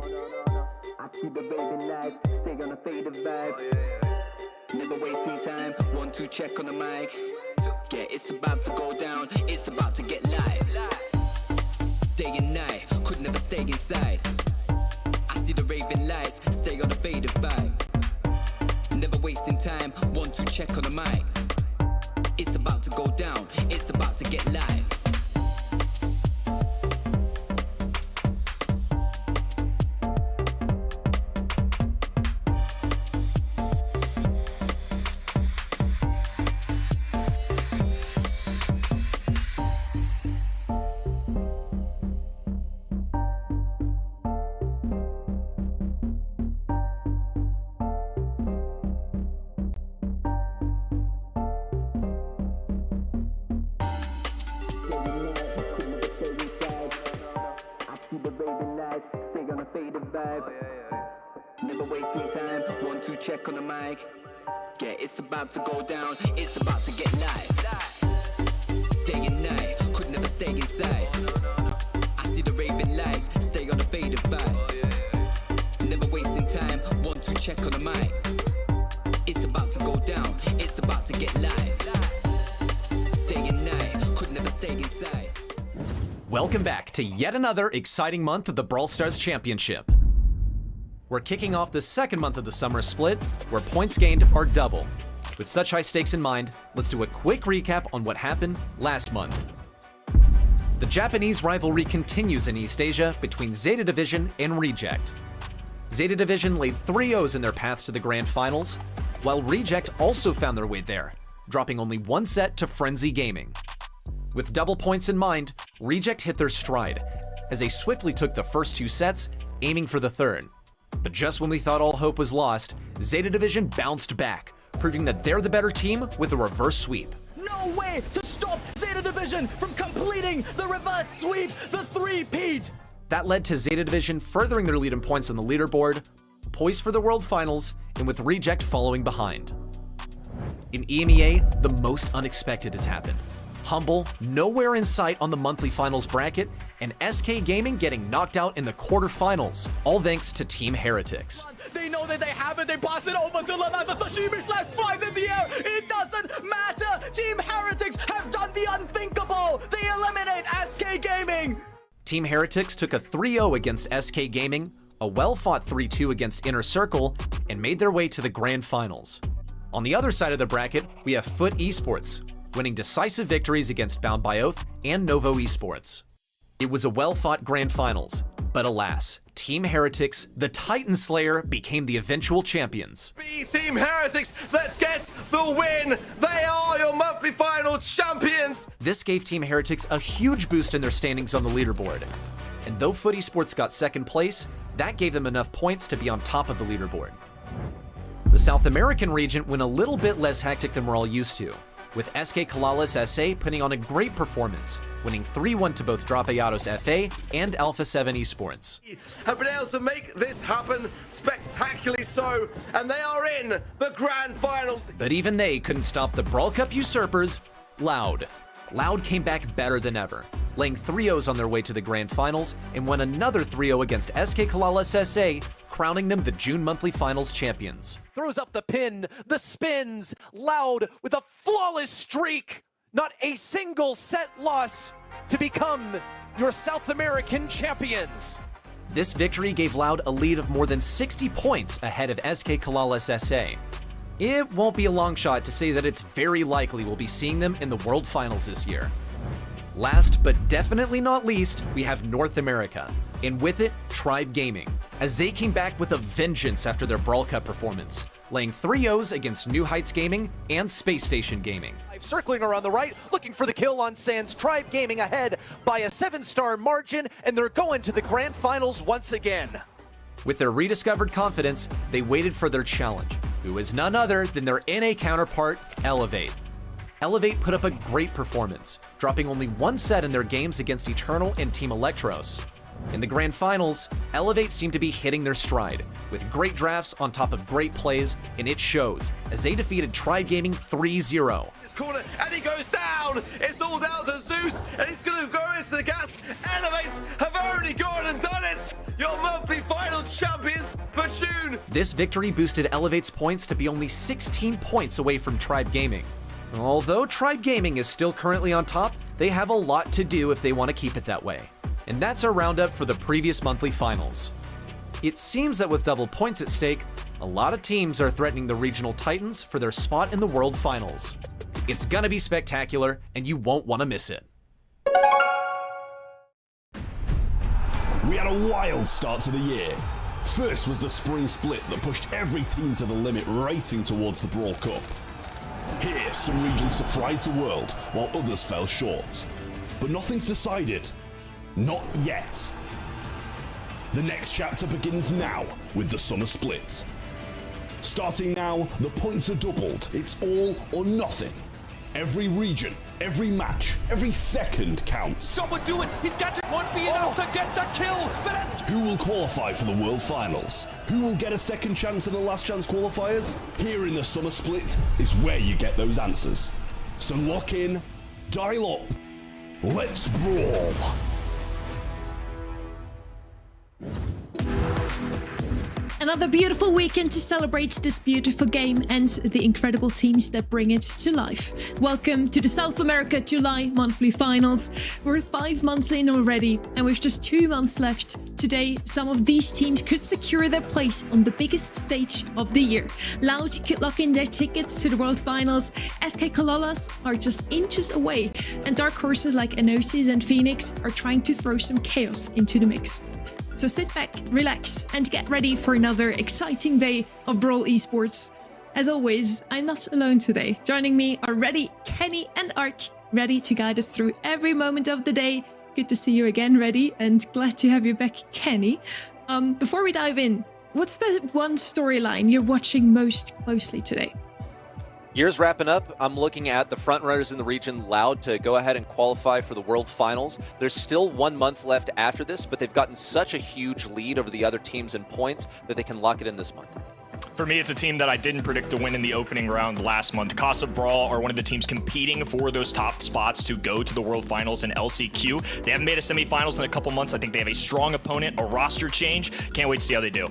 I see the baby lights, stay on a faded vibe. Never wasting time, 1, 2 check on the mic. Yeah, it's about to go down, it's about to get live. Day and night, could never stay inside. I see the raving lights, stay on a faded vibe. Never wasting time, 1, 2 check on the mic. It's about to go down, it's about to get live. Never wasting time, 1, 2 check on the mic. Yeah, it's about to go down, it's about to get live. Day and night, could never stay inside. I see the raving lights, stay on the faded vibe. Never wasting time, 1, 2 check on the mic. It's about to go down, it's about to get live. Day and night, could never stay inside. Welcome back to yet another exciting month of the Brawl Stars Championship. We're kicking off the second month of the summer split, where points gained are double. With such high stakes in mind, let's do a quick recap on what happened last month. The Japanese rivalry continues in East Asia between Zeta Division and Reject. Zeta Division laid 3-0s in their path to the Grand Finals, while Reject also found their way there, dropping only 1 set to Frenzy Gaming. With double points in mind, Reject hit their stride, as they swiftly took the first 2 sets, aiming for the third. But just when we thought all hope was lost, Zeta Division bounced back, proving that they're the better team with a reverse sweep. No way to stop Zeta Division from completing the reverse sweep, the three-peat! That led to Zeta Division furthering their lead in points on the leaderboard, poised for the World Finals, and with Reject following behind. In EMEA, the most unexpected has happened. Humble, nowhere in sight on the monthly finals bracket, and SK Gaming getting knocked out in the quarterfinals, all thanks to Team Heretics. They know that they have it, they pass it over to Lalava Sashimi slash flies in the air. It doesn't matter! Team Heretics have done the unthinkable! They eliminate SK Gaming! Team Heretics took a 3-0 against SK Gaming, a well-fought 3-2 against Inner Circle, and made their way to the Grand Finals. On the other side of the bracket, we have Foot Esports, winning decisive victories against Bound by Oath and Novo Esports. It was a well-fought Grand Finals, but alas, Team Heretics, the Titan Slayer, became the eventual champions. Be Team Heretics that gets the win! They are your monthly final champions! This gave Team Heretics a huge boost in their standings on the leaderboard. And though Foot Esports got second place, that gave them enough points to be on top of the leaderboard. The South American region went a little bit less hectic than we're all used to, with SK Kalalis SA putting on a great performance, winning 3-1 to both Dropayados FA and Alpha 7 Esports. Have been able to make this happen spectacularly so, and they are in the Grand Finals. But even they couldn't stop the Brawl Cup usurpers, Loud. Loud came back better than ever, laying 3-0s on their way to the Grand Finals and won another 3-0 against SK Kalalis SA, crowning them the June monthly finals champions. Throws up the pin, the spins, Loud with a flawless streak. Not a single set loss to become your South American champions. This victory gave Loud a lead of more than 60 points ahead of SK Kalalis SA. It won't be a long shot to say that it's very likely we'll be seeing them in the World Finals this year. Last but definitely not least, we have North America, and with it, Tribe Gaming, as they came back with a vengeance after their Brawl Cup performance, laying 3-0s against New Heights Gaming and Space Station Gaming. Circling around the right, looking for the kill on Sands. Tribe Gaming ahead by a 7-star margin, and they're going to the Grand Finals once again. With their rediscovered confidence, they waited for their challenge, who is none other than their NA counterpart, Elevate. Elevate put up a great performance, dropping only 1 set in their games against Eternal and Team Electros. In the Grand Finals, Elevate seemed to be hitting their stride, with great drafts on top of great plays, and it shows, as they defeated Tribe Gaming 3-0. This corner, and he goes down! It's all down to Zeus, and he's going to go into the gas. Elevates have already gone and done it! Your monthly final This victory boosted Elevate's points to be only 16 points away from Tribe Gaming. Although Tribe Gaming is still currently on top, they have a lot to do if they want to keep it that way. And that's our roundup for the previous monthly finals. It seems that with double points at stake, a lot of teams are threatening the regional titans for their spot in the World Finals. It's gonna be spectacular, and you won't want to miss it. We had a wild start to the year. First was the spring split that pushed every team to the limit, racing towards the Brawl Cup. Here, some regions surprised the world, while others fell short. But nothing's decided. Not yet. The next chapter begins now with the summer split. Starting now, the points are doubled. It's all or nothing. Every region, every match, every second counts. Someone do it! He's got it! Won't be enough to get the kill! But Who will qualify for the World Finals? Who will get a second chance in the last chance qualifiers? Here in the summer split is where you get those answers. So lock in, dial up, let's brawl! Another beautiful weekend to celebrate this beautiful game and the incredible teams that bring it to life. Welcome to the South America July monthly finals. We're 5 months in already, and with just 2 months left, today some of these teams could secure their place on the biggest stage of the year. Loud could lock in their tickets to the World Finals, SK Kalolas are just inches away, and dark horses like Enosis and Phoenix are trying to throw some chaos into the mix. So sit back, relax, and get ready for another exciting day of Brawl Esports. As always, I'm not alone today. Joining me are Reddy, Kenny, and Ark, ready to guide us through every moment of the day. Good to see you again, Reddy, and glad to have you back, Kenny. Before we dive in, what's the one storyline you're watching most closely today? Year's wrapping up. I'm looking at the frontrunners in the region, Loud, to go ahead and qualify for the World Finals. There's still 1 month left after this, but they've gotten such a huge lead over the other teams in points that they can lock it in this month. for me, it's a team that I didn't predict to win in the opening round last month. Brawl are one of the teams competing for those top spots to go to the World Finals in LCQ. They haven't made a semifinals in a couple months. I think they have a strong opponent, a roster change. Can't wait to see how they do.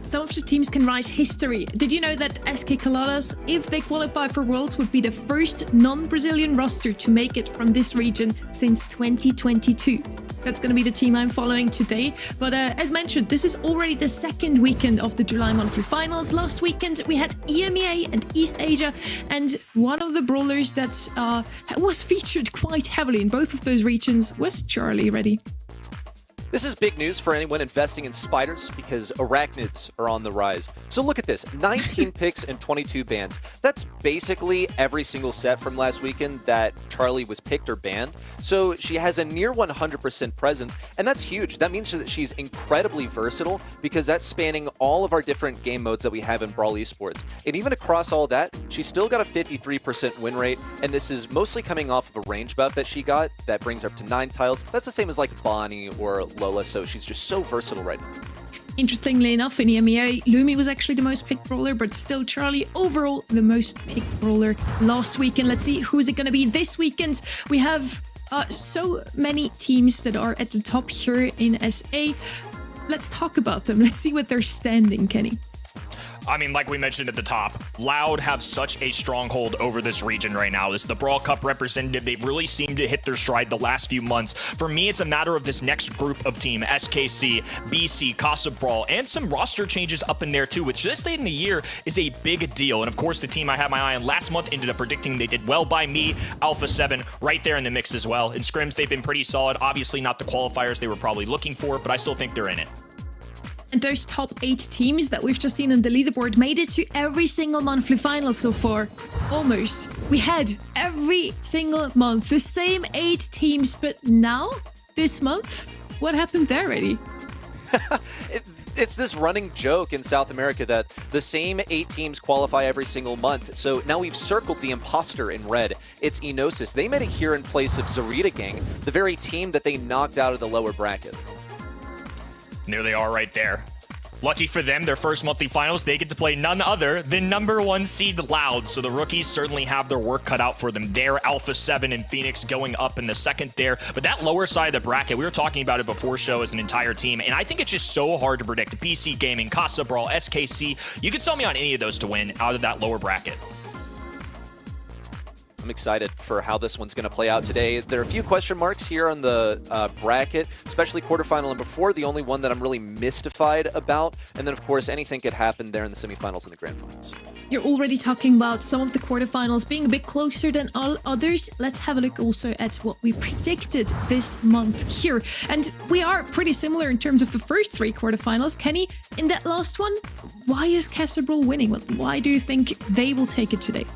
Some of the teams can write history. Did you know that SK Kalolas, if they qualify for Worlds, would be the first non-Brazilian roster to make it from this region since 2022? That's going to be the team I'm following today. But as mentioned, this is already the second weekend of the July monthly finals. Last weekend, we had EMEA and East Asia, and one of the brawlers that was featured quite heavily in both of those regions was Charlie. Ready? This is big news for anyone investing in spiders because arachnids are on the rise. So look at this, 19 picks and 22 bans. That's basically every single set from last weekend that Charlie was picked or banned. So she has a near 100% presence, and that's huge. That means that she's incredibly versatile because that's spanning all of our different game modes that we have in Brawl Esports. And even across all that, she's still got a 53% win rate, and this is mostly coming off of a range buff that she got that brings her up to 9 tiles. That's the same as like Bonnie or Lola, so she's just so versatile right now. Interestingly enough, in EMEA, Lumi was actually the most picked brawler, but still Charlie overall the most picked brawler last weekend. Let's see who is it going to be this weekend. We have so many teams that are at the top here in SA. Let's talk about them. Let's see what they're standing, Kenny. I mean, like we mentioned at the top, Loud have such a stronghold over this region right now. This is the Brawl Cup representative. They really seem to hit their stride the last few months. For me, it's a matter of this next group of team, SKC, BC, Casa Brawl, and some roster changes up in there too, which this late in the year is a big deal. And of course, the team I had my eye on last month ended up predicting they did well by me, Alpha 7, right there in the mix as well. In scrims, they've been pretty solid. Obviously not the qualifiers they were probably looking for, but I still think they're in it. And those top 8 teams that we've just seen on the leaderboard made it to every single monthly final so far. Almost. We had every single month the same 8 teams, but now, this month, what happened there, Eddie? It's this running joke in South America that the same 8 teams qualify every single month. So now we've circled the imposter in red. It's Enosis. They made it here in place of Zarita Gang, the very team that they knocked out of the lower bracket. And there they are right there. Lucky for them, their first monthly finals, they get to play none other than number 1 seed Loud. So the rookies certainly have their work cut out for them there. Alpha 7 and Phoenix going up in the second there. But that lower side of the bracket, we were talking about it before show as an entire team, and I think it's just so hard to predict. BC Gaming, Casa Brawl, SKC, you could sell me on any of those to win out of that lower bracket. I'm excited for how this one's going to play out today. There are a few question marks here on the bracket, especially quarterfinal and before. The only one that I'm really mystified about, and then of course anything could happen there in the semifinals and the grand finals. You're already talking about some of the quarterfinals being a bit closer than all others. Let's have a look also at what we predicted this month here. And we are pretty similar in terms of the first 3 quarterfinals. Kenny, in that last one, why is Brawl winning? Why do you think they will take it today?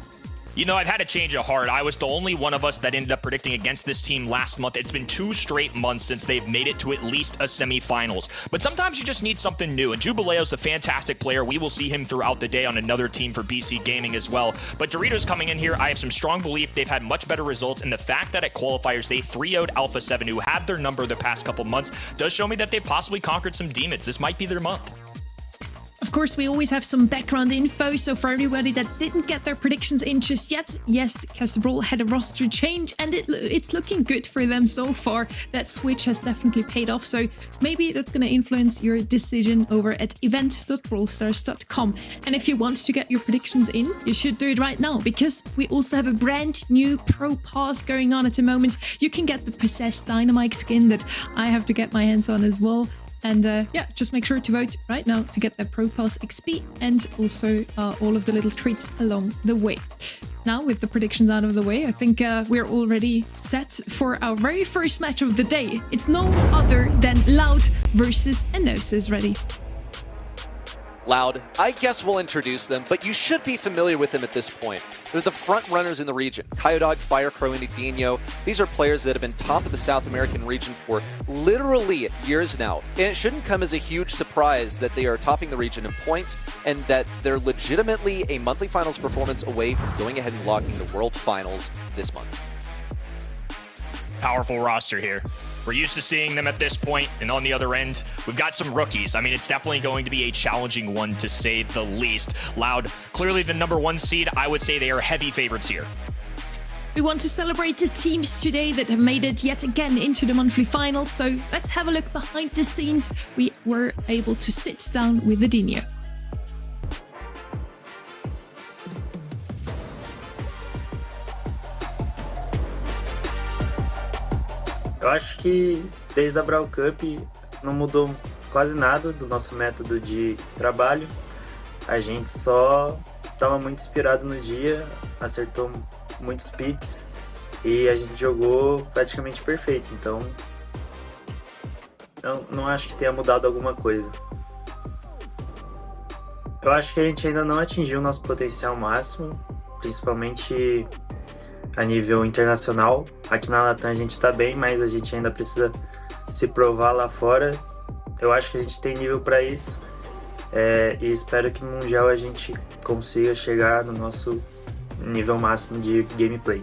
You know, I've had a change of heart. I was the only one of us that ended up predicting against this team last month. It's been 2 straight months since they've made it to at least a semifinals. But sometimes you just need something new, and Jubileo's a fantastic player. We will see him throughout the day on another team for BC Gaming as well. But Doritos coming in here, I have some strong belief they've had much better results, and the fact that at qualifiers they 3-0'd Alpha 7, who had their number the past couple months, does show me that they've possibly conquered some demons. This might be their month. Of course, we always have some background info, so for everybody that didn't get their predictions in just yet, yes, Brawl had a roster change, and it's looking good for them so far. That switch has definitely paid off, so maybe that's going to influence your decision over at event.brawlstars.com. And if you want to get your predictions in, you should do it right now, because we also have a brand new Pro Pass going on at the moment. You can get the Possessed Dynamite skin that I have to get my hands on as well. And yeah, just make sure to vote right now to get that Pro Pass XP and also all of the little treats along the way. Now, with the predictions out of the way, I think we're already set for our very first match of the day. It's no other than Loud versus Enosis. Ready? Loud, I guess we'll introduce them, but you should be familiar with them at this point. They're the front runners in the region. Kyodog, Firecrow, and Edinho. These are players that have been top of the South American region for literally years now. And it shouldn't come as a huge surprise that they are topping the region in points and that they're legitimately a monthly finals performance away from going ahead and locking the World Finals this month. Powerful roster here. We're used to seeing them at this point, and on the other end, we've got some rookies. I mean, it's definitely going to be a challenging one, to say the least. Loud, clearly the number 1 seed. I would say they are heavy favorites here. We want to celebrate the teams today that have made it yet again into the monthly finals, so let's have a look behind the scenes. We were able to sit down with Edinho. Eu acho que desde a Brawl Cup não mudou quase nada do nosso método de trabalho. A gente só estava muito inspirado no dia, acertou muitos picks e a gente jogou praticamente perfeito. Então, eu não acho que tenha mudado alguma coisa. Eu acho que a gente ainda não atingiu o nosso potencial máximo, principalmente a nível internacional. Aqui na Latam a gente está bem, mas a gente ainda precisa se provar lá fora. Eu acho que a gente tem nível para isso e espero que no Mundial a gente consiga chegar no nosso nível máximo de gameplay.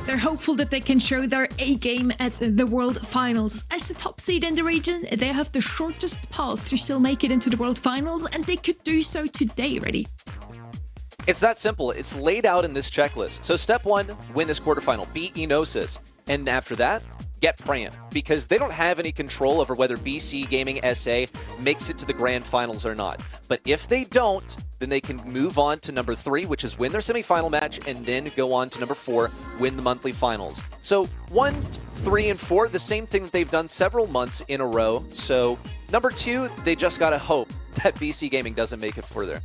They're hopeful that they can show their A-game at the World Finals. As the top seed in the region, they have the shortest path to still make it into the World Finals, and they could do so today. Ready? It's that simple. It's laid out in this checklist. So step 1, win this quarterfinal, beat Enosis. And after that, get praying, because they don't have any control over whether BC Gaming SA makes it to the grand finals or not. But if they don't, then they can move on to number 3, which is win their semifinal match, and then go on to number 4, win the monthly finals. So 1, 3, and 4, the same thing that they've done several months in a row. So number 2, they just gotta hope that BC Gaming doesn't make it further.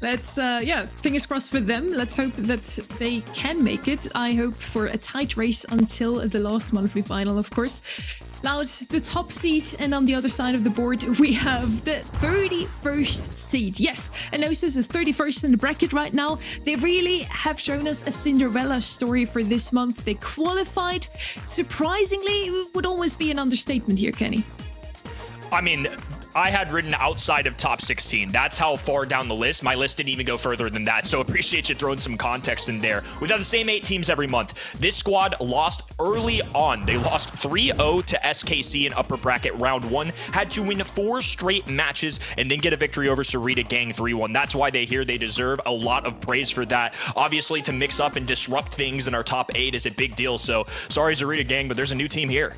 Let's, yeah, fingers crossed for them. Let's hope that they can make it. I hope for a tight race until the last monthly final, of course. Loud, the top seed, and on the other side of the board, we have the 31st seed. Yes, Enosis is 31st in the bracket right now. They really have shown us a Cinderella story for this month. They qualified. Surprisingly, it would almost be an understatement here, Kenny. I mean, I had written outside of top 16. That's how far down the list. My list didn't even go further than that, so appreciate you throwing some context in there. We've had the same 8 teams every month. This squad lost early on. They lost 3-0 to SKC in upper bracket round 1, had to win 4 straight matches, and then get a victory over Sarita Gang 3-1. That's why they're here. They deserve a lot of praise for that. Obviously, to mix up and disrupt things in our top 8 is a big deal, so sorry, Sarita Gang, but there's a new team here.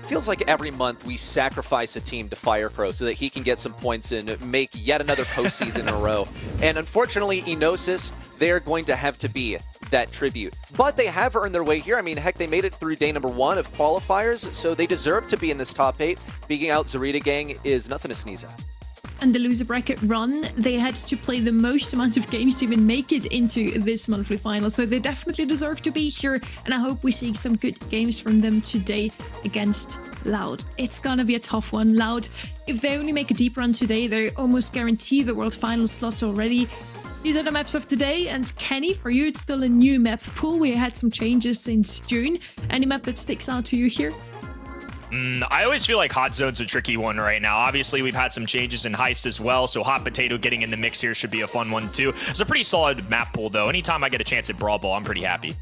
Feels like every month we sacrifice a team to Firecrow so that he can get some points and make yet another postseason in a row. And unfortunately, Enosis, they're going to have to be that tribute. But they have earned their way here. I mean, heck, they made it through day number 1 of qualifiers, so they deserve to be in this top 8. Beating out Zarita Gang is nothing to sneeze at. And the loser bracket run, they had to play the most amount of games to even make it into this monthly final. So they definitely deserve to be here. And I hope we see some good games from them today against Loud. It's gonna be a tough one. Loud, if they only make a deep run today, they almost guarantee the world final slots already. These are the maps of today. And Kenny, for you, it's still a new map pool. We had some changes since June. Any map that sticks out to you here? I always feel like Hot Zone's a tricky one right now. Obviously, we've had some changes in Heist as well, so Hot Potato getting in the mix here should be a fun one too. It's a pretty solid map pool, though. Anytime I get a chance at Brawl Ball, I'm pretty happy.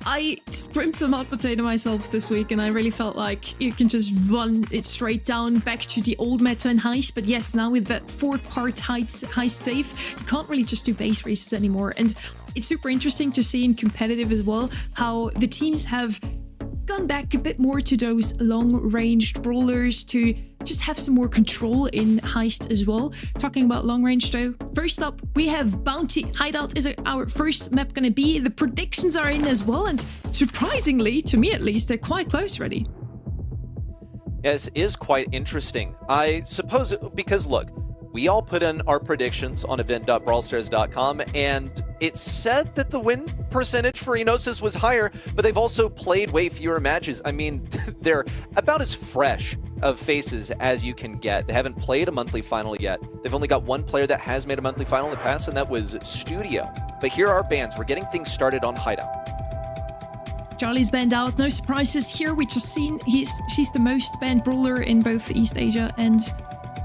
I scrimmed some Hot Potato myself this week, and I really felt like you can just run it straight down back to the old meta in Heist. But yes, now with that 4-part Heist save, you can't really just do base races anymore. And it's super interesting to see in competitive as well how the teams have gone back a bit more to those long-ranged brawlers to just have some more control in Heist as well. Talking about long-range though, first up we have Bounty. Hideout is our first map gonna be. The predictions are in as well, and surprisingly, to me at least, they're quite close already. Yes, it is quite interesting. I suppose because look, we all put in our predictions on event.brawlstars.com, and it said that the win percentage for Enosis was higher, but they've also played way fewer matches. I mean, they're about as fresh of faces as you can get. They haven't played a monthly final yet. They've only got one player that has made a monthly final in the past, and that was Studio. But here are bans. We're getting things started on Hideout. Charlie's banned out. No surprises here. We just seen she's the most banned brawler in both East Asia and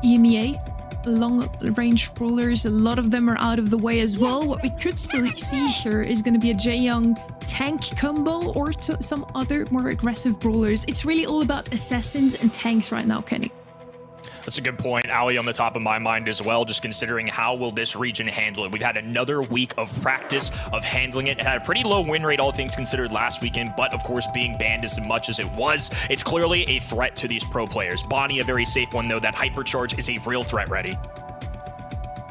EMEA. Long-range brawlers, a lot of them are out of the way as well. What we could still see here is going to be a Jaeyoung tank combo or some other more aggressive brawlers. It's really all about assassins and tanks right now, Kenny. That's a good point. Ali on the top of my mind as well, just considering how will this region handle it. We've had another week of practice of handling it. It had a pretty low win rate, all things considered, last weekend, but of course being banned as much as it was, it's clearly a threat to these pro players. Bonnie, a very safe one though. That hypercharge is a real threat ready.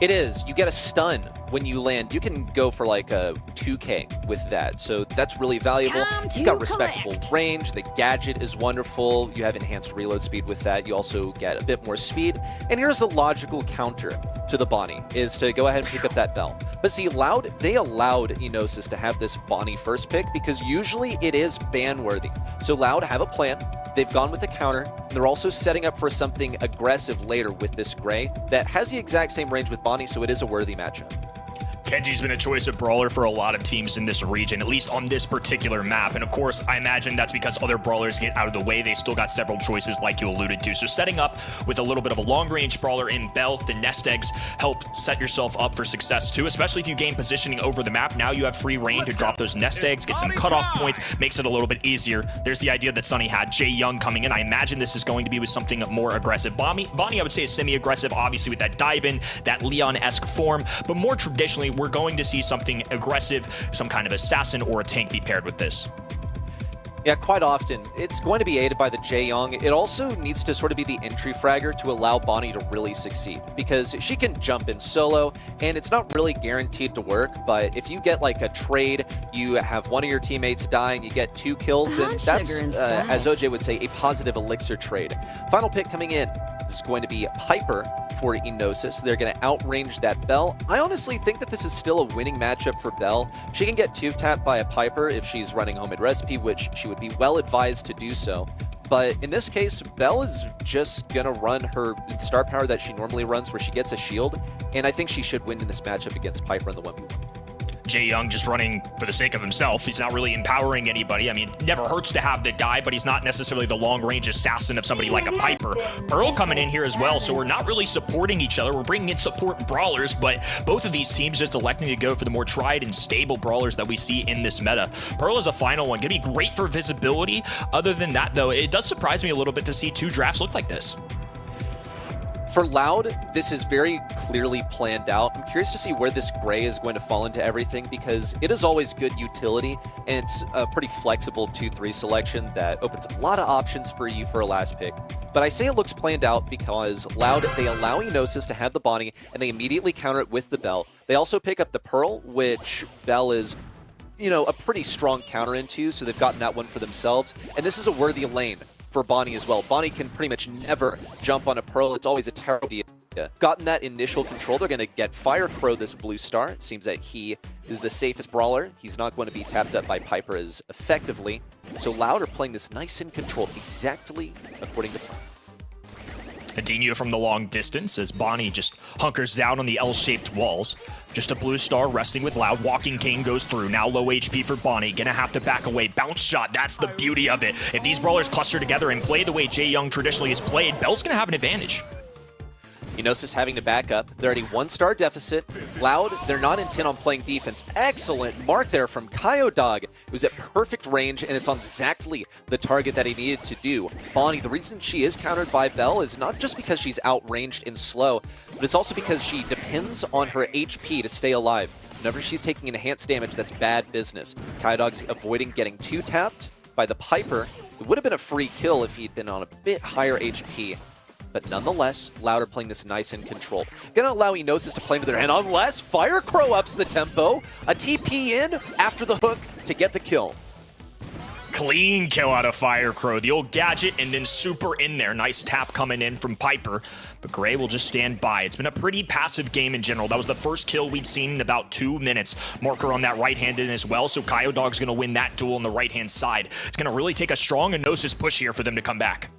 It is. You get a stun when you land. You can go for like a 2K with that, so that's really valuable. You've got respectable range. The gadget is wonderful. You have enhanced reload speed with that. You also get a bit more speed. And here's a logical counter to the Bonnie, is to go ahead and pick up that Bell. But see, Loud, they allowed Enosis to have this Bonnie first pick because usually it is ban-worthy. So Loud have a plan. They've gone with a counter, and they're also setting up for something aggressive later with this Gray that has the exact same range with Bonnie, so it is a worthy matchup. Kenji's been a choice of brawler for a lot of teams in this region, at least on this particular map. And of course, I imagine that's because other brawlers get out of the way. They still got several choices like you alluded to. So setting up with a little bit of a long-range brawler in Bell, the nest eggs help set yourself up for success too, especially if you gain positioning over the map. Now you have free reign to drop those nest eggs, get some cutoff points, makes it a little bit easier. There's the idea that Sunny had. Jaeyoung coming in. I imagine this is going to be with something more aggressive. Bonnie, I would say, is semi-aggressive, obviously with that dive in, that Leon-esque form, but more traditionally, we're going to see something aggressive, some kind of assassin or a tank be paired with this. Yeah, quite often. It's going to be aided by the Jaeyoung. It also needs to sort of be the entry fragger to allow Bonnie to really succeed, because she can jump in solo, and it's not really guaranteed to work, but if you get like a trade, you have one of your teammates die and you get 2 kills, then that's, as OJ would say, a positive elixir trade. Final pick coming in is going to be Piper for Enosis. They're going to outrange that Bell. I honestly think that this is still a winning matchup for Bell. She can get 2-tapped by a Piper if she's running homemade recipe, which she would be well advised to do so. But in this case, Bell is just going to run her star power that she normally runs, where she gets a shield, and I think she should win in this matchup against Piper in the 1v1. Jae Young just running for the sake of himself. He's not really empowering anybody. I mean, it never hurts to have the guy, but he's not necessarily the long-range assassin of somebody like a Piper. Pearl coming in here as well, so we're not really supporting each other. We're bringing in support brawlers, but both of these teams just electing to go for the more tried and stable brawlers that we see in this meta. Pearl is a final one. Gonna be great for visibility. Other than that, though, it does surprise me a little bit to see 2 drafts look like this. For Loud, this is very clearly planned out. I'm curious to see where this gray is going to fall into everything, because it is always good utility, and it's a pretty flexible 2-3 selection that opens up a lot of options for you for a last pick. But I say it looks planned out because Loud, they allow Enosis to have the Bonnie, and they immediately counter it with the Bell. They also pick up the Pearl, which Bell is, you know, a pretty strong counter into, so they've gotten that one for themselves. And this is a worthy lane for Bonnie as well. Bonnie can pretty much never jump on a Pearl. It's always a terrible idea. Gotten that initial control, they're going to get Fire Crow this blue star. It seems that he is the safest brawler. He's not going to be tapped up by Piper as effectively. So Loud are playing this nice in control, exactly according to plan. Adinho from the long distance as Bonnie just hunkers down on the L-shaped walls. Just a blue star resting with Loud. Walking Cane goes through. Now low HP for Bonnie. Gonna have to back away. Bounce shot. That's the beauty of it. If these brawlers cluster together and play the way Jae Young traditionally has played, Bell's gonna have an advantage. Enosis having to back up. They're at a 1-star deficit. Loud, they're not intent on playing defense. Excellent mark there from Kyodog. It was at perfect range, and it's on exactly the target that he needed to do. Bonnie, the reason she is countered by Bell is not just because she's outranged and slow, but it's also because she depends on her HP to stay alive. Whenever she's taking enhanced damage, that's bad business. Kyodog's avoiding getting 2-tapped by the Piper. It would have been a free kill if he'd been on a bit higher HP. But nonetheless, Loud are playing this nice in control. Gonna allow Enosis to play into their hand unless Fire Crow ups the tempo. A TP in after the hook to get the kill. Clean kill out of Fire Crow. The old gadget and then super in there. Nice tap coming in from Piper. But Gray will just stand by. It's been a pretty passive game in general. That was the first kill we'd seen in about 2 minutes. Marker on that right-hand in as well. So Kyodog's going to win that duel on the right-hand side. It's going to really take a strong Enosis push here for them to come back.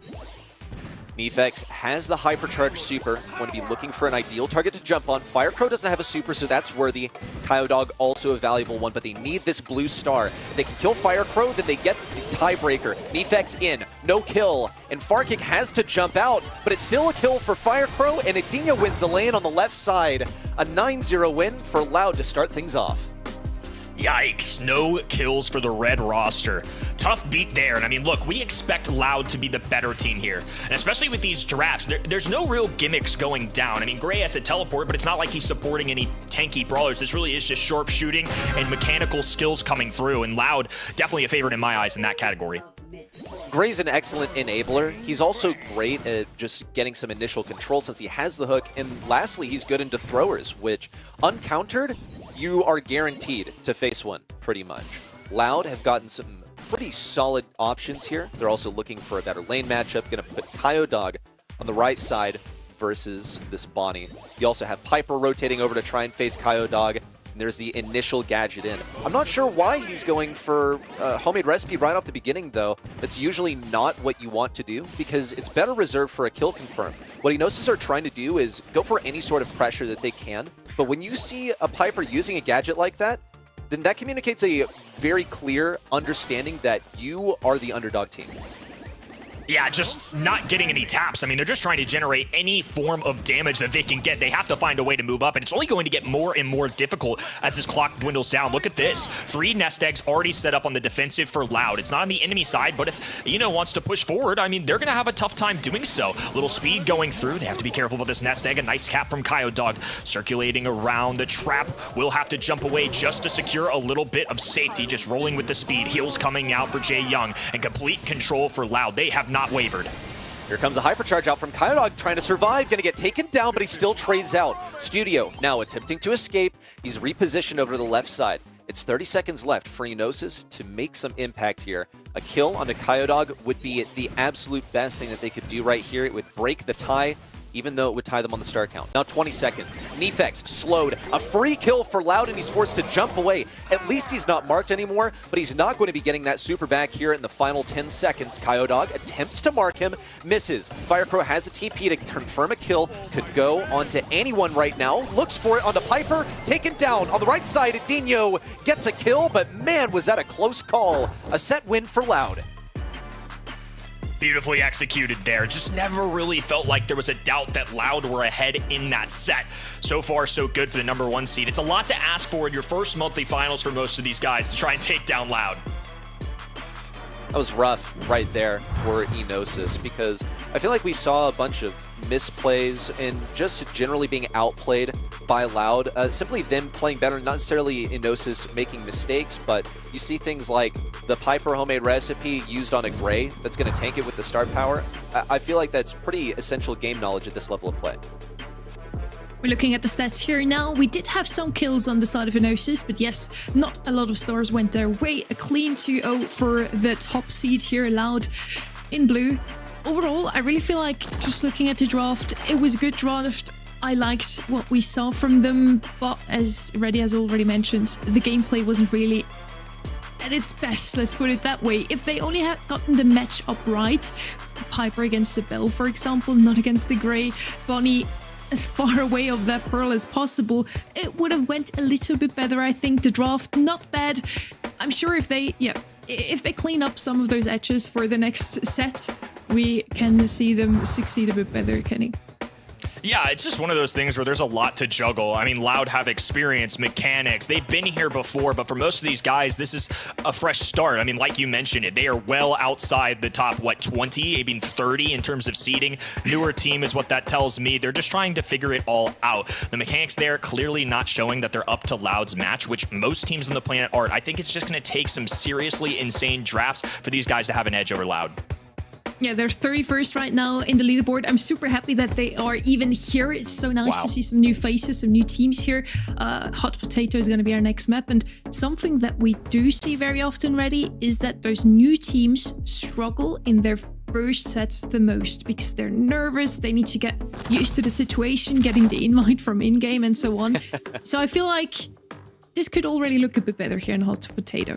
Nefex has the hypercharged super. Going to be looking for an ideal target to jump on. Fire Crow doesn't have a super, so that's worthy. Kyodog also a valuable one, but they need this blue star. If they can kill Fire Crow, then they get the tiebreaker. Nefex in, no kill, and Farkick has to jump out, but it's still a kill for Fire Crow, and Adinho wins the lane on the left side. A 9-0 win for Loud to start things off. Yikes, no kills for the red roster. Tough beat there, and I mean, look, we expect Loud to be the better team here, and especially with these drafts, there's no real gimmicks going down. I mean, Gray has a teleport, but it's not like he's supporting any tanky brawlers. This really is just sharpshooting and mechanical skills coming through, and Loud, definitely a favorite in my eyes in that category. Gray's an excellent enabler. He's also great at just getting some initial control since he has the hook, and lastly, he's good into throwers, which, uncountered, you are guaranteed to face one, pretty much. Loud have gotten some pretty solid options here. They're also looking for a better lane matchup. Going to put Kyodog on the right side versus this Bonnie. You also have Piper rotating over to try and face Kyodog. And there's the initial gadget in. I'm not sure why he's going for a homemade recipe right off the beginning, though. That's usually not what you want to do, because it's better reserved for a kill confirm. What Enosis are trying to do is go for any sort of pressure that they can. But when you see a Piper using a gadget like that, then that communicates a very clear understanding that you are the underdog team. Yeah, just not getting any taps. I mean, they're just trying to generate any form of damage that they can get. They have to find a way to move up, and it's only going to get more and more difficult as this clock dwindles down. Look at this. 3 nest eggs already set up on the defensive for Loud. It's not on the enemy side, but if Eno wants to push forward, I mean, they're going to have a tough time doing so. Little speed going through. They have to be careful with this nest egg. A nice cap from Kyodog circulating around the trap. Will have to jump away just to secure a little bit of safety, just rolling with the speed. Heals coming out for Jae Young, and complete control for Loud. They have not wavered. Here comes a hypercharge out from Kyodog, trying to survive, gonna get taken down, but he still trades out. Studio now attempting to escape. He's repositioned over to the left side. It's 30 seconds left for Enosis to make some impact here. A kill onto Kyodog would be the absolute best thing that they could do right here. It would break the tie. even though it would tie them on the star count. Now 20 seconds. Nefex slowed. A free kill for Loud, and he's forced to jump away. At least he's not marked anymore, but he's not going to be getting that super back here in the final 10 seconds. Kyodog attempts to mark him, misses. Firecrow has a TP to confirm a kill. Could go onto anyone right now. Looks for it onto Piper. Taken down on the right side. Dino gets a kill, but man, was that a close call. A set win for Loud. Beautifully executed there. Just never really felt like there was a doubt that Loud were ahead in that set. So far, so good for the #1 seed. It's a lot to ask for in your first monthly finals for most of these guys to try and take down Loud. That was rough right there for Enosis, because I feel like we saw a bunch of misplays and just generally being outplayed by Loud. Simply them playing better, not necessarily Enosis making mistakes, but you see things like the Piper homemade recipe used on a Gray that's going to tank it with the star power. I feel like that's pretty essential game knowledge at this level of play. We're looking at the stats here now. We did have some kills on the side of Enosis, but yes, not a lot of stars went their way. A clean 2-0 for the top seed here, Loud in blue. Overall, I really feel like just looking at the draft, it was a good draft. I liked what we saw from them, but as Reddy has already mentioned, the gameplay wasn't really at its best, let's put it that way. If they only had gotten the match up right, Piper against the Bell, for example, not against the Grey, Bonnie as far away of that Pearl as possible, it would have went a little bit better. I think the draft, not bad. I'm sure if they clean up some of those edges for the next set, we can see them succeed a bit better, Kenny. Yeah, it's just one of those things where there's a lot to juggle. I mean, Loud have experience, mechanics. They've been here before, but for most of these guys, this is a fresh start. I mean, like you mentioned it, they are well outside the top, 20, even 30 in terms of seeding. Newer team is what that tells me. They're just trying to figure it all out. The mechanics there clearly not showing that they're up to Loud's match, which most teams on the planet aren't. I think it's just going to take some seriously insane drafts for these guys to have an edge over Loud. Yeah, they're 31st right now in the leaderboard. I'm super happy that they are even here. It's so nice to see some new faces, some new teams here. Hot Potato is going to be our next map. And something that we do see very often, Reddy, is that those new teams struggle in their first sets the most because they're nervous. They need to get used to the situation, getting the invite from in-game and so on. So I feel like this could already look a bit better here in Hot Potato.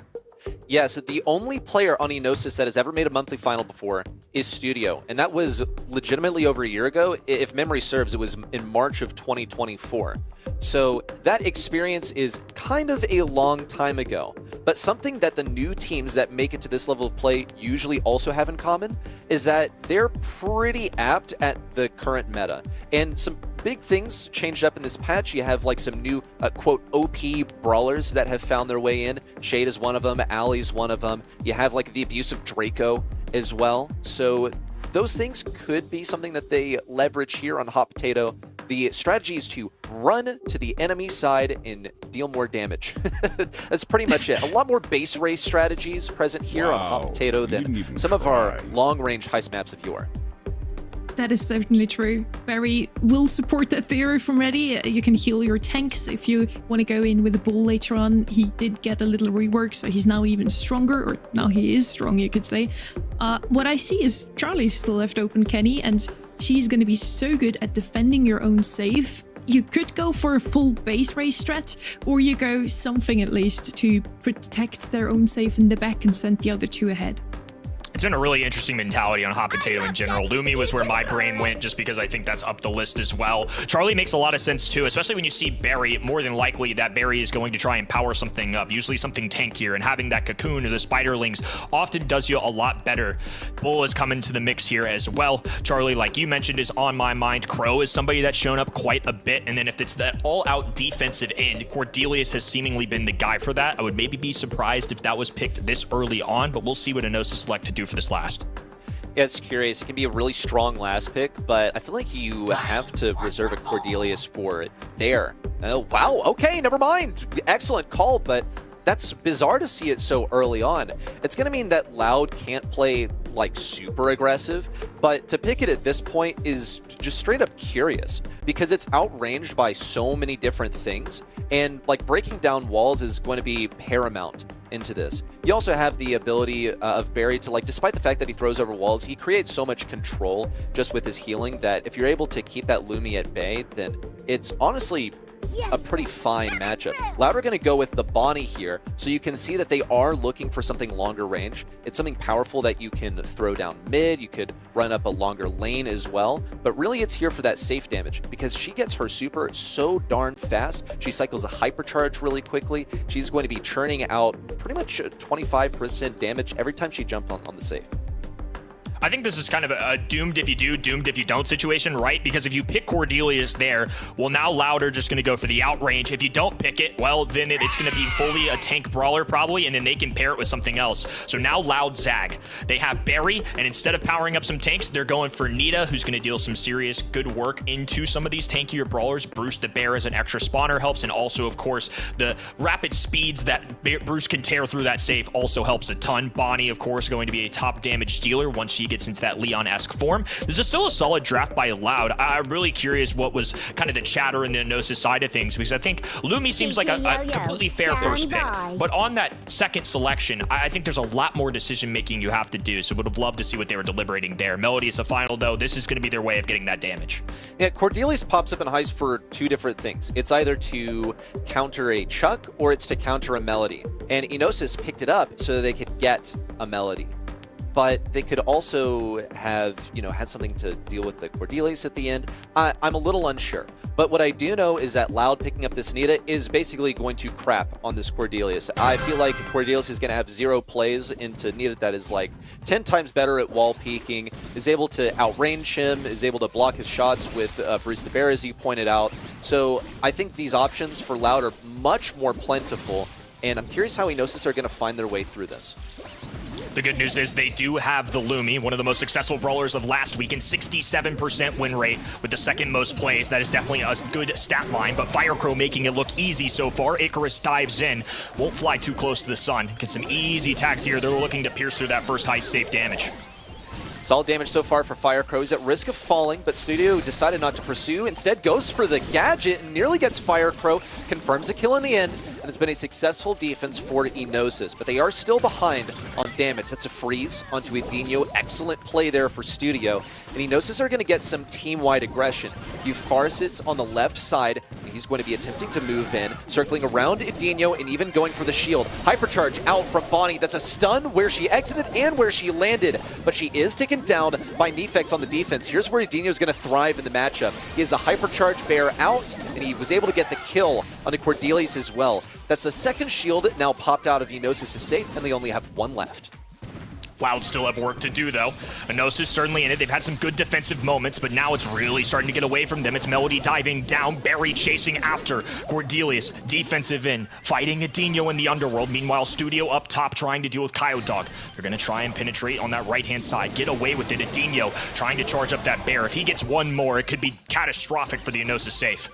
Yeah, so the only player on Enosis that has ever made a monthly final before is Studio, and that was legitimately over a year ago. If memory serves, it was in March of 2024. So that experience is kind of a long time ago, but something that the new teams that make it to this level of play usually also have in common is that they're pretty apt at the current meta. And some big things changed up in this patch. You have like some new quote OP brawlers that have found their way in. Shade is one of them, Allie's one of them. You have like the abuse of Draco as well. So those things could be something that they leverage here on Hot Potato. The strategy is to run to the enemy side and deal more damage. That's pretty much it. A lot more base race strategies present here on Hot Potato than some of our long-range heist maps of yore. That is certainly true. Barry will support that theory from Reddy. You can heal your tanks if you want to go in with a bull later on. He did get a little rework, so he's now even stronger, or now he is strong, you could say. What I see is Charlie's still left open, Kenny, and she's going to be so good at defending your own save. You could go for a full base race strat, or you go something at least to protect their own save in the back and send the other two ahead. It's been a really interesting mentality on Hot Potato in general. Lumi was where my brain went just because I think that's up the list as well. Charlie makes a lot of sense too, especially when you see Barry. More than likely that Barry is going to try and power something up, usually something tankier, and having that cocoon or the spiderlings often does you a lot better. Bull is coming to the mix here as well. Charlie, like you mentioned, is on my mind. Crow is somebody that's shown up quite a bit, and then if it's that all-out defensive end, Cordelius has seemingly been the guy for that. I would maybe be surprised if that was picked this early on, but we'll see what Enosis select to do for this last. Yeah, it's curious. It can be a really strong last pick, but I feel like you have to reserve a Cordelius for it there. Oh, wow. Okay, never mind. Excellent call, but that's bizarre to see it so early on. It's going to mean that Loud can't play like super aggressive, but to pick it at this point is just straight up curious because it's outranged by so many different things, and like breaking down walls is going to be paramount into this. You also have the ability of Barry to, like, despite the fact that he throws over walls, he creates so much control just with his healing that if you're able to keep that Lumi at bay, then it's honestly a pretty fine matchup. Loud are going to go with the Bonnie here, so you can see that they are looking for something longer range. It's something powerful that you can throw down mid, you could run up a longer lane as well, but really it's here for that safe damage because she gets her super so darn fast. She cycles a hypercharge really quickly. She's going to be churning out pretty much 25% damage every time she jumps on the safe. I think this is kind of a doomed if you do, doomed if you don't situation, right? Because if you pick Cordelius there, well, now Loud are just going to go for the outrange. If you don't pick it, well, then it's going to be fully a tank brawler probably, and then they can pair it with something else. So now Loud zag. They have Barry, and instead of powering up some tanks, they're going for Nita, who's going to deal some serious good work into some of these tankier brawlers. Bruce the Bear as an extra spawner helps, and also, of course, the rapid speeds that Bruce can tear through that safe also helps a ton. Bonnie, of course, going to be a top damage dealer once she gets into that Leon-esque form. This is still a solid draft by Loud. I'm really curious what was kind of the chatter in the Enosis side of things, because I think Lumi seems like a completely fair first pick. But on that second selection, I think there's a lot more decision making you have to do, so would have loved to see what they were deliberating there. Melody is a final, though. This is going to be their way of getting that damage. Yeah, Cordelius pops up in Heist for two different things. It's either to counter a Chuck or it's to counter a Melody. And Enosis picked it up so they could get a Melody. But they could also have, had something to deal with the Cordelius at the end. I'm a little unsure. But what I do know is that Loud picking up this Nita is basically going to crap on this Cordelius. I feel like Cordelius is going to have 0 plays into Nita that is like 10 times better at wall peeking, is able to outrange him, is able to block his shots with Bruce the Bear, as you pointed out. So I think these options for Loud are much more plentiful, and I'm curious how Enosis are going to find their way through this. The good news is they do have the Lumi, one of the most successful brawlers of last weekend, 67% win rate with the second most plays. That is definitely a good stat line, but Firecrow making it look easy so far. Icarus dives in, won't fly too close to the sun. Get some easy attacks here. They're looking to pierce through that first high safe damage. Solid damage so far for Firecrow. He's at risk of falling, but Studio decided not to pursue. Instead goes for the gadget and nearly gets Firecrow. Confirms the kill in the end, and it's been a successful defense for Enosis, but they are still behind on damage. That's a freeze onto Edinho. Excellent play there for Studio. And Enosis are going to get some team-wide aggression. Eupharasis on the left side, and he's going to be attempting to move in, circling around Edinho and even going for the shield. Hypercharge out from Bonnie. That's a stun where she exited and where she landed, but she is taken down by Nefex on the defense. Here's where Edinho is going to thrive in the matchup. He has a Hypercharge Bear out, and he was able to get the kill on the Cordelius as well. That's the second shield now popped out of Enosis' safe, and they only have one left. Loud still have work to do, though. Enosis certainly in it. They've had some good defensive moments, but now it's really starting to get away from them. It's Melody diving down, Barry chasing after. Cordelius, defensive in, fighting Edinho in the underworld. Meanwhile, Studio up top trying to deal with Coyote. They're going to try and penetrate on that right-hand side. Get away with it. Edinho trying to charge up that Bear. If he gets one more, it could be catastrophic for the Enosis safe.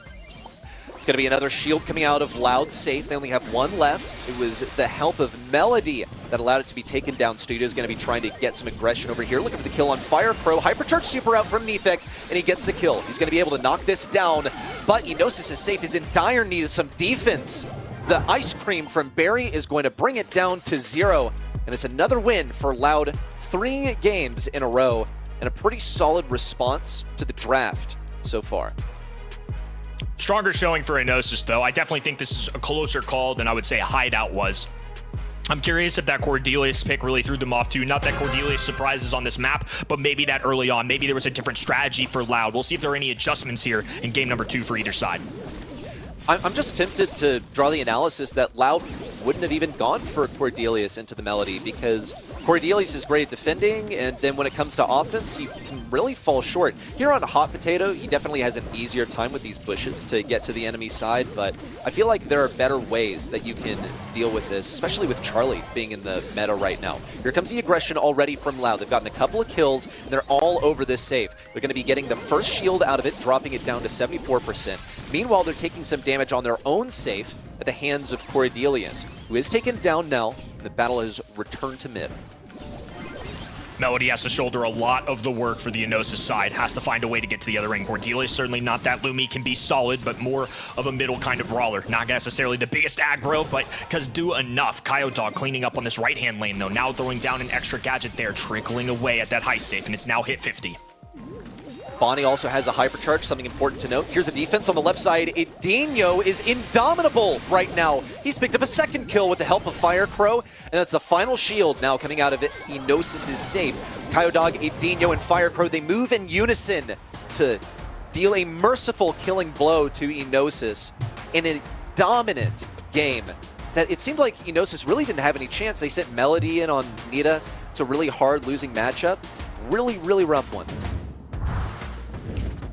It's going to be another shield coming out of Loud's safe. They only have one left. It was the help of Melody that allowed it to be taken down. Studio's going to be trying to get some aggression over here. Looking for the kill on Firecrow. Hypercharge super out from Nefex, and he gets the kill. He's going to be able to knock this down, but Enosis' safe is in dire need of some defense. The ice cream from Barry is going to bring it down to 0, and it's another win for Loud. 3 games in a row, and a pretty solid response to the draft so far. Stronger showing for Enosis, though. I definitely think this is a closer call than I would say Hideout was. I'm curious if that Cordelius pick really threw them off too. Not that Cordelius surprises on this map, but maybe that early on. Maybe there was a different strategy for Loud. We'll see if there are any adjustments here in game number 2 for either side. I'm just tempted to draw the analysis that Loud wouldn't have even gone for Cordelius into the Melody, because Cordelius is great at defending, and then when it comes to offense, he can really fall short. Here on Hot Potato, he definitely has an easier time with these bushes to get to the enemy side, but I feel like there are better ways that you can deal with this, especially with Charlie being in the meta right now. Here comes the aggression already from Loud. They've gotten a couple of kills, and they're all over this save. They're going to be getting the first shield out of it, dropping it down to 74%. Meanwhile, they're taking some damage on their own safe at the hands of Cordelius, who is taken down now, and the battle has returned to mid. Melody has to shoulder a lot of the work for the Enosis side, has to find a way to get to the other ring. Cordelia certainly not that. Lumi can be solid, but more of a middle kind of brawler. Not necessarily the biggest aggro, but does do enough. Dog cleaning up on this right-hand lane, though. Now throwing down an extra gadget there, trickling away at that high safe, and it's now hit 50. Bonnie also has a hypercharge, something important to note. Here's a defense on the left side. Edinho is indomitable right now. He's picked up a second kill with the help of Firecrow, and that's the final shield now coming out of it. Enosis is safe. Dog, Edinho, and Firecrow, they move in unison to deal a merciful killing blow to Enosis in a dominant game that it seemed like Enosis really didn't have any chance. They sent Melody in on Nita. It's a really hard losing matchup. Really, really rough one.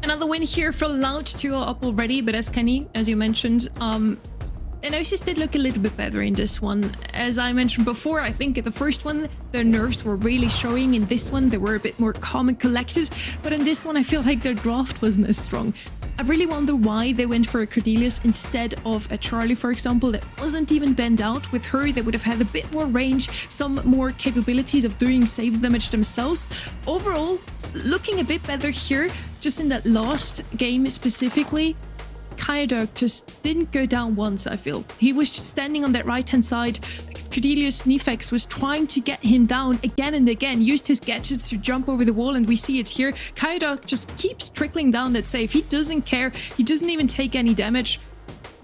Another win here for Loud, 2 are up already, but as Kenny, as you mentioned, Enosis did look a little bit better in this one. As I mentioned before, I think at the first one, their nerves were really showing. In this one, they were a bit more calm and collected, but in this one, I feel like their draft wasn't as strong. I really wonder why they went for a Cordelius instead of a Charlie, for example, that wasn't even bent out. With her, they would have had a bit more range, some more capabilities of doing save damage themselves. Overall, looking a bit better here, just in that last game specifically. Dog just didn't go down once, I feel. He was just standing on that right-hand side. Cordelius Nifex was trying to get him down again and again, used his gadgets to jump over the wall, and we see it here. Dog just keeps trickling down that save. He doesn't care. He doesn't even take any damage.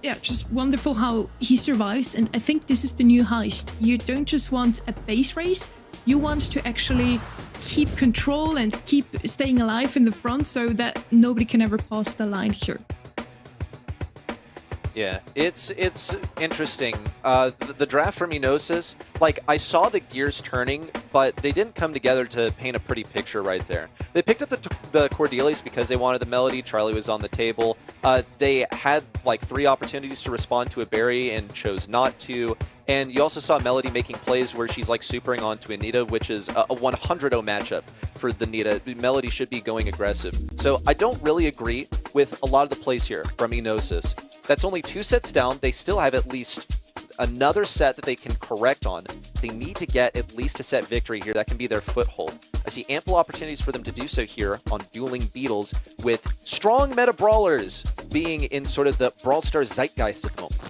Yeah, just wonderful how he survives, and I think this is the new heist. You don't just want a base race, you want to actually keep control and keep staying alive in the front so that nobody can ever pass the line here. Yeah, it's interesting. The draft from Enosis, like, I saw the gears turning, but they didn't come together to paint a pretty picture right there. They picked up the Cordelius because they wanted the Melody. Charlie was on the table. They had like 3 opportunities to respond to a berry and chose not to. And you also saw Melody making plays where she's like supering onto Anita, which is a 100-0 matchup for the Nita. Melody should be going aggressive. So I don't really agree with a lot of the plays here from Enosis. That's only 2 sets down. They still have at least another set that they can correct on. They need to get at least a set victory here. That can be their foothold. I see ample opportunities for them to do so here on Dueling Beetles, with strong meta brawlers being in sort of the Brawl Stars zeitgeist at the moment.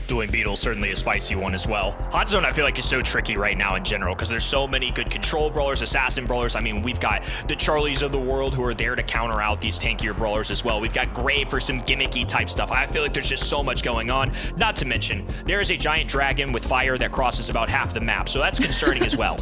Dueling Beetle certainly a spicy one as well. Hot Zone, I feel like, is so tricky right now in general because there's so many good control brawlers, assassin brawlers. I mean, we've got the Charlies of the world who are there to counter out these tankier brawlers as well. We've got Gray for some gimmicky type stuff. I feel like there's just so much going on. Not to mention, there is a giant dragon with fire that crosses about half the map, so that's concerning as well.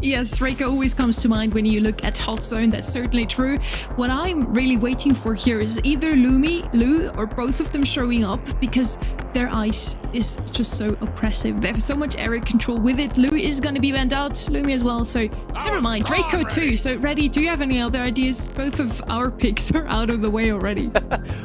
Yes, Reiko always comes to mind when you look at Hot Zone. That's certainly true. What I'm really waiting for here is either Lou, or both of them showing up, because their ice is just so oppressive. They have so much area control with it. Lou is going to be banned out, Lumi as well, so never mind. Draco too. So, Reddy, do you have any other ideas? Both of our picks are out of the way already.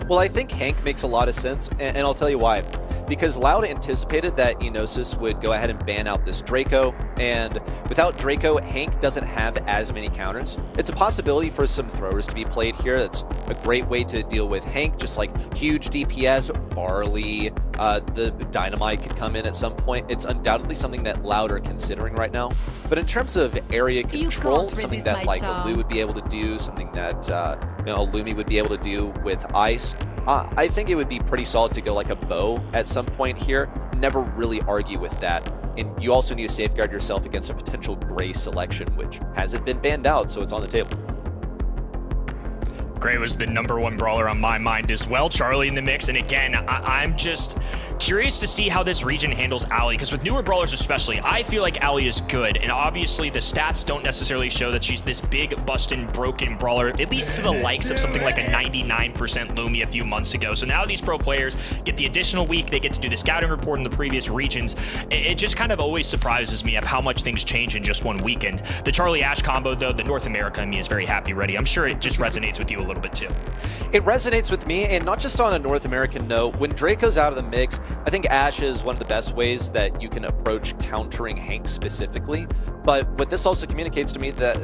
Well, I think Hank makes a lot of sense, and I'll tell you why. Because Loud anticipated that Enosis would go ahead and ban out this Draco, and without Draco, Hank doesn't have as many counters. It's a possibility for some throwers to be played here. That's a great way to deal with Hank, just like huge DPS, Barley, the Dynamite could come in at some point. It's undoubtedly something that Loud are considering right now. But in terms of area control, something that like a Lou would be able to do, something that a Lumi would be able to do with Ice, I think it would be pretty solid to go like a Bow at some point here. Never really argue with that. And you also need to safeguard yourself against a potential Gray selection, which hasn't been banned out, so it's on the table. Gray was the #1 brawler on my mind as well. Charlie in the mix, and again, I'm just curious to see how this region handles Ally, because with newer brawlers especially, I feel like Ally is good, and obviously the stats don't necessarily show that she's this big, bustin', broken brawler, at least to the likes of something like a 99% Lumi a few months ago. So now these pro players get the additional week, they get to do the scouting report in the previous regions. It just kind of always surprises me of how much things change in just one weekend. The Charlie Ash combo, though, the North America in me is very happy, Reddy. I'm sure it just resonates with you a little bit too. It resonates with me, and not just on a North American note. When Draco's out of the mix, I think Ash is one of the best ways that you can approach countering Hank specifically. But what this also communicates to me that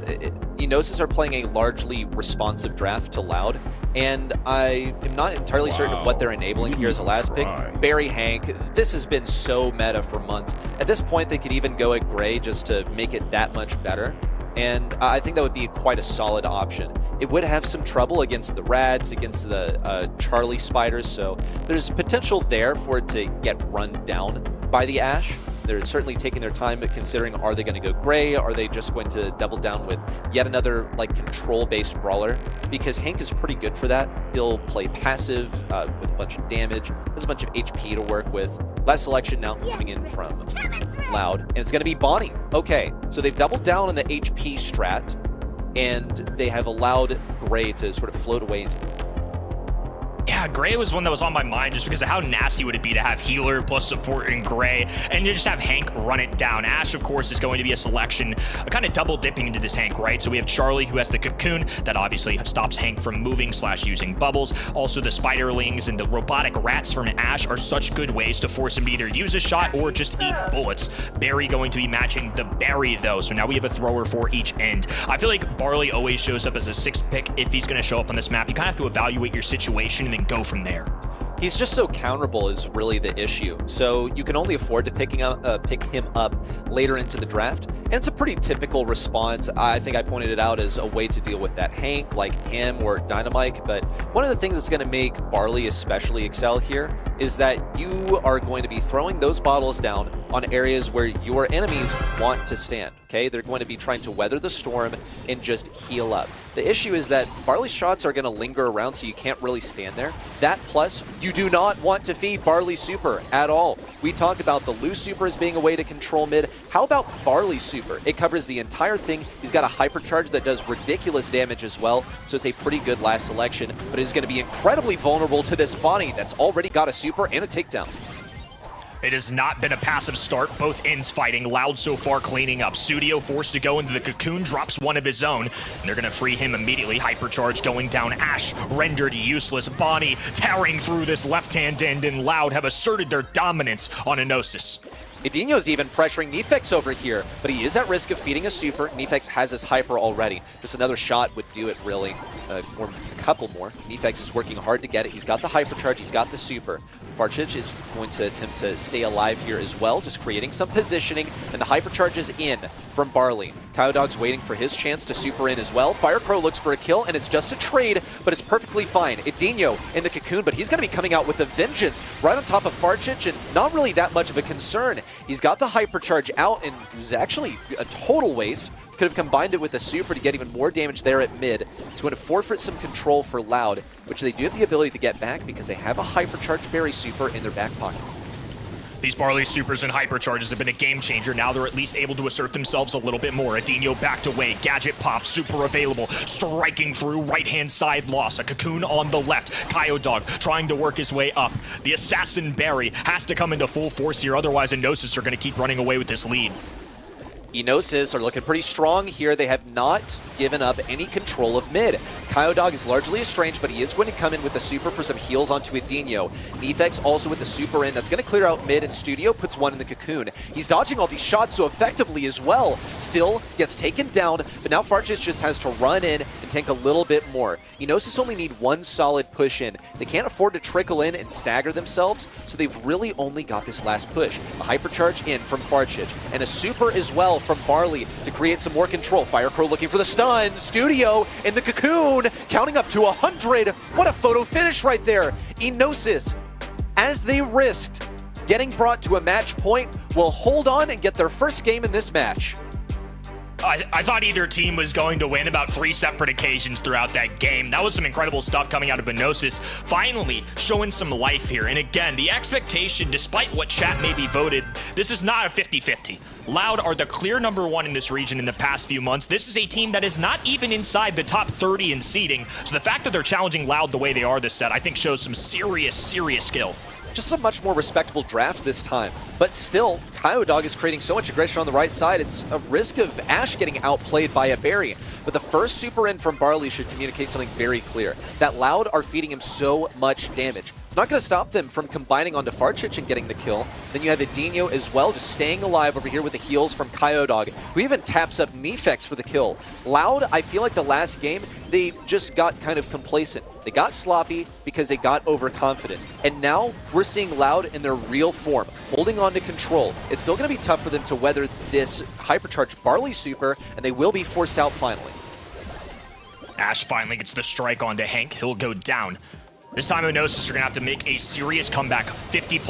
Enosis are playing a largely responsive draft to Loud, and I am not entirely certain of what they're enabling here as a last pick. Barry Hank, this has been so meta for months. At this point, they could even go at Gray just to make it that much better, and I think that would be quite a solid option. It would have some trouble against the Rads, against the Charlie Spiders, so there's potential there for it to get run down by the Ashe. They're certainly taking their time, but considering, are they going to go Gray? Are they just going to double down with yet another like control-based brawler? Because Hank is pretty good for that. He'll play passive with a bunch of damage, has a bunch of HP to work with. Last selection now coming in from Loud, and it's going to be Bonnie. Okay, so they've doubled down on the HP strat, and they have allowed Gray to sort of float away into Yeah, Gray was one that was on my mind just because of how nasty would it be to have healer plus support in Gray and you just have Hank run it down. Ashe, of course, is going to be a selection, kind of double dipping into this Hank, right? So we have Charlie, who has the cocoon that obviously stops Hank from moving / using bubbles. Also, the spiderlings and the robotic rats from Ashe are such good ways to force him to either use a shot or just eat bullets. Barry going to be matching the Barry, though, so now we have a thrower for each end. I feel like Barley always shows up as a 6th pick if he's going to show up on this map. You kind of have to evaluate your situation and then go from there. He's just so counterable is really the issue. So you can only afford to pick him up later into the draft. And it's a pretty typical response. I think I pointed it out as a way to deal with that Hank, like him or Dynamite. But one of the things that's going to make Barley especially excel here is that you are going to be throwing those bottles down on areas where your enemies want to stand. Okay, they're going to be trying to weather the storm and just heal up. The issue is that Barley's shots are going to linger around, so you can't really stand there. That plus, you do not want to feed Barley Super at all. We talked about the Lou Super as being a way to control mid. How about Barley Super? It covers the entire thing. He's got a hypercharge that does ridiculous damage as well, so it's a pretty good last selection, but it's going to be incredibly vulnerable to this Bonnie that's already got a super and a takedown. It has not been a passive start. Both ends fighting. Loud so far cleaning up. Studio forced to go into the cocoon, drops one of his own, and they're going to free him immediately. Hypercharge going down. Ashe rendered useless. Bonnie tearing through this left-hand end, and Loud have asserted their dominance on Enosis. Edinho's even pressuring Nefex over here, but he is at risk of feeding a super. Nefex has his hyper already. Just another shot would do it, really. Or a couple more. Nefex is working hard to get it. He's got the hypercharge, he's got the super. Farchich is going to attempt to stay alive here as well, just creating some positioning, and the hypercharge is in from Barley. Kyodog's waiting for his chance to super in as well. Firecrow looks for a kill, and it's just a trade, but it's perfectly fine. Edinho in the cocoon, but he's going to be coming out with a vengeance right on top of Farchich, and not really that much of a concern. He's got the hypercharge out, and it was actually a total waste. Could have combined it with a super to get even more damage there at mid. It's going to forfeit some control for Loud, which they do have the ability to get back because they have a hypercharged Barry super in their back pocket. These Barley supers and hypercharges have been a game changer. Now they're at least able to assert themselves a little bit more. Edinho backed away. Gadget pop, super available. Striking through right-hand side loss. A cocoon on the left. Kyodog trying to work his way up. The assassin Barry has to come into full force here. Otherwise, Enosis are going to keep running away with this lead. Enosis are looking pretty strong here. They have not given up any control of mid. Kyodog is largely estranged, but he is going to come in with the super for some heals onto Edinho. Nefex also with the super in. That's going to clear out mid, and Studio puts one in the cocoon. He's dodging all these shots so effectively as well. Still gets taken down, but now Farchis just has to run in and tank a little bit more. Enosis only need one solid push in. They can't afford to trickle in and stagger themselves, so they've really only got this last push. A hypercharge in from Farchich, and a super as well from Barley to create some more control. Firecrow looking for the stun. Studio in the cocoon, counting up to 100. What a photo finish right there. Enosis, as they risked getting brought to a match point, will hold on and get their first game in this match. I thought either team was going to win about 3 separate occasions throughout that game. That was some incredible stuff coming out of Enosis. Finally showing some life here. And again, the expectation, despite what chat maybe voted, this is not a 50-50. Loud are the clear #1 in this region in the past few months. This is a team that is not even inside the top 30 in seeding. So the fact that they're challenging Loud the way they are this set, I think shows some serious skill. Just a much more respectable draft this time. But still, Kyodog is creating so much aggression on the right side, it's a risk of Ashe getting outplayed by a Barry. But the first super in from Barley should communicate something very clear. That Loud are feeding him so much damage. It's not going to stop them from combining onto Farchich and getting the kill. Then you have Edinho as well, just staying alive over here with the heals from Kyodog, who even taps up Nefex for the kill. Loud, I feel like the last game, they just got kind of complacent. They got sloppy because they got overconfident. And now we're seeing Loud in their real form, holding on to control. It's still going to be tough for them to weather this hypercharged Barley super, and they will be forced out finally. Ash finally gets the strike onto Hank. He'll go down. This time Enosis are going to have to make a serious comeback. 50+%.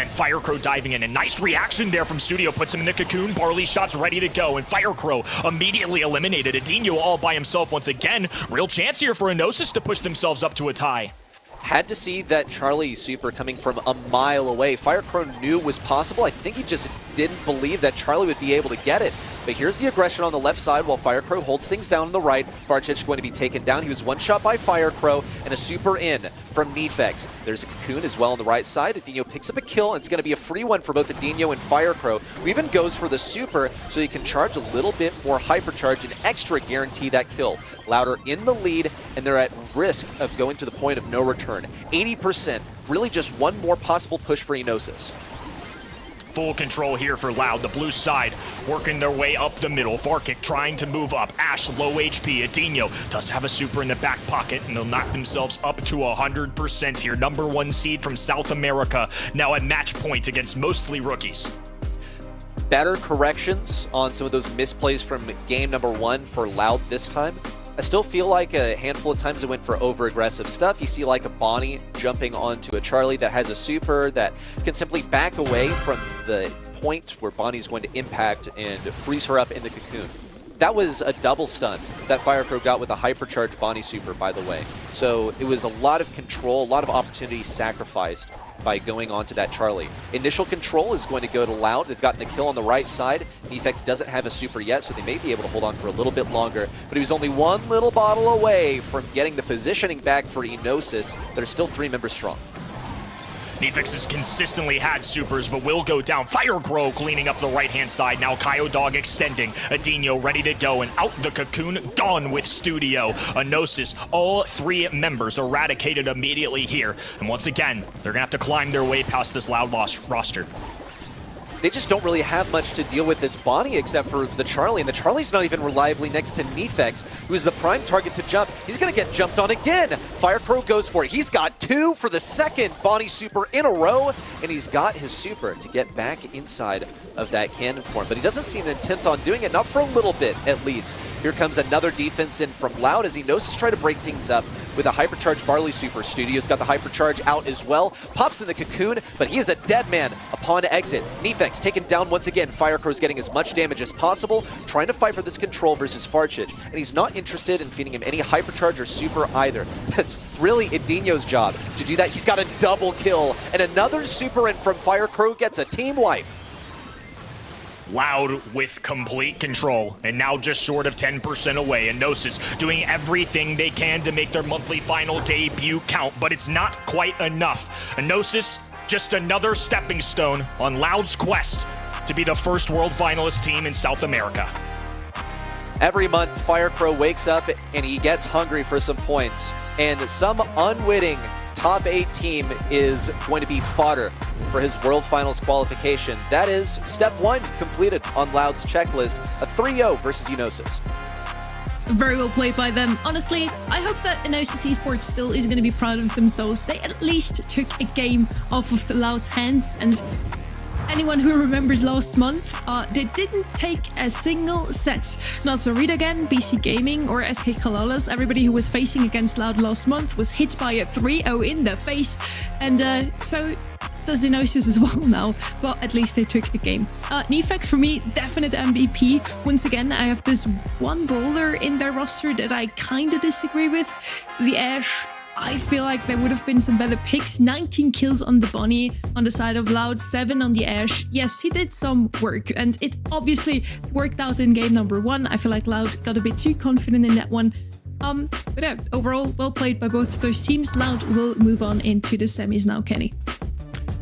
Firecrow diving in. A nice reaction there from Studio. Puts him in the cocoon. Barley shots ready to go. And Firecrow immediately eliminated. Adinho all by himself once again. Real chance here for Enosis to push themselves up to a tie. Had to see that Charlie super coming from a mile away. Firecrow knew it was possible. I think he just didn't believe that Charlie would be able to get it. But here's the aggression on the left side while Firecrow holds things down on the right. Farchich going to be taken down. He was one shot by Firecrow and a super in from Nefex. There's a cocoon as well on the right side. Adinho picks up a kill, and it's going to be a free one for both Adinho and Firecrow, who even goes for the super so he can charge a little bit more hypercharge and extra guarantee that kill. Louder in the lead, and they're at risk of going to the point of no return. 80%, really just one more possible push for Enosis. Full control here for Loud. The blue side working their way up the middle. Farkick trying to move up. Ash low HP. Adinho does have a super in the back pocket, and they'll knock themselves up to 100% here. Number 1 seed from South America, now at match point against mostly rookies. Better corrections on some of those misplays from game number 1 for Loud this time. I still feel like a handful of times it went for over-aggressive stuff. You see like a Bonnie jumping onto a Charlie that has a super that can simply back away from the point where Bonnie's going to impact and freeze her up in the cocoon. That was a double stun that Firecrow got with a hypercharged Bonnie super, by the way. So it was a lot of control, a lot of opportunity sacrificed by going on to that Charlie. Initial control is going to go to Loud. They've gotten a kill on the right side. Nefex doesn't have a super yet, so they may be able to hold on for a little bit longer. But he was only one little bottle away from getting the positioning back for Enosis. They're still 3 members strong. Nefex has consistently had supers, but will go down. Firecrow cleaning up the right-hand side. Now Kyo Dog extending. Adinho ready to go, and out the cocoon, gone with Studio. Enosis, all 3 members eradicated immediately here. And once again, they're going to have to climb their way past this Loud roster. They just don't really have much to deal with this Bonnie except for the Charlie, and the Charlie's not even reliably next to Nefex, who's the prime target to jump. He's going to get jumped on again. Firecrow goes for it. He's got 2 for the second Bonnie super in a row, and he's got his super to get back inside of that cannon form, but he doesn't seem intent on doing it, not for a little bit at least. Here comes another defense in from Loud as Enosis try to break things up with a hypercharged Barley super. Studio's got the hypercharge out as well, pops in the cocoon, but he is a dead man upon exit. Nefex taken down once again. Firecrow's getting as much damage as possible, trying to fight for this control versus Farchich, and he's not interested in feeding him any hypercharge or super either. That's really Adinho's job to do that. He's got a double kill, and another super in from Firecrow gets a team wipe. Loud with complete control, and now just short of 10% away. Enosis doing everything they can to make their monthly final debut count, but it's not quite enough. Enosis, just another stepping stone on Loud's quest to be the first world finalist team in South America. Every month, Firecrow wakes up and he gets hungry for some points, and some unwitting top 8 team is going to be fodder for his World Finals qualification. That is step 1 completed on Loud's checklist, a 3-0 versus Enosis. Very well played by them. Honestly, I hope that Enosis Esports still is going to be proud of themselves. They at least took a game off of the Loud's hands, and anyone who remembers last month, they didn't take a single set. Not Read Again, BC Gaming, or SK Kalalas. Everybody who was facing against Loud last month was hit by a 3-0 in the face. And so does Enosis as well now, but at least they took a game. Nefex, for me, definite MVP. Once again, I have this one brawler in their roster that I kind of disagree with. The Ashe. I feel like there would have been some better picks. 19 kills on the Bonnie on the side of Loud, 7 on the Ashe. Yes, he did some work, and it obviously worked out in game number 1. I feel like Loud got a bit too confident in that one. But yeah, overall, well played by both of those teams. Loud will move on into the semis now, Kenny.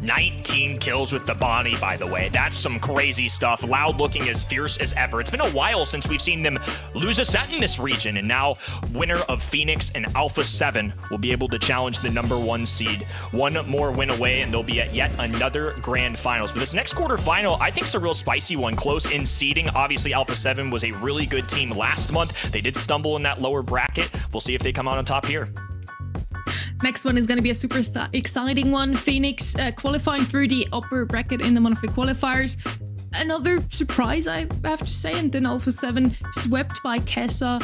19 kills with the Bonnie, by the way. That's some crazy stuff. Loud looking as fierce as ever. It's been a while since we've seen them lose a set in this region, and now winner of Phoenix and Alpha 7 will be able to challenge the number 1 seed. One more win away, and they'll be at yet another grand finals. But this next quarterfinal, I think, is a real spicy one, close in seeding. Obviously, Alpha 7 was a really good team last month. They did stumble in that lower bracket. We'll see if they come out on top here. Next one is going to be a super exciting one. Phoenix qualifying through the upper bracket in the monthly qualifiers. Another surprise, I have to say, and then Alpha 7 swept by Kessa,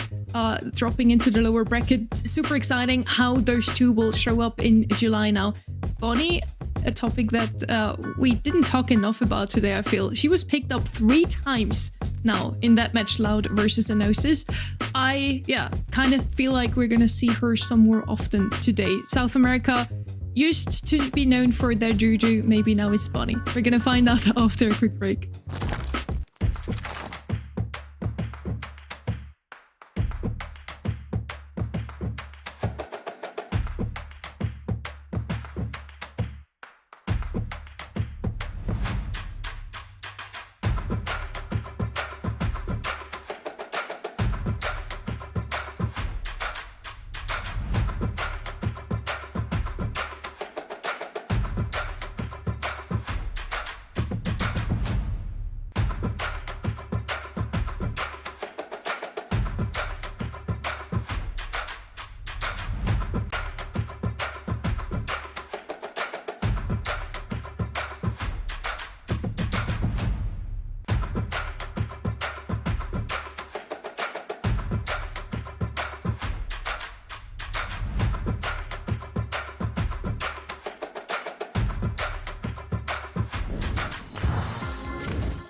dropping into the lower bracket. Super exciting how those two will show up in July now. Bonnie, a topic that we didn't talk enough about today, I feel. She was picked up 3 times now in that match, Loud versus Enosis. I kind of feel like we're gonna see her some more often today. South America used to be known for their juju, maybe now it's Bonnie. We're gonna find out after a quick break.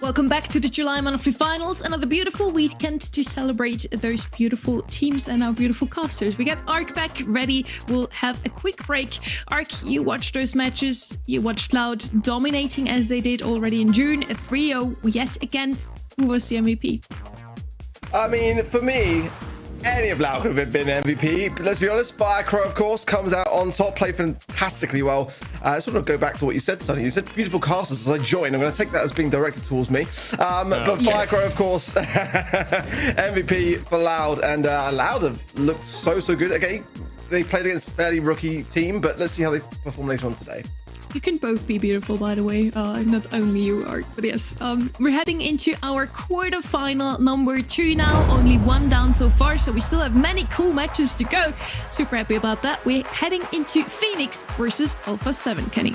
Welcome back to the July monthly finals. Another beautiful weekend to celebrate those beautiful teams and our beautiful casters. We got Ark back ready. We'll have a quick break. Ark, you watched those matches. You watched Loud dominating as they did already in June. A 3-0 yet again. Who was the MVP? I mean, for me, any of Loud could have been MVP. But let's be honest, Firecrow, of course, comes out on top, played fantastically well. I just want to go back to what you said, Sonny. You said beautiful casters as I joined. I'm going to take that as being directed towards me. But yes. Firecrow, of course, MVP for Loud. And Loud have looked so good. Okay, they played against a fairly rookie team, but let's see how they perform later on today. You can both be beautiful, by the way. Not only you, Ark, but yes. We're heading into our quarterfinal number 2 now. Only 1 down so far, so we still have many cool matches to go. Super happy about that. We're heading into Phoenix versus Alpha 7, Kenny.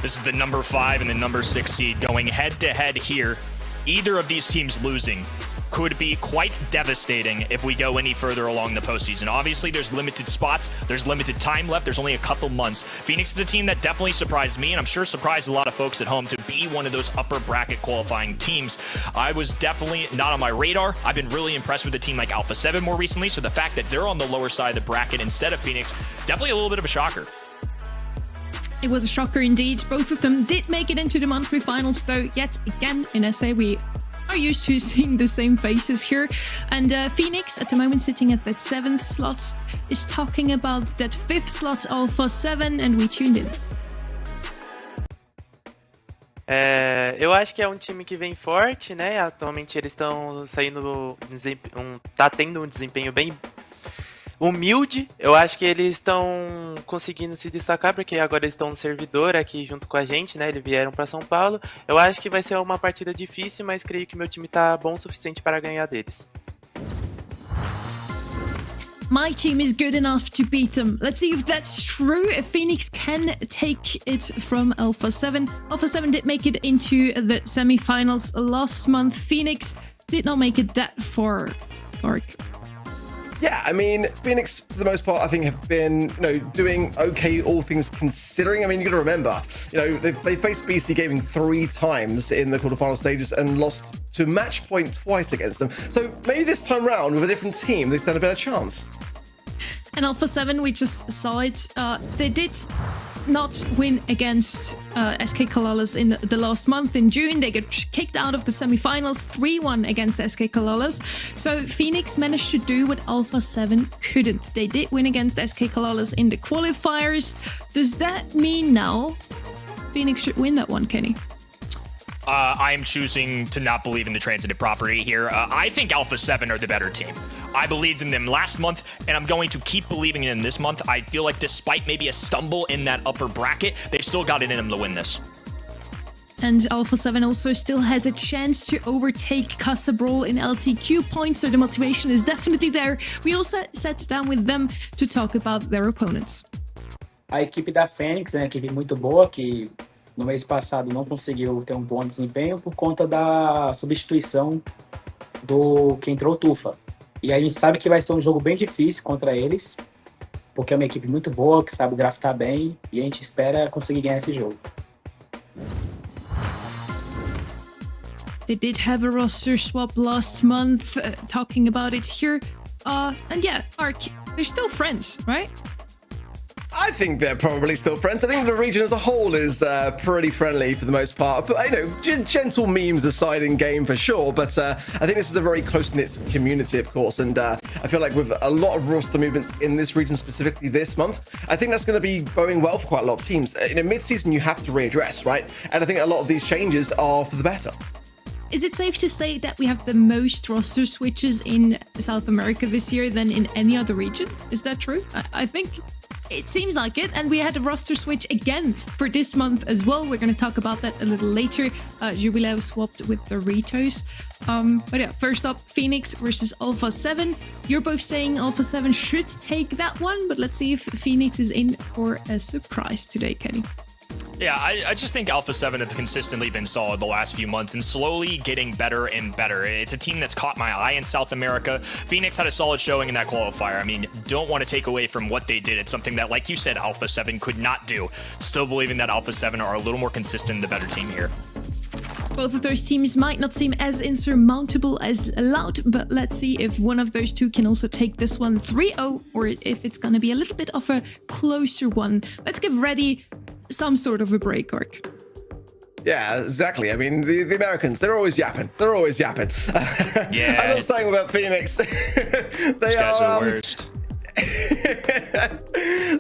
This is the number 5 and the number 6 seed going head-to-head here. Either of these teams losing could be quite devastating if we go any further along the postseason. Obviously, there's limited spots, there's limited time left, there's only a couple months. Phoenix is a team that definitely surprised me, and I'm sure surprised a lot of folks at home to be one of those upper bracket qualifying teams. I was definitely not on my radar. I've been really impressed with a team like Alpha 7 more recently, so the fact that they're on the lower side of the bracket instead of Phoenix, definitely a little bit of a shocker. It was a shocker indeed. Both of them did make it into the monthly finals, though yet again in SA we are used to seeing the same faces here. And Phoenix, at the moment sitting at the 7th slot, is talking about that 5th slot Alpha 7, and we tuned in. Eu acho que é um time que vem forte, né? Atualmente eles estão saindo, tá tendo um desempenho bem humilde. Eu acho que eles estão conseguindo se destacar porque agora eles estão no servidor aqui junto com a gente, né? Eles vieram para São Paulo. Eu acho que vai ser uma partida difícil, mas creio que meu time tá bom o suficiente para ganhar deles. My team is good enough to beat them. Let's see if that's true. Phoenix can take it from Alpha 7. Alpha 7 did make it into the semifinals last month. Phoenix did not make it that far. Ark. Yeah, I mean, Phoenix, for the most part, I think have been, doing okay, all things considering. I mean, you got to remember, they faced BC Gaming 3 times in the quarterfinal stages and lost to match point twice against them. So maybe this time round with a different team, they stand a better chance. And Alpha 7, we just saw it. They did not win against SK Kalalas in the last month in June. They got kicked out of the semifinals 3-1 against SK Kalalas. So Phoenix managed to do what Alpha 7 couldn't. They did win against SK Kalalas in the qualifiers. Does that mean now Phoenix should win that one, Kenny? I am choosing to not believe in the transitive property here. I think Alpha 7 are the better team. I believed in them last month, and I'm going to keep believing in them this month. I feel like despite maybe a stumble in that upper bracket, they've still got it in them to win this. And Alpha 7 also still has a chance to overtake Brawl in LCQ points, so the motivation is definitely there. We also sat down with them to talk about their opponents. a equipe da Fênix, né, uma equipe muito boa, que no mês passado não conseguiu ter um bom desempenho por conta da substituição do que entrou o Tufa. E a gente sabe que vai ser um jogo bem difícil contra eles, porque é uma equipe muito boa, que sabe draftar bem, e a gente espera conseguir ganhar esse jogo. They did have a roster swap last month, talking about it here. And yeah, Ark, they're still friends, right? I think they're probably still friends. I think the region as a whole is pretty friendly for the most part. But, gentle memes aside in game for sure. But I think this is a very close-knit community, of course. And I feel like with a lot of roster movements in this region, specifically this month, I think that's going to be going well for quite a lot of teams. In a mid-season, you have to readdress, right? And I think a lot of these changes are for the better. Is it safe to say that we have the most roster switches in South America this year than in any other region? Is that true? I think it seems like it. And we had a roster switch again for this month as well. We're going to talk about that a little later. Jubileo swapped with the Ritos. But yeah, first up, Phoenix versus Alpha 7. You're both saying Alpha 7 should take that one, but let's see if Phoenix is in for a surprise today, Kenny. Yeah, I just think Alpha 7 have consistently been solid the last few months and slowly getting better and better. It's a team that's caught my eye in South America. Phoenix had a solid showing in that qualifier. I mean, don't want to take away from what they did. It's something that, like you said, Alpha 7 could not do. Still believing that Alpha 7 are a little more consistent, the better team here. Both of those teams might not seem as insurmountable as Loud, but let's see if one of those two can also take this one 3-0, or if it's going to be a little bit of a closer one. Let's give Ready some sort of a break, Ark. Yeah, exactly. I mean, the Americans, they're always yapping. They're always yapping. Yeah. I'm not saying about Phoenix. These guys are the worst.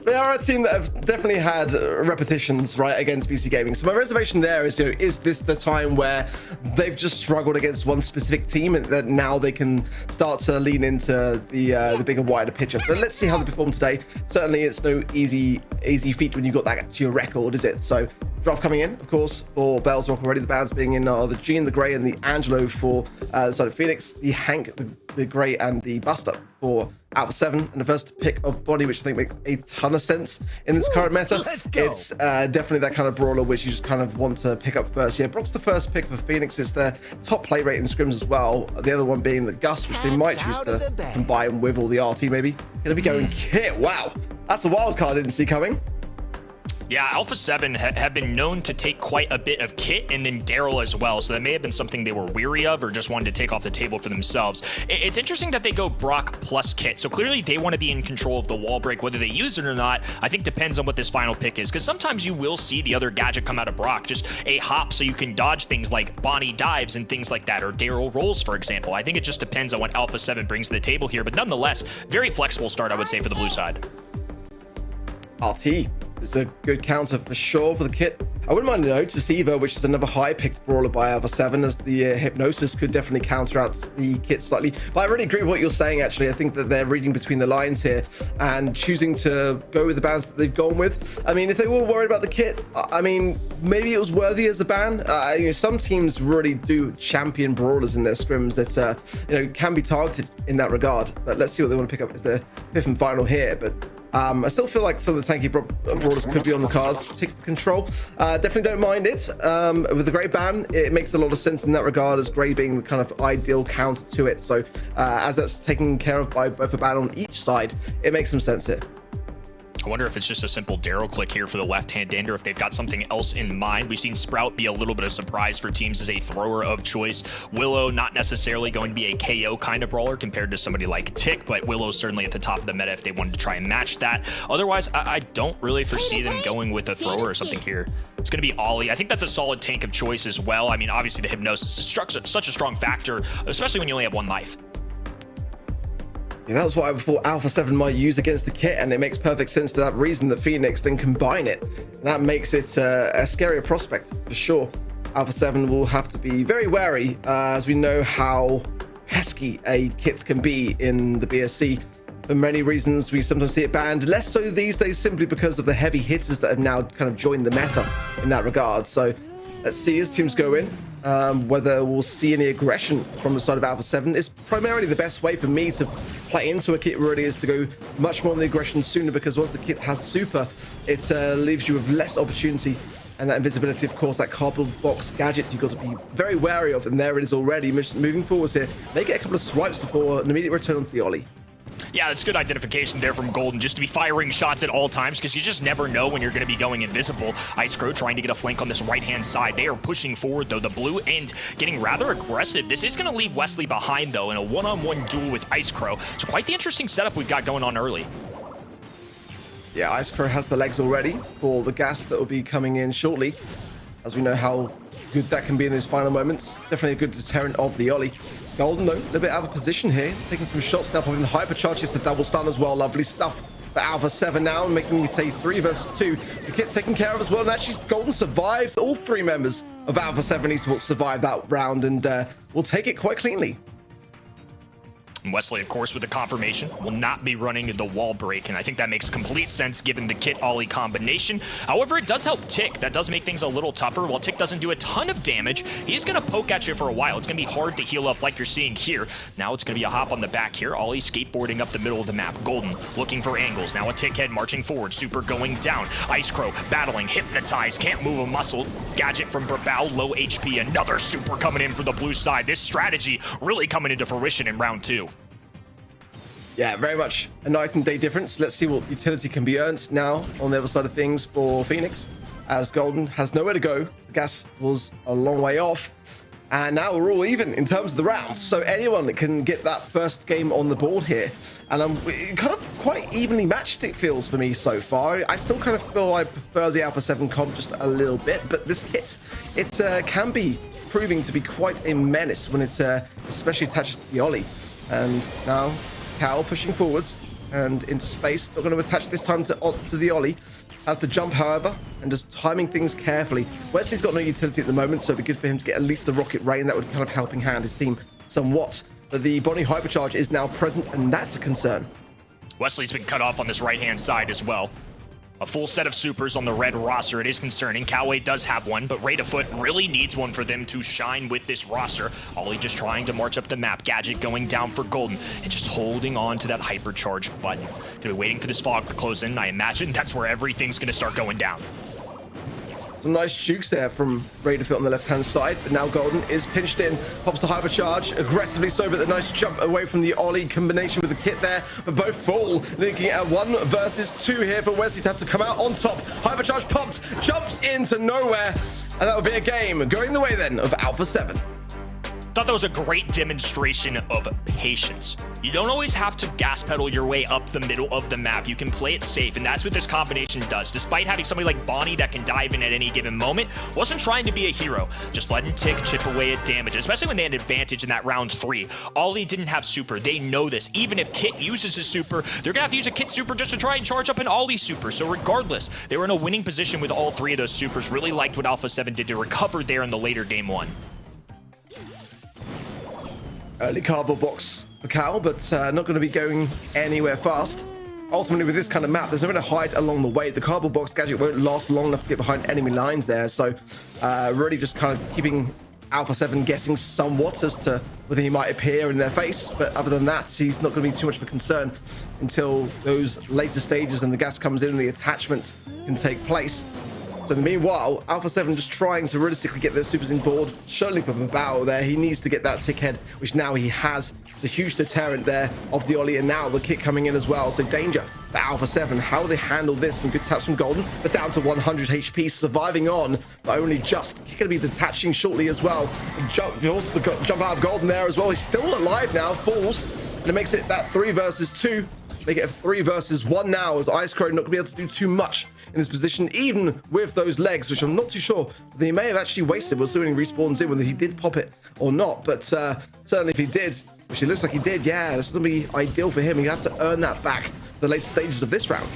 They are a team that have definitely had repetitions, right, against BC Gaming. So my reservation there is, is this the time where they've just struggled against one specific team and that now they can start to lean into the bigger, wider picture? So let's see how they perform today. Certainly, it's no easy feat when you've got that to your record, is it? So draft coming in, of course, for Bells Rock already. The bands being in are the Gene, the Grey, and the Angelo for the side of Phoenix, the Hank, the Grey, and the Buster for Alpha 7, and the first pick of Bonnie, which I think makes a ton of sense in this current meta. It's definitely that kind of brawler which you just kind of want to pick up first. Yeah, Brock's the first pick for Phoenix. It's their top play rate in scrims as well. The other one being the Gus, which they might choose to combine with, or the RT maybe. Gonna be going Kit. Wow, that's a wild card I didn't see coming. Yeah, Alpha 7 have been known to take quite a bit of Kit and then Daryl as well, so that may have been something they were weary of or just wanted to take off the table for themselves. It's interesting that they go Brock plus Kit, so clearly they want to be in control of the wall break. Whether they use it or not, I think depends on what this final pick is, because sometimes you will see the other gadget come out of Brock, just a hop so you can dodge things like Bonnie dives and things like that, or Daryl rolls, for example. I think it just depends on what Alpha 7 brings to the table here, but nonetheless, very flexible start, I would say, for the blue side. RT is a good counter for sure for the Kit. I wouldn't mind a Deceiver, which is another high-picked brawler by Alpha 7, as the Hypnosis could definitely counter out the Kit slightly. But I really agree with what you're saying, actually. I think that they're reading between the lines here and choosing to go with the bans that they've gone with. I mean, if they were worried about the Kit, I mean, maybe it was worthy as a ban. Some teams really do champion brawlers in their scrims that, can be targeted in that regard. But let's see what they want to pick up as their fifth and final here. But I still feel like some of the tanky brawlers could be on the cards. Take control. Definitely don't mind it. With the Grey ban, it makes a lot of sense in that regard, as Grey being the kind of ideal counter to it. So as that's taken care of by both a ban on each side, it makes some sense here. I wonder if it's just a simple Daryl click here for the left-hand ender, if they've got something else in mind. We've seen Sprout be a little bit of surprise for teams as a thrower of choice. Willow, not necessarily going to be a KO kind of brawler compared to somebody like Tick, but Willow's certainly at the top of the meta if they wanted to try and match that. Otherwise, I don't really foresee them going with a thrower or something here. It's going to be Ollie. I think that's a solid tank of choice as well. I mean, obviously the Hypnosis is such a strong factor, especially when you only have one life. Yeah, that was what I thought Alpha 7 might use against the Kit, and it makes perfect sense for that reason that Phoenix then combine it. And that makes it a scarier prospect, for sure. Alpha 7 will have to be very wary, as we know how pesky a Kit can be in the BSC. For many reasons, we sometimes see it banned, less so these days simply because of the heavy hitters that have now kind of joined the meta in that regard. So Let's see as teams go in. Whether we'll see any aggression from the side of Alpha 7 is primarily the best way for me to play into a kit really is to go much more on the aggression sooner, because once the kit has super, it leaves you with less opportunity. And that invisibility, of course, that cardboard box gadget you've got to be very wary of. And there it is already. Moving forwards here, they get a couple of swipes before an immediate return onto the Ollie. Yeah, that's good identification there from Golden, just to be firing shots at all times, because you just never know when you're going to be going invisible. Icecrow trying to get a flank on this right-hand side. They are pushing forward, though. The blue end getting rather aggressive. This is going to leave Wesley behind, though, in a one-on-one duel with Icecrow. So quite the interesting setup we've got going on early. Yeah, Icecrow has the legs already for the gas that will be coming in shortly, as we know how good that can be in those final moments. Definitely a good deterrent of the Ollie. Golden, though, a little bit out of position here. Taking some shots now, popping the hypercharge. It's the double stun as well. Lovely stuff for Alpha 7 now, making me say 3 versus 2. The kit taken care of as well. And actually, Golden survives. All 3 members of Alpha 7 Esports survive that round, and will take it quite cleanly. And Wesley, of course, with the confirmation, will not be running the wall break, and I think that makes complete sense given the Kit Ollie combination. However, it does help Tick. That does make things a little tougher. While Tick doesn't do a ton of damage, he's going to poke at you for a while. It's going to be hard to heal up like you're seeing here. Now it's going to be a hop on the back here. Ollie skateboarding up the middle of the map. Golden looking for angles. Now a Tick head marching forward. Super going down. Icecrow battling. Hypnotized. Can't move a muscle. Gadget from Brawl. Low HP. Another super coming in for the blue side. This strategy really coming into fruition in round 2. Yeah, very much a night and day difference. Let's see what utility can be earned now on the other side of things for Phoenix, as Golden has nowhere to go. The gas was a long way off, and now we're all even in terms of the rounds. So anyone can get that first game on the board here, and I'm kind of quite evenly matched, it feels for me so far. I still kind of feel I prefer the Alpha 7 comp just a little bit, but this kit, it can be proving to be quite a menace when it especially attaches to the Ollie. And now Cal pushing forwards and into space, not going to attach this time to the Ollie. Has the jump, however, and just timing things carefully. Wesley's got no utility at the moment, so it'd be good for him to get at least the rocket rain. That would kind of helping hand his team somewhat. But the Bonnie hypercharge is now present, and that's a concern. Wesley's been cut off on this right-hand side as well. A full set of supers on the red roster. It is concerning. Coway does have one, but Raid Afoot really needs one for them to shine with this roster. Ollie just trying to march up the map. Gadget going down for Golden and just holding on to that hypercharge button. Gonna be waiting for this fog to close in. I imagine that's where everything's gonna start going down. Some nice jukes there from Raid Afoot on the left-hand side, but now Golden is pinched in, pops the hypercharge, aggressively so, but the nice jump away from the Ollie combination with the kit there, but both fall, looking at 1 versus 2 here for Wesley to have to come out on top. Hypercharge popped, jumps into nowhere, and that will be a game going the way then of Alpha 7. Thought that was a great demonstration of patience. You don't always have to gas pedal your way up the middle of the map. You can play it safe, and that's what this combination does. Despite having somebody like Bonnie that can dive in at any given moment, wasn't trying to be a hero, just letting Tick chip away at damage, especially when they had an advantage in that round 3. Ollie didn't have super. They know this. Even if Kit uses his super, they're gonna have to use a Kit super just to try and charge up an Ollie super. So regardless, they were in a winning position with all 3 of those supers. Really liked what Alpha 7 did to recover there in the later game 1. Early cardboard box for Cal, but not going to be going anywhere fast. Ultimately, with this kind of map, there's nowhere to hide along the way. The cardboard box gadget won't last long enough to get behind enemy lines there, so really just kind of keeping Alpha 7 guessing somewhat as to whether he might appear in their face. But other than that, he's not going to be too much of a concern until those later stages and the gas comes in and the attachment can take place. So in the meanwhile, Alpha 7 just trying to realistically get their supers in board. Surely for Brawl there, he needs to get that tick head, which now he has. The huge deterrent there of the Ollie, and now the kick coming in as well. So danger for Alpha 7. How they handle this? Some good taps from Golden, but down to 100 HP, surviving on, but only just. He's going to be detaching shortly as well. He also got jump out of Golden there as well. He's still alive now, falls, and it makes it that 3 versus 2. Make it a 3 versus 1 now, as Icecrow not going to be able to do too much in this position, even with those legs, which I'm not too sure that he may have actually wasted. We'll see when he respawns in, whether he did pop it or not. But certainly if he did, which it looks like he did, yeah, that's going to be ideal for him. He have to earn that back for the later stages of this round.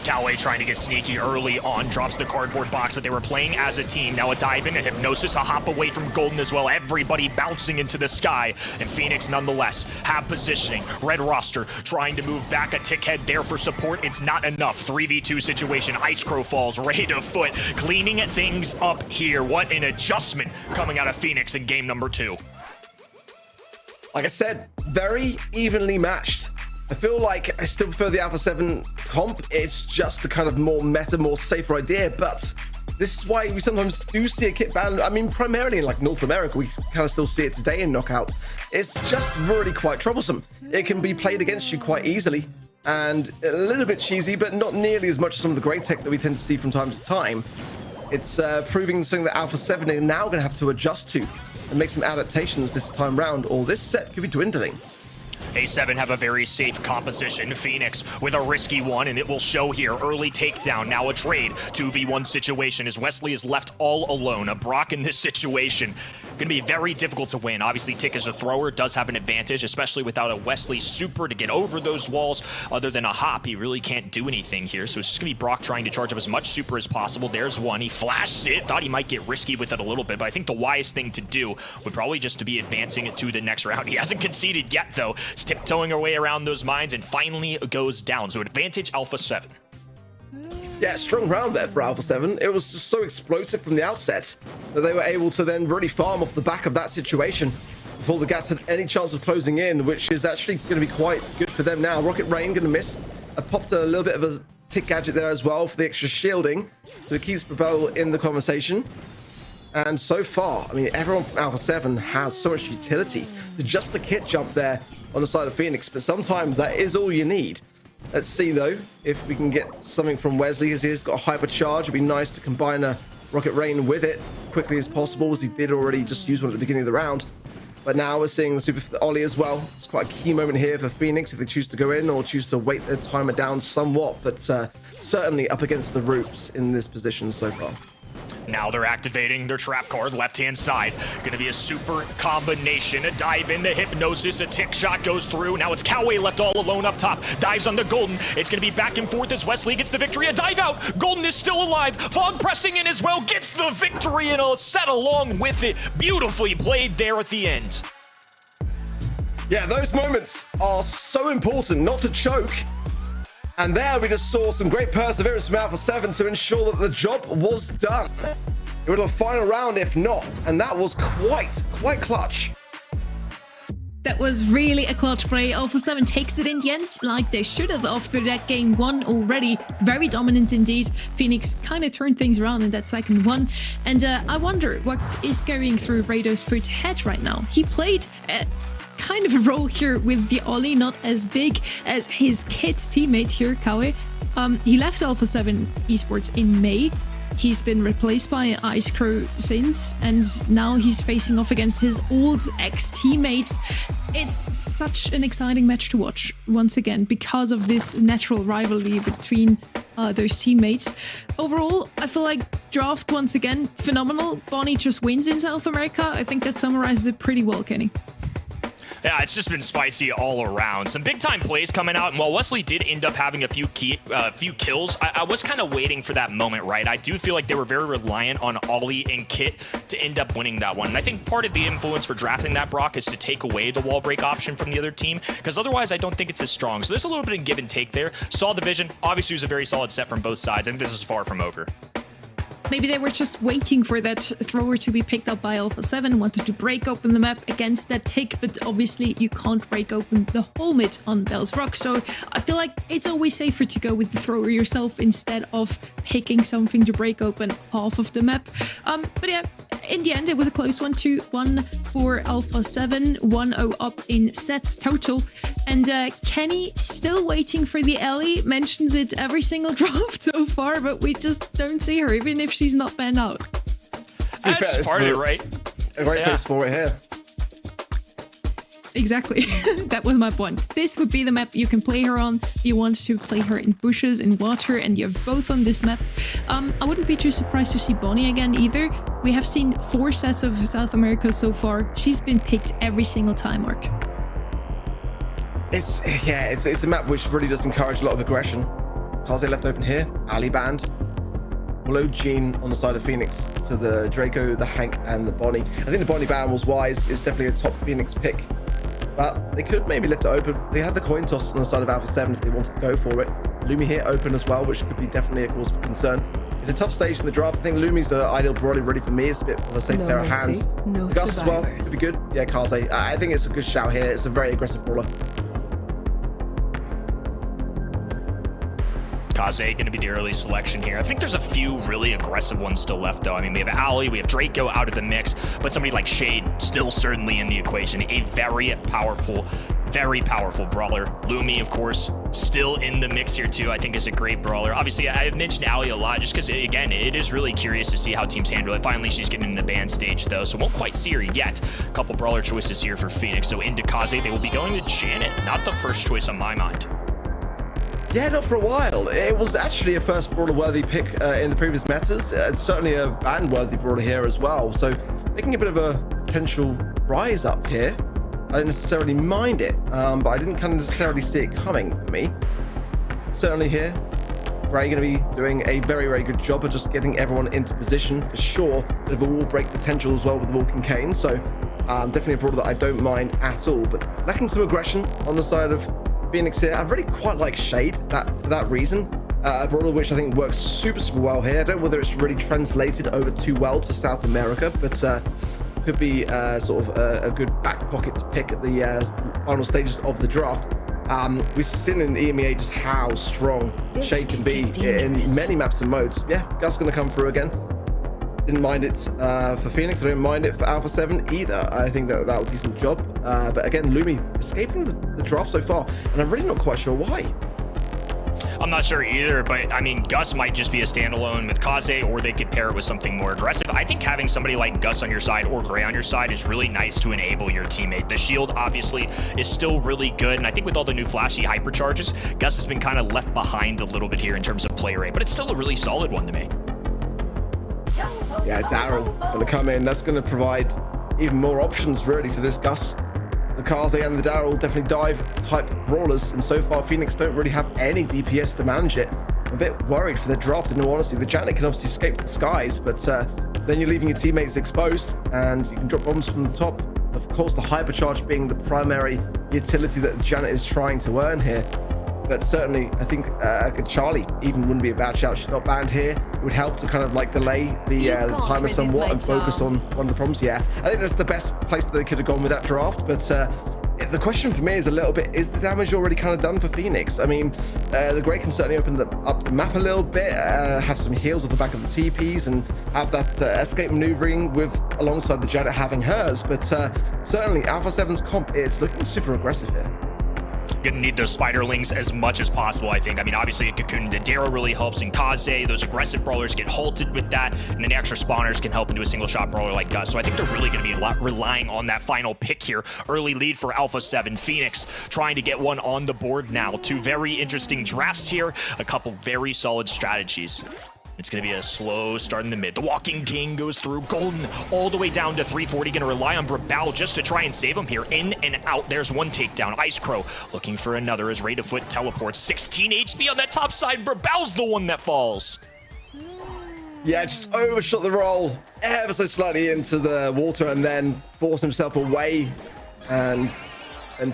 Callaway trying to get sneaky early on, drops the cardboard box, but they were playing as a team. Now a dive in, a Hypnosis, a hop away from Golden as well. Everybody bouncing into the sky, and Phoenix nonetheless have positioning. Red roster trying to move back, a Tickhead there for support. It's not enough. 3v2 situation. Ice Crow falls right to foot, cleaning things up here. What an adjustment coming out of Phoenix in game number 2. Like I said, very evenly matched. I feel like I still prefer the Alpha 7 comp. It's just the kind of more meta, more safer idea, but this is why we sometimes do see a kit ban. I mean, primarily in like North America, we kind of still see it today in Knockout. It's just really quite troublesome. It can be played against you quite easily and a little bit cheesy, but not nearly as much as some of the great tech that we tend to see from time to time. It's proving something that Alpha 7 are now going to have to adjust to and make some adaptations this time round, or this set could be dwindling. A7 have a very safe composition. Phoenix with a risky one, and it will show here. Early takedown, now a trade. 2v1 situation as Wesley is left all alone. A Brock in this situation going to be very difficult to win. Obviously, Tick as a thrower does have an advantage, especially without a Wesley super to get over those walls. Other than a hop, he really can't do anything here. So it's just going to be Brock trying to charge up as much super as possible. There's one. He flashed it. Thought he might get risky with it a little bit, but I think the wise thing to do would probably just to be advancing it to the next round. He hasn't conceded yet, though. He's tiptoeing away around those mines and finally goes down. So advantage Alpha 7. Yeah, strong round there for Alpha 7. It was just so explosive from the outset that they were able to then really farm off the back of that situation before the gas had any chance of closing in, which is actually going to be quite good for them now. Rocket Rain going to miss. I popped a little bit of a tick gadget there as well for the extra shielding, so it keeps Brawl in the conversation. And so far, I mean, everyone from Alpha 7 has so much utility. It's just the kit jump there on the side of Phoenix, but sometimes that is all you need. Let's see though if we can get something from Wesley, as he's got a hypercharge. It'd be nice to combine a Rocket Rain with it quickly as possible, as he did already just use one at the beginning of the round. But now we're seeing the super for the Ollie as well. It's quite a key moment here for Phoenix if they choose to go in or choose to wait their timer down somewhat, but certainly up against the ropes in this position so far. Now they're activating their trap card, left-hand side. Gonna be a super combination. A dive in the Hypnosis, a tick shot goes through. Now it's Coway left all alone up top. Dives on the Golden. It's gonna be back and forth as Wesley gets the victory. A dive out. Golden is still alive. Fog pressing in as well. Gets the victory and a set along with it. Beautifully played there at the end. Yeah, those moments are so important not to choke. And there we just saw some great perseverance from Alpha 7 to ensure that the job was done. It would have a final round if not, and that was quite clutch. That was really a clutch play. Alpha 7 takes it in the end, like they should have after that game one already. Very dominant indeed. Phoenix kind of turned things around in that second one. And I wonder what is going through Rado's foot head right now. He played kind of a role here with the Ollie, not as big as his kid's teammate here, Kawe. He left Alpha 7 Esports in May. He's been replaced by Ice Crow since, and now he's facing off against his old ex-teammates. It's such an exciting match to watch, once again, because of this natural rivalry between those teammates. Overall, I feel like draft, once again, phenomenal. Bonnie just wins in South America. I think that summarizes it pretty well, Kenny. Yeah, it's just been spicy all around. Some big-time plays coming out, and while Wesley did end up having a few kills, I was kind of waiting for that moment, right? I do feel like they were very reliant on Ollie and Kit to end up winning that one. And I think part of the influence for drafting that Brock is to take away the wall break option from the other team, because otherwise I don't think it's as strong. So there's a little bit of give and take there. Saw the vision. Obviously, it was a very solid set from both sides, and this is far from over. Maybe they were just waiting for that thrower to be picked up by Alpha 7, wanted to break open the map against that tick, but obviously you can't break open the whole mid on Bell's Rock, so I feel like it's always safer to go with the thrower yourself instead of picking something to break open half of the map. But yeah, in the end, it was a close 1-1 for Alpha 7, 1-0 up in sets total. And Kenny still waiting for the Ellie, mentions it every single draft so far, but we just don't see her, even if she's not banned out. That's part of it, right? A great place for it here. Exactly. That was my point. This would be the map you can play her on if you want to play her in bushes, in water, and you have both on this map. I wouldn't be too surprised to see Bonnie again either. We have seen 4 sets of South America so far. She's been picked every single time, Mark. It's a map which really does encourage a lot of aggression. Kaze left open here. Ali banned. Below Gene on the side of Phoenix to the Draco, the Hank, and the Bonnie. I think the Bonnie ban was wise. It's definitely a top Phoenix pick. But they could maybe left it open. They had the coin toss on the side of Alpha 7 if they wanted to go for it. Lumi here open as well, which could be definitely a cause for concern. It's a tough stage in the draft. I think Lumi's the ideal broadly ready for me. It's a bit of a safe pair of hands. No Gus as well, survivors. could be good. Yeah, Kaze. I think it's a good shout here. It's a very aggressive brawler. Kaze going to be the early selection here. I think there's a few really aggressive ones still left, though. I mean, we have Ali, we have Draco out of the mix, but somebody like Shade still certainly in the equation. A very powerful brawler. Lumi, of course, still in the mix here, too. I think is a great brawler. Obviously, I've mentioned Ali a lot just because, again, it is really curious to see how teams handle it. Finally, she's getting in the ban stage, though, so won't quite see her yet. A couple brawler choices here for Phoenix. So into Kaze, they will be going to Janet. Not the first choice on my mind. Yeah, not for a while. It was actually a first brawler-worthy pick in the previous metas. It's certainly a ban-worthy brawler here as well. So making a bit of a potential rise up here. I didn't necessarily mind it, but I didn't kind of necessarily see it coming for me. Certainly here, Bray going to be doing a very, very good job of just getting everyone into position for sure. Bit of a wall break potential as well with the Walking Cane. So definitely a brawler that I don't mind at all, but lacking some aggression on the side of Phoenix here. I really quite like Shade for that reason. A brawler which I think works super well here. I don't know whether it's really translated over too well to South America, but could be sort of a good back pocket to pick at the final stages of the draft. We've seen in EMEA just how strong Shade can be in many maps and modes. Yeah, Gus going to come through again. Didn't mind it for Phoenix. I don't mind it for Alpha 7 either. I think that was a decent job. But again, Lumi escaping the draft so far, and I'm really not quite sure why. I'm not sure either, but I mean, Gus might just be a standalone with Kaze, or they could pair it with something more aggressive. I think having somebody like Gus on your side or Gray on your side is really nice to enable your teammate. The shield, obviously, is still really good, and I think with all the new flashy hypercharges, Gus has been kind of left behind a little bit here in terms of play rate, but it's still a really solid one to me. Yeah, Daryl going to come in. That's going to provide even more options, really, for this Gus. The Kaze and the Daryl definitely dive-type brawlers, and so far, Phoenix don't really have any DPS to manage it. I'm a bit worried for their draft, in all honesty. The Janet can obviously escape to the skies, but then you're leaving your teammates exposed, and you can drop bombs from the top. Of course, the hypercharge being the primary utility that Janet is trying to earn here. But certainly, I think Charlie even wouldn't be a bad shout. She's not banned here. It would help to kind of like delay the timer somewhat and focus on one of the problems. Yeah, I think that's the best place that they could have gone with that draft. But the question for me is a little bit, is the damage already kind of done for Phoenix? I mean, the Grey can certainly open up the map a little bit, have some heals off the back of the TPs, and have that escape maneuvering with alongside the Janet having hers. But certainly, Alpha 7's comp, it's looking super aggressive here. Gonna need those spiderlings as much as possible, I think. I mean, obviously a Cocoon and Dadero really helps in Kaze. Those aggressive brawlers get halted with that, and then the extra spawners can help into a single shot brawler like Gus. So I think they're really gonna be relying on that final pick here. Early lead for Alpha 7. Phoenix trying to get one on the board now. Two very interesting drafts here. A couple very solid strategies. It's going to be a slow start in the mid. The Walking King goes through. Golden all the way down to 340. Going to rely on Brawl just to try and save him here. In and out. There's one takedown. Ice Crow looking for another as Rate of Foot teleports. 16 HP on that top side. Brawl's the one that falls. Yeah, just overshot the roll ever so slightly into the water and then forced himself away. And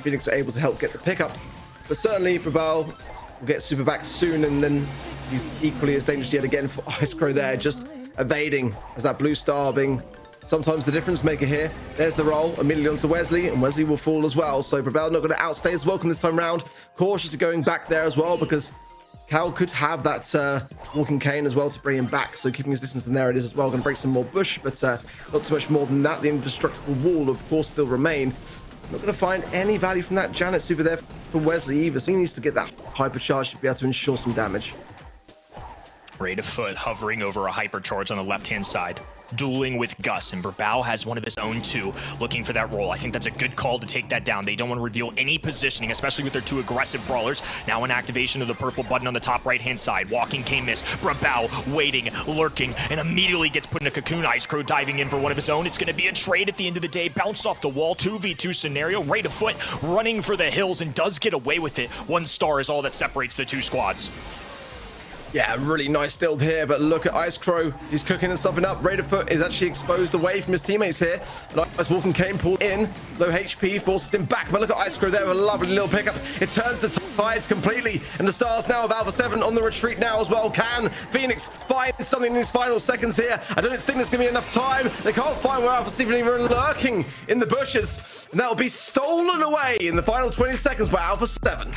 Phoenix were able to help get the pickup. But certainly, Brawl will get super back soon, and then he's equally as dangerous yet again for Ice Crow there, just evading as that blue star being sometimes the difference maker here. There's the roll immediately onto Wesley, and Wesley will fall as well. So Brawl not going to outstay his welcome this time round. Cautious going back there as well, because Cal could have that Walking Cane as well to bring him back. So keeping his distance, and there it is as well. Going to break some more bush, but not too much more than that. The indestructible wall, of course, still remain. Not going to find any value from that Janet super there for Wesley either. So he needs to get that hypercharge to be able to ensure some damage. Rate of Foot hovering over a hypercharge on the left-hand side. Dueling with Gus, and Brawl has one of his own too, looking for that roll. I think that's a good call to take that down. They don't want to reveal any positioning, especially with their two aggressive brawlers. Now an activation of the purple button on the top right-hand side. Walking Cane miss. Brawl waiting, lurking, and immediately gets put in a cocoon. Ice Crow diving in for one of his own. It's going to be a trade at the end of the day. Bounce off the wall, 2v2 scenario. Rate of Foot running for the hills and does get away with it. 1 star is all that separates the two squads. Yeah, really nice build here, but look at Ice Crow. He's cooking something up. Raiderfoot is actually exposed away from his teammates here. Nice Wolf and Kane pulled in. Low HP forces him back, but look at Ice Crow there with a lovely little pickup. It turns the tides completely, and the Stars now of Alpha 7 on the retreat now as well. Can Phoenix find something in his final seconds here? I don't think there's going to be enough time. They can't find where Alpha 7 are lurking in the bushes, and that will be stolen away in the final 20 seconds by Alpha 7.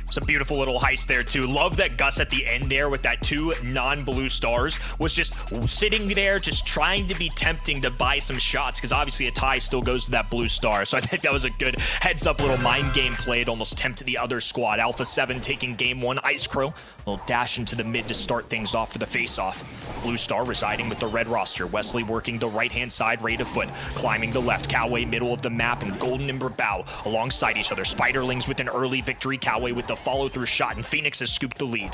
It's a beautiful little heist there too. Love that Gus at the end there with that 2 non-blue stars was just sitting there just trying to be tempting to buy some shots, because obviously a tie still goes to that blue star. So I think that was a good heads up little mind game play to almost tempt the other squad. Alpha 7 taking game 1. Ice Crow will dash into the mid to start things off for the face-off. Blue star residing with the red roster. Wesley working the right-hand side, Raiderfoot climbing the left. Coway middle of the map, and Golden and Brawl alongside each other. Spiderlings with an early victory. Coway with the follow-through shot, and Phoenix has scooped the lead.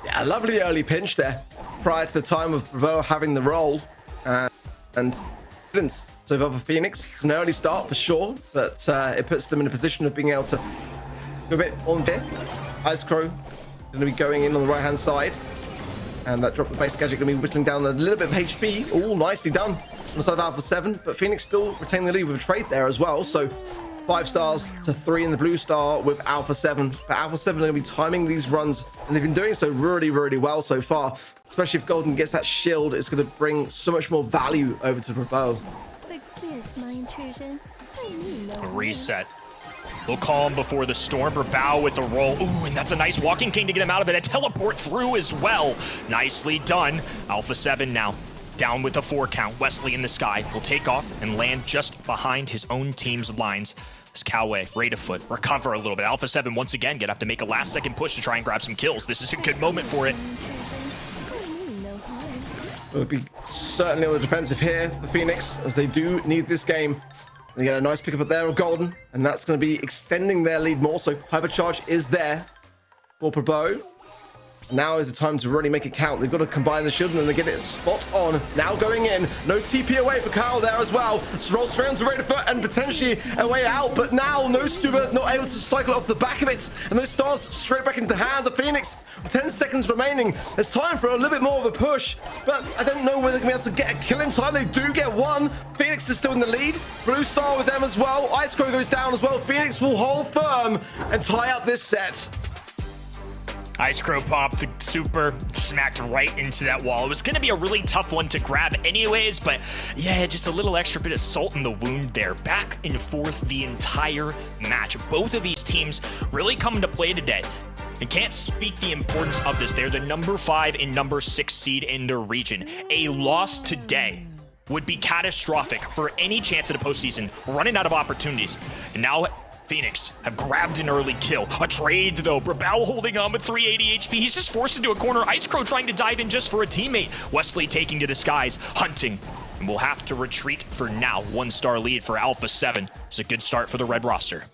Yeah, a lovely early pinch there prior to the time of Brawl having the roll. And so for Phoenix, it's an early start for sure, but it puts them in a position of being able to go a bit on there. Ice Crow going to be going in on the right-hand side. And that drop the base gadget going to be whistling down a little bit of HP. All nicely done on the side of Alpha 7. But Phoenix still retain the lead with a trade there as well. So 5 stars to 3 in the blue star with Alpha 7. But Alpha 7 are going to be timing these runs, and they've been doing so really, really well so far. Especially if Golden gets that shield, it's going to bring so much more value over to Brawl. Forgive my intrusion. I mean no A reset. Little calm before the storm. Brawl with the roll. Ooh, and that's a nice walking king to get him out of it. A teleport through as well. Nicely done. Alpha 7 now down with a 4 count. Wesley in the sky will take off and land just behind his own team's lines. As Coway, Raiderfoot, recover a little bit. Alpha 7 once again gonna have to make a last second push to try and grab some kills. This is a good moment for it. It would be certainly on the defensive here for Phoenix, as they do need this game. They get a nice pickup up there of Golden, and that's going to be extending their lead more. So Hypercharge is there for Brawl. Now is the time to really make it count. They've got to combine the shield, and then they get it spot on. Now going in. No TP away for Kyle there as well. Roll straight onto Raiderfoot and potentially a way out. But now no Super not able to cycle off the back of it. And those stars straight back into the hands of Phoenix. With 10 seconds remaining. It's time for a little bit more of a push. But I don't know whether they're going to be able to get a kill in time. They do get one. Phoenix is still in the lead. Blue star with them as well. Ice Crow goes down as well. Phoenix will hold firm and tie up this set. Ice Crow popped the super, smacked right into that wall. It was going to be a really tough one to grab anyways, but yeah, just a little extra bit of salt in the wound there. Back and forth the entire match. Both of these teams really coming to play today. And can't speak the importance of this. They're the number 5 and number 6 seed in their region. A loss today would be catastrophic for any chance at a postseason, running out of opportunities. And now Phoenix have grabbed an early kill. A trade, though. Brawl holding on with 380 HP. He's just forced into a corner. Ice Crow trying to dive in just for a teammate. Wesley taking to the skies, hunting. And we'll have to retreat for now. 1-star lead for Alpha 7. It's a good start for the red roster.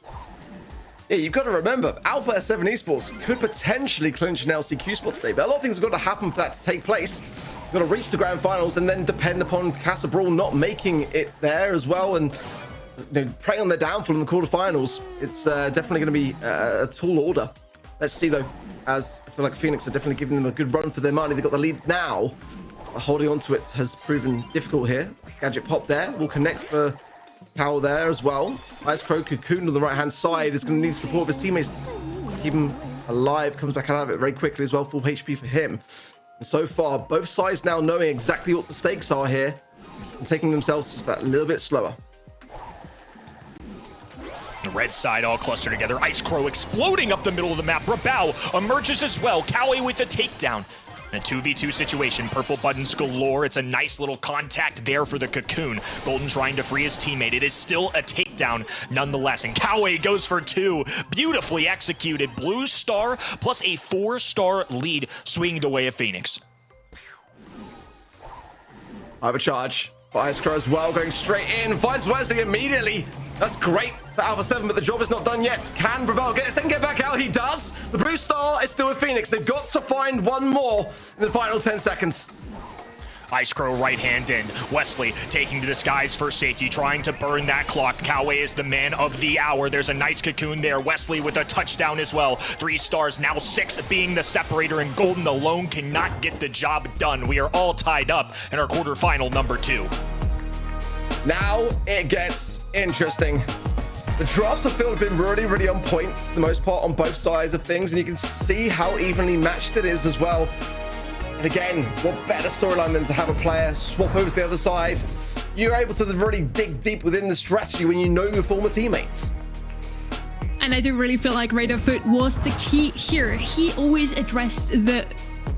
Yeah, you've got to remember, Alpha 7 Esports could potentially clinch an LCQ spot today, but a lot of things have got to happen for that to take place. You've got to reach the grand finals and then depend upon Casa Brawl not making it there as well, and preying on their downfall in the quarterfinals. It's definitely going to be a tall order. Let's see though, as I feel like Phoenix are definitely giving them a good run for their money. They've got the lead now. Holding on to it has proven difficult here. Gadget pop there will connect for Powell there as well. Ice Crow cocooned on the right hand side is going to need support of his teammates to keep him alive. Comes back out of it very quickly as well. Full HP for him. And so far, both sides now knowing exactly what the stakes are here and taking themselves just that little bit slower. The red side all clustered together. Ice Crow exploding up the middle of the map. Brawl emerges as well. Coway with the takedown. In a 2v2 situation, purple buttons galore. It's a nice little contact there for the cocoon. Golden trying to free his teammate. It is still a takedown nonetheless. And Coway goes for 2. Beautifully executed. Blue star plus a 4-star lead swinging away at Phoenix. Overcharge. Ice Crow as well, going straight in. Finds Wesley immediately. That's great for Alpha 7, but the job is not done yet. Can Brawl get this and get back out? He does. The blue star is still with Phoenix. They've got to find one more in the final 10 seconds. Ice Crow right hand in. Wesley taking to the skies for safety, trying to burn that clock. Coway is the man of the hour. There's a nice cocoon there. Wesley with a touchdown as well. 3 stars, now 6 being the separator, and Golden alone cannot get the job done. We are all tied up in our quarterfinal number 2. Now it gets interesting. The drafts I feel have been really on point for the most part on both sides of things, and you can see how evenly matched it is as well. And again, what better storyline than to have a player swap over to the other side? You're able to really dig deep within the strategy when you know your former teammates. And I do really feel like Raiderfoot was the key here. He always addressed the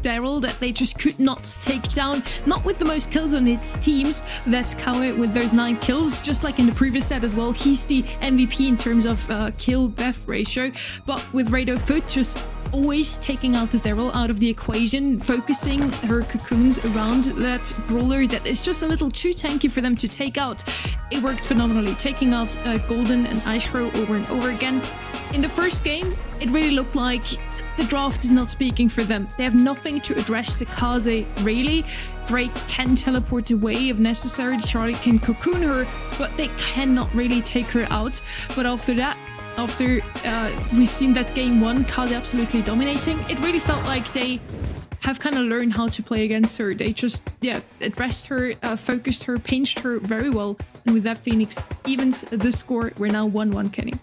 Daryl that they just could not take down, not with the most kills on its teams. That's Kawe with those 9 kills, just like in the previous set as well. He's the MVP in terms of kill death ratio, but with Raiderfoot just always taking out the Daryl out of the equation, focusing her cocoons around that brawler that is just a little too tanky for them to take out. It worked phenomenally, taking out Golden and Ice Crow over and over again. In the first game, it really looked like the draft is not speaking for them. They have nothing to address the Kaze really. Drake can teleport away if necessary. Charlie can cocoon her, but they cannot really take her out. But after that, after we've seen that game 1, Kaze absolutely dominating, it really felt like they have kind of learned how to play against her. They just, addressed her, focused her, pinched her very well. And with that, Phoenix evens the score. We're now 1-1, Kenny.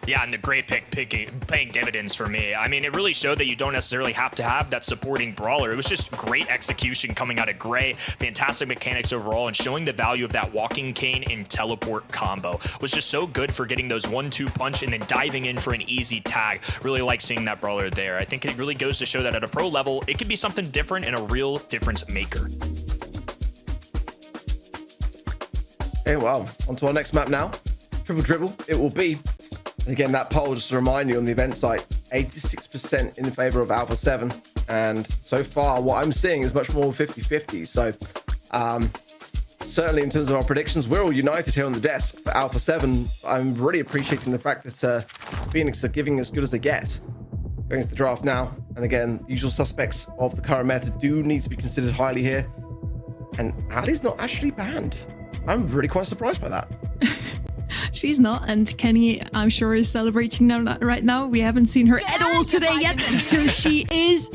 Yeah, and the great pick paying dividends for me. I mean, it really showed that you don't necessarily have to have that supporting brawler. It was just great execution coming out of Gray. Fantastic mechanics overall, and showing the value of that walking cane and teleport combo was just so good for getting those 1-2 punch and then diving in for an easy tag. Really like seeing that brawler there. I think it really goes to show that at a pro level, it can be something different and a real difference maker. Okay, well, on to our next map now. Triple Dribble, it will be. And again, that poll, just to remind you on the event site, 86% in favor of Alpha 7. And so far, what I'm seeing is much more 50-50. So certainly in terms of our predictions, we're all united here on the desk for Alpha 7. I'm really appreciating the fact that Phoenix are giving as good as they get. Going to the draft now. And again, the usual suspects of the current meta do need to be considered highly here. And Ali's not actually banned. I'm really quite surprised by that. She's not, and Kenny, I'm sure, is celebrating now, right now. We haven't seen her at all today yet, and so she is.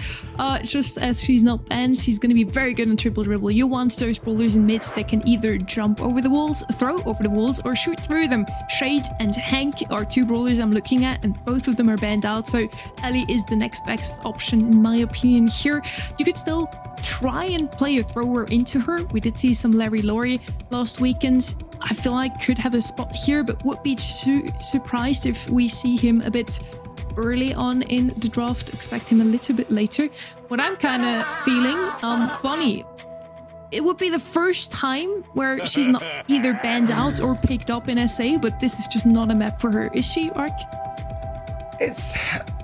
Just as she's not banned, she's going to be very good on Triple Dribble. You want those brawlers in mids that can either jump over the walls, throw over the walls, or shoot through them. Shade and Hank are 2 brawlers I'm looking at, and both of them are banned out, so Ellie is the next best option, in my opinion, here. You could still try and play a thrower into her. We did see some Larry Laurie last weekend. I feel like could have a spot here, but would be too surprised if we see him a bit early on in the draft. Expect him a little bit later. What I'm kind of feeling, Bonnie, it would be the first time where she's not either banned out or picked up in SA, but this is just not a map for her. Is she, Ark? It's,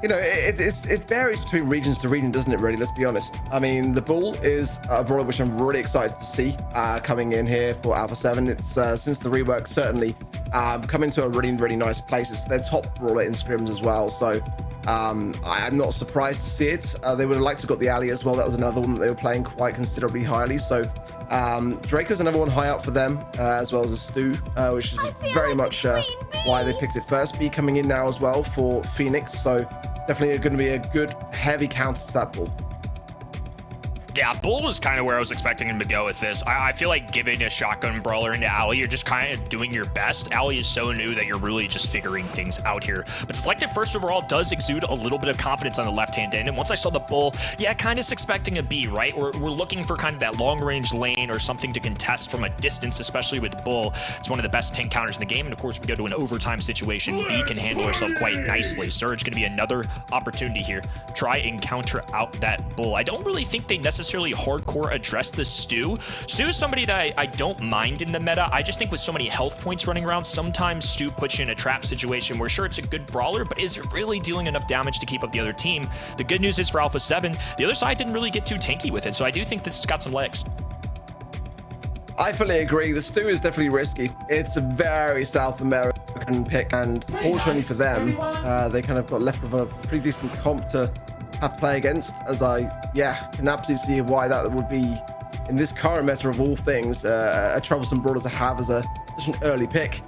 it varies between regions to region, doesn't it, really? Let's be honest. I mean, the Bull is a brawler which I'm really excited to see coming in here for Alpha 7. It's since the rework, certainly come into a really nice place. It's their top brawler in scrims as well. So I'm not surprised to see it. They would have liked to have got the alley as well. That was another one that they were playing quite considerably highly. So Draco's another one high up for them, as well as a Stu, which is very much why they picked it first. B coming in now as well for Phoenix, so definitely going to be a good heavy counter to that Bull. Yeah, Bull was kind of where I was expecting him to go with this. I feel like giving a shotgun brawler into Alley, you're just kind of doing your best. Alley is so new that you're really just figuring things out here. But selected first overall does exude a little bit of confidence on the left-hand end. And once I saw the Bull, yeah, kind of expecting a B, right? We're looking for kind of that long-range lane or something to contest from a distance, especially with Bull. It's one of the best tank counters in the game. And of course, we go to an overtime situation. B can handle herself quite nicely. Surge going to be another opportunity here. Try and counter out that Bull. I don't really think they necessarily hardcore address the Stu. Stu is somebody that I don't mind in the meta. I just think with so many health points running around, sometimes Stu puts you in a trap situation where sure, it's a good brawler, but is it really dealing enough damage to keep up the other team? The good news is for Alpha 7, the other side didn't really get too tanky with it, so I do think this has got some legs. I fully agree. The Stu is definitely risky. It's a very South American pick, and fortunately for them, they kind of got left with a pretty decent comp to have to play against, as I can absolutely see why that would be in this current meta of all things, a troublesome brawler to have as such an early pick.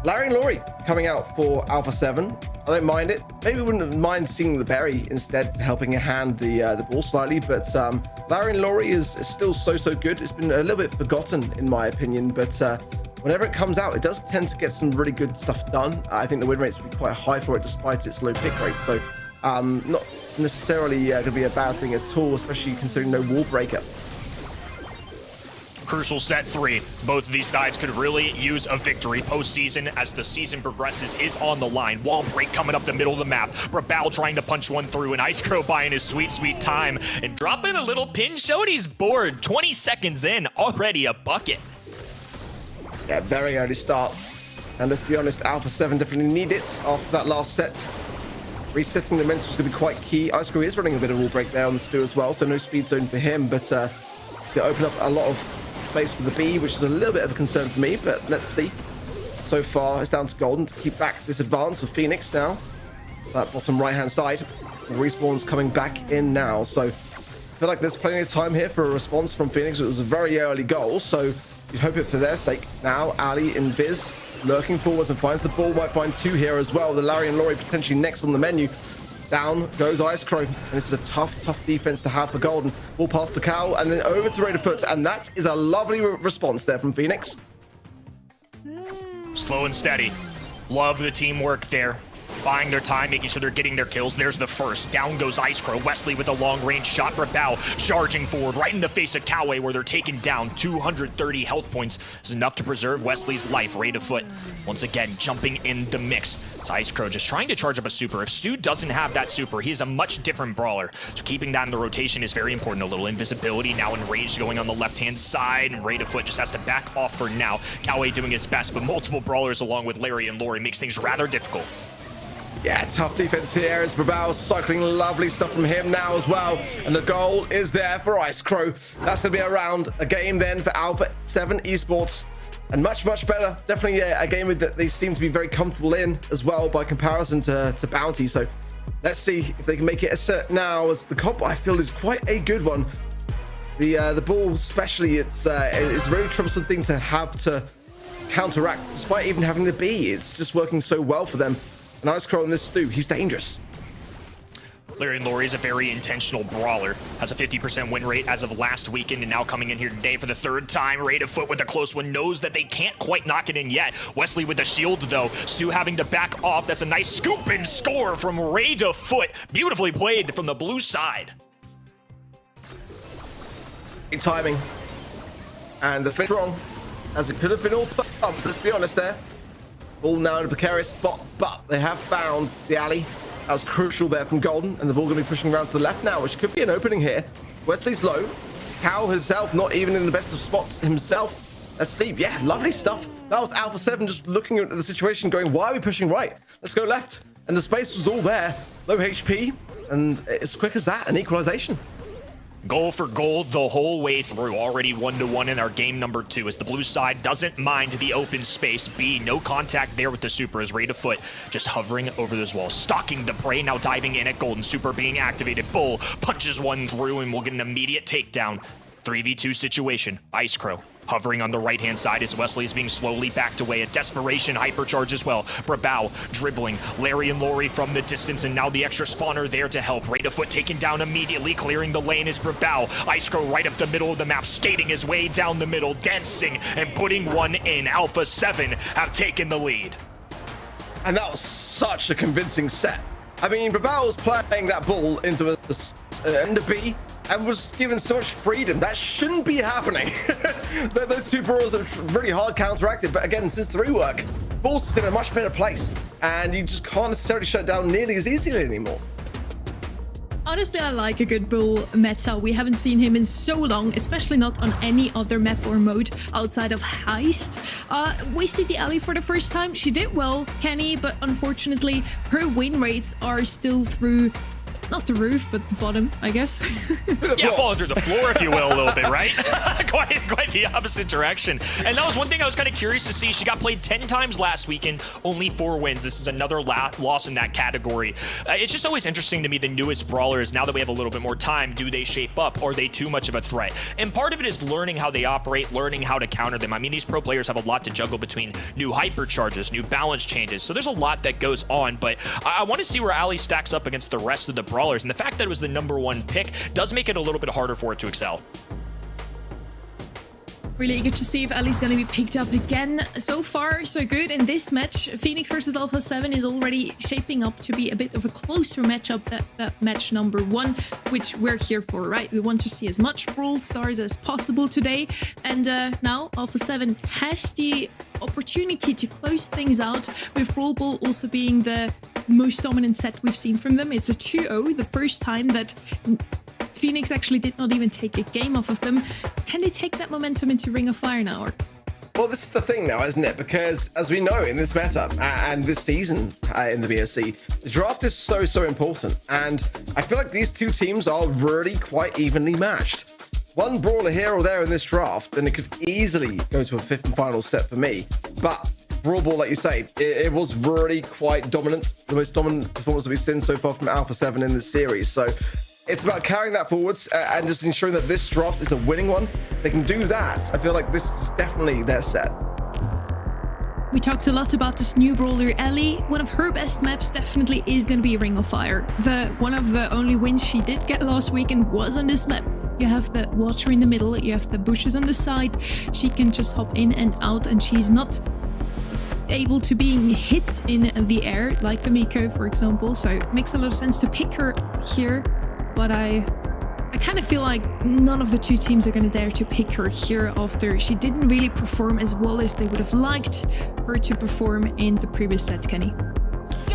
Larry and Laurie coming out for Alpha 7. I don't mind it. Maybe wouldn't mind seeing the berry instead, helping hand the ball slightly. But Larry and Laurie is still so good. It's been a little bit forgotten in my opinion, but whenever it comes out, it does tend to get some really good stuff done. I think the win rates will be quite high for it despite its low pick rate. So not necessarily going to be a bad thing at all, especially considering no wall breaker. Crucial set 3. Both of these sides could really use a victory postseason as the season progresses is on the line. Wall break coming up the middle of the map. Brawl trying to punch one through, and Ice Crow buying his sweet time and dropping a little pin showing he's bored. 20 seconds in, already a bucket. Yeah, very early start. And let's be honest, Alpha 7 definitely need it after that last set. Resetting the mental is going to be quite key. Ice Crow is running a bit of wall break there on the Stu as well, so no speed zone for him, but it's going to open up a lot of space for the B, which is a little bit of a concern for me, but let's see. So far, it's down to Golden to keep back this advance of Phoenix now. That bottom right-hand side. Respawn's coming back in now, so I feel like there's plenty of time here for a response from Phoenix. It was a very early goal, so you'd hope it for their sake. Now, Ali and Viz lurking forwards and finds the ball. Might find 2 here as well. The Larry and Laurie potentially next on the menu. Down goes Ice Crow, and this is a tough defense to have for Golden. Ball past the cow and then over to Raiderfoot, and that is a lovely response there from Phoenix. Slow and steady. Love the teamwork there. Buying their time, making sure they're getting their kills. There's the first. Down goes Ice Crow. Wesley with a long-range shot. Brawl charging forward right in the face of Coway where they're taken down. 230 health points is enough to preserve Wesley's life. Raiderfoot once again jumping in the mix. It's Ice Crow just trying to charge up a super. If Stu doesn't have that super, he's a much different brawler. So keeping that in the rotation is very important. A little invisibility now enraged going on the left-hand side, and Raiderfoot just has to back off for now. Coway doing his best, but multiple brawlers along with Larry and Laurie makes things rather difficult. Yeah, tough defense here as Brawl cycling lovely stuff from him now as well. And the goal is there for Ice Crow. That's going to be around a game then for Alpha 7 Esports. And much better. Definitely a game that they seem to be very comfortable in as well by comparison to Bounty. So let's see if they can make it a set now, as the comp I feel is quite a good one. The ball especially, it's a very troublesome thing to have to counteract despite even having the B. It's just working so well for them. And Ice Crow on this Stu, he's dangerous. Larry and Laurie is a very intentional brawler. Has a 50% win rate as of last weekend, and now coming in here today for the 3rd time. Raiderfoot with a close one, knows that they can't quite knock it in yet. Wesley with the shield though. Stu having to back off. That's a nice scoop and score from Raiderfoot. Beautifully played from the blue side. Great timing. And the finish wrong, as it could have been all thumbs, let's be honest there. Ball now in a precarious spot, but they have found the alley. That was crucial there from Golden, and the ball going to be pushing around to the left now, which could be an opening here. Wesley's low. Cow herself not even in the best of spots himself. Let's see. Yeah, lovely stuff. That was Alpha 7 just looking at the situation going, why are we pushing right? Let's go left. And the space was all there. Low HP, and as quick as that, an equalization. Goal for goal the whole way through. Already 1-1 in our game number 2 as the blue side doesn't mind the open space. B, no contact there with the super as Raiderfoot just hovering over this wall. Stalking the prey, now diving in at Golden. Super being activated. Bull punches one through and we'll get an immediate takedown. 3v2 situation. Ice Crow hovering on the right-hand side as Wesley is being slowly backed away. A desperation hypercharge as well. Brawl dribbling. Larry and Laurie from the distance, and now the extra spawner there to help. Raiderfoot taken down immediately, clearing the lane is Brawl. Ice Crow right up the middle of the map, skating his way down the middle, dancing and putting one in. Alpha 7 have taken the lead. And that was such a convincing set. I mean, Brawl was playing that ball into a B, and was given so much freedom. That shouldn't be happening. Those two brawls are really hard counteracted, but again, since the rework, ball's in a much better place, and you just can't necessarily shut it down nearly as easily anymore. Honestly, I like a good bull meta. We haven't seen him in so long, especially not on any other map or mode outside of Heist. We see the Ellie for the first time. She did well, Kenny, but unfortunately, her win rates are still through not the roof, but the bottom, I guess. Yeah, falling through the floor, if you will, a little bit, right? quite the opposite direction. And that was one thing I was kind of curious to see. She got played 10 times last weekend, only 4 wins. This is another loss in that category. It's just always interesting to me, the newest brawlers, now that we have a little bit more time, do they shape up? Are they too much of a threat? And part of it is learning how they operate, learning how to counter them. I mean, these pro players have a lot to juggle between new hypercharges, new balance changes. So there's a lot that goes on, but I want to see where Ali stacks up against the rest of the brawlers. And the fact that it was the #1 pick does make it a little bit harder for it to excel. Really eager to see if Ali's going to be picked up again. So far, so good. In this match, Phoenix versus Alpha 7 is already shaping up to be a bit of a closer matchup that match #1, which we're here for, right? We want to see as much Brawl Stars as possible today. And now Alpha 7 has the opportunity to close things out, with Brawl Ball also being the most dominant set we've seen from them. It's a 2-0, the first time that Phoenix actually did not even take a game off of them. Can they take that momentum into Ring of Fire now? Well, this is the thing now, isn't it? Because as we know in this meta and this season in the BSC, the draft is so important. And I feel like these two teams are really quite evenly matched. One brawler here or there in this draft, and it could easily go to a 5th and final set for me. But Brawl Ball, like you say, it was really quite dominant. The most dominant performance that we've seen so far from Alpha 7 in this series. So it's about carrying that forwards and just ensuring that this draft is a winning one. They can do that. I feel like this is definitely their set. We talked a lot about this new brawler, Ellie. One of her best maps definitely is going to be Ring of Fire. One of the only wins she did get last weekend was on this map. You have the water in the middle, you have the bushes on the side. She can just hop in and out, and she's not able to being hit in the air like the Miko, for example. So it makes a lot of sense to pick her here. But I kind of feel like none of the two teams are going to dare to pick her here after she didn't really perform as well as they would have liked her to perform in the previous set, Kenny.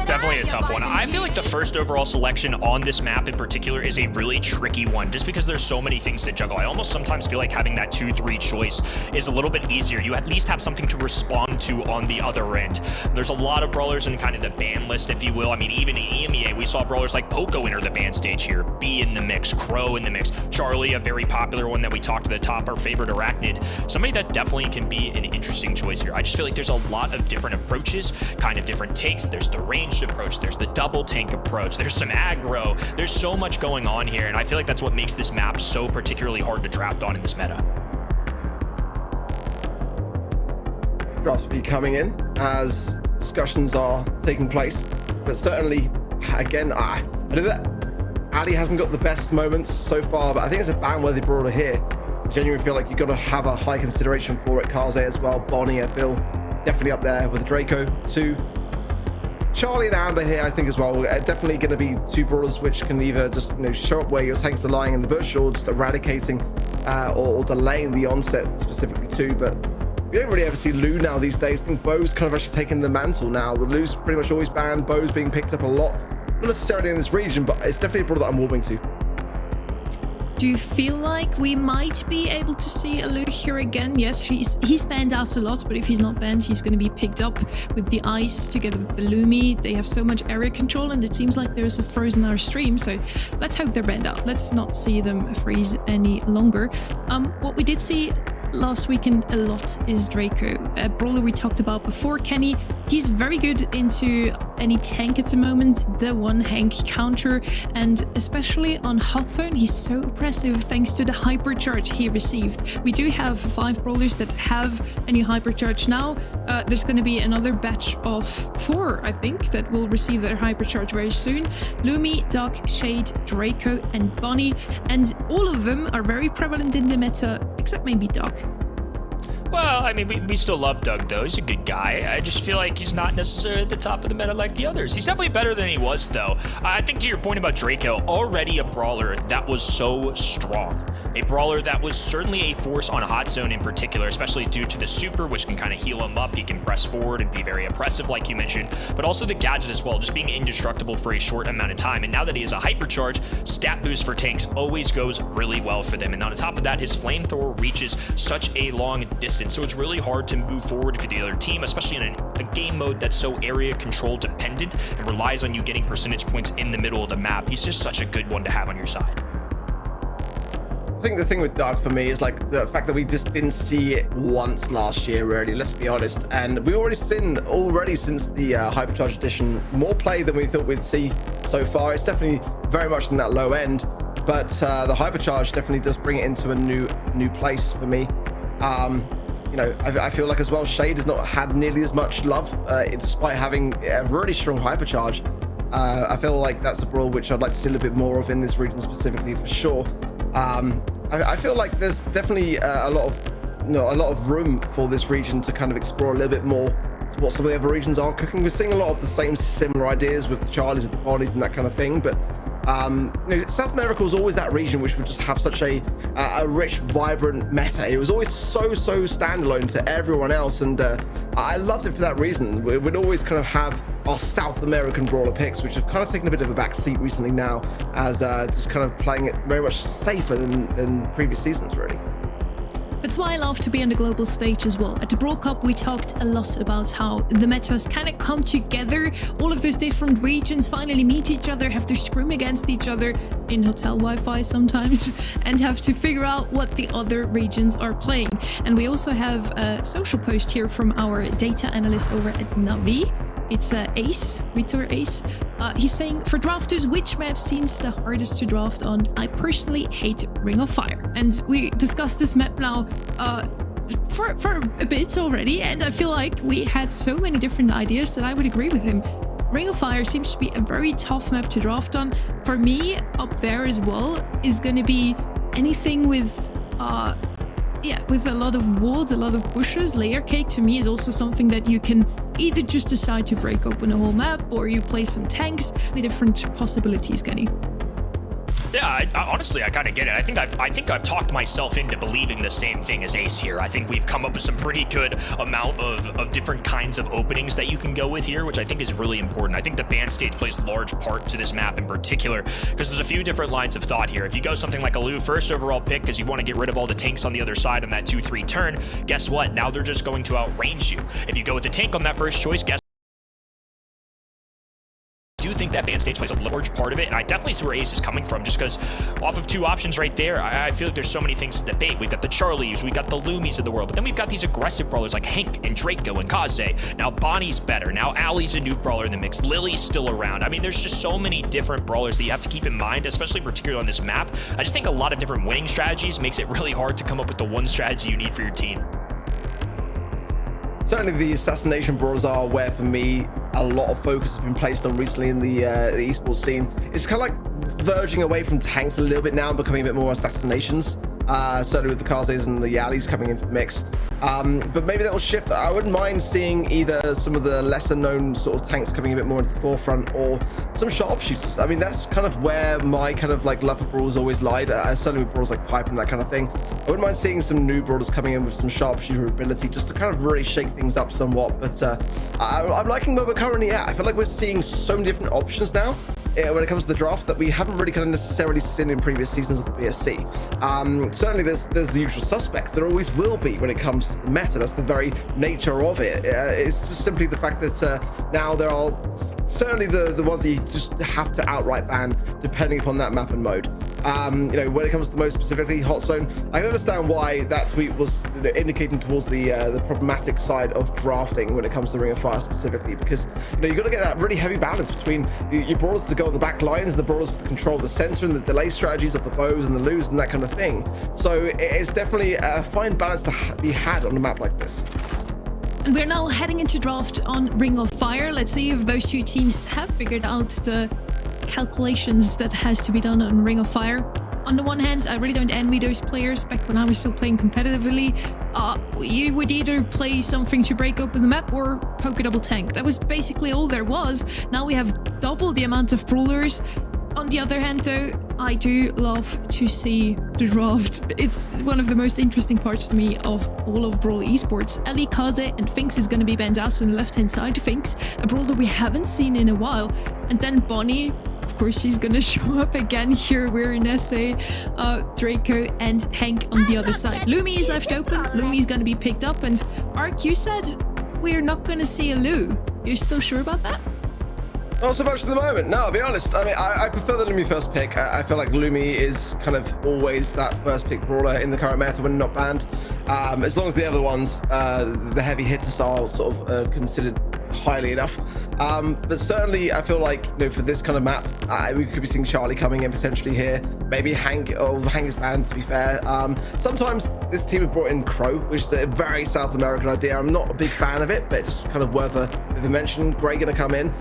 Definitely a tough one. I feel like the first overall selection on this map in particular is a really tricky one, just because there's so many things to juggle. I almost sometimes feel like having that 2-3 choice is a little bit easier. You at least have something to respond to on the other end. There's a lot of brawlers in kind of the ban list, if you will. I mean, even in EMEA, we saw brawlers like Poco enter the ban stage here, B in the mix, Crow in the mix, Charlie, a very popular one that we talked to the top, our favorite Arachnid. Somebody that definitely can be an interesting choice here. I just feel like there's a lot of different approaches, kind of different takes. There's the ranged approach, there's the double tank approach, there's some aggro, there's so much going on here, and I feel like that's what makes this map so particularly hard to draft on in this meta. Drafts will be coming in as discussions are taking place, but certainly, again, I know that Ali hasn't got the best moments so far, but I think it's a ban-worthy brawler here. I genuinely feel like you've got to have a high consideration for it. Kaze as well, Bonnie, I feel definitely up there with Draco too. Charlie and Amber here, I think, as well. Definitely going to be two brawlers which can either just show up where your tanks are lying in the bush, or just eradicating or delaying the onset specifically too. But we don't really ever see Lou now these days. I think Bo's kind of actually taken the mantle now. Lou's pretty much always banned. Bo's being picked up a lot, not necessarily in this region, but it's definitely a brawler that I'm warming to. Do you feel like we might be able to see Alu here again? Yes, he's banned out a lot, but if he's not banned, he's going to be picked up with the ice together with the Lumi. They have so much area control, and it seems like there's a frozen our stream, so let's hope they're banned out. Let's not see them freeze any longer. What we did see last weekend a lot is Draco, a brawler we talked about before, Kenny. He's very good into any tank at the moment, the one Hank counter, and especially on hot zone, he's so impressive thanks to the hypercharge he received. We do have 5 brawlers that have a new hypercharge now. There's going to be another batch of 4, I think, that will receive their hypercharge very soon. Lumi, Doc, Shade, Draco, and Bonnie, and all of them are very prevalent in the meta, except maybe Doc. Well, I mean, we still love Doug, though. He's a good guy. I just feel like he's not necessarily at the top of the meta like the others. He's definitely better than he was, though. I think to your point about Draco, already a brawler that was so strong. A brawler that was certainly a force on hot zone in particular, especially due to the super, which can kind of heal him up. He can press forward and be very oppressive, like you mentioned, but also the gadget as well, just being indestructible for a short amount of time. And now that he has a hypercharge, stat boost for tanks always goes really well for them. And on top of that, his flamethrower reaches such a long distance distance, so it's really hard to move forward for the other team, especially in a game mode that's so area control dependent and relies on you getting percentage points in the middle of the map. He's just such a good one to have on your side. I think the thing with Dark for me is like the fact that we just didn't see it once last year, really, let's be honest. And we've already seen since the Hypercharge edition more play than we thought we'd see so far. It's definitely very much in that low end, but the Hypercharge definitely does bring it into a new place for me. You know, I feel like as well, Shade has not had nearly as much love despite having a really strong Hypercharge. I feel like that's a Brawl which I'd like to see a little bit more of in this region specifically, for sure. I feel like there's definitely a lot of room for this region to kind of explore a little bit more to what some of the other regions are cooking. We're seeing a lot of the same similar ideas with the Charlies, with the Bonnies and that kind of thing, but you know, South America was always that region which would just have such a rich, vibrant meta. It was always so standalone to everyone else, and I loved it for that reason. We'd always kind of have our South American brawler picks, which have kind of taken a bit of a back seat recently now, as just kind of playing it very much safer than previous seasons, really. That's why I love to be on the global stage as well. At the Brawl Cup, we talked a lot about how the metas kind of come together. All of those different regions finally meet each other, have to scrim against each other in hotel Wi-Fi sometimes, and have to figure out what the other regions are playing. And we also have a social post here from our data analyst over at Navi. It's Ace, Vitor Ace. He's saying, for drafters, which map seems the hardest to draft on? I personally hate Ring of Fire. And we discussed this map now for a bit already, and I feel like we had so many different ideas that I would agree with him. Ring of Fire seems to be a very tough map to draft on. For me, up there as well, is going to be anything with with a lot of walls, a lot of bushes. Layer cake to me is also something that you can either just decide to break open a whole map, or you play some tanks. The different possibilities, Kenny. Yeah, honestly, I kind of get it. I think I've talked myself into believing the same thing as Ace here. I think we've come up with some pretty good amount of different kinds of openings that you can go with here, which I think is really important. I think the band stage plays a large part to this map in particular, because there's a few different lines of thought here. If you go something like a Lu first overall pick because you want to get rid of all the tanks on the other side on that 2-3 turn, guess what? Now they're just going to outrange you. If you go with the tank on that first choice, guess I do think that band stage plays a large part of it, and I definitely see where Ace is coming from, just because off of two options right there, I feel like there's so many things to debate. We've got the Charlies, we've got the Loomies of the world, but then we've got these aggressive brawlers like Hank and Draco and Kaze. Now Bonnie's better. Now Allie's a new brawler in the mix. Lily's still around. I mean, there's just so many different brawlers that you have to keep in mind, especially particularly on this map. I just think a lot of different winning strategies makes it really hard to come up with the one strategy you need for your team. Certainly the assassination brawlers are where, for me, a lot of focus has been placed on recently in the esports scene. It's kind of like verging away from tanks a little bit now and becoming a bit more assassinations. Certainly with the Kazes and the Yallies coming into the mix. But maybe that will shift. I wouldn't mind seeing either some of the lesser known sort of tanks coming a bit more into the forefront, or some sharpshooters. I mean, that's kind of where my kind of like love for brawls always lied. Certainly with brawls like Pipe and that kind of thing. I wouldn't mind seeing some new brawlers coming in with some sharpshooter ability, just to kind of really shake things up somewhat. But I'm liking where we're currently at. I feel like we're seeing so many different options now when it comes to the drafts that we haven't really kind of necessarily seen in previous seasons of the BSC. Certainly there's the usual suspects. There always will be when it comes to the meta. That's the very nature of it. It's just simply the fact that now there are certainly the ones that you just have to outright ban depending upon that map and mode. You know, when it comes to the most specifically Hot Zone, I understand why that tweet was indicating towards the problematic side of drafting when it comes to Ring of Fire specifically, because you've got to get that really heavy balance between your brawlers to go on the back lines and the brawlers for the control of the center and the delay strategies of the bows and the Lus and that kind of thing. So it's definitely a fine balance to be had on a map like this. And we're now heading into draft on Ring of Fire. Let's see if those two teams have figured out the calculations that has to be done on Ring of Fire. On the one hand, I really don't envy those players. Back when I was still playing competitively, you would either play something to break open the map or poke a double tank. That was basically all there was. Now we have double the amount of brawlers. On the other hand, though, I do love to see the draft. It's one of the most interesting parts to me of all of Brawl Esports. Ellie, Kaze, and Finks is going to be banned out on the left-hand side. Finks, a brawler we haven't seen in a while. And then Bonnie, of course, she's gonna show up again here. We're Nesse, Draco, and Hank on the other side. Lumi is left open. Lumi's gonna be picked up. And Ark, you said we're not gonna see a Lu. You're still sure about that? Not so much at the moment. No, I'll be honest. I mean, I prefer the Lumi first pick. I feel like Lumi is kind of always that first pick brawler in the current meta when not banned. As long as the other ones, the heavy hitters are sort of considered highly enough. But certainly, I feel like, you know, for this kind of map, we could be seeing Charlie coming in potentially here. Maybe Hank, or Hank is banned, to be fair. Sometimes this team have brought in Crow, which is a very South American idea. I'm not a big fan of it, but just kind of worth a mention. Gray going to come in.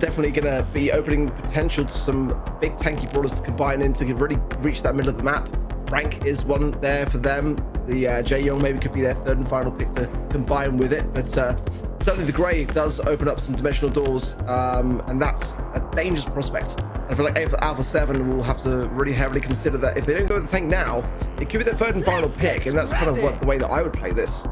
Definitely going to be opening potential to some big tanky brawlers to combine in to really reach that middle of the map. Rank is one there for them. The Jae Young maybe could be their third and final pick to combine with it, but certainly the Grey does open up some dimensional doors, and that's a dangerous prospect. And I feel like Alpha 7 will have to really heavily consider that if they don't go with the tank now, it could be their third and final pick, and that's kind of the way that I would play this.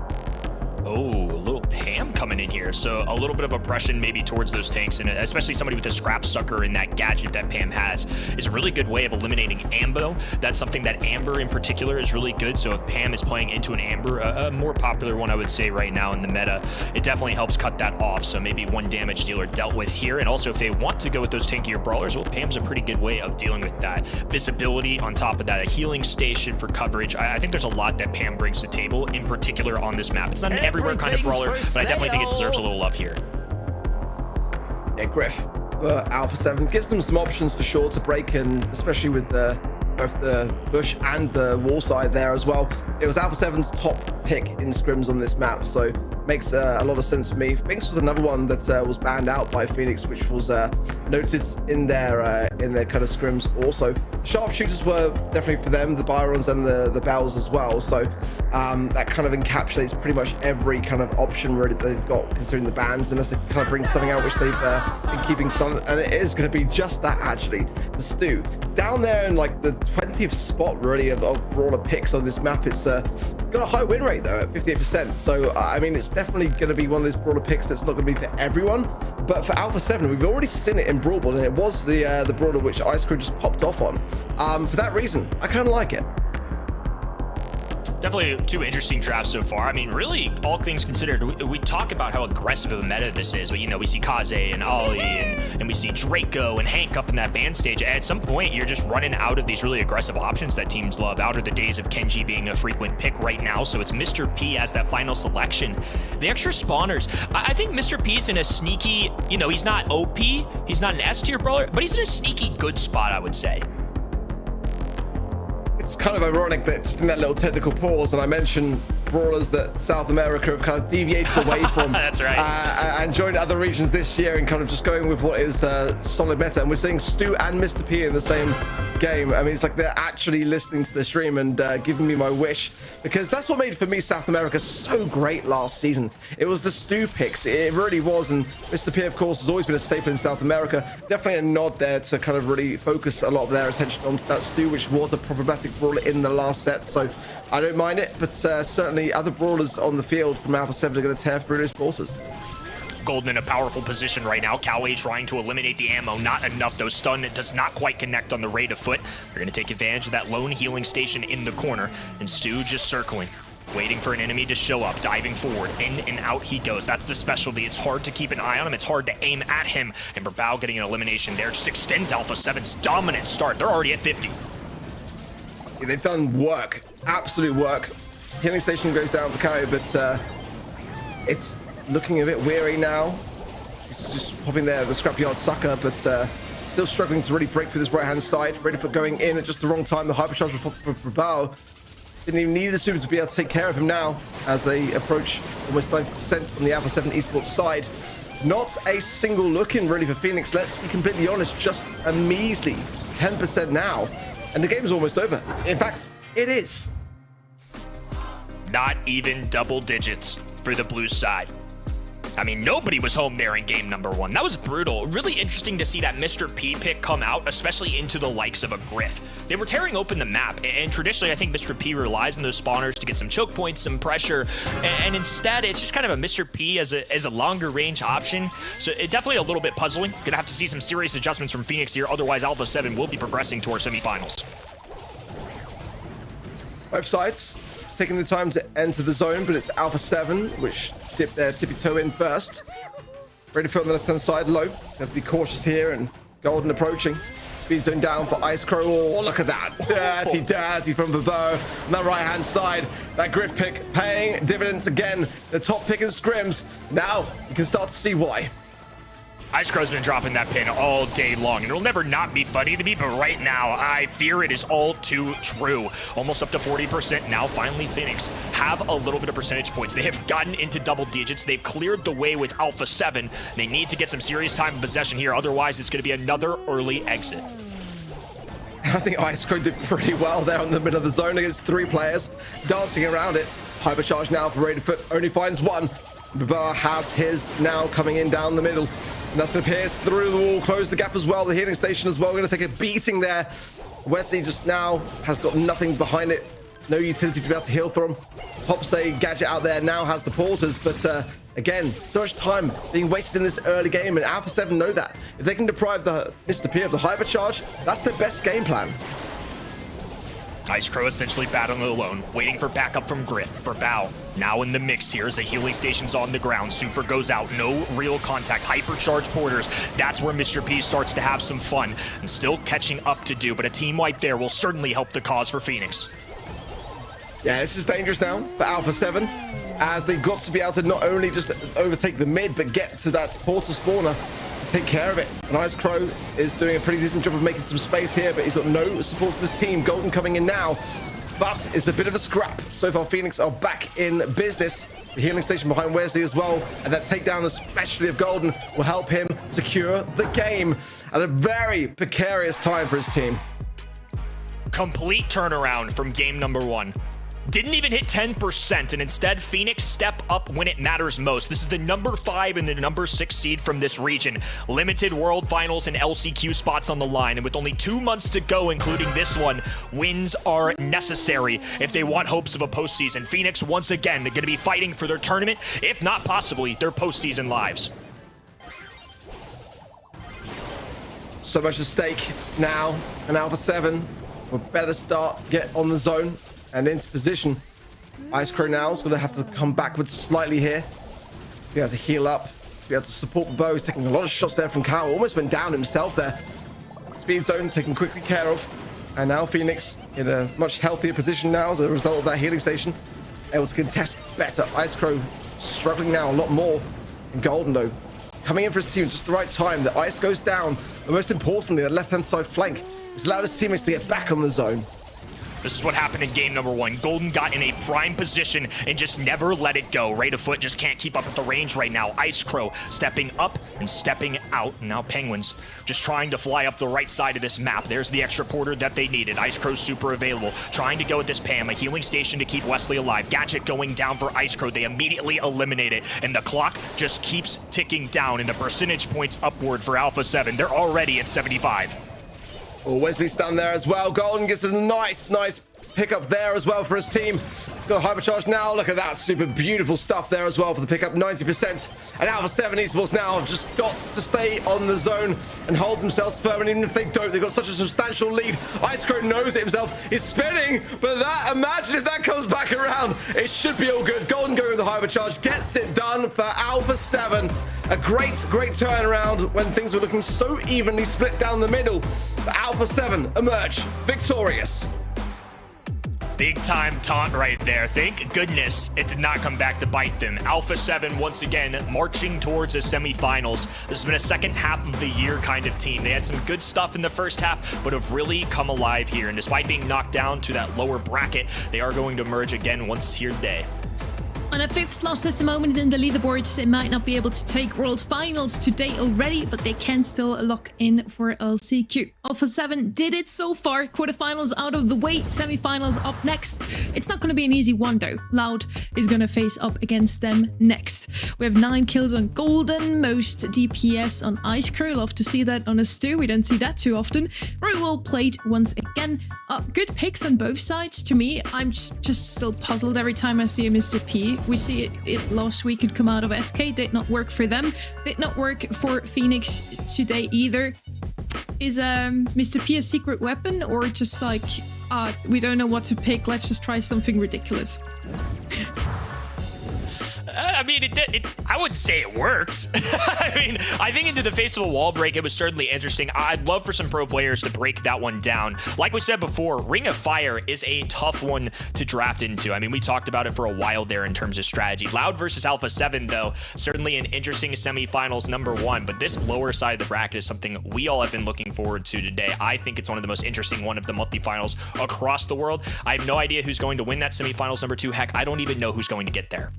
Oh, a little Pam coming in here. So a little bit of oppression maybe towards those tanks, and especially somebody with the scrap sucker and that gadget that Pam has is a really good way of eliminating Ambo. That's something that Amber in particular is really good. So if Pam is playing into an Amber, a more popular one I would say right now in the meta, it definitely helps cut that off. So maybe one damage dealer dealt with here. And also if they want to go with those tankier brawlers, well, Pam's a pretty good way of dealing with that. Visibility on top of that, a healing station for coverage. I think there's a lot that Pam brings to the table, in particular on this map. It's not an everywhere kind of brawler, but I definitely think it deserves a little love here. Yeah, Griff for Alpha 7 gives them some options for sure to break, and especially with both the bush and the wall side there as well. It was Alpha 7's top pick in scrims on this map, so makes a lot of sense for me. Phoenix was another one that was banned out by Phoenix, which was noted in their kind of scrims also. Sharpshooters were definitely for them, the Byrons and the Bells as well, so that kind of encapsulates pretty much every kind of option really that they've got considering the bans, unless they kind of bring something out which they've been keeping silent, and it is going to be just that actually. The Stu down there in like the 20th spot really of brawler picks on this map. It's got a high win rate though at 58%, so I mean it's definitely going to be one of those brawler picks that's not going to be for everyone, but for Alpha 7 we've already seen it in Brawl Ball, and it was the brawler which Ice Crew just popped off on. For that reason I kind of like it. Definitely two interesting drafts so far. I mean, really, all things considered, we talk about how aggressive of a meta this is, but, you know, we see Kaze and Ollie, and we see Draco and Hank up in that band stage. At some point, you're just running out of these really aggressive options that teams love. Out of the days of Kenji being a frequent pick right now, so it's Mr. P as that final selection. The extra spawners, I think Mr. P's in a sneaky, you know, he's not OP, he's not an S-tier brawler, but he's in a sneaky good spot, I would say. It's kind of ironic that just in that little technical pause, and I mentioned brawlers that South America have kind of deviated away from. That's right. And joined other regions this year and kind of just going with what is solid meta. And we're seeing Stu and Mr. P in the same game. I mean, it's like they're actually listening to the stream and giving me my wish, because that's what made for me South America so great last season. It was the Stu picks. It really was. And Mr. P, of course, has always been a staple in South America. Definitely a nod there to kind of really focus a lot of their attention onto that Stu, which was a problematic brawler in the last set. So I don't mind it, but certainly other brawlers on the field from Alpha 7 are going to tear through those porters. Golden in a powerful position right now. Coway trying to eliminate the ammo. Not enough, though. Stun does not quite connect on the raid of foot. They're going to take advantage of that lone healing station in the corner. And Stu just circling, waiting for an enemy to show up, diving forward. In and out he goes. That's the specialty. It's hard to keep an eye on him. It's hard to aim at him. And Brawl getting an elimination there just extends Alpha 7's dominant start. They're already at 50. Yeah, they've done work. Absolute work. Healing station goes down for Kyo, but it's looking a bit weary now. He's just popping there, the scrapyard sucker, but still struggling to really break through this right-hand side. Ready for going in at just the wrong time. The hypercharge was popped for Brawl. Didn't even need the super to be able to take care of him now as they approach almost 90% on the Alpha 7 Esports side. Not a single look in really for Phoenix. Let's be completely honest, just a measly 10% now. And the game is almost over. In fact, it is. Not even double digits for the blue side. I mean, nobody was home there in game number 1. That was brutal. Really interesting to see that Mr. P pick come out, especially into the likes of a Griff. They were tearing open the map, and traditionally I think Mr. P relies on those spawners to get some choke points, some pressure, and instead it's just kind of a Mr. P as a longer range option. So it definitely a little bit puzzling. Gonna have to see some serious adjustments from Phoenix here, otherwise Alpha 7 will be progressing to our semifinals. Both sides taking the time to enter the zone, but it's Alpha 7 which dip their tippy toe in first. Ready for on the left-hand side, low. Have to be cautious here, and Golden approaching. Speed zone down for Ice Crow. Oh, look at that. Dirty from Babo. On that right-hand side, that Griff pick paying dividends again. The top pick in scrims. Now you can start to see why. Ice Crow's been dropping that pin all day long, and it'll never not be funny to me, but right now, I fear it is all too true. Almost up to 40% now. Finally, Phoenix have a little bit of percentage points. They have gotten into double digits. They've cleared the way with Alpha 7. They need to get some serious time in possession here, otherwise it's going to be another early exit. I think Ice Crow did pretty well there in the middle of the zone against 3 players, dancing around it. Hypercharge now for Raiderfoot, only finds 1. Babar has his now coming in down the middle. And that's going to pierce through the wall, close the gap as well. The healing station as well. We're going to take a beating there. Wesley just now has got nothing behind it. No utility to be able to heal from. Pops a gadget out there, now has the porters. But again, so much time being wasted in this early game. And Alpha 7 know that. If they can deprive the Mr. P of the hypercharge, that's their best game plan. Ice Crow essentially battling alone, waiting for backup from Griff. Brawl now in the mix here as the healing station's on the ground. Super goes out, no real contact. Hypercharge porters, that's where Mr. P starts to have some fun and still catching up to do, but a team wipe there will certainly help the cause for Phoenix. Yeah, this is dangerous now for Alpha 7, as they've got to be able to not only just overtake the mid, but get to that porter spawner to take care of it. And Ice Crow is doing a pretty decent job of making some space here, but he's got no support from his team. Golden coming in now, but it's a bit of a scrap. So far, Phoenix are back in business. The healing station behind Wesley as well, and that takedown, especially of Golden, will help him secure the game at a very precarious time for his team. Complete turnaround from game number 1. Didn't even hit 10%, and instead Phoenix step up when it matters most. This is the number 5 and the number 6 seed from this region. Limited World Finals and LCQ spots on the line, and with only 2 months to go, including this one, wins are necessary if they want hopes of a postseason. Phoenix, once again, they're going to be fighting for their tournament, if not possibly their postseason lives. So much at stake now, and Alpha 7 will better start, get on the zone and into position. Ice Crow now is going to have to come backwards slightly here. Be able to heal up, be able to support the bow. He's taking a lot of shots there from Cal. Almost went down himself there. Speed zone taken quickly care of. And now Phoenix in a much healthier position now as a result of that healing station. Able to contest better. Ice Crow struggling now a lot more. And Golden though, coming in for his team at just the right time. The ice goes down. But most importantly, the left-hand side flank has allowed his teammates to get back on the zone. This is what happened in game number 1. Golden got in a prime position and just never let it go. Raiderfoot just can't keep up with the range right now. Ice Crow stepping up and stepping out. Now Penguins just trying to fly up the right side of this map. There's the extra porter that they needed. Ice Crow super available. Trying to go with this Pam. A healing station to keep Wesley alive. Gadget going down for Ice Crow. They immediately eliminate it. And the clock just keeps ticking down. And the percentage points upward for Alpha 7. They're already at 75. Oh, Wesley's down there as well. Golden gets a nice pickup there as well for his team. Got a hypercharge now. Look at that. Super beautiful stuff there as well for the pickup. 90%. And Alpha 7 Esports now have just got to stay on the zone and hold themselves firm. And even if they don't, they've got such a substantial lead. Ice Crow knows it himself. He's spinning. But that, imagine if that comes back around. It should be all good. Golden going with the hypercharge. Gets it done for Alpha 7. A great turnaround when things were looking so evenly split down the middle. But Alpha 7 emerge victorious. Big time taunt right there. Thank goodness it did not come back to bite them. Alpha 7 once again marching towards the semifinals. This has been a second half of the year kind of team. They had some good stuff in the first half, but have really come alive here. And despite being knocked down to that lower bracket, they are going to emerge again once here today. On a 5th slot at the moment in the leaderboards, they might not be able to take World Finals today already, but they can still lock in for LCQ. Alpha 7 did it so far. Quarterfinals out of the way, semifinals up next. It's not going to be an easy one though. Loud is going to face up against them next. We have 9 kills on Golden, most DPS on Ice Crow. Love to see that on a Stu. We don't see that too often. Very well played once again. Good picks on both sides to me. I'm just still puzzled every time I see a Mr. P. We see it last week had come out of SK, did not work for them, did not work for Phoenix today either. Is Mr. P a secret weapon, or just like, we don't know what to pick, let's just try something ridiculous? I mean, I wouldn't say it worked. I mean, I think into the face of a wall break, it was certainly interesting. I'd love for some pro players to break that one down. Like we said before, Ring of Fire is a tough one to draft into. I mean, we talked about it for a while there in terms of strategy. Loud versus Alpha 7, though, certainly an interesting semifinals #1. But this lower side of the bracket is something we all have been looking forward to today. I think it's one of the most interesting one of the monthly finals across the world. I have no idea who's going to win that semifinals #2. Heck, I don't even know who's going to get there.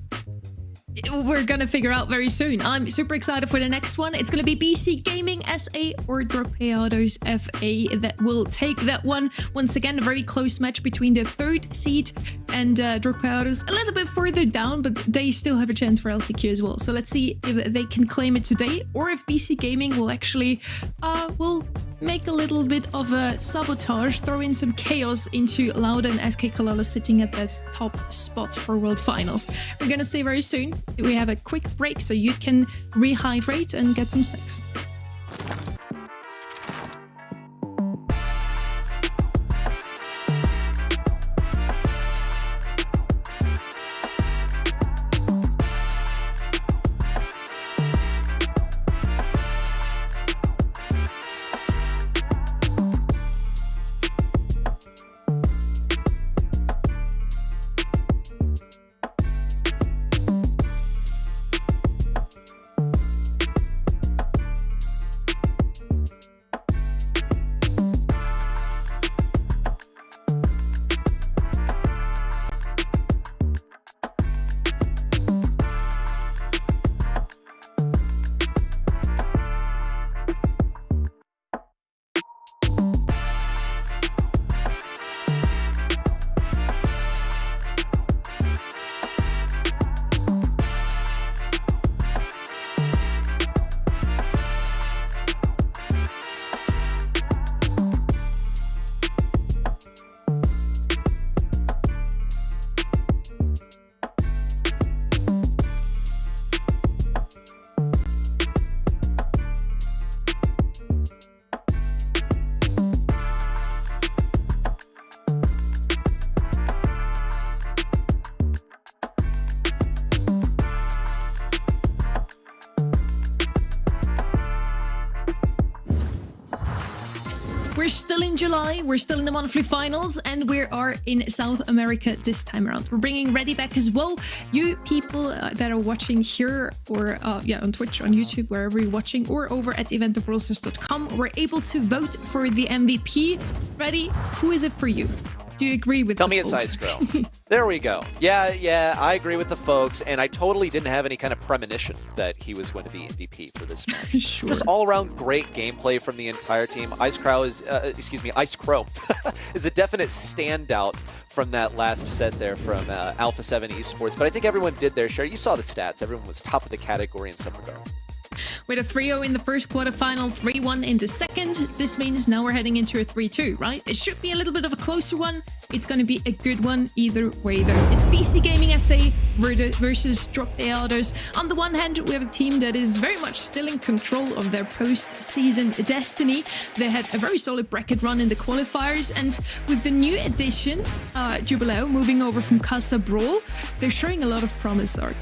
We're gonna figure out very soon. I'm super excited for the next one. It's gonna be BC Gaming SA or Dropeados FA that will take that one. Once again, a very close match between the 3rd seed and Dropeados. A little bit further down, but they still have a chance for LCQ as well. So let's see if they can claim it today, or if BC Gaming will actually will make a little bit of a sabotage, throw in some chaos into Loud and SK Kalala sitting at this top spot for World Finals. We're gonna see very soon. We have a quick break so you can rehydrate and get some snacks. We're still in July, we're still in the monthly finals, and we are in South America this time around. We're bringing Ready back as well. You people that are watching here, or on Twitch, on YouTube, wherever you're watching, or over at eventofbrawlstars.com, were able to vote for the MVP. Ready, who is it for you? Do you agree with Tell me it's Ice Crow. There we go. Yeah, I agree with the folks, and I totally didn't have any kind of premonition that he was going to be MVP for this match. Sure. Just all-around great gameplay from the entire team. Ice Crow is, Ice Crow is a definite standout from that last set there from Alpha 7 Esports, but I think everyone did their share. You saw the stats. Everyone was top of the category in some regard. With a 3-0 in the first quarterfinal, 3-1 in the second, this means now we're heading into a 3-2, right? It should be a little bit of a closer one. It's going to be a good one either way, though. It's BC Gaming SA versus Dropeados. On the one hand, we have a team that is very much still in control of their post-season destiny. They had a very solid bracket run in the qualifiers, and with the new addition, Jubileo, moving over from Casa Brawl, they're showing a lot of promise, Ark.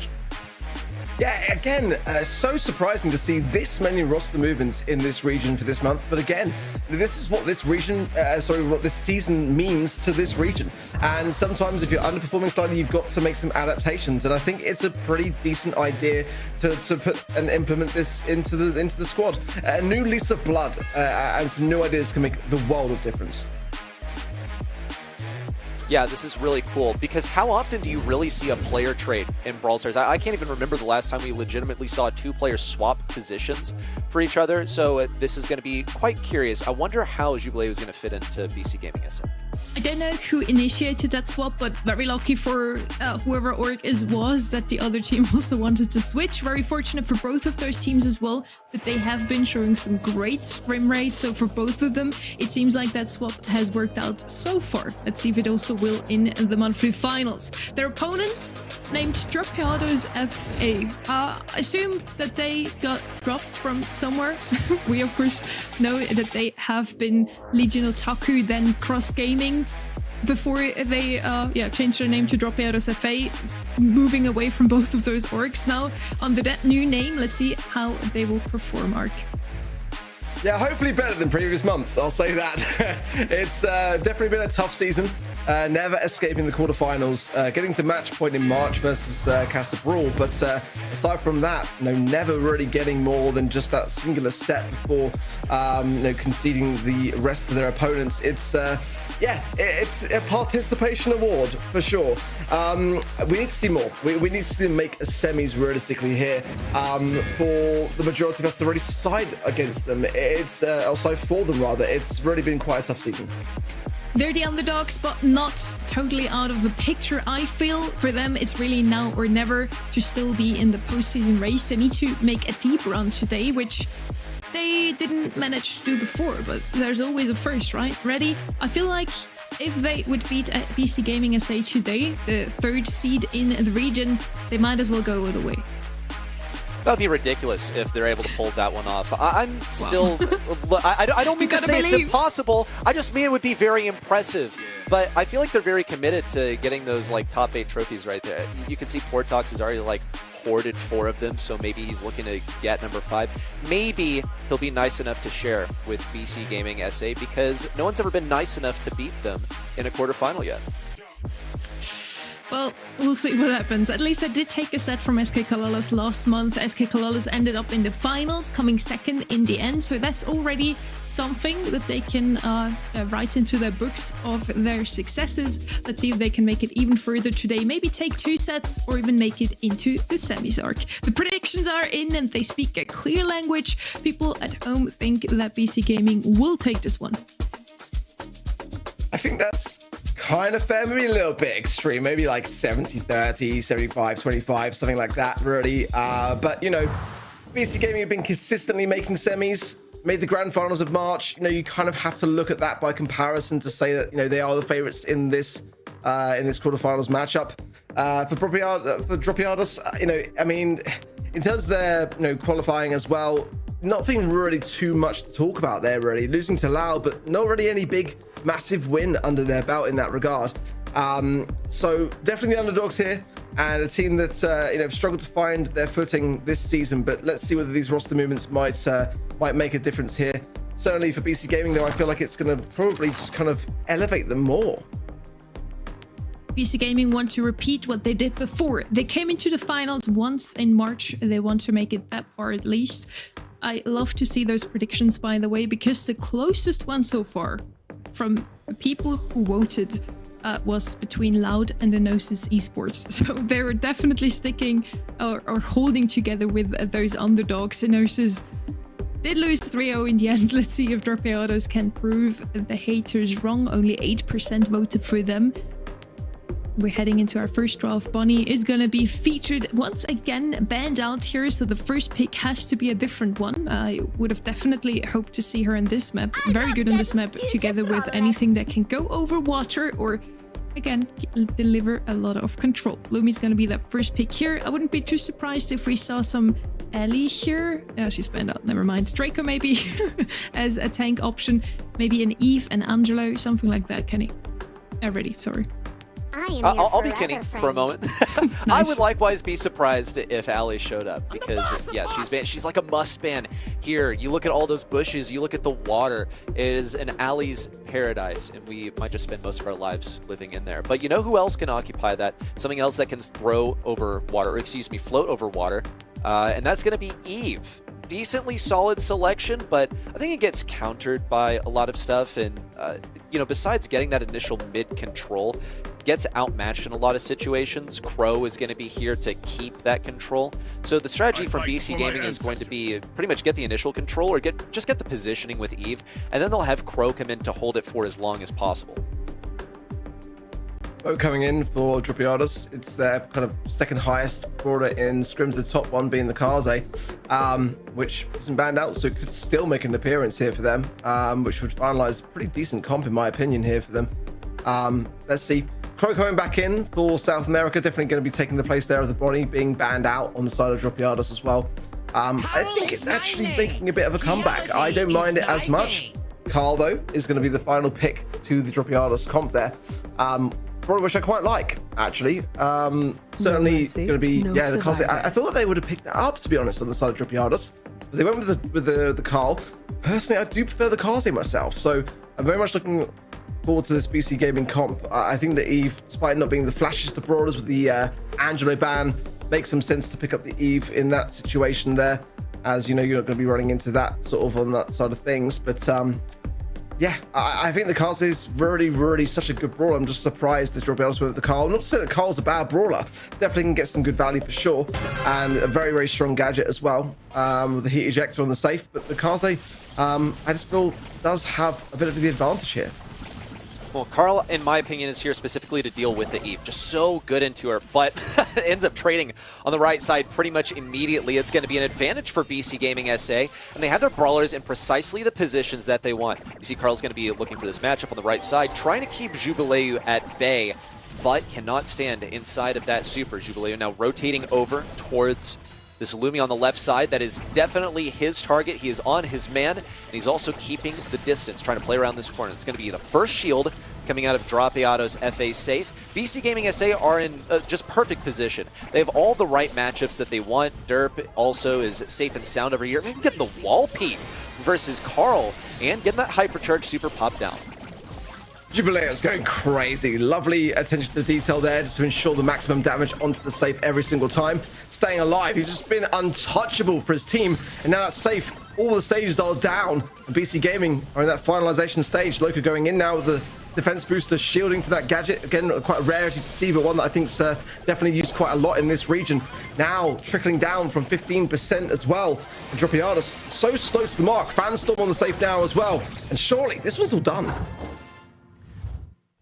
Yeah, again, so surprising to see this many roster movements in this region for this month. But again, this is what this region, what this season means to this region. And sometimes if you're underperforming slightly, you've got to make some adaptations. And I think it's a pretty decent idea to put and implement this into the squad. A new lease of blood and some new ideas can make the world of difference. Yeah, this is really cool because how often do you really see a player trade in Brawl Stars? I can't even remember the last time we legitimately saw two players swap positions for each other, so this is going to be quite curious. I wonder how Jubilee is going to fit into BC Gaming SA. I don't know who initiated that swap, but very lucky for whoever org was that the other team also wanted to switch. Very fortunate for both of those teams as well that they have been showing some great scrim rates. So for both of them, it seems like that swap has worked out so far. Let's see if it also will in the monthly finals. Their opponents named Dropiados FA. Assume that they got dropped from somewhere. We of course know that they have been Legion Otaku, then Cross Gaming, before they changed their name to Dropiados FA, moving away from both of those orgs now under that new name. Let's see how they will perform, Ark. Yeah, hopefully better than previous months, I'll say that. It's definitely been a tough season, never escaping the quarterfinals, getting to match point in March versus Castle Brawl, but aside from that, never really getting more than just that singular set before conceding the rest of their opponents. It's it's a participation award for sure. We need to see more. We need to see them make a semis realistically here for the majority of us to really side against them. It's also for them rather. It's really been quite a tough season. They're the underdogs, but not totally out of the picture. I feel for them, it's really now or never to still be in the postseason race. They need to make a deep run today, which they didn't manage to do before, but there's always a first, right? Ready? I feel like if they would beat BC Gaming SA today, the third seed in the region, they might as well go all the way. That would be ridiculous if they're able to pull that one off. I'm still... I don't mean to say it's impossible. I just mean it would be very impressive. But I feel like they're very committed to getting those top 8 trophies right there. You can see Portox has already hoarded 4 of them, so maybe he's looking to get number 5. Maybe he'll be nice enough to share with BC Gaming SA because no one's ever been nice enough to beat them in a quarterfinal yet. Well, we'll see what happens. At least I did take a set from SK Kalalas last month. SK Kalalas ended up in the finals, coming second in the end. So that's already something that they can write into their books of their successes. Let's see if they can make it even further today. Maybe take 2 sets or even make it into the semis arc. The predictions are in and they speak a clear language. People at home think that BC Gaming will take this one. I think that's kind of fair, maybe a little bit extreme, maybe 70-30, 75-25, something like that, really. But, BC Gaming have been consistently making semis, made the grand finals of March. You kind of have to look at that by comparison to say that, they are the favorites in this quarterfinals matchup. For Dropiados, in terms of their, qualifying as well, nothing really too much to talk about there, really. Losing to Lao, but not really any big massive win under their belt in that regard. So definitely the underdogs here, and a team that have struggled to find their footing this season. But let's see whether these roster movements might make a difference here. Certainly for BC Gaming, though, I feel like it's going to probably just kind of elevate them more. BC Gaming want to repeat what they did before. They came into the finals once in March. They want to make it that far at least. I love to see those predictions, by the way, because the closest one so far from the people who voted was between Loud and Enosis Esports. So they were definitely sticking or holding together with those underdogs. Enosis did lose 3-0 in the end. Let's see if Dropiados can prove the haters wrong. Only 8% voted for them. We're heading into our first draw of Bonnie is going to be featured once again, banned out here. So the first pick has to be a different one. I would have definitely hoped to see her in this map. Very good on this map, together with anything that can go over water or, again, deliver a lot of control. Lumi's going to be that first pick here. I wouldn't be too surprised if we saw some Ellie here. Oh, she's banned out. Never mind. Draco maybe as a tank option. Maybe an Eve and Angelo, something like that. Kenny. Ready, sorry. I'll be Kenny for a moment. Nice. I would likewise be surprised if Ali showed up because, yeah, she's like a must ban here. You look at all those bushes, you look at the water. It is an Ali's paradise, and we might just spend most of our lives living in there. But you know who else can occupy that? Something else that can float over water, and that's going to be Eve. decently solid selection, but I think it gets countered by a lot of stuff. And, you know, besides getting that initial mid control, gets outmatched in a lot of situations. Crow is going to be here to keep that control. So the strategy from BC Gaming is going to be pretty much get the initial control or just get the positioning with Eve, and then they'll have Crow come in to hold it for as long as possible. Coming in for Dropiados, it's their kind of second highest brawler in scrims, the top one being the Kaze, which isn't banned out, so it could still make an appearance here for them, which would finalize a pretty decent comp in my opinion here for them. Let's see. Crow coming back in for South America, definitely going to be taking the place there of the body, being banned out on the side of Dropiados as well. I think it's actually making a bit of a comeback. I don't mind it as much. Carl, though, is going to be the final pick to the Dropiados comp there. Probably which I quite like, actually. Certainly going to be, yeah, the Carl. I thought they would have picked that up, to be honest, on the side of Dropiados. But they went with the Carl. Personally, I do prefer the Kaze myself, so I'm very much looking forward to this BC Gaming comp. I think that Eve, despite not being the flashiest of brawlers with the Angelo ban, makes some sense to pick up the Eve in that situation there, as you know you're not going to be running into that sort of on that side of things. But yeah, I think the Kaze is really such a good brawler. I'm just surprised that Dropiados went with the Carl. Not to say that Carl's a bad brawler, definitely can get some good value for sure, and a very strong gadget as well, with the heat ejector on the safe. But the Kaze, I just feel does have a bit of the advantage here. Well, Carl, in my opinion, is here specifically to deal with the Eve. Just so good into her, but ends up trading on the right side pretty much immediately. It's going to be an advantage for BC Gaming SA, and they have their brawlers in precisely the positions that they want. You see Carl's going to be looking for this matchup on the right side, trying to keep Jubileu at bay, but cannot stand inside of that super. Jubileu now rotating over towards this Lumi on the left side. That is definitely his target. He is on his man, and he's also keeping the distance, trying to play around this corner. It's going to be the first shield coming out of Dropiados FA safe. BC Gaming SA are in just perfect position. They have all the right matchups that they want. Derp also is safe and sound over here. Maybe getting the wall peep versus Carl, and getting that hypercharge super pop down. Jubileu is going crazy. Lovely attention to the detail there, just to ensure the maximum damage onto the safe every single time. Staying alive. He's just been untouchable for his team, and now that's safe. All the stages are down, and BC Gaming are in that finalization stage. Loka going in now with the defense booster, shielding for that gadget. Again, quite a rarity to see, but one that I think's definitely used quite a lot in this region. Now trickling down from 15% as well. And Dropiados so slow to the mark. Fanstorm on the safe now as well, and surely this one's all done.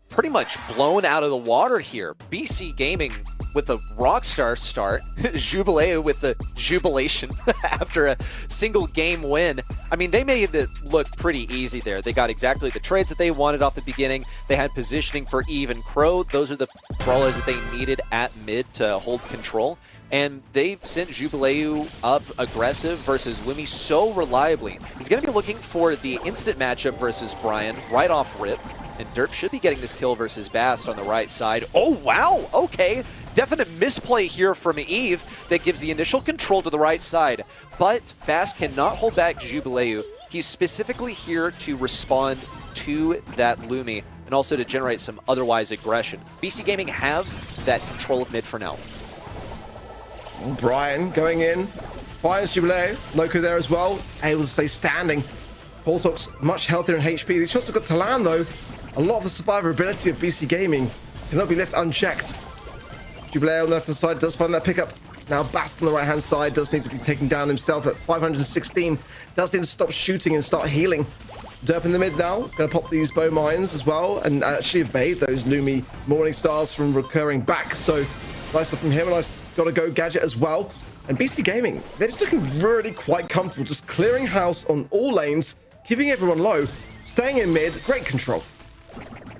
Pretty much blown out of the water here. BC Gaming with a rockstar start. Jubileu with the jubilation after a single game win. I mean, they made it look pretty easy there. They got exactly the trades that they wanted off the beginning. They had positioning for Eve and Crow. Those are the brawlers that they needed at mid to hold control. And they sent Jubileu up aggressive versus Lumi so reliably. He's going to be looking for the instant matchup versus Brian right off rip. And Derp should be getting this kill versus Bast on the right side. Oh, wow. Okay. Definite misplay here from Eve that gives the initial control to the right side. But Bast cannot hold back Jubileu. He's specifically here to respond to that Lumi and also to generate some otherwise aggression. BC Gaming have that control of mid for now. Brian going in. Finds Jubileu. Loco there as well. Able to stay standing. Portok's much healthier in HP. These shots have got to land though. A lot of the survivability of BC Gaming cannot be left unchecked. Jubileu on the left-hand side does find that pickup. Now Bast on the right-hand side does need to be taken down himself at 516. Does need to stop shooting and start healing. Derp in the mid now. Going to pop these bow mines as well and actually evade those Lumi Morning Stars from recurring back. So nice stuff from him. And nice got-to-go gadget as well. And BC Gaming, they're just looking really quite comfortable. Just clearing house on all lanes, keeping everyone low, staying in mid. Great control.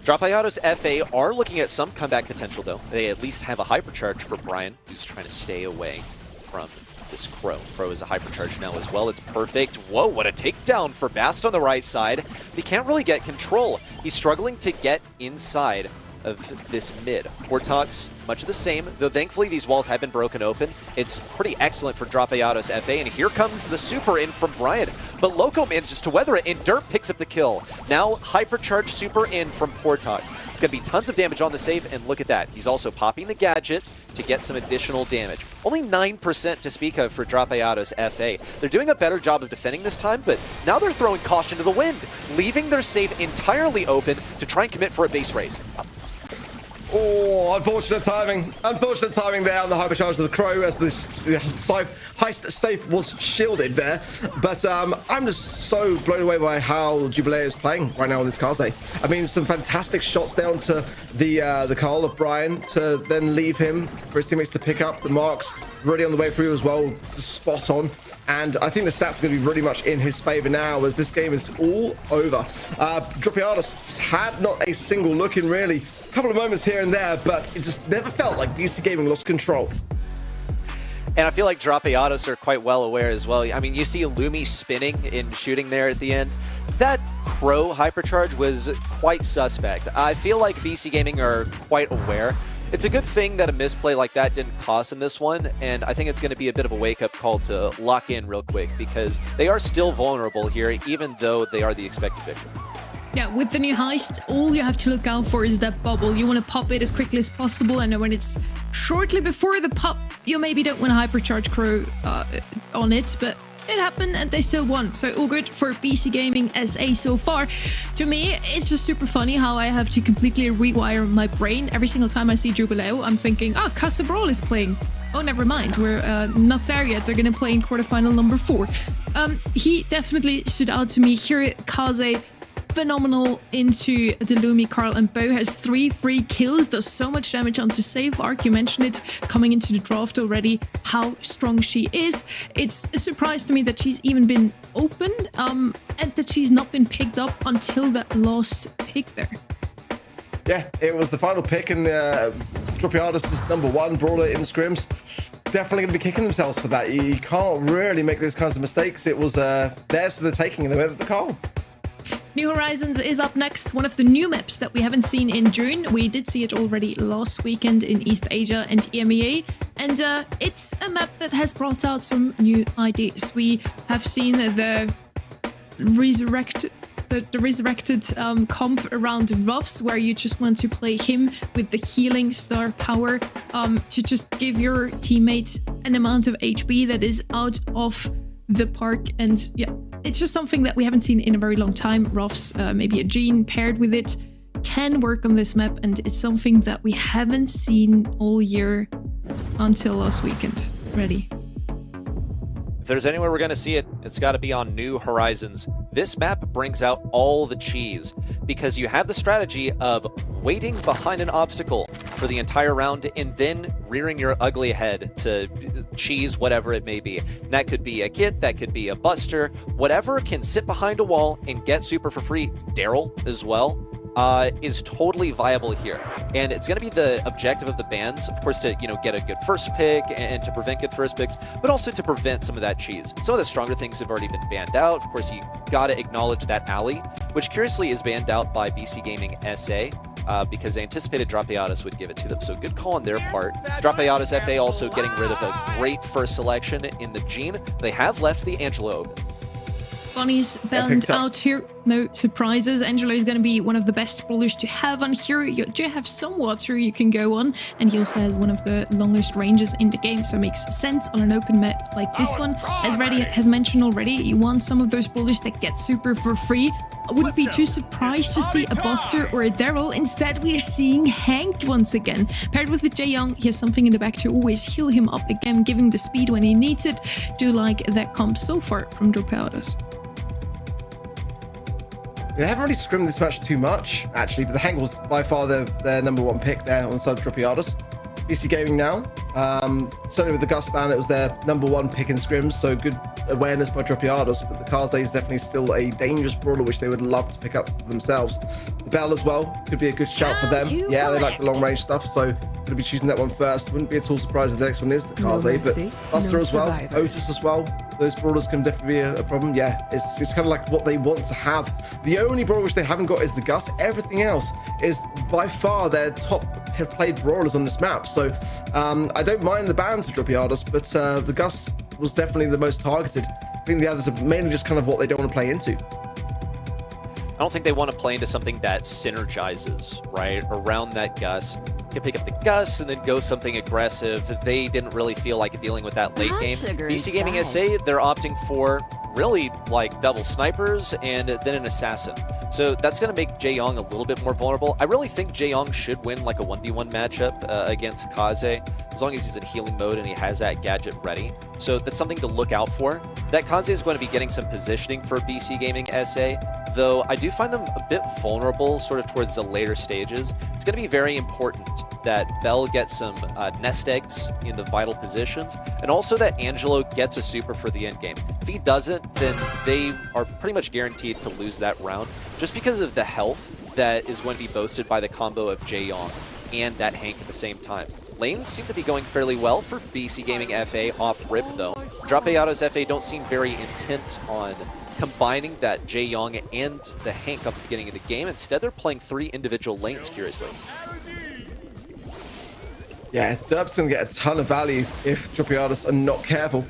Dropiados FA are looking at some comeback potential, though. They at least have a hypercharge for Brian, who's trying to stay away from this Crow. Crow is a hypercharge now as well. It's perfect. Whoa, what a takedown for Bast on the right side. He can't really get control. He's struggling to get inside of this mid. Warthog's much of the same, though thankfully these walls have been broken open. It's pretty excellent for Dropeados FA, and here comes the super in from Brian. But Loco manages to weather it, and Derp picks up the kill. Now Hypercharge super in from Warthog's. It's going to be tons of damage on the safe, and look at that. He's also popping the gadget to get some additional damage. Only 9% to speak of for Dropeados FA. They're doing a better job of defending this time, but now they're throwing caution to the wind, leaving their safe entirely open to try and commit for a base race. Oh, unfortunate timing. Unfortunate timing there on the hypercharge of the Crow as the heist safe was shielded there. But I'm just so blown away by how Jubilee is playing right now on this Kaze. I mean, some fantastic shots down to the Carl of Brian to then leave him for his teammates to pick up the marks. Really on the way through as well, just spot on. And I think the stats are going to be really much in his favor now as this game is all over. Dropeados had not a single look in really. A couple of moments here and there, but it just never felt like BC Gaming lost control. And I feel like Dropeados are quite well aware as well. I mean, you see Lumi spinning and shooting there at the end. That Crow hypercharge was quite suspect. I feel like BC Gaming are quite aware. It's a good thing that a misplay like that didn't cost in this one, and I think it's going to be a bit of a wake-up call to lock in real quick because they are still vulnerable here, even though they are the expected victim. Yeah, with the new heist, all you have to look out for is that bubble. You want to pop it as quickly as possible, and when it's shortly before the pop, you maybe don't want to hypercharge Crow on it, but it happened and they still won. So all good for BC Gaming SA so far. To me, it's just super funny how I have to completely rewire my brain. Every single time I see Jubileo, I'm thinking, oh, Casa Brawl is playing. Oh, never mind. We're not there yet. They're going to play in quarterfinal number 4. He definitely stood out to me here. Kaze, phenomenal into the Lumi. Carl and Bo has 3 free kills, does so much damage onto safe arc. You mentioned it coming into the draft already, how strong she is. It's a surprise to me that she's even been open and that she's not been picked up until that last pick there. Yeah, it was the final pick, and Dropeados is number 1 brawler in scrims. Definitely going to be kicking themselves for that. You can't really make those kinds of mistakes. It was theirs for the taking, and they went with the call. New Horizons is up next, one of the new maps that we haven't seen in June. We did see it already last weekend in East Asia and EMEA, and it's a map that has brought out some new ideas. We have seen the resurrected comp around Ruffs, where you just want to play him with the healing star power to just give your teammates an amount of HP that is out of the park. And yeah, it's just something that we haven't seen in a very long time. Ruffs, maybe a Gene paired with it, can work on this map, and it's something that we haven't seen all year until last weekend. Ready? If there's anywhere we're going to see it, it's got to be on New Horizons. This map brings out all the cheese, because you have the strategy of waiting behind an obstacle for the entire round and then rearing your ugly head to cheese whatever it may be. And that could be a kit, that could be a buster, whatever can sit behind a wall and get super for free. Daryl as well. Is totally viable here, and it's going to be the objective of the bans, of course, to get a good first pick and to prevent good first picks, but also to prevent some of that cheese. Some of the stronger things have already been banned out. Of course, you got to acknowledge that alley, which curiously is banned out by BC Gaming SA because they anticipated Dropeados would give it to them. So good call on their part. Dropeados FA also getting rid of a great first selection in the Gene. They have left the Angelo open. Bonnie's balanced out here. No surprises. Angelo is going to be one of the best brawlers to have on here. You do have some water you can go on, and he also has one of the longest ranges in the game, so it makes sense on an open map like this one. As Reddy has mentioned already, you want some of those brawlers that get super for free. I wouldn't be too surprised to see a Buster or a Daryl. Instead, we are seeing Hank once again. Paired with the Jae-Young, he has something in the back to always heal him up again, giving the speed when he needs it. Do like that comp so far from Dropeados. They haven't really scrimmed this match too much, actually, but the Hank was by far their number 1 pick there on the side of Dropeados. BC Gaming now, certainly with the Gus ban, it was their number 1 pick in scrims, so good awareness by Dropeados, but the Kaze is definitely still a dangerous brawler, which they would love to pick up for themselves. The Bell as well could be a good shout for them. Yeah, they like the long range stuff, so going to be choosing that one first. Wouldn't be at all surprised if the next one is the Kaze, but Buster as well, Otis as well. those brawlers can definitely be a problem. Yeah, it's kind of like what they want to have. The only brawler which they haven't got is the Gus. Everything else is by far their top played brawlers on this map. So I don't mind the bans for Dropiados, but the Gus was definitely the most targeted. I think the others are mainly just kind of what they don't want to play into. I don't think they want to play into something that synergizes, right, around that Gus. You can pick up the Gus and then go something aggressive. They didn't really feel like dealing with that late game. BC Gaming SA, they're opting for really like double snipers and then an assassin. So that's going to make Jaeyong a little bit more vulnerable. I really think Jaeyong should win like a 1v1 matchup against Kaze, as long as he's in healing mode and he has that gadget ready. So that's something to look out for. That Kaze is going to be getting some positioning for BC Gaming SA, though I do find them a bit vulnerable sort of towards the later stages. It's going to be very important that Bell gets some nest eggs in the vital positions, and also that Angelo gets a super for the end game. If he doesn't, then they are pretty much guaranteed to lose that round, just because of the health that is going to be boasted by the combo of Jaeyong and that Hank at the same time. Lanes seem to be going fairly well for BC Gaming FA off rip though. Dropiados FA don't seem very intent on combining that Jaeyong and the Hank up at the beginning of the game. Instead, they're playing 3 individual lanes, curiously. Yeah, Derp's going to get a ton of value if Dropiados are not careful.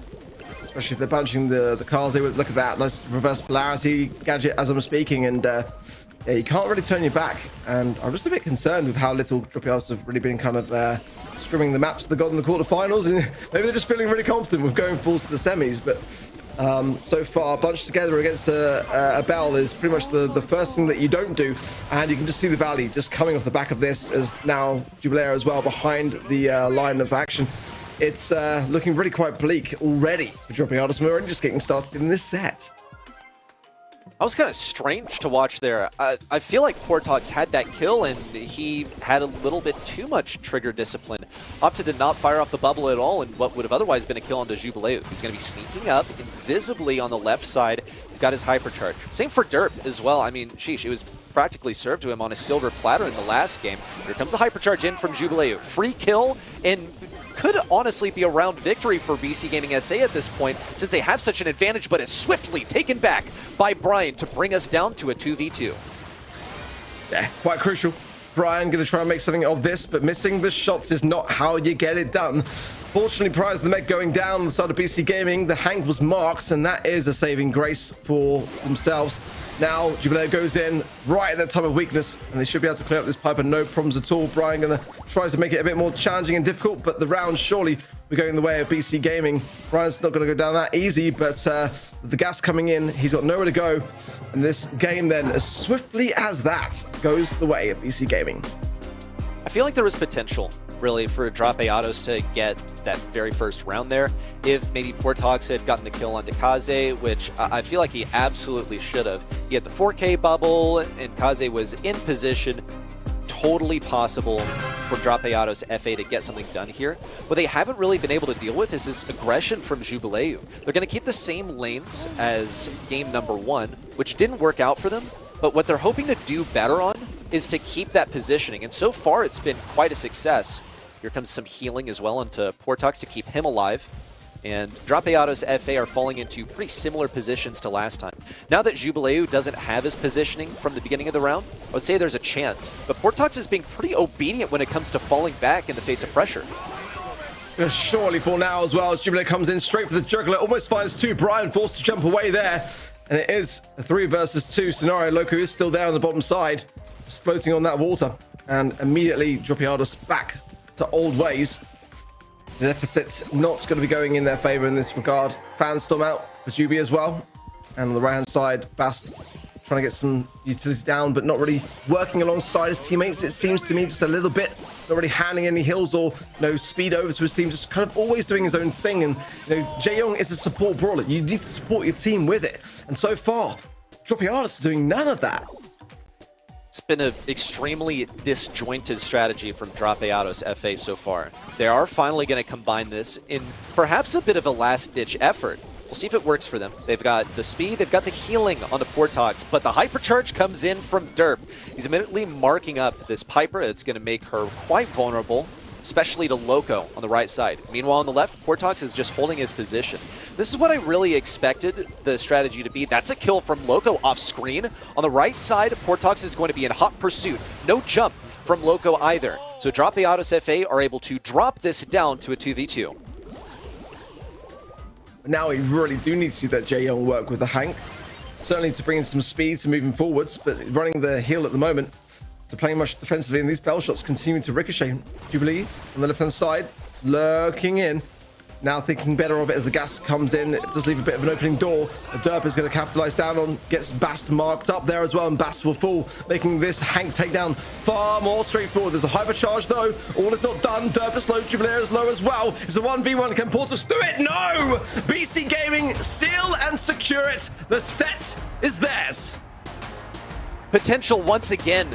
Especially if they're punching the cars. They would look at that nice reverse polarity gadget as I'm speaking, and yeah, you can't really turn your back. And I'm just a bit concerned with how little Dropiados have really been kind of scrimming the maps they got in the quarterfinals, and maybe they're just feeling really confident with going full to the semis. But so far, bunched together against a Bell is pretty much the first thing that you don't do, and you can just see the value just coming off the back of this, as now Jubilair as well behind the line of action. It's looking really quite bleak already for Dropiados. We're only just getting started in this set. That was kind of strange to watch there. I feel like Portox had that kill and he had a little bit too much trigger discipline. Opted to not fire off the bubble at all, and what would have otherwise been a kill onto Jubileu. He's going to be sneaking up invisibly on the left side. He's got his hypercharge. Same for Derp as well. I mean, sheesh, it was practically served to him on a silver platter in the last game. Here comes the hypercharge in from Jubileu. Free kill, and could honestly be a round victory for BC Gaming SA at this point, since they have such an advantage, but is swiftly taken back by Brian to bring us down to a 2v2. Yeah, quite crucial. Brian going to try and make something of this, but missing the shots is not how you get it done. Fortunately, prior to the mech going down on the side of BC Gaming, the Hank was marked, and that is a saving grace for themselves. Now, Jubilair goes in right at that time of weakness, and they should be able to clear up this Piper, no problems at all. Brian going to try to make it a bit more challenging and difficult, but the round surely we're going the way of BC Gaming. Brian's not going to go down that easy, but the gas coming in, he's got nowhere to go. And this game then, as swiftly as that, goes the way of BC Gaming. I feel like there was potential, really, for Dropiados to get that very first round there. If maybe Portox had gotten the kill on Kaze, which I feel like he absolutely should have. He had the 4K bubble, and Kaze was in position. Totally possible for Dropiados FA to get something done here. What they haven't really been able to deal with is this aggression from Jubileu. They're going to keep the same lanes as game number 1, which didn't work out for them, but what they're hoping to do better on is to keep that positioning, and so far it's been quite a success. Here comes some healing as well onto Portox to keep him alive. And Dropiados FA are falling into pretty similar positions to last time. Now that Jubileu doesn't have his positioning from the beginning of the round, I would say there's a chance. But Portox is being pretty obedient when it comes to falling back in the face of pressure. Gonna surely fall now as well as Jubilair comes in straight for the juggler. Almost finds 2. Brian forced to jump away there. And it is a 3 versus 2 scenario. Loco is still there on the bottom side, just floating on that water. And immediately Dropiados back to old ways. The deficit's not going to be going in their favor in this regard. Fanstorm out for Juby as well. And on the right hand side, Bast trying to get some utility down, but not really working alongside his teammates, it seems to me, just a little bit. Not really handing any hills or no speed over to his team, just kind of always doing his own thing. And Jaeyong is a support brawler. You need to support your team with it. And so far, Dropiados is doing none of that. It's been an extremely disjointed strategy from Dropiados FA so far. They are finally going to combine this in perhaps a bit of a last-ditch effort. We'll see if it works for them. They've got the speed, they've got the healing on the Portox, but the hypercharge comes in from Derp. He's immediately marking up this Piper. It's going to make her quite vulnerable, especially to Loco on the right side. Meanwhile, on the left, Portox is just holding his position. This is what I really expected the strategy to be. That's a kill from Loco off screen. On the right side, Portox is going to be in hot pursuit. No jump from Loco either. So Drop Enosis FA are able to drop this down to a 2v2. Now we really do need to see that Jaeyoung work with the Hank. Certainly to bring in some speed to moving forwards, but running the heel at the moment. To playing much defensively, and these bell shots continue to ricochet. Jubilee on the left-hand side, lurking in. Now thinking better of it as the gas comes in. It does leave a bit of an opening door. The Derp is going to capitalize down on, gets Bast marked up there as well, and Bast will fall, making this Hank takedown far more straightforward. There's a hypercharge though. All is not done. Derp is low, Jubilee is low as well. It's a 1v1. Can Portox do it? No! BC Gaming seal and secure it. The set is theirs. Potential once again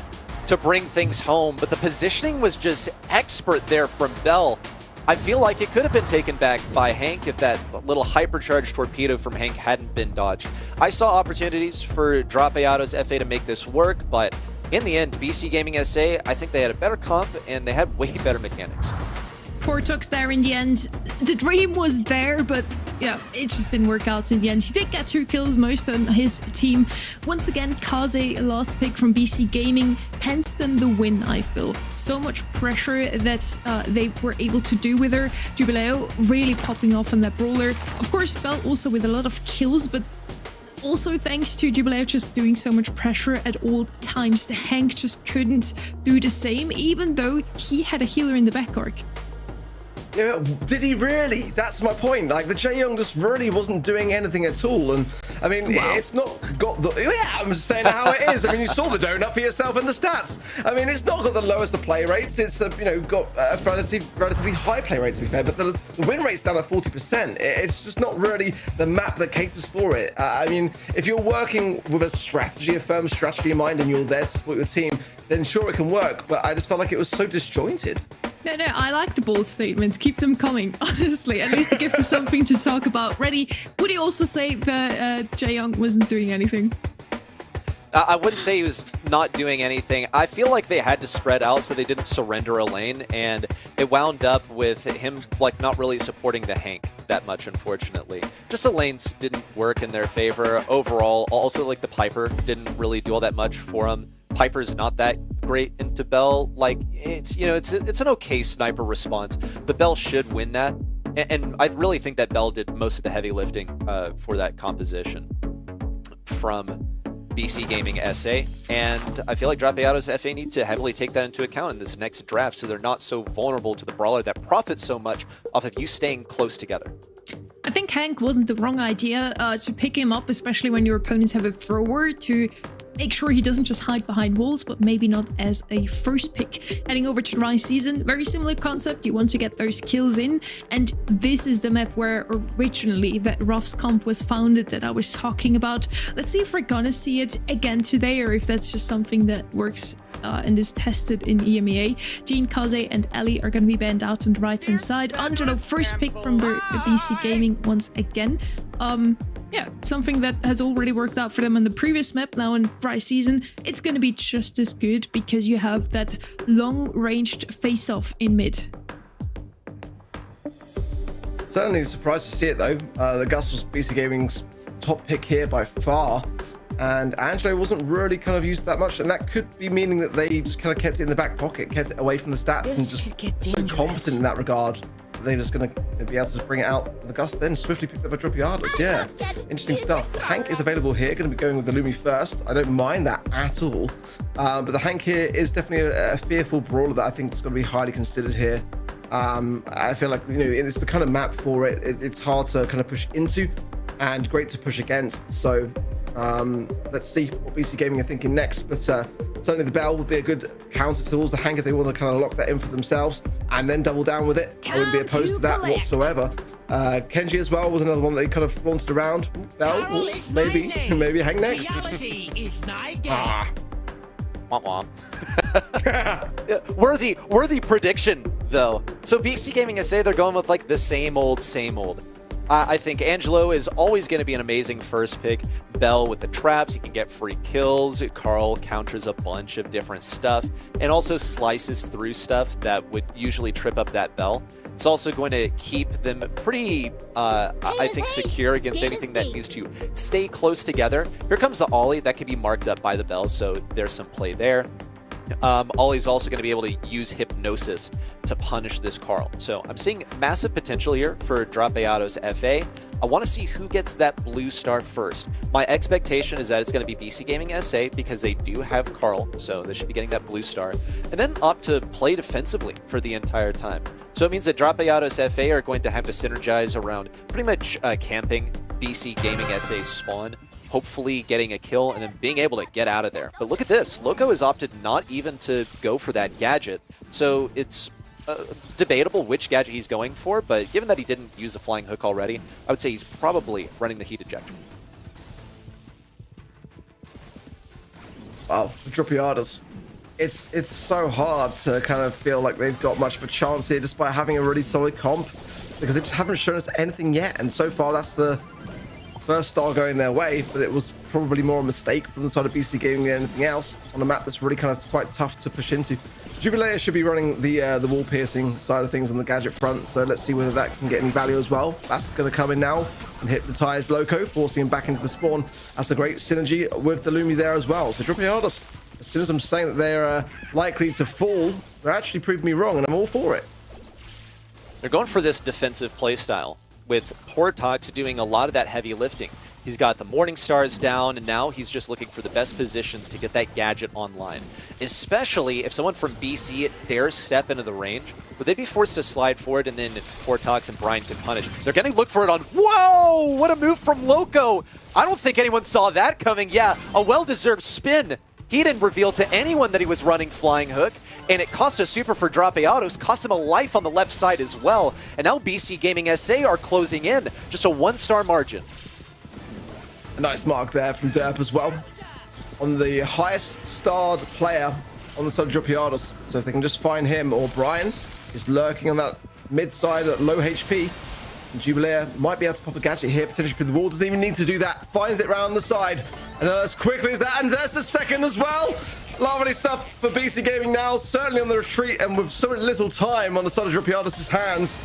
to bring things home, but the positioning was just expert there from Bell. I feel like it could have been taken back by Hank if that little hypercharged torpedo from Hank hadn't been dodged. I saw opportunities for Drop Enosis FA to make this work, but in the end, BC Gaming SA, I think they had a better comp and they had way better mechanics. Portox there in the end. The dream was there, but yeah, it just didn't work out in the end. He did get 2 kills, most on his team. Once again, Kaze, last pick from BC Gaming, hence them the win, I feel. So much pressure that they were able to do with her. Jubileo really popping off on that brawler. Of course, Bell also with a lot of kills, but also thanks to Jubileo just doing so much pressure at all times. The Hank just couldn't do the same, even though he had a healer in the back arc. Yeah, did he really? That's my point. Like, the Jaeyoung just really wasn't doing anything at all. And I mean, it's not got the... Yeah, I'm just saying how it is. I mean, you saw the donut for yourself in the stats. I mean, it's not got the lowest of play rates. It's, you know, got a relatively high play rate, to be fair. But the win rate's down at 40%. It's just not really the map that caters for it. I mean, if you're working with a strategy, a firm strategy in mind, and you're there to support your team, then sure, it can work. But I just felt like it was so disjointed. No, I like the bold statements. Keep them coming, honestly. At least it gives us something to talk about. Reddy, would you also say that Jaeyoung wasn't doing anything? I wouldn't say he was not doing anything. I feel like they had to spread out so they didn't surrender a lane, and it wound up with him like not really supporting the Hank that much, unfortunately. Just the lanes didn't work in their favor overall. Also, like the Piper didn't really do all that much for him. Piper's not that great into Bell. Like, it's, you know, it's an okay sniper response, but Bell should win that. And I really think that Bell did most of the heavy lifting for that composition from BC Gaming SA. And I feel like Drop Enosis FA need to heavily take that into account in this next draft so they're not so vulnerable to the brawler that profits so much off of you staying close together. I think Hank wasn't the wrong idea to pick him up, especially when your opponents have a thrower, to make sure he doesn't just hide behind walls, but maybe not as a first pick. Heading over to Rise Season, very similar concept. You want to get those kills in, and this is the map where originally that Ruff's comp was founded that I was talking about. Let's see if we're gonna see it again today, or if that's just something that works and is tested in EMEA. Jean, Kaze, and Ellie are going to be banned out on the right-hand side. Angelo, first pick from the BC Gaming once again. Yeah, something that has already worked out for them on the previous map. Now in Rise Season, it's going to be just as good because you have that long-ranged face-off in mid. Certainly surprised to see it though. The Gus was BC Gaming's top pick here by far. And Angelo wasn't really kind of used that much, and that could be meaning that they just kind of kept it in the back pocket, kept it away from the stats, and just so confident in that regard. They're just going to be able to bring it out. The Gus then swiftly picked up a Dropiadas. Yeah, interesting stuff. Hank is available here, going to be going with the Lumi first. I don't mind that at all. But the Hank here is definitely a fearful brawler that I think is going to be highly considered here. I feel like, you know, it's the kind of map for it. It's hard to kind of push into and great to push against. So let's see what BC Gaming are thinking next. But certainly the Bell would be a good counter towards the Hank if they want to kind of lock that in for themselves and then double down with it. I wouldn't be opposed to that whatsoever. Kenji as well was another one that they kind of flaunted around. Bell, maybe Hank next. Womp womp. Worthy prediction though. So BC Gaming SA, they're going with like the same old. I think Angelo is always going to be an amazing first pick. Bell with the traps, he can get free kills. Carl counters a bunch of different stuff and also slices through stuff that would usually trip up that Bell. It's also going to keep them pretty, I think, secure against anything that needs to stay close together. Here comes the Ollie. That can be marked up by the Bell, so there's some play there. Ollie's also going to be able to use Hypnosis to punish this Carl. So I'm seeing massive potential here for Drapeado's FA. I want to see who gets that blue star first. My expectation is that it's going to be BC Gaming SA because they do have Carl, so they should be getting that blue star. And then opt to play defensively for the entire time. So it means that Drapeado's FA are going to have to synergize around pretty much camping BC Gaming SA's spawn, hopefully getting a kill and then being able to get out of there. But look at this. Loco has opted not even to go for that gadget. So it's debatable which gadget he's going for, but given that he didn't use the flying hook already, I would say he's probably running the heat ejector. Wow, Drapeados. It's so hard to kind of feel like they've got much of a chance here despite having a really solid comp, because they just haven't shown us anything yet. And so far, that's the first star going their way, but it was probably more a mistake from the side of BC Gaming than anything else on a map that's really kind of quite tough to push into. Jubilator should be running the wall piercing side of things on the gadget front, so let's see whether that can get any value as well. That's going to come in now and hypnotize Loco, forcing him back into the spawn. That's a great synergy with the Lumi there as well. So Drapeados, as soon as I'm saying that they're likely to fall, they're actually proving me wrong, and I'm all for it. They're going for this defensive playstyle, with Portox doing a lot of that heavy lifting. He's got the Morning Stars down, and now he's just looking for the best positions to get that gadget online. Especially if someone from BC dares step into the range, would they be forced to slide forward and then Portox and Brian can punish? They're going to look for it on... Whoa! What a move from Loco! I don't think anyone saw that coming. Yeah, a well-deserved spin. He didn't reveal to anyone that he was running Flying Hook, and it cost a super for Drapeados, cost him a life on the left side as well. And now BC Gaming SA are closing in, just a 1-star margin. A nice mark there from Derp as well, on the highest starred player on the side of Drapeados. So if they can just find him, or Brian is lurking on that mid side at low HP. And Jubilator might be able to pop a gadget here, potentially through the wall. Doesn't even need to do that. Finds it round the side. And as quickly as that, and there's the second as well. Lovely stuff for BC Gaming now, certainly on the retreat, and with so little time on the side of Drapeados' hands,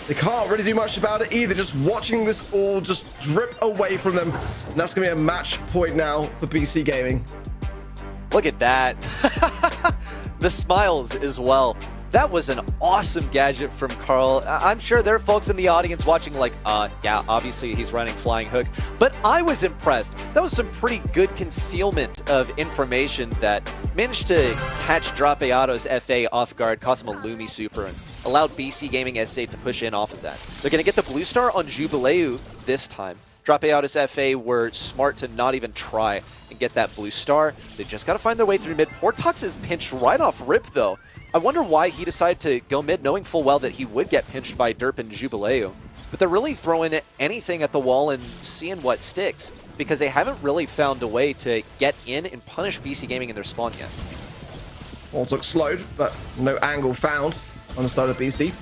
they can't really do much about it either. Just watching this all just drip away from them. And that's going to be a match point now for BC Gaming. Look at that. The smiles as well. That was an awesome gadget from Carl. I'm sure there are folks in the audience watching like, yeah, obviously he's running Flying Hook. But I was impressed. That was some pretty good concealment of information that managed to catch Drapeado's FA off guard, cost him a Lumi super, and allowed BC Gaming SA to push in off of that. They're going to get the blue star on Jubileu this time. Drapeado's FA were smart to not even try and get that blue star. They just got to find their way through mid. Portox is pinched right off rip, though. I wonder why he decided to go mid, knowing full well that he would get pinched by Derp and Jubileu. But they're really throwing anything at the wall and seeing what sticks, because they haven't really found a way to get in and punish BC Gaming in their spawn yet. Portox slowed, but no angle found on the side of BC.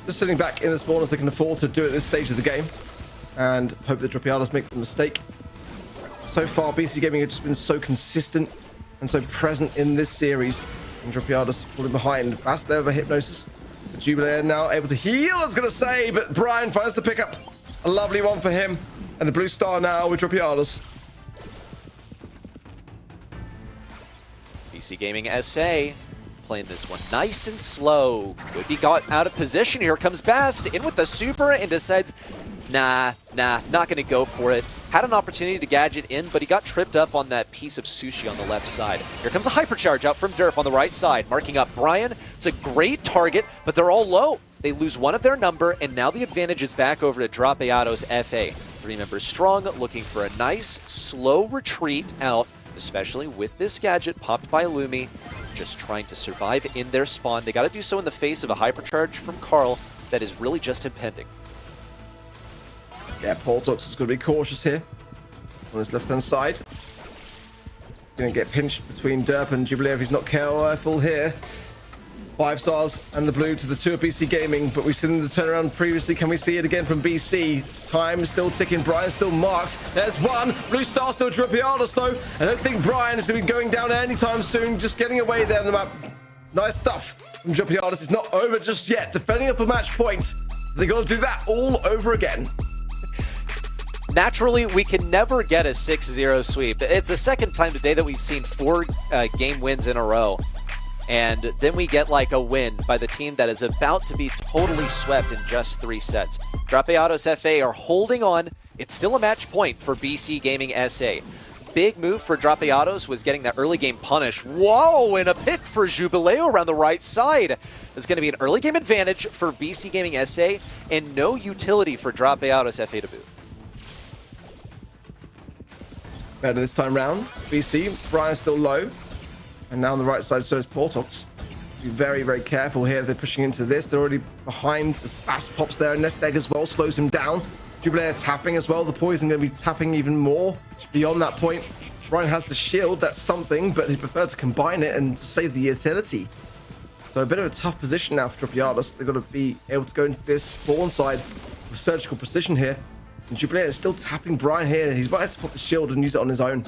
Just sitting back in the spawn as they can afford to do at this stage of the game, and hope that Drapeados make the mistake. So far, BC Gaming have just been so consistent and so present in this series. And Drapeados falling behind. Fast there with a Hypnosis. Jubilator now able to heal, I was going to say, but Brian finds the pickup. A lovely one for him. And the blue star now with Drapeados. BC Gaming SA playing this one nice and slow. Could be got out of position. Here comes Bast in with the super and decides, nah, not going to go for it. Had an opportunity to gadget in, but he got tripped up on that piece of sushi on the left side. Here comes a hypercharge out from Derp on the right side, marking up Brian. It's a great target, but they're all low. They lose one of their number, and now the advantage is back over to Drapeado's FA. 3 members strong, looking for a nice, slow retreat out, especially with this gadget popped by Lumi. Just trying to survive in their spawn. They got to do so in the face of a hypercharge from Carl that is really just impending. Yeah, Portox is going to be cautious here on his left-hand side. Going to get pinched between Derp and Jubilator if he's not careful here. 5 stars and the blue to the 2 of BC Gaming, but we've seen the turnaround previously. Can we see it again from BC? Time is still ticking. Brian still marked. There's one. Blue star still Dropiados though. I don't think Brian is going to be going down anytime soon. Just getting away there on the map. Nice stuff from Dropiados. It's not over just yet. Defending up a match point. They're going to do that all over again. Naturally, we can never get a 6-0 sweep. It's the second time today that we've seen 4 game wins in a row. And then we get like a win by the team that is about to be totally swept in just 3 sets. Dropiados FA are holding on. It's still a match point for BC Gaming SA. Big move for Dropiados was getting that early game punish. Whoa, and a pick for Jubileo around the right side. It's going to be an early game advantage for BC Gaming SA and no utility for Dropiados FA to boot. Better this time round. BC, Brian's still low. And now on the right side, so is Portox. Be very, very careful here. They're pushing into this. They're already behind. There's fast pops there. Nest Egg as well slows him down. Jubilee tapping as well. The Poison going to be tapping even more beyond that point. Brian has the shield. That's something, but he preferred to combine it and save the utility. So a bit of a tough position now for Dropiados. They've got to be able to go into this spawn side with surgical precision here. And Jubilee is still tapping Brian here. He's about to have to put the shield and use it on his own.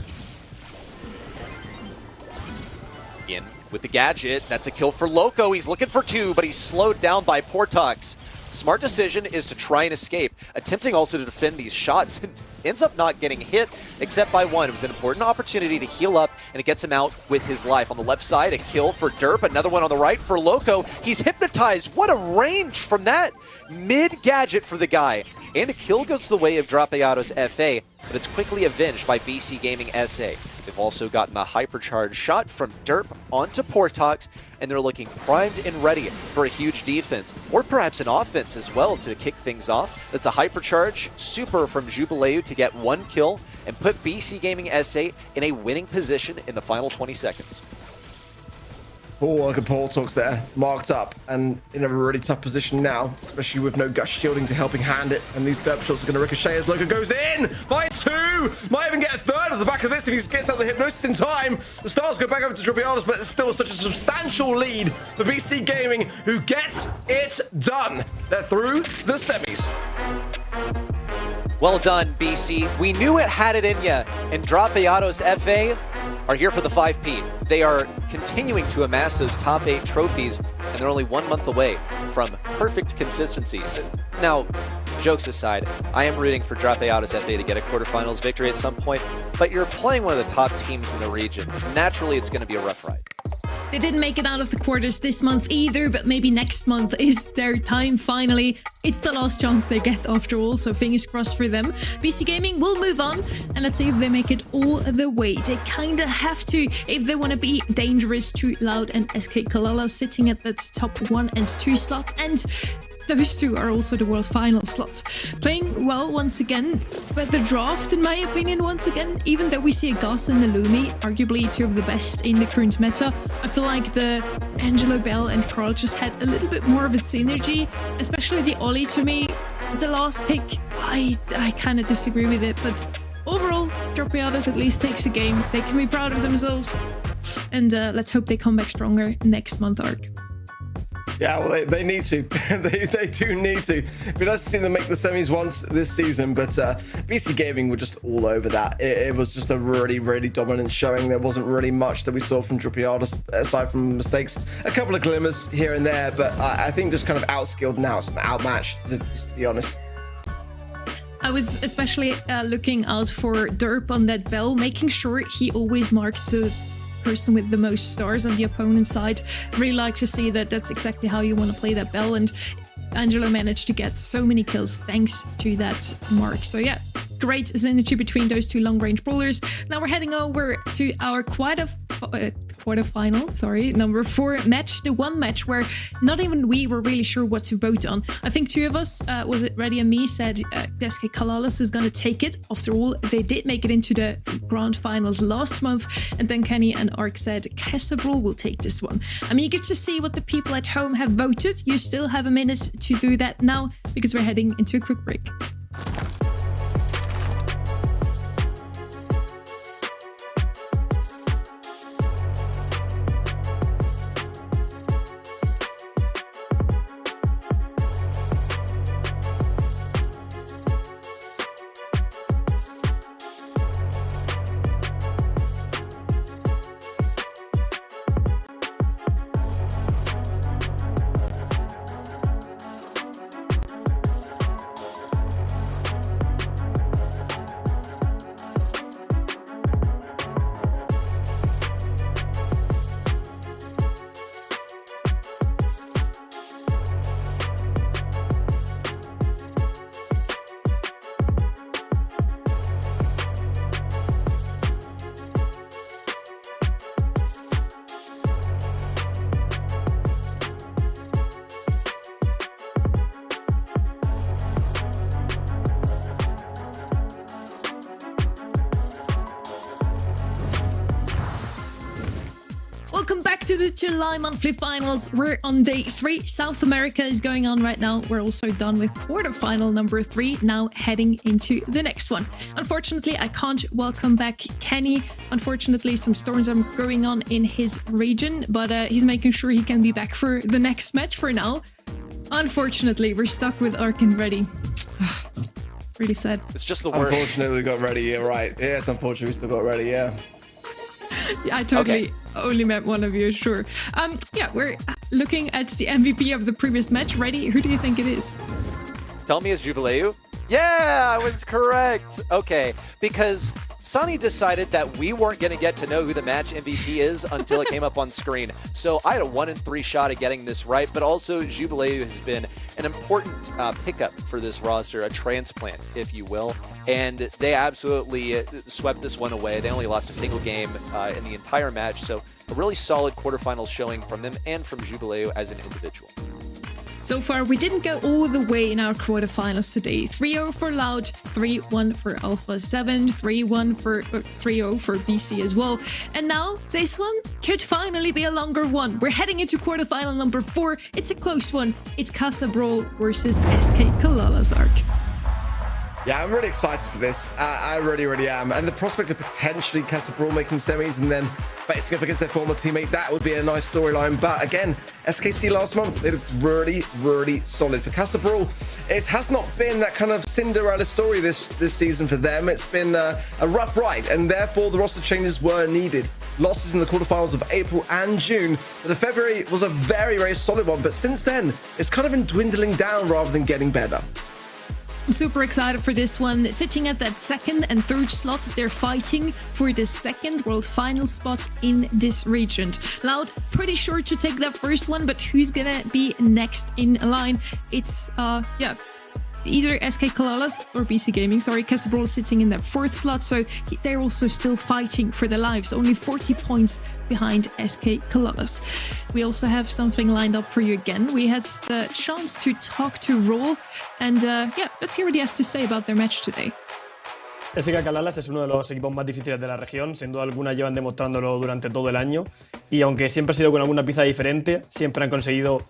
In with the gadget, that's a kill for Loco. He's looking for 2, but he's slowed down by Portox. Smart decision is to try and escape, attempting also to defend these shots, and ends up not getting hit except by 1. It was an important opportunity to heal up, and it gets him out with his life. On the left side, a kill for Derp, another one on the right for Loco. He's hypnotized. What a range from that mid-gadget for the guy. And a kill goes the way of Dropiados FA, but it's quickly avenged by BC Gaming SA. They've also gotten a hypercharge shot from Derp onto Portox, and they're looking primed and ready for a huge defense, or perhaps an offense as well to kick things off. That's a hypercharge super from Jubileu to get 1 kill and put BC Gaming SA in a winning position in the final 20 seconds. Oh, look at Portox there, marked up and in a really tough position now, especially with no gush shielding to helping hand it. And these derp shots are going to ricochet as Loco goes in by 2. Might even get a 3rd off the back of this if he gets out the hypnosis in time. The stars go back over to Dropiados, but it's still such a substantial lead for BC Gaming, who gets it done. They're through to the semis. Well done, BC. We knew it had it in ya, and Dropiados FA are here for the 5P. They are continuing to amass those top 8 trophies, and they're only 1 month away from perfect consistency. Now, jokes aside, I am rooting for Dropiados FA to get a quarterfinals victory at some point, but you're playing one of the top teams in the region. Naturally, it's going to be a rough ride. They didn't make it out of the quarters this month either, but maybe next month is their time finally. It's the last chance they get after all, so fingers crossed for them. BC Gaming will move on, and let's see if they make it all the way. They kind of have to if they want to be dangerous to Loud and SK Kalala sitting at that top 1 and 2 slot, and those 2 are also the world final slot. Playing well once again, but the draft, in my opinion, once again, even though we see a Gus and a Lumi, arguably 2 of the best in the current meta, I feel like the Angelo Bell and Carl just had a little bit more of a synergy, especially the Ollie to me. The last pick, I kind of disagree with it, but overall, Dropiados at least takes a game. They can be proud of themselves, and let's hope they come back stronger next month, Arc. Yeah, well, they need to. they do need to. It'd be nice to see them make the semis once this season, but BC Gaming were just all over that. It was just a really, really dominant showing. There wasn't really much that we saw from Dropiados, aside from mistakes. A couple of glimmers here and there, but I think just kind of outskilled now, outmatched, just to be honest. I was especially looking out for Derp on that bell, making sure he always marked the person with the most stars on the opponent's side. Really like to see that that's exactly how you want to play that bell, and Angelo managed to get so many kills thanks to that mark. So yeah, great synergy between those 2 long-range brawlers. Now we're heading over to our quarterfinal, number 4 match, the one match where not even we were really sure what to vote on. I think 2 of us, was it Reddy and me, said SK Kalalas is gonna take it. After all, they did make it into the grand finals last month, and then Kenny and Ark said Brawl will take this one. I'm eager to see what the people at home have voted. You still have a minute to do that now, because we're heading into a quick break. back to the July monthly finals. We're on day 3. South America is going on right now. We're also done with quarterfinal number 3, now heading into the next one. Unfortunately, I can't welcome back Kenny. Unfortunately, some storms are going on in his region, but he's making sure he can be back for the next match for now. Unfortunately, we're stuck with Ark and Ready. Really sad. It's just the worst. Unfortunately, we got Ready, yeah, right. Yes, unfortunately, we still got Ready, yeah. Yeah, I totally only met one of you, sure. Yeah, we're looking at the MVP of the previous match. Ready? Who do you think it is? Tell me it's Jubileu? Yeah, I was correct. Okay, because Sunny decided that we weren't going to get to know who the match MVP is until it came up on screen. So I had a 1 in 3 shot at getting this right, but also Jubileu has been an important pickup for this roster, a transplant, if you will. And they absolutely swept this one away. They only lost a single game in the entire match, so a really solid quarterfinal showing from them and from Jubileu as an individual. So far, we didn't go all the way in our quarterfinals today. 3-0 for Loud, 3-1 for Alpha 7, 3-1 for 3-0 for BC as well. And now this one could finally be a longer one. We're heading into quarterfinal number 4. It's a close one. It's Casa Brawl versus SK Kalala's Ark. Yeah, I'm really excited for this. I really am. And the prospect of potentially Casa Brawl making semis and then facing up against their former teammate, that would be a nice storyline. But again, SKC last month, they looked really solid. For Casa Brawl, it has not been that kind of Cinderella story this season for them. It's been a rough ride, and therefore the roster changes were needed. Losses in the quarterfinals of April and June, but the February was a very solid one. But since then, it's kind of been dwindling down rather than getting better. I'm super excited for this one. Sitting at that 2nd and 3rd slots, they're fighting for the 2nd world final spot in this region. Loud, pretty sure to take that first one, but who's gonna be next in line? It's, either SK Kalalas or BC Gaming. Sorry, Casa Brawl sitting in that 4th slot, so they're also still fighting for their lives. Only 40 points behind SK Kalalas. We also have something lined up for you again. We had the chance to talk to Brawl, and let's hear what he has to say about their match today. SK Kalalas es uno de los equipos más difíciles de la región, sin duda alguna llevan demostrándolo durante todo el año y aunque siempre ha sido con alguna pieza diferente, siempre han conseguido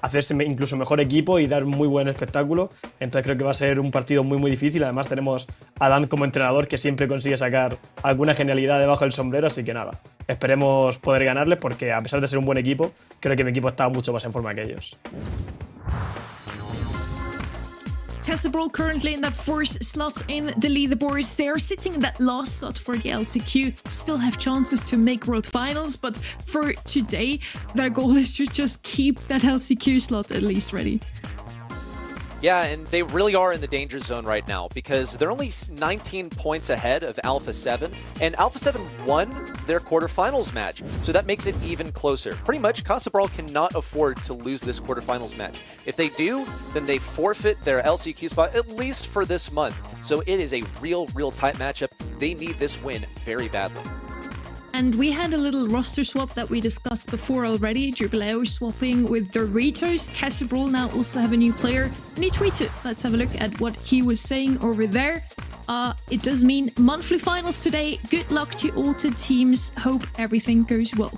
hacerse incluso mejor equipo y dar muy buen espectáculo, entonces creo que va a ser un partido muy difícil. Además tenemos a Dan como entrenador que siempre consigue sacar alguna genialidad debajo del sombrero, así que nada, esperemos poder ganarles porque a pesar de ser un buen equipo, creo que mi equipo está mucho más en forma que ellos. Casa Brawl currently in that 4th slot in the leaderboards. They are sitting in that last slot for the LCQ. Still have chances to make World Finals, but for today, their goal is to just keep that LCQ slot at least ready. Yeah, and they really are in the danger zone right now because they're only 19 points ahead of Alpha 7, and Alpha 7 won their quarterfinals match, so that makes it even closer. Pretty much, Casa Brawl cannot afford to lose this quarterfinals match. If they do, then they forfeit their LCQ spot, at least for this month. So it is a real tight matchup. They need this win very badly. And we had a little roster swap that we discussed before already. Jubileu swapping with Doritos. Casa Brawl now also have a new player. And he tweeted. Let's have a look at what he was saying over there. It does mean monthly finals today. Good luck to all the teams. Hope everything goes well.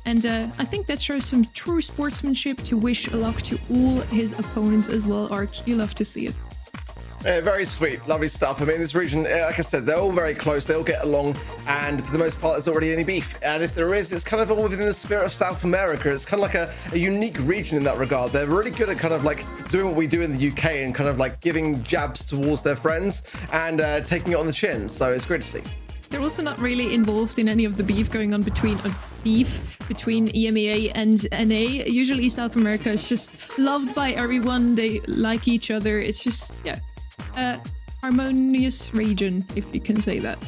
And I think that shows some true sportsmanship to wish luck to all his opponents as well, Ark. You love to see it. Very sweet, lovely stuff. I mean, this region, like I said, they're all very close. They all get along, and for the most part, there's already any beef. And if there is, it's kind of all within the spirit of South America. It's kind of like a unique region in that regard. They're really good at kind of like doing what we do in the UK and kind of like giving jabs towards their friends and taking it on the chin. So it's great to see. They're also not really involved in any of the beef going on between EMEA and NA. Usually South America is just loved by everyone. They like each other. It's just, harmonious region, if you can say that.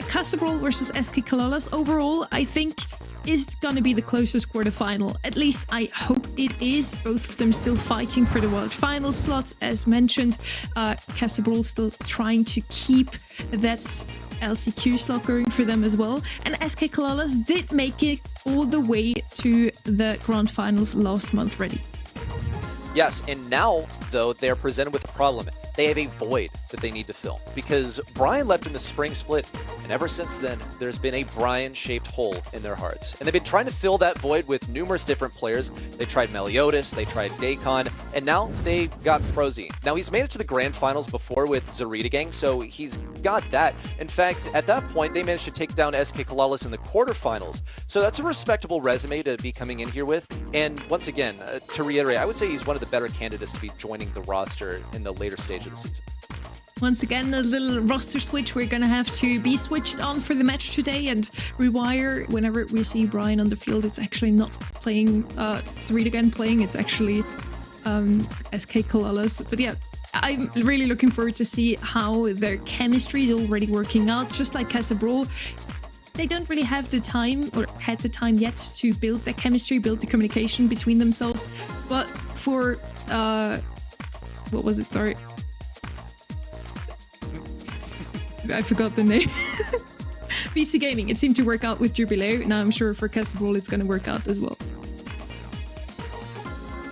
Casa Brawl versus SK Kalalas overall, I think, is going to be the closest quarterfinal. At least I hope it is. Both of them still fighting for the world final slots, as mentioned. Casa Brawl still trying to keep that LCQ slot going for them as well. And SK Kalalas did make it all the way to the grand finals last month ready. Yes, and now, though, they're presented with a problem. They have a void that they need to fill. Because Brian left in the spring split, and ever since then, there's been a Brian-shaped hole in their hearts. And they've been trying to fill that void with numerous different players. They tried Meliodas, they tried Dacon, and now they got Prozy. Now, he's made it to the grand finals before with Zarita Gang, so he's got that. In fact, at that point, they managed to take down SK Kalalis in the quarterfinals. So that's a respectable resume to be coming in here with. And once again, to reiterate, I would say he's one of the better candidates to be joining the roster in the later stage of the season. Once again, a little roster switch. We're going to have to be switched on for the match today and rewire. Whenever we see Brian on the field, it's actually not playing Zarita again playing. It's actually SK Kalalis. But yeah, I'm really looking forward to see how their chemistry is already working out. Just like Brawl, they don't really have the time or had the time yet to build the chemistry, build the communication between themselves. But for what was it? Sorry. I forgot the name. BC Gaming. It seemed to work out with Jubileo. Now I'm sure for Brawl it's going to work out as well.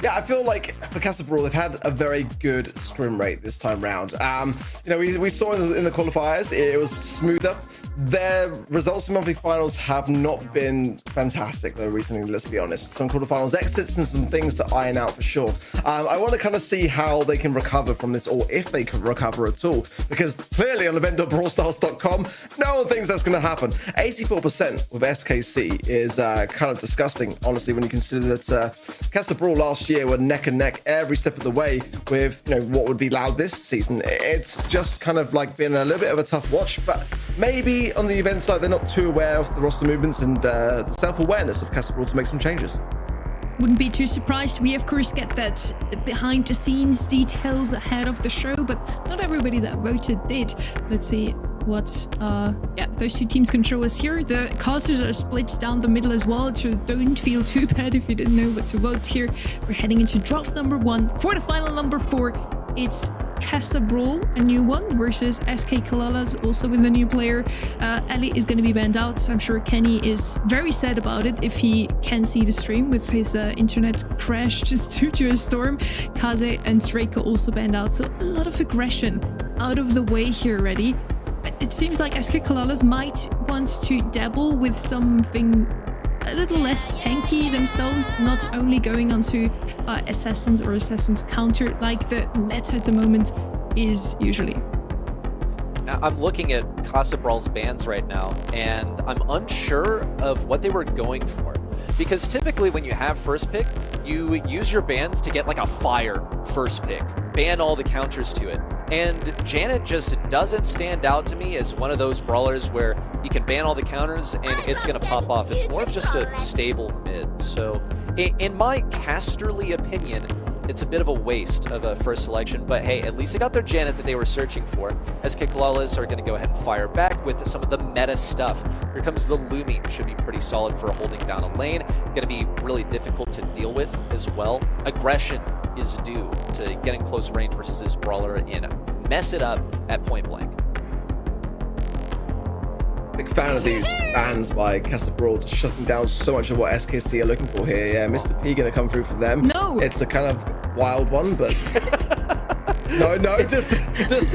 Yeah, I feel like for Brawl, they've had a very good scrim rate this time round. You know, we saw in the qualifiers, it was smoother. Their results in monthly finals have not been fantastic, though, recently, let's be honest. Some quarterfinals exits and some things to iron out for sure. I want to kind of see how they can recover from this, or if they can recover at all, because clearly on event.brawlstars.com, no one thinks that's going to happen. 84% with SKC is kind of disgusting, honestly, when you consider that Brawl last year were neck and neck every step of the way with, you know, what would be Loud this season. It's just kind of like been a little bit of a tough watch, but maybe on the event side they're not too aware of the roster movements and the self-awareness of Brawl to make some changes. Wouldn't be too surprised. We of course get that behind the scenes details ahead of the show, but not everybody that voted did. Let's see what those two teams can show us here. The casters are split down the middle as well, so don't feel too bad if you didn't know what to vote here. We're heading into draft number 1, quarterfinal number 4. It's Brawl, a new one, versus SK Kalalis, also with a new player. Ali is going to be banned out. I'm sure Kenny is very sad about it if he can see the stream with his internet crash just due to a storm. Kaze and Straker also banned out, so a lot of aggression out of the way here already. It seems like SK Kalalis might want to dabble with something a little less tanky themselves, not only going onto Assassins or Assassins counter like the meta at the moment is usually. I'm looking at Brawl's bans right now, and I'm unsure of what they were going for. Because typically when you have first pick, you use your bans to get like a fire first pick. Ban all the counters to it. And Janet just doesn't stand out to me as one of those brawlers where you can ban all the counters and it's going to pop off. It's more of just a stable mid. So in my casterly opinion, it's a bit of a waste of a first selection, but hey, at least they got their Janet that they were searching for. SK Kalalis are going to go ahead and fire back with some of the meta stuff. Here comes the Lumi, should be pretty solid for holding down a lane. Going to be really difficult to deal with as well. Aggression is due to getting close range versus this brawler and mess it up at point blank. Big fan of these bans by Brawl, just shutting down so much of what SKC are looking for here. Yeah, Mr. P gonna come through for them. No! It's a kind of wild one, but no, just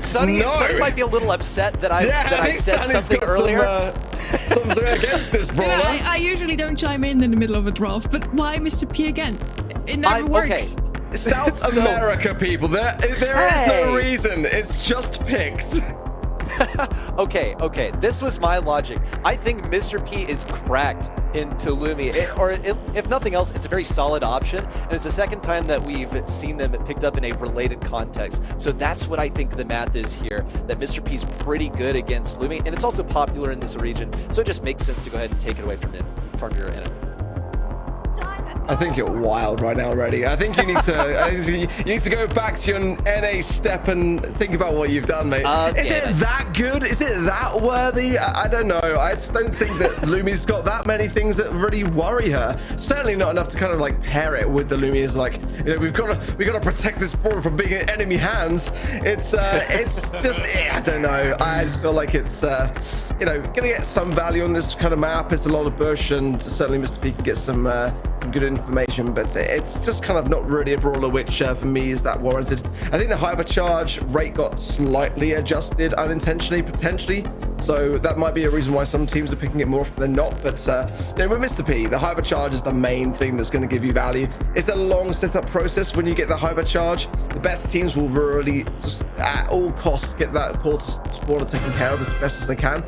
Sunny, no. Sunny might be a little upset that I said Sunny's something got earlier. Something against this brawler. You know, I usually don't chime in the middle of a draft, but why Mr. P again? It never works. Okay. South America, people. There is no reason. It's just picked. Okay, this was my logic. I think Mr. P is cracked into Lumi, if nothing else, it's a very solid option, and it's the second time that we've seen them picked up in a related context. So that's what I think the math is here, that Mr. P is pretty good against Lumi, and it's also popular in this region, so it just makes sense to go ahead and take it away from your enemy. I think you're wild right now, Reddy. I think you need to go back to your NA step and think about what you've done, mate. Is it that good? Is it that worthy? I don't know. I just don't think that Lumi's got that many things that really worry her. Certainly not enough to kind of like pair it with the Lumi. Is like, you know, we've got to protect this ball from being in enemy hands. It's just I don't know. I just feel like it's you know, gonna get some value on this kind of map. It's a lot of bush, and certainly Mr. P can get some some good information, but it's just kind of not really a brawler which for me is that warranted. I think the hypercharge rate got slightly adjusted unintentionally, potentially, so that might be a reason why some teams are picking it more often than not. But you know, with Mr. P, the hypercharge is the main thing that's going to give you value. It's a long setup process when you get the hypercharge. The best teams will really just at all costs get that portal spawner taken care of as best as they can.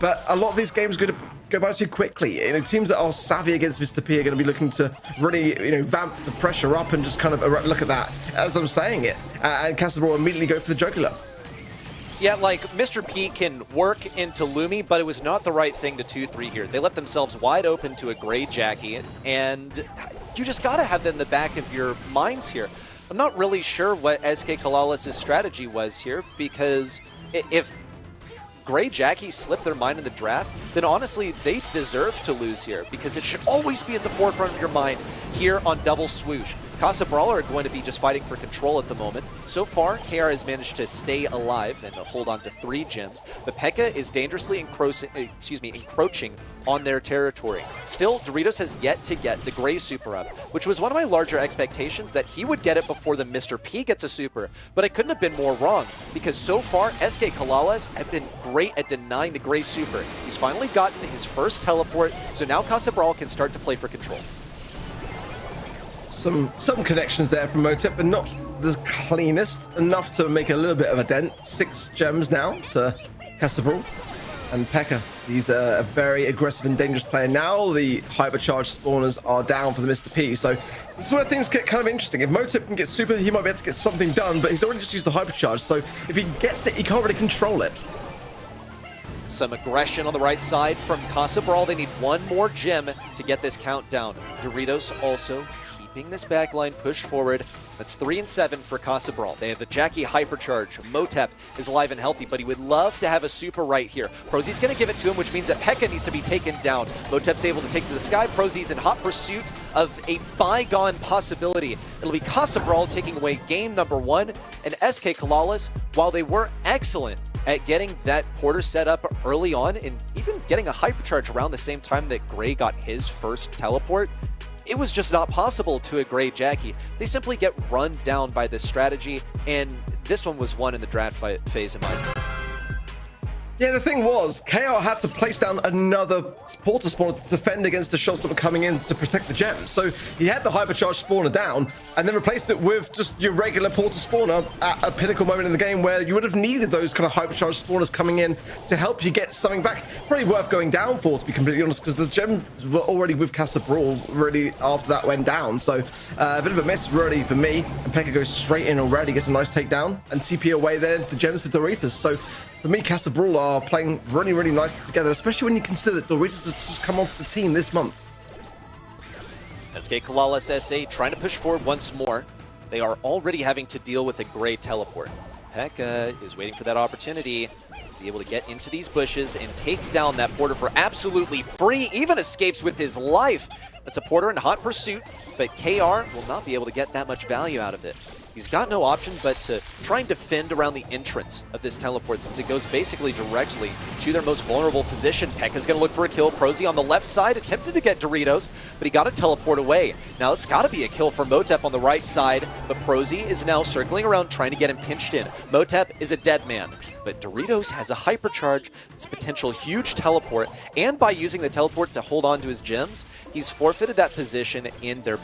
But a lot of these games are going to go by too quickly. You know, teams that are savvy against Mr. P are going to be looking to really, you know, vamp the pressure up and just kind of look at that as I'm saying it. And Casabro immediately go for the jugular. Yeah, like, Mr. P can work into Lumi, but it was not the right thing to 2-3 here. They left themselves wide open to a Grey Jackie, and you just gotta have that in the back of your minds here. I'm not really sure what SK Kalalis' strategy was here, because if Grey Jackie slipped their mind in the draft, then honestly, they deserve to lose here, because it should always be at the forefront of your mind here on Double Swoosh. Casa Brawler are going to be just fighting for control at the moment. So far, KR has managed to stay alive and hold on to 3 gems, but P.E.K.K.A is dangerously encroaching on their territory. Still, Doritos has yet to get the Grey Super up, which was one of my larger expectations, that he would get it before the Mr. P gets a Super, but I couldn't have been more wrong, because so far, SK Kalalis have been great at denying the Grey Super. He's finally gotten his first teleport, so now Casa Brawl can start to play for control. Some connections there from Motep, but not the cleanest. Enough to make a little bit of a dent. 6 gems now to Casabral and P.E.K.K.A. He's a very aggressive and dangerous player. Now the hypercharged spawners are down for the Mr. P, so this is where things get kind of interesting. If Motep can get super, he might be able to get something done, but he's already just used the hypercharge, so if he gets it, he can't really control it. Some aggression on the right side from Casa Brawl. They need 1 more gem to get this countdown. Doritos also keeping this backline push forward. That's 3 and 7 for Casa Brawl. They have the Jackie hypercharge. Motep is alive and healthy, but he would love to have a super right here. Prozy's going to give it to him, which means that P.E.K.K.A needs to be taken down. Motep's able to take to the sky. Prozy's in hot pursuit of a bygone possibility. It'll be Casa Brawl taking away game number 1, and SK Kalalis, while they were excellent at getting that Porter set up early on and even getting a hypercharge around the same time that Grey got his first teleport, it was just not possible to a Grey Jackie. They simply get run down by this strategy, and this one was won in the draft phase in my opinion. Yeah, the thing was, KR had to place down another portal spawner to defend against the shots that were coming in to protect the gems. So he had the hypercharged spawner down and then replaced it with just your regular portal spawner at a pinnacle moment in the game where you would have needed those kind of hypercharged spawners coming in to help you get something back. Probably worth going down for, to be completely honest, because the gems were already with Casa Brawl really after that went down. So a bit of a miss really for me. And P.E.K.K.A goes straight in already, gets a nice takedown, and TP away there the gems for Doritos. So for me, Casa Brawl are playing really, really nicely together, especially when you consider that Doritos has just come onto the team this month. SK Kalalis SA trying to push forward once more. They are already having to deal with a Grey teleport. P.E.K.K.A is waiting for that opportunity to be able to get into these bushes and take down that Porter for absolutely free, even escapes with his life. That's a Porter in hot pursuit, but KR will not be able to get that much value out of it. He's got no option but to try and defend around the entrance of this teleport, since it goes basically directly to their most vulnerable position. P.E.K.K.A's going to look for a kill. Prozy on the left side attempted to get Doritos, but he got a teleport away. Now it's got to be a kill for Motep on the right side, but Prozy is now circling around trying to get him pinched in. Motep is a dead man, but Doritos has a hypercharge, it's a potential huge teleport, and by using the teleport to hold on to his gems, he's forfeited that position in their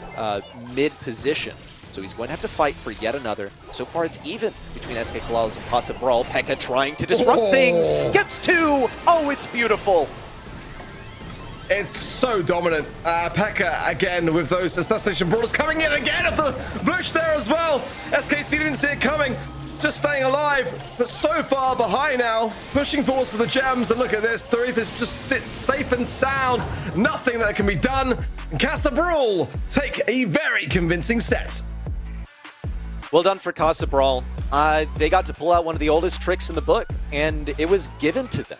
mid position. So he's going to have to fight for yet another. So far it's even between SK Kalalis and Casa Brawl. P.E.K.K.A trying to disrupt things. Gets 2! Oh, it's beautiful. It's so dominant. P.E.K.K.A again with those assassination brawlers coming in again at the bush there as well. SKC didn't see it coming. Just staying alive, but so far behind now. Pushing forwards for the gems, and look at this. Doritos just sits safe and sound. Nothing that can be done. And Casa Brawl take a very convincing set. Well done for Casa Brawl. They got to pull out one of the oldest tricks in the book, and it was given to them.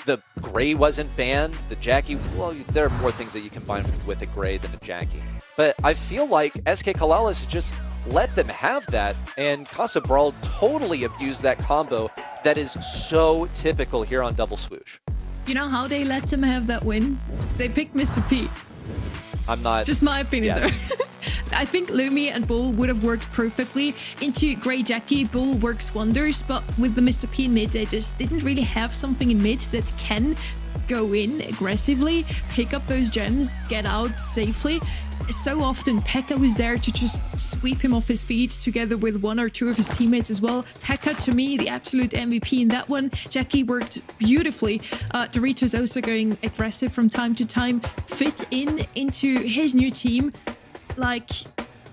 The Grey wasn't banned, the Jackie, well, there are more things that you combine with a Grey than the Jackie. But I feel like SK Kalalis just let them have that, and Casa Brawl totally abused that combo that is so typical here on Double Swoosh. You know how they let them have that win? They picked Mr. P. I'm not. Just my opinion, Yes. though. I think Lumi and Bull would have worked perfectly into Grey Jackie. Bull works wonders, but with the Mr. P in mid, they just didn't really have something in mid that can go in aggressively, pick up those gems, get out safely. So often Pekka was there to just sweep him off his feet together with one or two of his teammates as well. Pekka, to me, the absolute MVP in that one. Jackie worked beautifully. Doritos also going aggressive from time to time, fit into his new team. Like,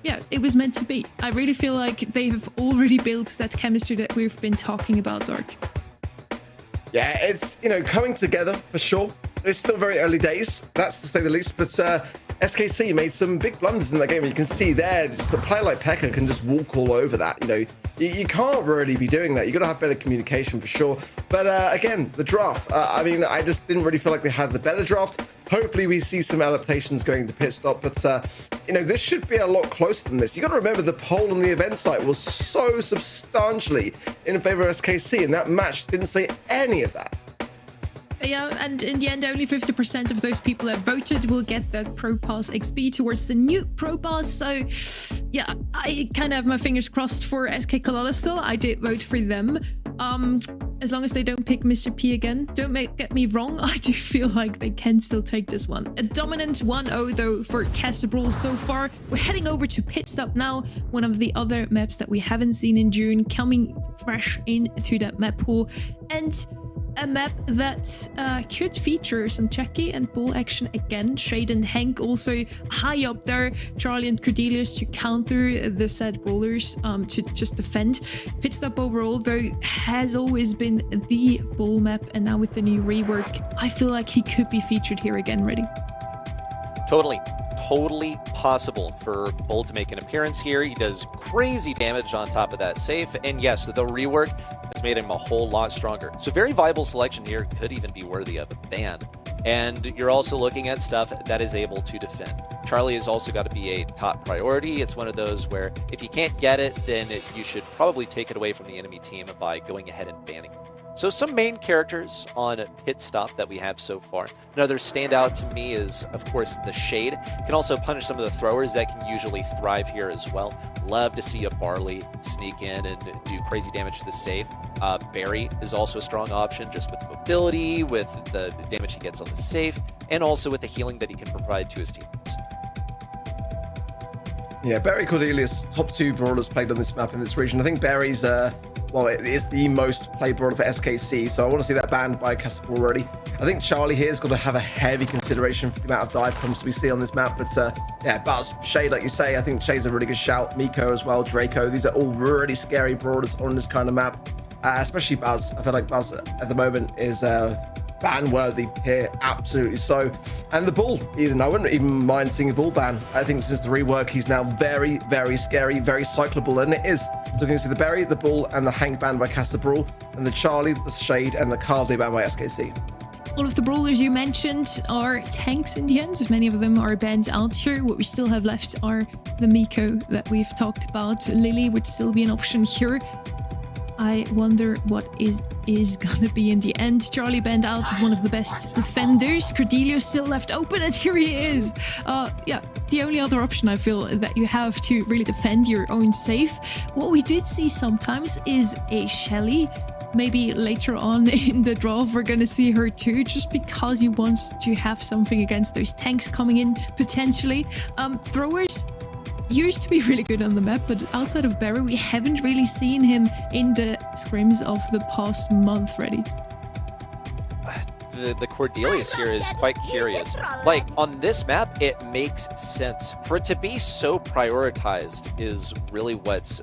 yeah, it was meant to be. I really feel like they have already built that chemistry that we've been talking about, Dark. Yeah, it's, coming together for sure. It's still very early days, that's to say the least, but SKC made some big blunders in that game. You can see there, just a player like Pekka can just walk all over that. You can't really be doing that. You got to have better communication for sure. But again, the draft, I just didn't really feel like they had the better draft. Hopefully we see some adaptations going to pit stop, but this should be a lot closer than this. You got to remember the poll on the event site was so substantially in favor of SKC, and that match didn't say any of that. Yeah, and in the end, only 50% of those people that voted will get that Pro Pass XP towards the new Pro Pass. So, yeah, I kind of have my fingers crossed for SK Kalala still. I did vote for them. As long as they don't pick Mr. P again. Get me wrong, I do feel like they can still take this one. A dominant 1-0 though for Brawl so far. We're heading over to Pit Stop now, one of the other maps that we haven't seen in June, coming fresh into that map pool. And a map that could feature some Jackie and Bull action again. Shade and Hank also high up there. Charlie and Cordelius to counter the said brawlers, to just defend. Pit Stop overall, though, has always been the Bull map, and now with the new rework, I feel like he could be featured here again, ready. Totally possible for Bull to make an appearance here. He does crazy damage on top of that safe, and yes, the rework has made him a whole lot stronger. So very viable selection here, could even be worthy of a ban. And you're also looking at stuff that is able to defend. Charlie has also got to be a top priority. It's one of those where if you can't get it, then you should probably take it away from the enemy team by going ahead and banning it. So some main characters on Pit Stop that we have so far. Another standout to me is, of course, the Shade. Can also punish some of the throwers that can usually thrive here as well. Love to see a Barley sneak in and do crazy damage to the safe. Barry is also a strong option just with the mobility, with the damage he gets on the safe, and also with the healing that he can provide to his teammates. Yeah, Barry Cordelius, top 2 brawlers played on this map in this region. I think Barry's, it is the most played brawler for SKC, so I want to see that banned by Castle already. I think Charlie here has got to have a heavy consideration for the amount of dive pumps we see on this map, but yeah, Buzz, Shade, like you say, I think Shade's a really good shout. Miko as well, Draco, these are all really scary brawlers on this kind of map, especially Buzz. I feel like Buzz at the moment is ban worthy here, absolutely so. And the Bull, Ethan, I wouldn't even mind seeing a Bull ban. I think since the rework, he's now very, very scary, very cyclable, and it is. So we're going to see the Berry, the Bull, and the Hank banned by Brawl, and the Charlie, the Shade, and the Kaze banned by SKC. All of the brawlers you mentioned are tanks in the end, as many of them are banned out here. What we still have left are the Miko that we've talked about. Lily would still be an option here. I wonder what is gonna be in the end. Charlie banned out is one of the best defenders. Cordelius still left open, and here he is. Yeah, the only other option I feel that you have to really defend your own safe. What we did see sometimes is a Shelly. Maybe later on in the draw, we're gonna see her too, just because you want to have something against those tanks coming in potentially. Throwers used to be really good on the map, but outside of Barry, we haven't really seen him in the scrims of the past month, ready. The Cordelius here is quite curious. Like, on this map, it makes sense. For it to be so prioritized is really what's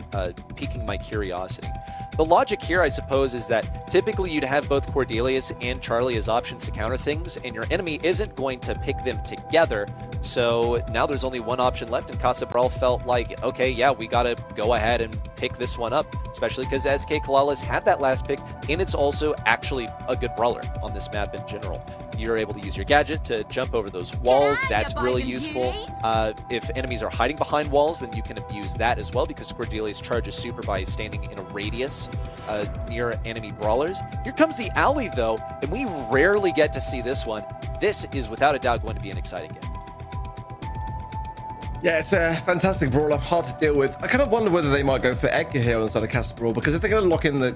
piquing my curiosity. The logic here, I suppose, is that typically you'd have both Cordelius and Charlie as options to counter things, and your enemy isn't going to pick them together. So now there's only one option left, and Brawl felt like, okay, yeah, we gotta go ahead and pick this one up, especially because SK Kalala's had that last pick, and it's also actually a good brawler on this map in general. You're able to use your gadget to jump over those walls. That's really useful. If enemies are hiding behind walls, then you can abuse that as well, because Cordelius charges super by standing in a radius near enemy brawlers. Here comes the alley, though, and we rarely get to see this one. This is without a doubt going to be an exciting game. Yeah, it's a fantastic brawler, hard to deal with. I kind of wonder whether they might go for Edgar here on the side of Casa Brawl, because if they're going to lock in the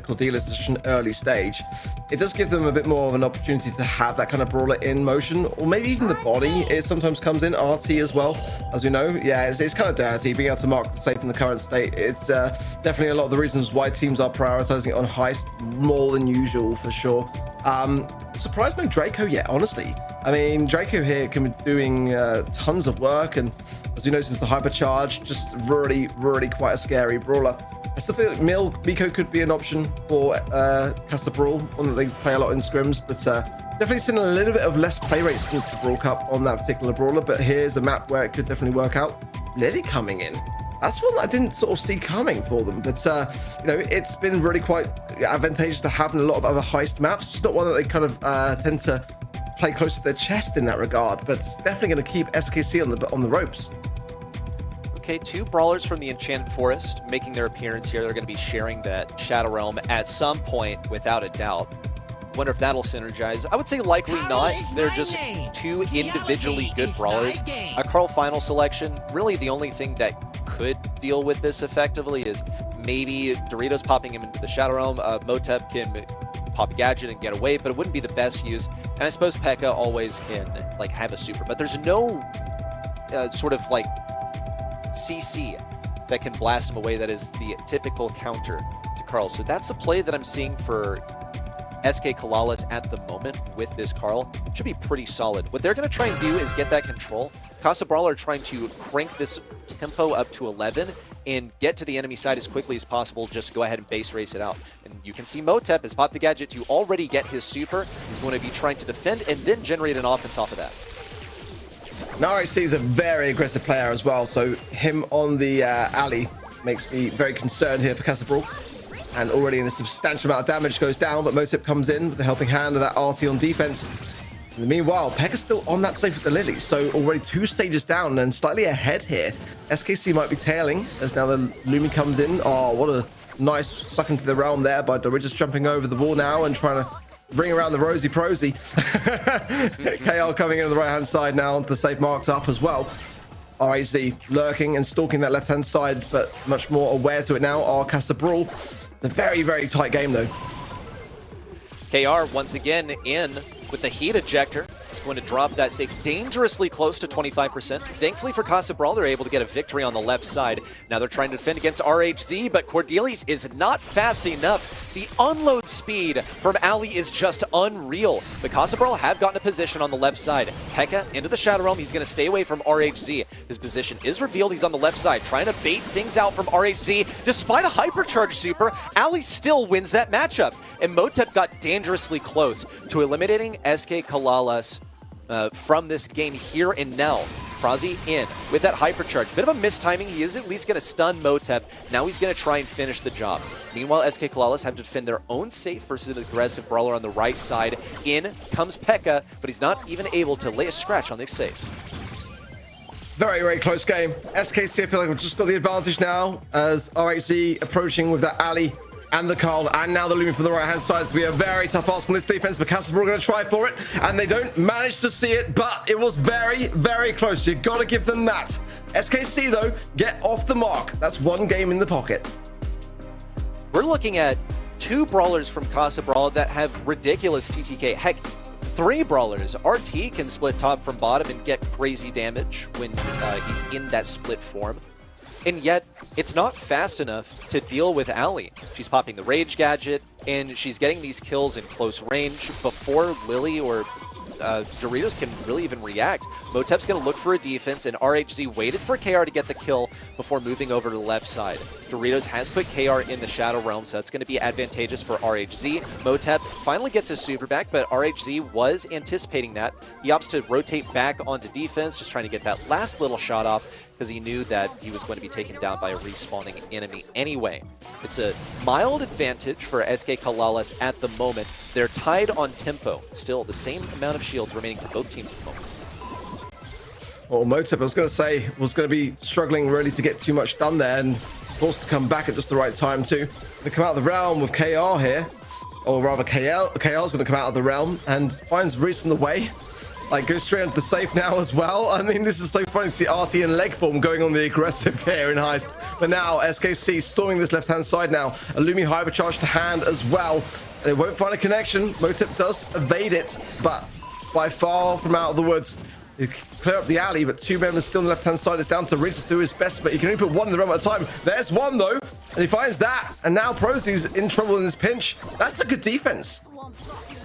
Cordelia at such an early stage, it does give them a bit more of an opportunity to have that kind of brawler in motion, or maybe even the body. It sometimes comes in RT as well, as we know. Yeah, it's kind of dirty, being able to mark the safe in the current state. It's definitely a lot of the reasons why teams are prioritizing it on heist more than usual, for sure. Surprised no Draco yet, honestly. I mean, Draco here can be doing tons of work, and as we know, since the hypercharge, just really quite a scary brawler. I still feel like Miko could be an option for Casa Brawl, one that they play a lot in scrims, but definitely seen a little bit of less play rate since the Brawl Cup on that particular brawler. But here's a map where it could definitely work out. Lily coming in. That's one that I didn't sort of see coming for them, but you know, it's been really quite advantageous to have in a lot of other heist maps. It's not one that they kind of tend to play close to their chest in that regard, but it's definitely going to keep SKC on the ropes. Okay, 2 brawlers from the Enchanted Forest making their appearance here. They're going to be sharing that Shadow Realm at some point, without a doubt. Wonder if that'll synergize. I would say likely not. They're just 2 individually good brawlers. A Carl final selection, really the only thing that could deal with this effectively is maybe Doritos popping him into the Shadow Realm. Motep can pop a gadget and get away, but it wouldn't be the best use. And I suppose P.E.K.K.A. always can like have a super, but there's no sort of like CC that can blast him away that is the typical counter to Carl. So that's a play that I'm seeing for SK Kalalas at the moment with this Carl. Should be pretty solid. What they're going to try and do is get that control. Casa Brawl are trying to crank this tempo up to 11 and get to the enemy side as quickly as possible. Just go ahead and base race it out. And you can see Motep has bought the gadget to already get his super. He's going to be trying to defend and then generate an offense off of that. Now RHC is a very aggressive player as well, so him on the alley makes me very concerned here for Casa Brawl. And already in a substantial amount of damage goes down, but Motep comes in with the helping hand of that RT on defense. In the meanwhile, P.E.K.K.A. still on that safe with the Lily, so already 2 stages down and slightly ahead here. SKC might be tailing as now the Lumi comes in. Oh, what a nice suck into the realm there by Doritos, jumping over the wall now and trying to bring around the Rosy Prosy. KR coming in on the right-hand side now, the safe marked up as well. RHC lurking and stalking that left-hand side, but much more aware to it now are Casa Brawl. It's a very tight game though. KR once again in with the heat ejector. It's going to drop that safe dangerously close to 25%. Thankfully for Casa Brawl, they're able to get a victory on the left side. Now they're trying to defend against RHZ, but Cordeli's is not fast enough. The unload speed from Ali is just unreal. But Casa Brawl have gotten a position on the left side. P.E.K.K.A. into the Shadow Realm. He's going to stay away from RHZ. His position is revealed. He's on the left side, trying to bait things out from RHZ. Despite a hypercharge super, Ali still wins that matchup. And Motep got dangerously close to eliminating SK Kalalas from this game here and now. Prazi in with that hypercharge. Bit of a mistiming. He is at least going to stun Motep. Now he's going to try and finish the job. Meanwhile, SK Kalalas have to defend their own safe versus an aggressive brawler on the right side. In comes P.E.K.K.A., but he's not even able to lay a scratch on the safe. Very close game. SKC, I feel like we've just got the advantage now as RHZ approaching with that alley and the Carl, and now the Lumi from the right-hand side. It's going to be a very tough ask on this defense, but Casa Brawl are going to try for it, and they don't manage to see it, but it was very close. You've got to give them that. SKC, though, get off the mark. That's 1 game in the pocket. We're looking at 2 brawlers from Casa Brawl that have ridiculous TTK. Heck, 3 brawlers. RT can split top from bottom and get crazy damage when he's in that split form. And yet, it's not fast enough to deal with Ali. She's popping the Rage gadget, and she's getting these kills in close range before Lily or Doritos can really even react. Motep's going to look for a defense, and RHZ waited for KR to get the kill before moving over to the left side. Doritos has put KR in the Shadow Realm, so that's going to be advantageous for RHZ. Motep finally gets his super back, but RHZ was anticipating that. He opts to rotate back onto defense, just trying to get that last little shot off, because he knew that he was going to be taken down by a respawning enemy anyway. It's a mild advantage for SK Kalalas at the moment. They're tied on tempo. Still, the same amount of shields remaining for both teams at the moment. Well, Motep, I was going to say, was going to be struggling really to get too much done there, and forced to come back at just the right time too. They come out of the realm with KR here, or rather KR's going to come out of the realm and finds Reese in the way. like goes straight onto the safe now as well. I mean, this is so funny to see RT and Legform going on the aggressive here in Heist. But now SKC storming this left-hand side now. A Lumi Hypercharge to hand as well. And it won't find a connection. Motep does evade it, but by far from out of the woods. He clear up the alley, but two members still on the left-hand side. It's down to Ridge to do his best, but he can only put one in the room at a time. There's one, though, and he finds that. And now Prozy's in trouble in this pinch. That's a good defense.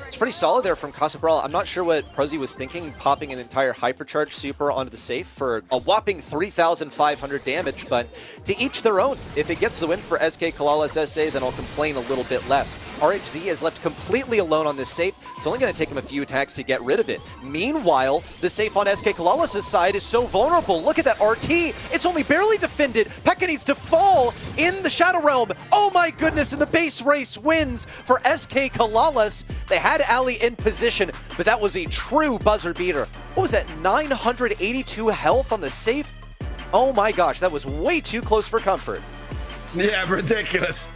It's pretty solid there from Casa Brawl. I'm not sure what Prozy was thinking, popping an entire Hypercharge Super onto the safe for a whopping 3,500 damage, but to each their own. If it gets the win for SK Kalalas SA, then I'll complain a little bit less. RHZ is left completely alone on this safe. It's only going to take him a few attacks to get rid of it. Meanwhile, the safe on SK Kalalas' side is so vulnerable. Look at that RT. It's only barely defended. Pekka needs to fall in the Shadow Realm. Oh my goodness, and the base race wins for SK Kalalas. They had Ali in position, but that was a true buzzer beater. What was that, 982 health on the safe? Oh my gosh, that was way too close for comfort. Yeah, ridiculous.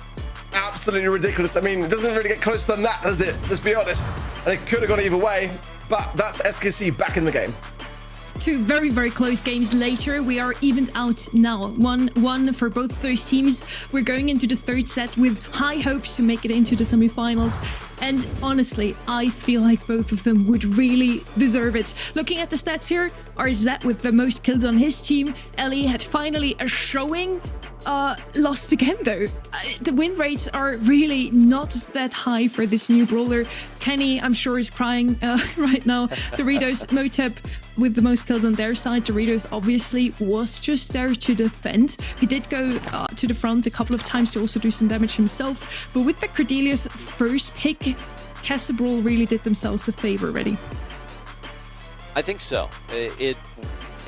Absolutely ridiculous. I mean, it doesn't really get closer than that, does it? Let's be honest. And it could have gone either way, but that's SKC back in the game. Two very, very close games later. We are evened out now. 1-1 for both those teams. We're going into the third set with high hopes to make it into the semifinals. And honestly, I feel like both of them would really deserve it. Looking at the stats here, RZ with the most kills on his team. Ellie had finally a showing. Lost again though. The win rates are really not that high for this new brawler. Kenny, I'm sure, is crying right now. Doritos, Motep with the most kills on their side. Doritos obviously was just there to defend. He did go to the front a couple of times to also do some damage himself. But with the Cordelia's first pick, Casa Brawl really did themselves a favor already. I think so. It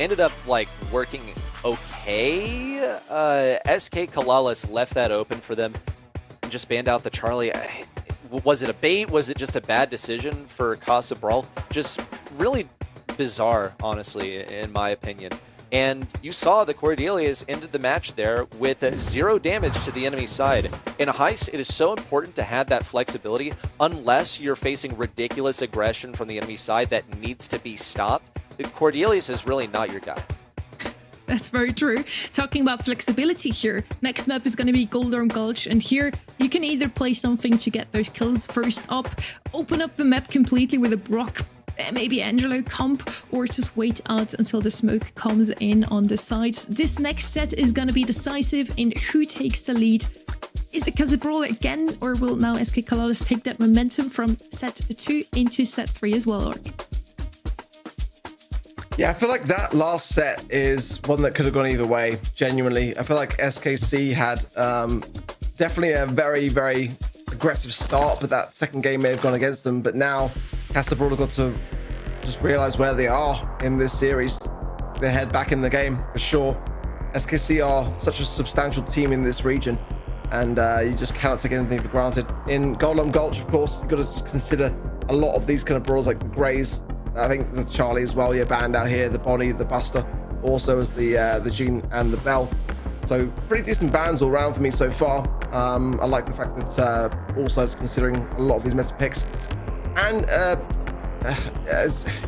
ended up like working okay. SK Kalalas left that open for them and just banned out the Charlie. Was it a bait? Was it just a bad decision for Casa Brawl? Just really bizarre, honestly, in my opinion. And you saw the Cordelias ended the match there with 0 damage to the enemy side. In a heist, it is so important to have that flexibility unless you're facing ridiculous aggression from the enemy side that needs to be stopped. Cordelias is really not your guy. That's very true. Talking about flexibility here, next map is going to be Goldarm Gulch, and here you can either play something to get those kills first up, open up the map completely with a Brock, maybe Angelo comp, or just wait out until the smoke comes in on the sides. This next set is going to be decisive in who takes the lead. Is it Casa Brawl again, or will now SK Kalalas take that momentum from set 2 into set 3 as well, Orc? Yeah, I feel like that last set is one that could have gone either way, genuinely. I feel like SKC had definitely a very, very aggressive start, but that second game may have gone against them. But now Casa Brawl have got to just realize where they are in this series. They head back in the game, for sure. SKC are such a substantial team in this region, and you just cannot take anything for granted. In Goldarm Gulch, of course, you've got to just consider a lot of these kind of brawls, like the Greys. I think the Charlie as well, yeah, banned out here, the Bonnie, the Buster, also as the Jean and the Bell. So pretty decent bans all around for me so far. I like the fact that also is considering a lot of these meta picks. And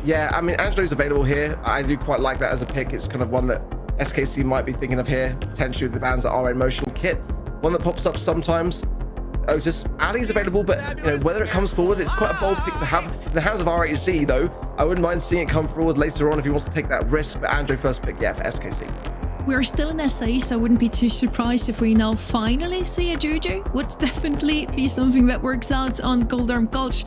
yeah, I mean, Angelo's available here. I do quite like that as a pick. It's kind of one that SKC might be thinking of here, potentially with the bans that are in motion. Kit, one that pops up sometimes. Otis, Ali's available, but you know, whether it comes forward, it's quite a bold pick to have in the hands of RHZ, though. I wouldn't mind seeing it come forward later on if he wants to take that risk, but Andrew first pick, yeah, for SKC. We're still in SA, so I wouldn't be too surprised if we now finally see a Juju. Would definitely be something that works out on Goldarm Gulch.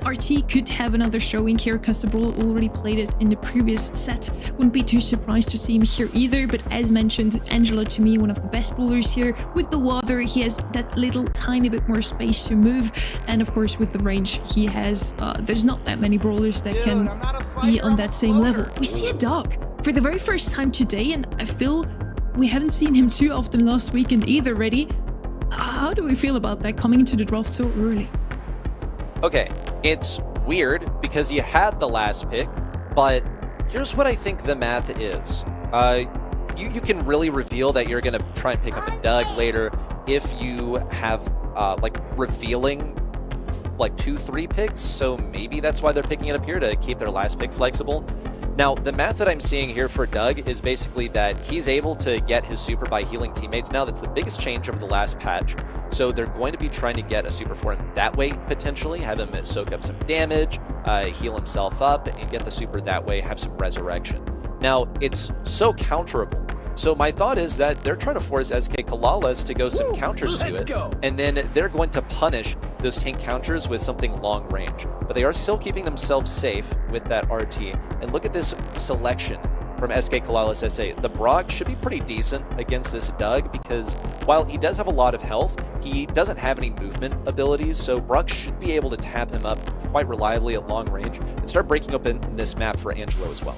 RT could have another showing here. Casa Brawl already played it in the previous set. Wouldn't be too surprised to see him here either, but as mentioned, Angelo to me, one of the best brawlers here. With the water, he has that little tiny bit more space to move, and of course with the range he has, there's not that many brawlers that can be on that same level. We see a dog for the very first time today, and I feel we haven't seen him too often last weekend either, Reddy. How do we feel about that coming into the draft so early? Okay, it's weird because you had the last pick, but here's what I think the math is. You can really reveal that you're going to try and pick up a Doug later if you have like revealing like 2-3 picks, so maybe that's why they're picking it up here to keep their last pick flexible. Now, the math that I'm seeing here for Doug is basically that he's able to get his super by healing teammates now. That's the biggest change over the last patch. So they're going to be trying to get a super for him that way, potentially. Have him soak up some damage, heal himself up, and get the super that way, have some resurrection. Now, it's so counterable. So my thought is that they're trying to force SK Kalalas to go some counters to it, and then they're going to punish those tank counters with something long range. But they are still keeping themselves safe with that RT. And look at this selection from SK Kalalas SA. The Brock should be pretty decent against this Doug because while he does have a lot of health, he doesn't have any movement abilities, so Brock should be able to tap him up quite reliably at long range and start breaking open this map for Angelo as well.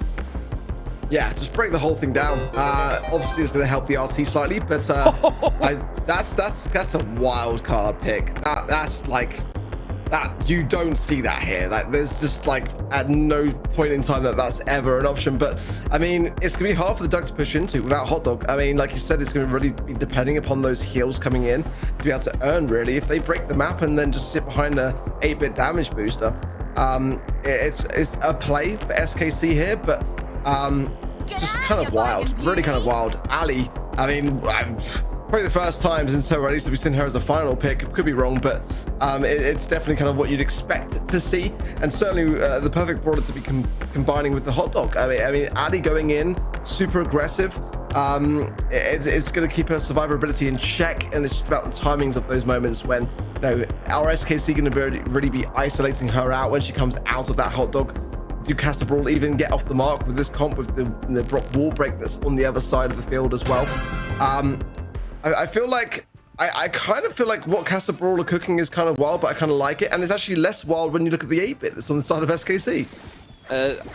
Yeah, just break the whole thing down. Obviously, it's going to help the RT slightly, but that's a wild card pick. That's like that you don't see that here. Like, there's just like at no point in time that's ever an option. But I mean, it's going to be hard for the Doug to push into without Hot Dog. I mean, like you said, it's going to really be depending upon those heals coming in to be able to earn. Really, if they break the map and then just sit behind a 8-bit damage booster, it's a play for SKC here, but. Just kind of wild, really kind of wild. Ali, I mean, probably the first time since her release that we've seen her as a final pick. Could be wrong, but it's definitely kind of what you'd expect to see, and certainly the perfect brawler to be combining with the Hot Dog. I mean, Ali going in super aggressive. It's going to keep her survivability in check, and it's just about the timings of those moments when, you know, our SKC going to really be isolating her out when she comes out of that Hot Dog. Do Casa Brawl even get off the mark with this comp with the Brock wall break that's on the other side of the field as well? I feel like I kind of feel like what Casa Brawl are cooking is kind of wild, but I kind of like it, and it's actually less wild when you look at the 8-bit that's on the side of SKC.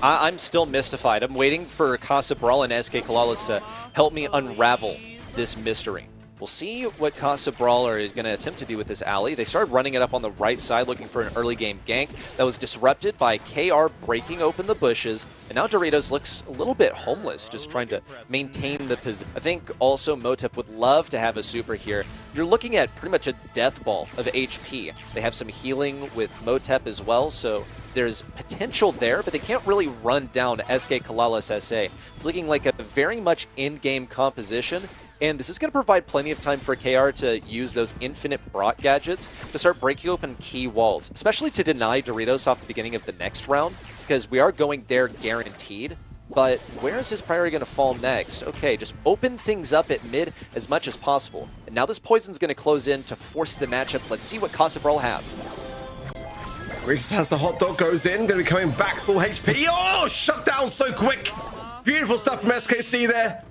I'm still mystified. I'm waiting for Casa Brawl and SK Kalalas to help me unravel this mystery. We'll see what Casa Brawl are going to attempt to do with this alley. They started running it up on the right side, looking for an early game gank that was disrupted by KR breaking open the bushes. And now Doritos looks a little bit homeless, just trying to maintain the position. I think also Motep would love to have a super here. You're looking at pretty much a death ball of HP. They have some healing with Motep as well, so there's potential there, but they can't really run down SK Kalalas SA. It's looking like a very much in-game composition. And this is going to provide plenty of time for KR to use those infinite Brock gadgets to start breaking open key walls, especially to deny Doritos off the beginning of the next round, because we are going there guaranteed. But where is his priority going to fall next? Okay, just open things up at mid as much as possible. And now this poison's going to close in to force the matchup. Let's see what Casa Brawl have. Reese has the Hot Dog, goes in, going to be coming back full HP. Oh, shut down so quick. Beautiful stuff from SKC there.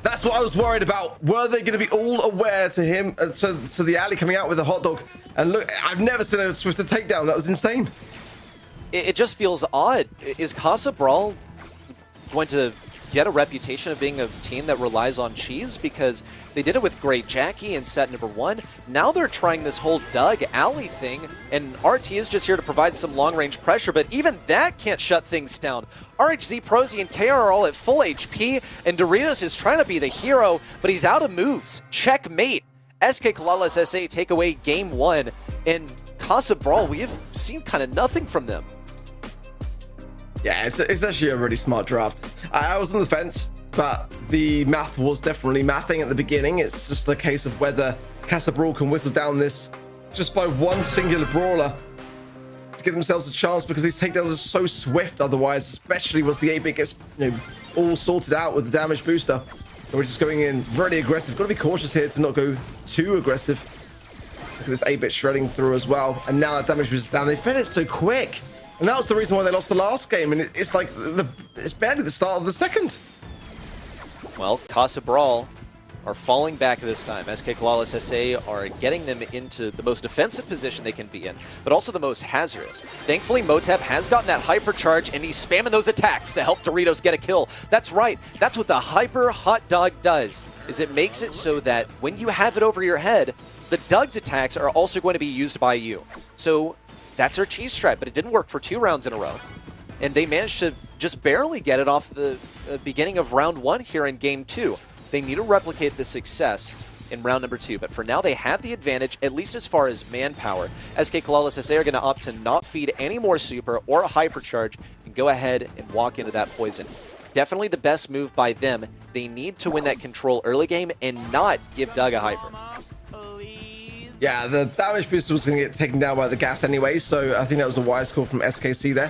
That's what I was worried about. Were they going to be all aware to him, to the alley coming out with a Hot Dog? And look, I've never seen a swifter takedown. That was insane. It just feels odd. Is Casa Brawl going to get a reputation of being a team that relies on cheese? Because they did it with Great Jackie in set number 1. Now they're trying this whole Doug alley thing, and RT is just here to provide some long-range pressure, but even that can't shut things down. RHZ, Prosy, and KR are all at full HP, and Doritos is trying to be the hero, but he's out of moves. Checkmate. SK Kalalas SA take away game 1, and Casa Brawl, we have seen kind of nothing from them. Yeah, it's actually a really smart draft. I was on the fence, but the math was definitely mathing at the beginning. It's just a case of whether Casa Brawl can whittle down this just by one singular brawler to give themselves a chance, because these takedowns are so swift otherwise, especially once the 8-bit gets, you know, all sorted out with the damage booster. And we're just going in really aggressive. Got to be cautious here to not go too aggressive. Look at this 8-bit shredding through as well. And now that damage booster's down. They fed it so quick. And that was the reason why they lost the last game, and it's like it's barely the start of the second. Well, Casa Brawl are falling back this time. SK Kalalas SA are getting them into the most defensive position they can be in, but also the most hazardous. Thankfully, Motep has gotten that hypercharge, and he's spamming those attacks to help Doritos get a kill. That's right. That's what the Hyper Hot Dog does, is it makes it so that when you have it over your head, the Doug's attacks are also going to be used by you. So that's our cheese strat, but it didn't work for 2 rounds in a row. And they managed to just barely get it off the beginning of round 1 here in game 2. They need to replicate the success in round number 2. But for now, they have the advantage, at least as far as manpower. SK Kalalis SA are going to opt to not feed any more super or a hypercharge and go ahead and walk into that poison. Definitely the best move by them. They need to win that control early game and not give Doug a hyper. Yeah, the damage booster was going to get taken down by the gas anyway, so I think that was the wise call from SKC there.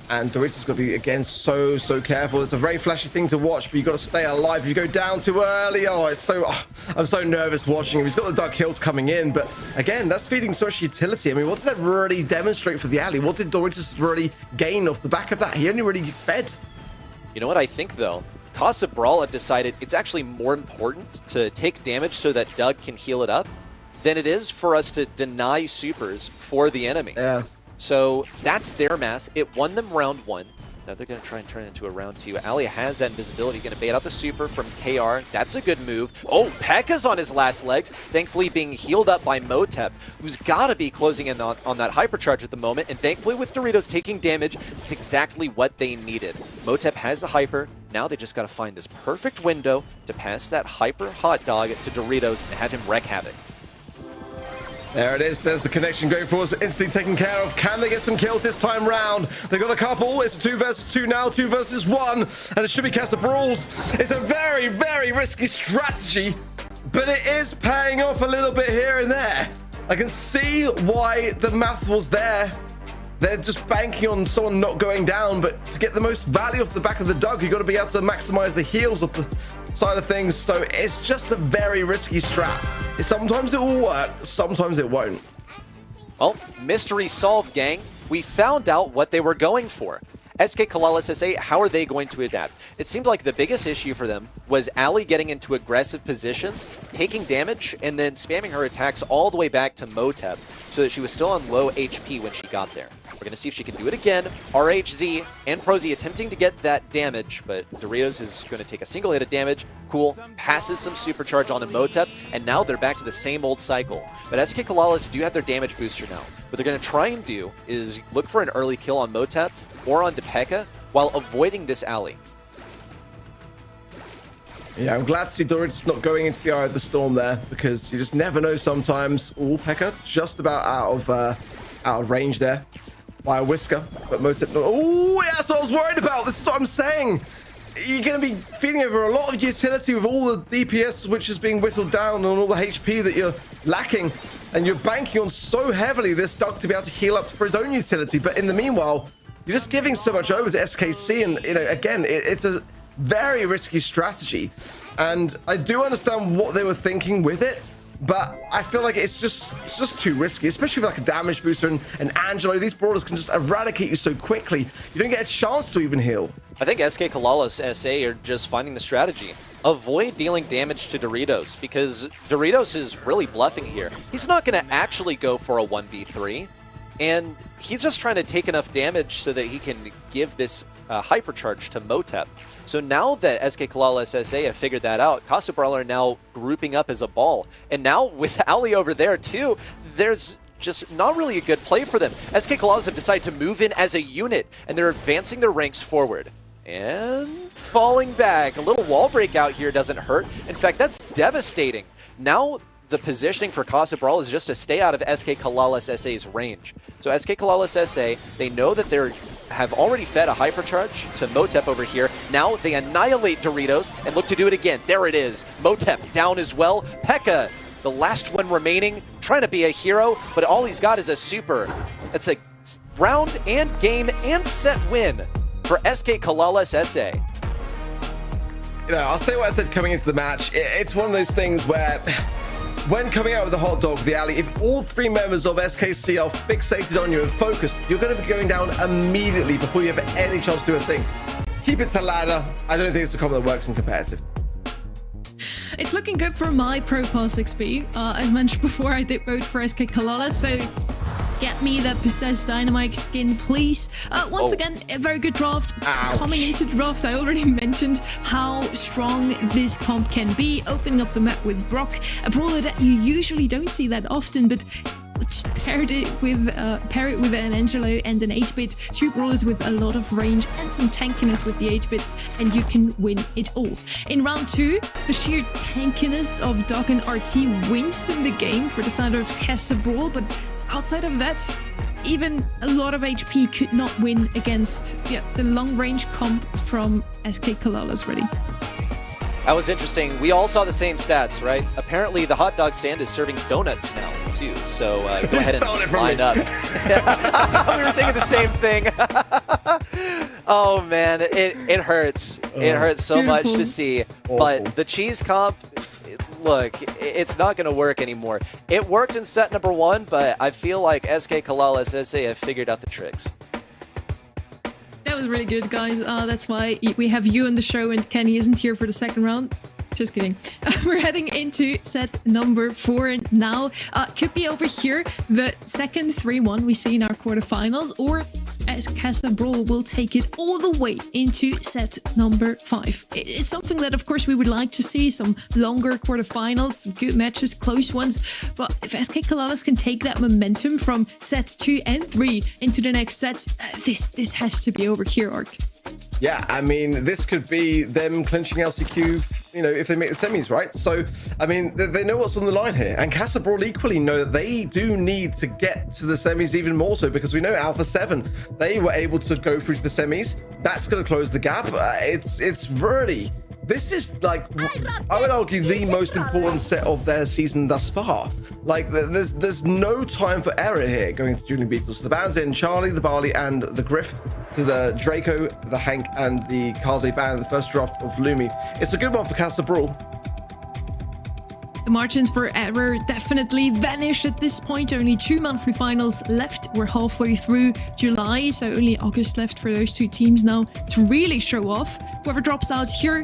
And Doritos got to be, again, so careful. It's a very flashy thing to watch, but you've got to stay alive. If you go down too early, I'm so nervous watching him. He's got the dark hills coming in, but again, that's feeding so much utility. I mean, what did that really demonstrate for the alley? What did Doritos really gain off the back of that? He only really fed. You know what I think, though? Casa Brawl have decided it's actually more important to take damage so that Doug can heal it up than it is for us to deny supers for the enemy. Yeah. So that's their math. It won them round 1. Now they're going to try and turn it into a round 2. Ali has that invisibility, going to bait out the super from KR. That's a good move. Oh, P.E.K.K.A.'s on his last legs, thankfully being healed up by Motep, who's got to be closing in on that hypercharge at the moment. And thankfully with Doritos taking damage, it's exactly what they needed. Motep has the hyper. Now they just got to find this perfect window to pass that hyper hot dog to Doritos and have him wreak havoc. There it is. There's the connection going forward, instantly taken care of. Can they get some kills this time round? They got a couple. It's 2 versus 2 now, 2 versus 1. And it should be Casa Brawls. It's a very risky strategy, but it is paying off a little bit here and there. I can see why the math was there. They're just banking on someone not going down, but to get the most value off the back of the Doug, you've got to be able to maximize the heals off the side of things. So it's just a very risky strat. Sometimes it will work, sometimes it won't. Well, mystery solved, gang. We found out what they were going for. SK Kalalis SA, how are they going to adapt? It seemed like the biggest issue for them was Ali getting into aggressive positions, taking damage, and then spamming her attacks all the way back to Motep so that she was still on low HP when she got there. We're going to see if she can do it again. RHZ and Prosy attempting to get that damage, but Doritos is going to take a single hit of damage. Cool, passes some supercharge onto Motep, and now they're back to the same old cycle. But SK Kalalis do have their damage booster now. What they're going to try and do is look for an early kill on Motep or on P.E.K.K.A. while avoiding this alley. Yeah, I'm glad to see Doritos not going into the eye of the storm there, because you just never know sometimes. Oh, P.E.K.K.A. just about out of range there by a whisker, but Motep. Oh, yeah, that's what I was worried about. That's what I'm saying. You're going to be feeding over a lot of utility with all the DPS which is being whittled down and all the HP that you're lacking, and you're banking on so heavily this Doug to be able to heal up for his own utility. But in the meanwhile, you're just giving so much over to SKC, and again, it's a very risky strategy, and I do understand what they were thinking with it, but I feel like it's just too risky, especially with like a damage booster and Angelo. These brawlers can just eradicate you so quickly. You don't get a chance to even heal. I think SK Kalalis SA are just finding the strategy. Avoid dealing damage to Doritos, because Doritos is really bluffing here. He's not going to actually go for a 1v3, and he's just trying to take enough damage so that he can give this hypercharge to Motep. So now that SK Kalalis SA have figured that out, Casa Brawl are now grouping up as a ball. And now with Ali over there too, there's just not really a good play for them. SK Kalalis have decided to move in as a unit, and they're advancing their ranks forward. And falling back. A little wall break out here doesn't hurt. In fact, that's devastating. Now the positioning for Casa Brawl is just to stay out of SK Kalalis SA's range. So SK Kalalis SA, they know that they have already fed a hypercharge to Motep over here. Now they annihilate Doritos and look to do it again. There it is. Motep down as well. P.E.K.K.A., the last one remaining, trying to be a hero, but all he's got is a super. It's a round and game and set win for SK Kalalis SA. I'll say what I said coming into the match. It's one of those things where, when coming out with the hot dog, the alley, if all 3 members of SKC are fixated on you and focused, you're going to be going down immediately before you have any chance to do a thing. Keep it to ladder. I don't think it's a combo that works in competitive. It's looking good for my Pro Pass XP. As mentioned before, I did vote for SK Kalalis, so get me that Possessed Dynamite skin, please. Once again, a very good draft. Ouch. Coming into the draft, I already mentioned how strong this comp can be, opening up the map with Brock, a brawler that you usually don't see that often, but pair it with an Angelo and an 8-bit, 2 brawlers with a lot of range and some tankiness with the 8-bit, and you can win it all. In round 2, the sheer tankiness of Doc and RT wins them the game for the side of Casa Brawl, but outside of that, even a lot of HP could not win against the long-range comp from SK Kalalas ready. That was interesting. We all saw the same stats, right? Apparently, the hot dog stand is serving donuts now, too. So go ahead and line up. We were thinking the same thing. Oh, man. It hurts. It hurts so much to see. Awful. But the cheese comp, look, it's not going to work anymore. It worked in set number 1, but I feel like SK Kalalas SA have figured out the tricks. That was really good, guys. That's why we have you on the show and Kenny isn't here for the second round. Just kidding. We're heading into set number 4 now. Could be over here the second 3-1 we see in our quarterfinals, or as Casa Brawl will take it all the way into set number 5. It's something that, of course, we would like to see, some longer quarterfinals, good matches, close ones. But if SK Kalalas can take that momentum from sets 2 and 3 into the next set, this has to be over here, Ark. Yeah, I mean, this could be them clinching LCQ, you know, if they make the semis, right? So, I mean, they know what's on the line here. And Casa Brawl equally know that they do need to get to the semis even more so, because we know Alpha 7, they were able to go through to the semis. That's going to close the gap. It's really... This is, like, I would argue the most important set of their season thus far. Like, there's no time for error here going to Julian Beatles. So the bands in Charlie, the Barley, and the Griff, to the Draco, the Hank, and the Kaze band, the first draft of Lumi. It's a good one for Casa Brawl. The margins for error definitely vanish at this point. Only 2 monthly finals left. We're halfway through July, so only August left for those 2 teams now to really show off. Whoever drops out here,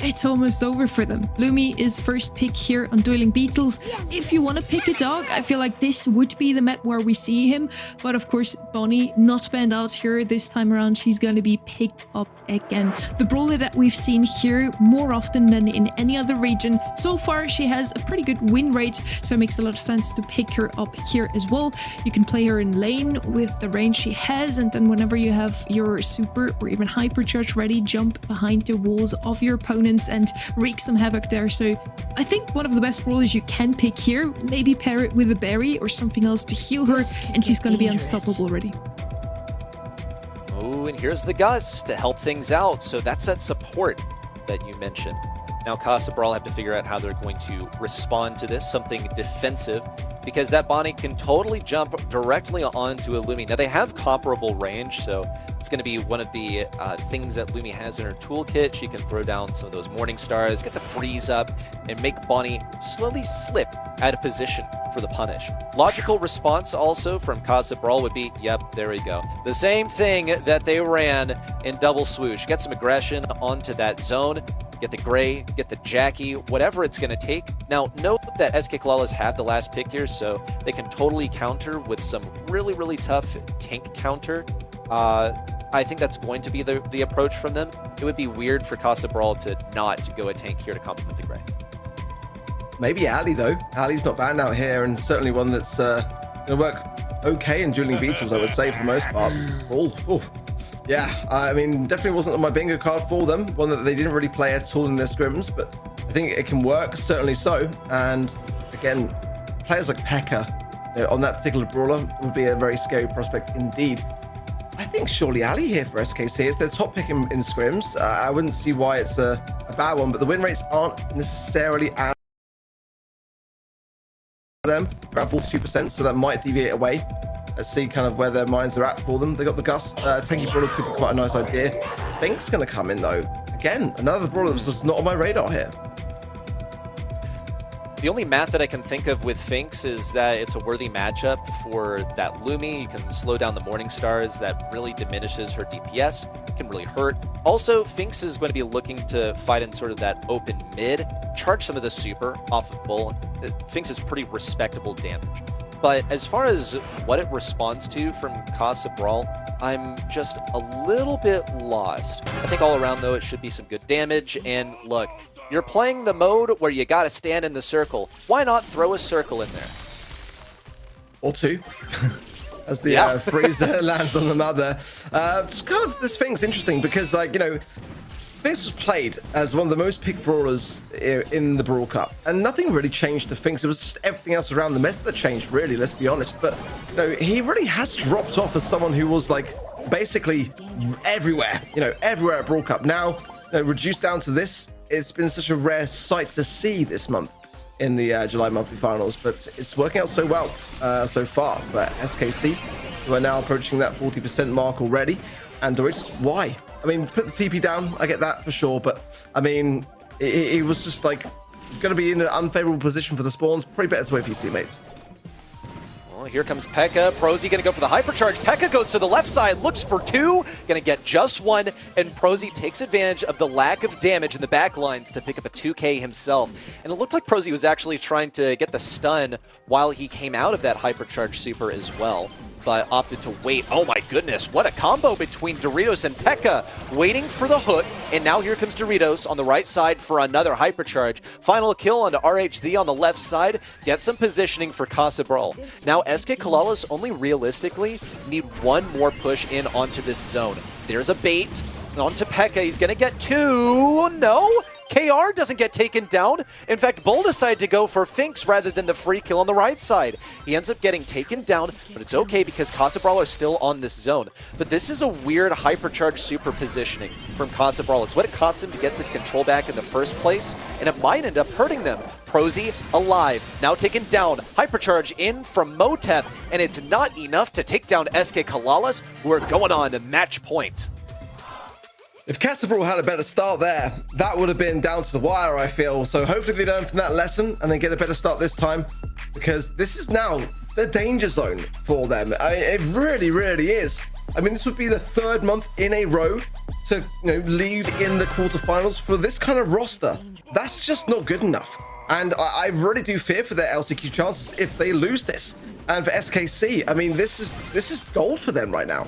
it's almost over for them. Lumi is first pick here on Dueling Beetles. If you want to pick a dog, I feel like this would be the map where we see him. But of course, Bonnie not banned out here this time around. She's going to be picked up again. The brawler that we've seen here more often than in any other region. So far, she has a pretty good win rate, so it makes a lot of sense to pick her up here as well. You can play her in lane with the range she has, and then whenever you have your super or even hypercharge ready, jump behind the walls of your opponent and wreak some havoc there. So I think one of the best brawlers you can pick here, maybe pair it with a berry or something else to heal her, and she's going to be unstoppable already. Oh, and here's the Gus to help things out. So that's that support that you mentioned. Now Casa Brawl have to figure out how they're going to respond to this, something defensive, because that Bonnie can totally jump directly onto a Lumi. Now they have comparable range, so it's going to be one of the things that Lumi has in her toolkit. She can throw down some of those Morning Stars, get the freeze up, and make Bonnie slowly slip out of position for the punish. Logical response also from Casa Brawl would be, yep, there we go. The same thing that they ran in Double Swoosh. Get some aggression onto that zone, get the Gray, get the Jackie, whatever it's going to take. Now, note that SK Kalalas have the last pick here, so they can totally counter with some really, really tough tank counter. I think that's going to be the approach from them. It would be weird for Casa Brawl to not go a tank here to complement the Gray. Maybe Ali, though. Ali's not banned out here, and certainly one that's going to work okay in Dueling Beetles, I would say, for the most part. Oh. Yeah, I mean, definitely wasn't on my bingo card for them. One that they didn't really play at all in their scrims, but I think it can work, certainly so. And again, players like Pekka, you know, on that particular brawler would be a very scary prospect indeed. I think surely Ali here for SKC. It's their top pick in scrims. I wouldn't see why it's a bad one, but the win rates aren't necessarily as them, around 42%, so that might deviate away. Let's see kind of where their minds are at for them. They got the Gus. Tanky Brawler could be quite a nice idea. Fink's going to come in, though. Again, another brawler that's just not on my radar here. The only math that I can think of with Finks is that it's a worthy matchup for that Lumi. You can slow down the Morning Stars. That really diminishes her DPS. It can really hurt. Also, Finks is going to be looking to fight in sort of that open mid, charge some of the super off of Bull. Finks is pretty respectable damage. But as far as what it responds to from Casa Brawl, I'm just a little bit lost. I think all around, though, it should be some good damage. And look, you're playing the mode where you gotta stand in the circle. Why not throw a circle in there? or two. As the freeze lands on the mother. It's kind of, this thing's interesting because, like, you know, Finks was played as one of the most picked brawlers in the Brawl Cup, and nothing really changed to Finks. It was just everything else around the meta that changed, really, let's be honest. But, you know, he really has dropped off as someone who was, like, basically everywhere, you know, everywhere at Brawl Cup. Now, you know, reduced down to this, it's been such a rare sight to see this month in the July monthly finals, but it's working out so well so far. But SKC, who are now approaching that 40% mark already, and Doritos, why? I mean, put the TP down, I get that for sure, but I mean, it was just like going to be in an unfavorable position for the spawns. Probably better to wait for your teammates. Well, here comes Pekka. Prosy going to go for the hypercharge. Pekka goes to the left side, looks for two, going to get just one, and Prosy takes advantage of the lack of damage in the back lines to pick up a 2K himself. And it looked like Prosy was actually trying to get the stun while he came out of that hypercharge super as well, but opted to wait. Oh my goodness, what a combo between Doritos and Pekka, waiting for the hook, and now here comes Doritos on the right side for another hypercharge. Final kill onto RHZ on the left side, get some positioning for Casa Brawl. Now SK Kalalas only realistically need one more push in onto this zone. There's a bait onto Pekka, he's gonna get two, no? KR doesn't get taken down. In fact, Bull decided to go for Finks rather than the free kill on the right side. He ends up getting taken down, but it's okay because Casa Brawl are still on this zone. But this is a weird hypercharge super positioning from Casa Brawl. It's what it cost them to get this control back in the first place, and it might end up hurting them. Prosy alive, now taken down. Hypercharge in from Motep, and it's not enough to take down SK Kalalas, who are going on to match point. If Casa Brawl had a better start there, that would have been down to the wire, I feel. So hopefully they learn from that lesson and they get a better start this time, because this is now the danger zone for them. It really, really is. I mean, this would be the third month in a row to, you know, lead in the quarterfinals for this kind of roster. That's just not good enough. And I really do fear for their LCQ chances if they lose this. And for SKC, I mean, this is gold for them right now.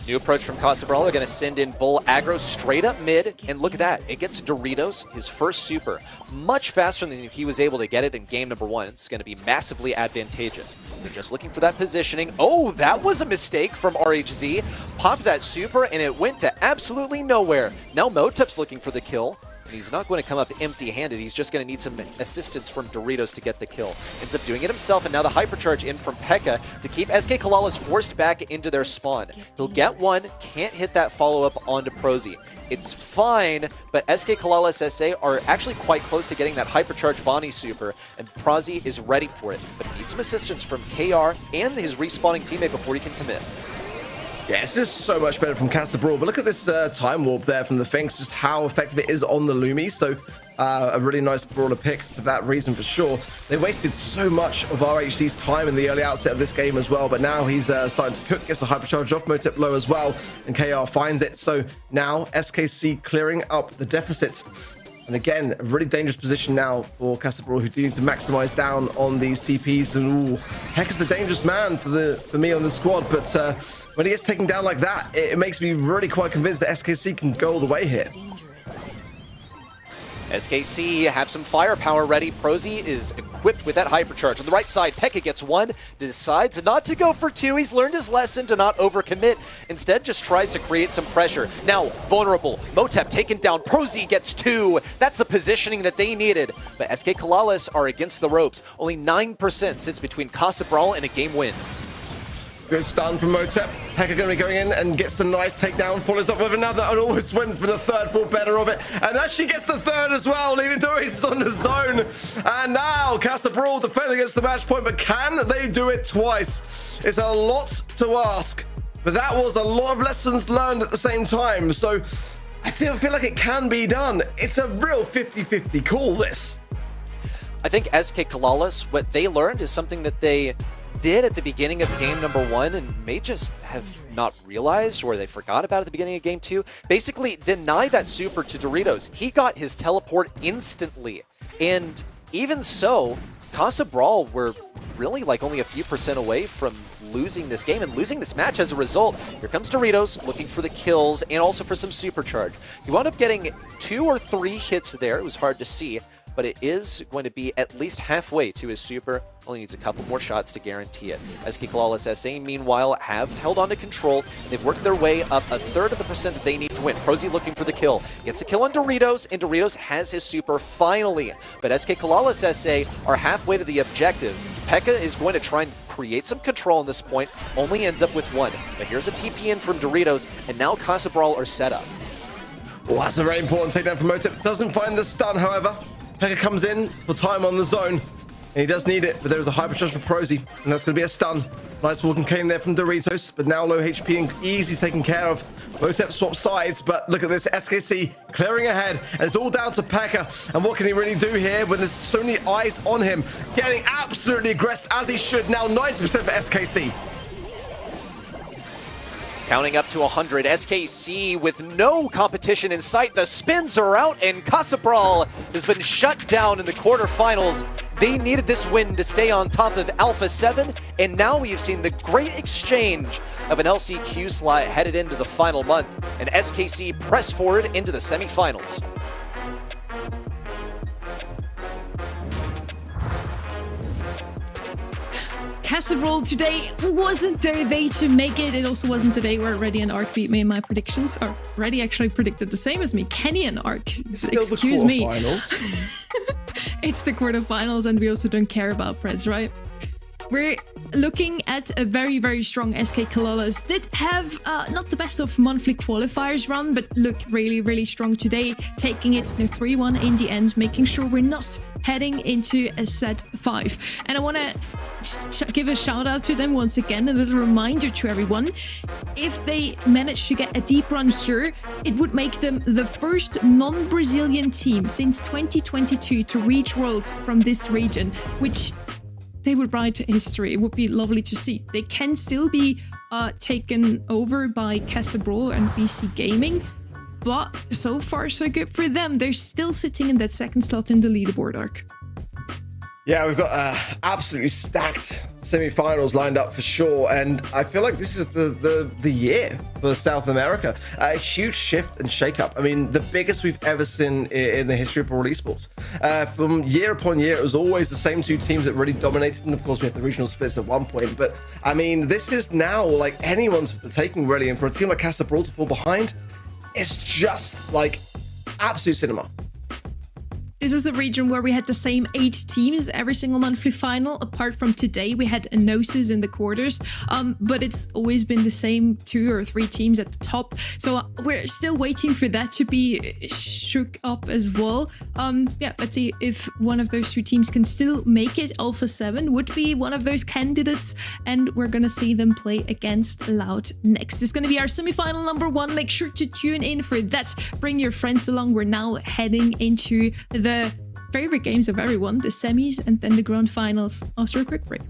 New approach from Casa Brawl. They're going to send in Bull aggro straight up mid, and look at that. It gets Doritos, his first super, much faster than he was able to get it in game number one. It's going to be massively advantageous. They're just looking for that positioning. Oh, that was a mistake from RHZ. Popped that super, and it went to absolutely nowhere. Now Motep's looking for the kill. And he's not going to come up empty-handed. He's just going to need some assistance from Doritos to get the kill. Ends up doing it himself, and now the hypercharge in from Pekka to keep SK Kalalas forced back into their spawn. He'll get one, can't hit that follow-up onto Prosy. It's fine, but SK Kalalas SA are actually quite close to getting that hypercharge Bonnie super, and Prosy is ready for it. But he needs some assistance from KR and his respawning teammate before he can commit. Yeah, this is so much better from Casa Brawl, but look at this time warp there from the Finks, just how effective it is on the Lumi. So a really nice brawler pick for that reason for sure. They wasted so much of RHC's time in the early outset of this game as well, but now he's starting to cook, gets the hypercharge off, Motep low as well, and KR finds it. So now SKC clearing up the deficit. And again, a really dangerous position now for Casa Brawl, who do need to maximize down on these TPs. And ooh, Heck is the dangerous man for me on the squad, but when he gets taken down like that, it makes me really quite convinced that SKC can go all the way here. SKC have some firepower ready. Prosy is equipped with that hypercharge. On the right side, Pekka gets one, decides not to go for two. He's learned his lesson to not overcommit. Instead, just tries to create some pressure. Now, vulnerable. Motep taken down. Prosy gets two. That's the positioning that they needed. But SK Kalalas are against the ropes. Only 9% sits between Casa Brawl and a game win. Good stun from Motep. Pekka going to be going in and gets the nice takedown, follows up with another, and almost went for the third, thought better of it. And actually gets the third as well, leaving Doris on the zone. And now Casa Brawl defending against the match point, but can they do it twice? It's a lot to ask, but that was a lot of lessons learned at the same time. So I feel like it can be done. It's a real 50-50 call, this. I think SK Kalalas, what they learned is something that they did at the beginning of game number one and may just have not realized, or they forgot about at the beginning of game two. Basically deny that super to Doritos. He got his teleport instantly, and even so, Casa Brawl were really like only a few percent away from losing this game and losing this match as a result. Here comes Doritos looking for the kills and also for some supercharge. He wound up getting 2 or 3 hits there. It was hard to see, but it is going to be at least halfway to his super. Only needs a couple more shots to guarantee it. SK Flawless SA, meanwhile, have held on to control, and they've worked their way up a third of the percent that they need to win. Prosy looking for the kill. Gets a kill on Doritos, and Doritos has his super finally. But SK Flawless SA are halfway to the objective. P.E.K.K.A is going to try and create some control on this point, only ends up with one. But here's a TP in from Doritos, and now Casa Brawl are set up. Well, that's a very important takedown from Motip. Doesn't find the stun, however. P.E.K.K.A comes in for time on the zone. And he does need it, but there's a hypercharge for Prosy, and that's going to be a stun. Nice walking cane there from Doritos, but now low HP and easy taken care of. Motep swaps sides, but look at this, SKC clearing ahead, and it's all down to P.E.K.K.A. And what can he really do here when there's so many eyes on him? Getting absolutely aggressed as he should. Now 90% for SKC. Counting up to 100, SKC with no competition in sight. The spins are out, and Casa Brawl has been shut down in the quarterfinals. They needed this win to stay on top of Alpha 7, and now we've seen the great exchange of an LCQ slot headed into the final month, and SKC press forward into the semifinals. Casa Brawl today wasn't their day to make it. It also wasn't the day where Reddy and Ark beat me in my predictions. Or Reddy actually predicted the same as me. Kenny and Ark. Excuse me. It's the quarterfinals, and we also don't care about Preds, right? We're looking at a very, very strong SK Flawless. Did have not the best of monthly qualifiers run, but look really, really strong today, taking it 3-1 in the end, making sure we're not heading into a set 5. And I want to give a shout out to them once again, a little reminder to everyone. If they manage to get a deep run here, it would make them the first non-Brazilian team since 2022 to reach Worlds from this region, which they would write history. It would be lovely to see. They can still be taken over by Casa Brawl and BC Gaming, but so far so good for them. They're still sitting in that second slot in the leaderboard, Arc. Yeah, we've got absolutely stacked semi-finals lined up for sure, and I feel like this is the year for South America. A huge shift and shake-up. I mean, the biggest we've ever seen in the history of Brawl Esports. From year upon year, it was always the same two teams that really dominated, and of course we had the regional splits at one point, but I mean, this is now like anyone's for the taking really, and for a team like Casa Brawl to fall behind, it's just like absolute cinema. This is a region where we had the same 8 teams every single monthly final. Apart from today, we had Enosis in the quarters, but it's always been the same 2 or 3 teams at the top. So we're still waiting for that to be shook up as well. Yeah, let's see if one of those 2 teams can still make it. Alpha 7 would be one of those candidates, and we're gonna see them play against Loud next. It's gonna be our semifinal number 1. Make sure to tune in for that. Bring your friends along. We're now heading into the favorite games of everyone, the semis and then the grand finals after a quick break.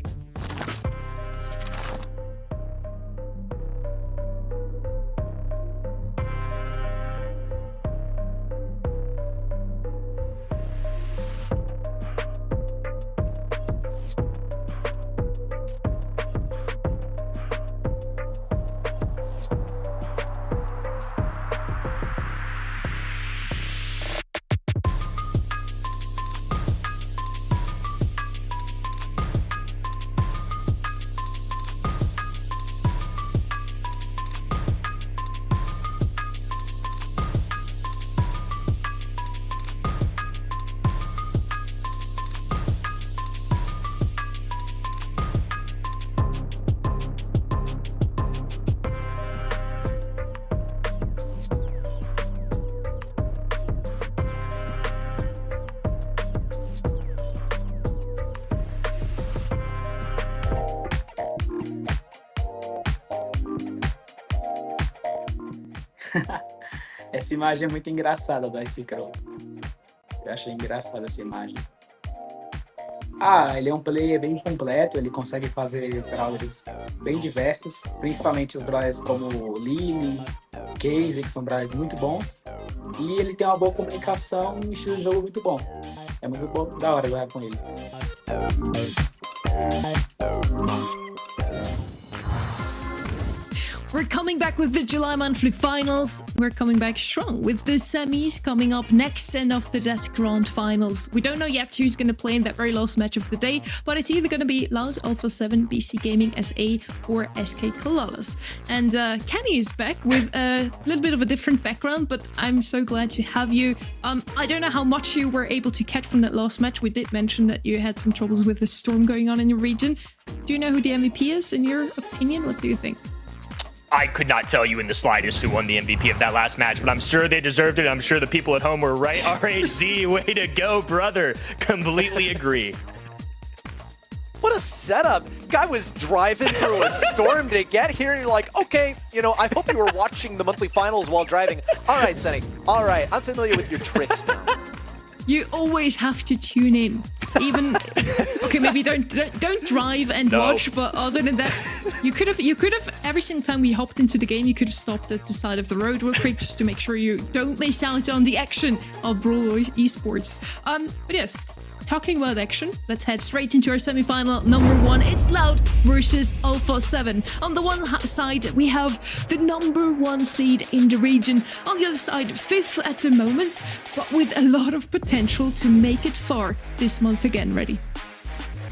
Essa imagem é muito engraçada do Ice Crow. Eu achei engraçada essa imagem. Ele é um player bem completo, ele consegue fazer brawlers bem diversos, principalmente os brawlers como Lily, Casey, que são brawlers muito bons. E ele tem uma boa comunicação e um estilo de jogo muito bom. É muito bom, da hora jogar com ele. We're coming back with the July monthly finals. We're coming back strong with the semis coming up next, and after that, grand finals. We don't know yet who's going to play in that very last match of the day, but it's either going to be Loud, Alpha 7, BC Gaming SA, or SK Kalalas. And Kenny is back with a little bit of a different background, but I'm so glad to have you. I don't know how much you were able to catch from that last match. We did mention that you had some troubles with the storm going on in your region. Do you know who the MVP is, in your opinion? What do you think? I could not tell you in the slightest who won the MVP of that last match, but I'm sure they deserved it. I'm sure the people at home were right. RHZ, way to go, brother. Completely agree. What a setup. Guy was driving through a storm to get here, and you're like, okay, you know, I hope you were watching the monthly finals while driving. All right, Sunny. All right, I'm familiar with your tricks now. You always have to tune in. Even okay, maybe don't drive and watch, but other than that, you could have every single time we hopped into the game, you could have stopped at the side of the road real quick just to make sure you don't miss out on the action of Brawl Esports. But yes, talking about action, let's head straight into our semi-final number 1. It's Loud versus Alpha 7. On the one side, we have the number 1 seed in the region. On the other side, 5th at the moment, but with a lot of potential to make it far this month again. Ready?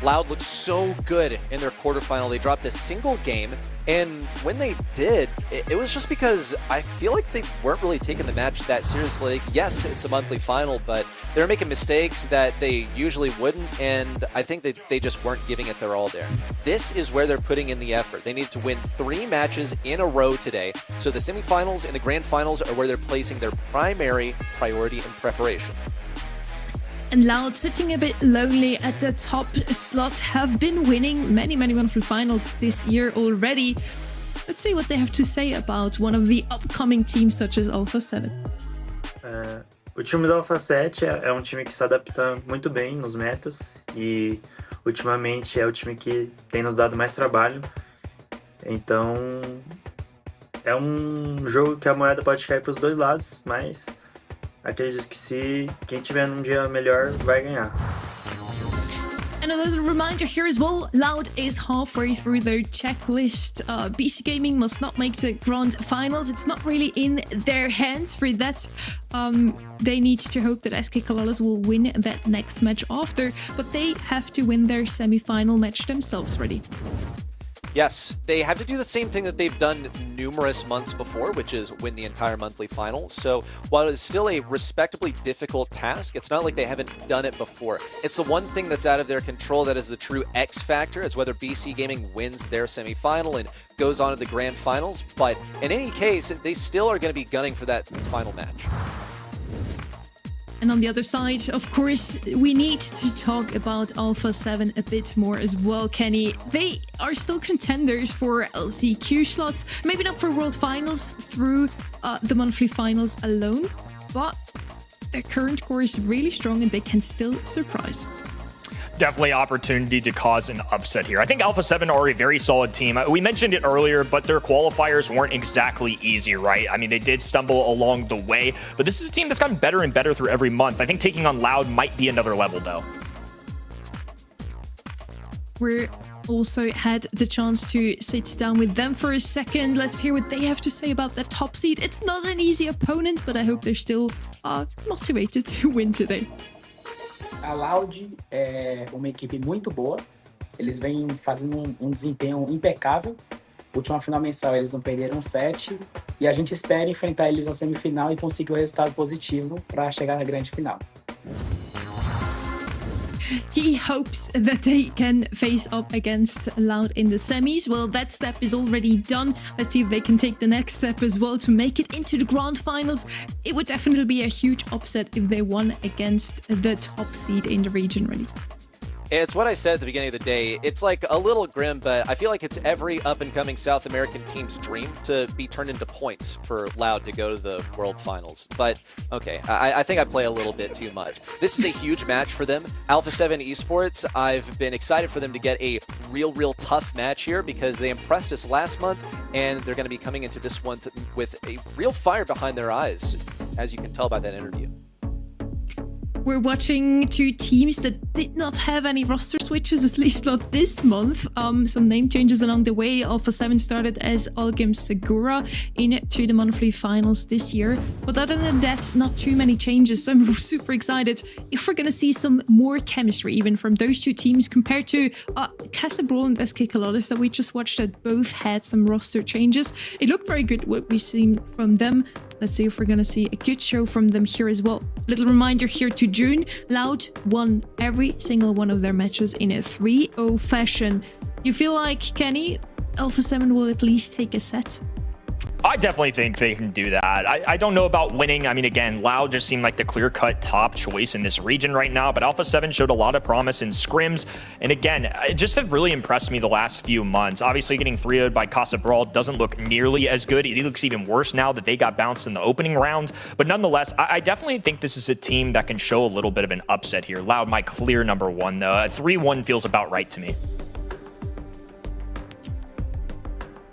Loud looked so good in their quarterfinal. They dropped a single game, and when they did, it was just because I feel like they weren't really taking the match that seriously. Yes, it's a monthly final, but they were making mistakes that they usually wouldn't, and I think that they just weren't giving it their all there. This is where they're putting in the effort. They need to win 3 matches in a row today, so the semifinals and the grand finals are where they're placing their primary priority and preparation. And Loud, sitting a bit lonely at the top slot, have been winning many monthly finals this year already. Let's see what they have to say about one of the upcoming teams such as Alpha 7. O time do Alpha 7 é um time que se adapta muito bem nos metas e ultimamente é o time que tem nos dado mais trabalho. Então é um jogo que a moeda pode cair para os dois lados, mas acredito que se quem tiver num dia melhor vai ganhar. And a little reminder here as well, Loud is halfway through their checklist. BC Gaming must not make the grand finals. It's not really in their hands for that. They need to hope that SK Kalalas will win that next match after, but they have to win their semi-final match themselves. Ready? Yes, they have to do the same thing that they've done numerous months before, which is win the entire monthly final. So while it's still a respectably difficult task, it's not like they haven't done it before. It's the one thing that's out of their control that is the true X factor. It's whether BC Gaming wins their semifinal and goes on to the grand finals. But in any case, they still are going to be gunning for that final match. And on the other side, of course, we need to talk about Alpha 7 a bit more as well, Kenny. They are still contenders for LCQ slots, maybe not for World Finals through the monthly finals alone, but their current core is really strong and they can still surprise. Definitely opportunity to cause an upset here. I think Alpha 7 are a very solid team. We mentioned it earlier, but their qualifiers weren't exactly easy, right? I mean, they did stumble along the way, but this is a team that's gotten better and better through every month. I think taking on Loud might be another level, though. We also had the chance to sit down with them for a second. Let's hear what they have to say about that top seed. It's not an easy opponent, but I hope they're still motivated to win today. A Loud é uma equipe muito boa. Eles vêm fazendo um desempenho impecável. Última final mensal, eles não perderam 7. E a gente espera enfrentar eles na semifinal e conseguir um resultado positivo para chegar na grande final. He hopes that they can face up against Loud in the semis. Well, that step is already done. Let's see if they can take the next step as well to make it into the grand finals. It would definitely be a huge upset if they won against the top seed in the region, really. It's what I said at the beginning of the day. It's like a little grim, but I feel like it's every up-and-coming South American team's dream to be turned into points for Loud to go to the World Finals. But, okay, I think I play a little bit too much. This is a huge match for them. Alpha 7 Esports, I've been excited for them to get a real tough match here because they impressed us last month, and they're going to be coming into this one with a real fire behind their eyes, as you can tell by that interview. we're watching two teams that did not have any roster switches, at least not this month. Some name changes along the way. Alpha 7 started as Algim Segura into the monthly finals this year. But other than that, not too many changes. So I'm super excited if we're going to see some more chemistry even from those two teams compared to Brawl and SK Colossus that we just watched that both had some roster changes. It looked very good what we've seen from them. Let's see if we're going to see a good show from them here as well. Little reminder here to June, Loud won every single one of their matches in a 3-0 fashion. You feel like, Kenny, Alpha 7 will at least take a set? I definitely think they can do that. I don't know about winning. I mean, again, Loud just seemed like the clear-cut top choice in this region right now, but Alpha 7 showed a lot of promise in scrims. And again, it just have really impressed me the last few months. Obviously, getting 3-0'd by Brawl doesn't look nearly as good. It looks even worse now that they got bounced in the opening round. But nonetheless, I definitely think this is a team that can show a little bit of an upset here. Loud, my clear number one, though. A 3-1 feels about right to me.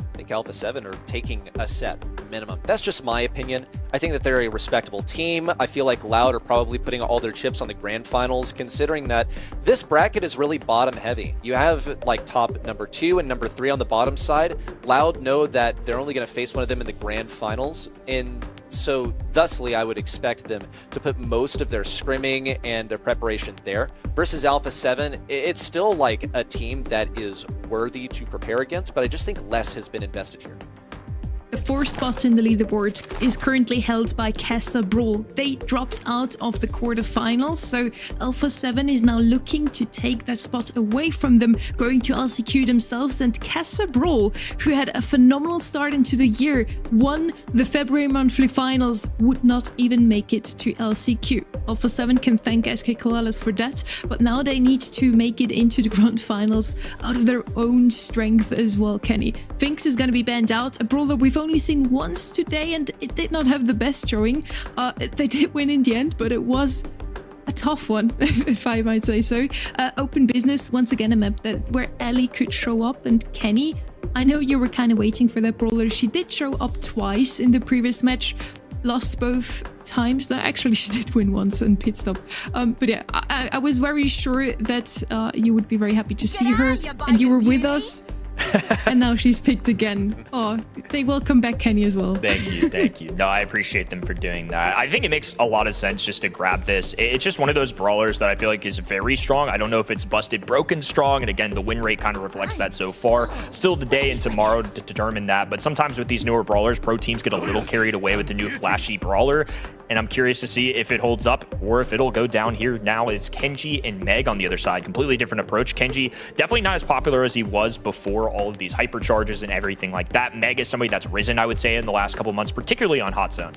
I think Alpha 7 are taking a set minimum. That's just my opinion. I think that they're a respectable team. I feel like Loud are probably putting all their chips on the grand finals, considering that this bracket is really bottom heavy. You have like top number 2 and number 3 on the bottom side. Loud know that they're only going to face one of them in the grand finals, and so thusly I would expect them to put most of their scrimming and their preparation there. Versus Alpha 7, it's still like a team that is worthy to prepare against, but I just think less has been invested here. The 4th spot in the leaderboard is currently held by Brawl. They dropped out of the quarterfinals, so Alpha 7 is now looking to take that spot away from them, going to LCQ themselves, and Brawl, who had a phenomenal start into the year, won the February monthly finals, would not even make it to LCQ. Alpha 7 can thank SK Colossus for that, but now they need to make it into the grand finals out of their own strength as well, Kenny. Finks is going to be banned out, a brawler we've only seen once today, and it did not have the best showing. They did win in the end, but it was a tough one, if I might say so. Open business, once again, a map where Ellie could show up, and Kenny, I know you were kind of waiting for that brawler. She did show up twice in the previous match, lost both times. No, actually, she did win once and pit stop. But yeah, I was very sure that you would be very happy to see her, and you were with us. And now she's picked again. Oh, they will come back, Kenny, as well. Thank you, thank you. No, I appreciate them for doing that. I think it makes a lot of sense just to grab this. It's just one of those brawlers that I feel like is very strong. I don't know if it's busted broken strong, and again, the win rate kind of reflects that so far. Still today and tomorrow to determine that, but sometimes with these newer brawlers, pro teams get a little carried away with the new flashy brawler, and I'm curious to see if it holds up or if it'll go down here now is Kenji and Meg on the other side. Completely different approach. Kenji, definitely not as popular as he was before all of these hypercharges and everything like that. Meg is somebody that's risen, I would say, in the last couple months, particularly on Hot Zone.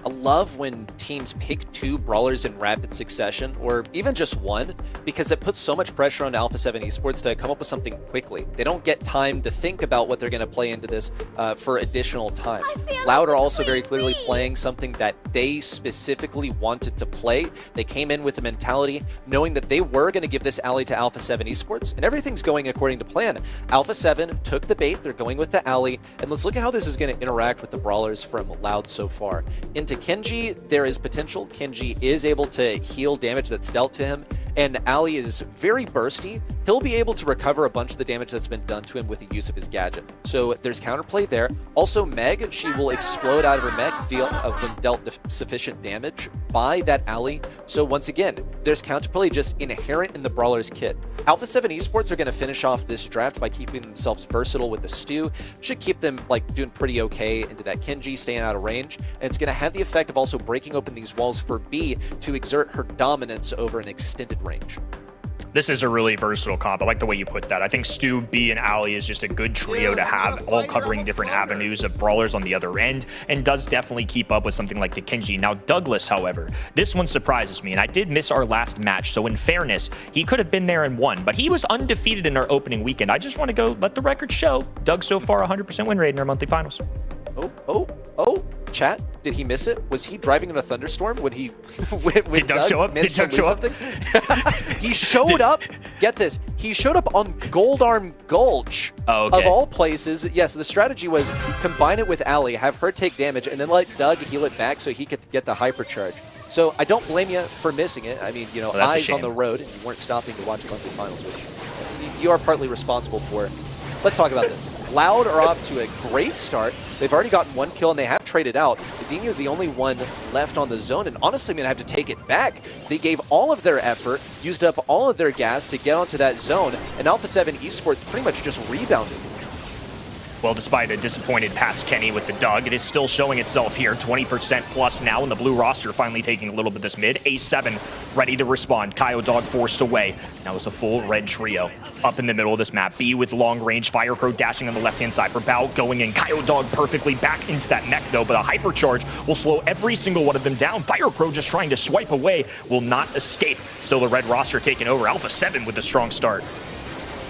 I love when teams pick 2 brawlers in rapid succession, or even just one, because it puts so much pressure on Alpha 7 Esports to come up with something quickly. They don't get time to think about what they're going to play into this for additional time. Loud are also very clearly playing something that they specifically wanted to play. They came in with a mentality knowing that they were going to give this alley to Alpha 7 Esports, and everything's going according to plan. Alpha 7 took the bait, they're going with the alley, and let's look at how this is going to interact with the brawlers from Loud so far. Into Kenji, there is potential. Kenji is able to heal damage that's dealt to him, and Ali is very bursty. He'll be able to recover a bunch of the damage that's been done to him with the use of his gadget. So there's counterplay there. Also, Meg, she will explode out of her mech when dealt sufficient damage by that Ali. So once again, there's counterplay just inherent in the brawler's kit. Alpha 7 Esports are going to finish off this draft by keeping themselves versatile with the stew. Should keep them like doing pretty okay into that Kenji, staying out of range. And it's going to have the effect of also breaking open these walls for B to exert her dominance over an extended range. This is a really versatile comp. I like the way you put that. I think Stu, B, and Ali is just a good trio to have, all covering different avenues of brawlers on the other end, and does definitely keep up with something like the Kenji. Now, Douglas, however, this one surprises me, and I did miss our last match, so in fairness, he could have been there and won, but he was undefeated in our opening weekend. I just want to go let the record show. Doug so far 100% win rate in our monthly finals. Chat, did he miss it? Was he driving in a thunderstorm when he when Doug show up? Did Doug show up? He showed up. Get this. He showed up on Gold Arm Gulch of all places. Yes, the strategy was combine it with Ali, have her take damage, and then let Doug heal it back so he could get the hypercharge. So I don't blame you for missing it. I mean, you know, Well, that's a eyes on shame. the road, and you weren't stopping to watch the monthly finals, which you are partly responsible for. Let's talk about this. Loud are off to a great start. They've already gotten 1 kill and they have traded out. Edinho is the only one left on the zone, and honestly, I'm going to have to take it back. They gave all of their effort, used up all of their gas to get onto that zone, and Alpha 7 Esports pretty much just rebounded. Well, despite a disappointed past Kenny with the Doug, it is still showing itself here. 20% plus now, and the blue roster finally taking a little bit of this mid. A7 ready to respond. Dog forced away. Now it's a full red trio up in the middle of this map. B with long range. Firecrow dashing on the left-hand side. Brawl going in. Dog perfectly back into that mech, though, but a hypercharge will slow every single one of them down. Firecrow just trying to swipe away will not escape. Still the red roster taking over. Alpha 7 with a strong start.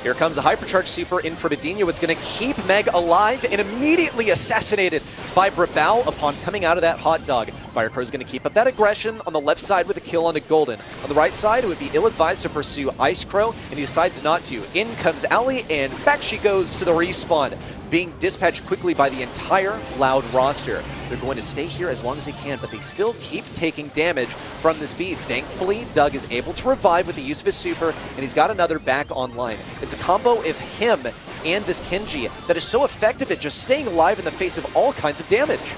Here comes the Hypercharge Super in for Edinho. It's going to keep Meg alive and immediately assassinated by Brawl upon coming out of that hot dog. Firecrow is going to keep up that aggression on the left side with a kill onto Golden. On the right side, it would be ill-advised to pursue Ice Crow, and he decides not to. In comes Ali, and back she goes to the respawn, being dispatched quickly by the entire Loud roster. They're going to stay here as long as they can, but they still keep taking damage from this beat. Thankfully, Doug is able to revive with the use of his super, and he's got another back online. It's a combo of him and this Kenji that is so effective at just staying alive in the face of all kinds of damage.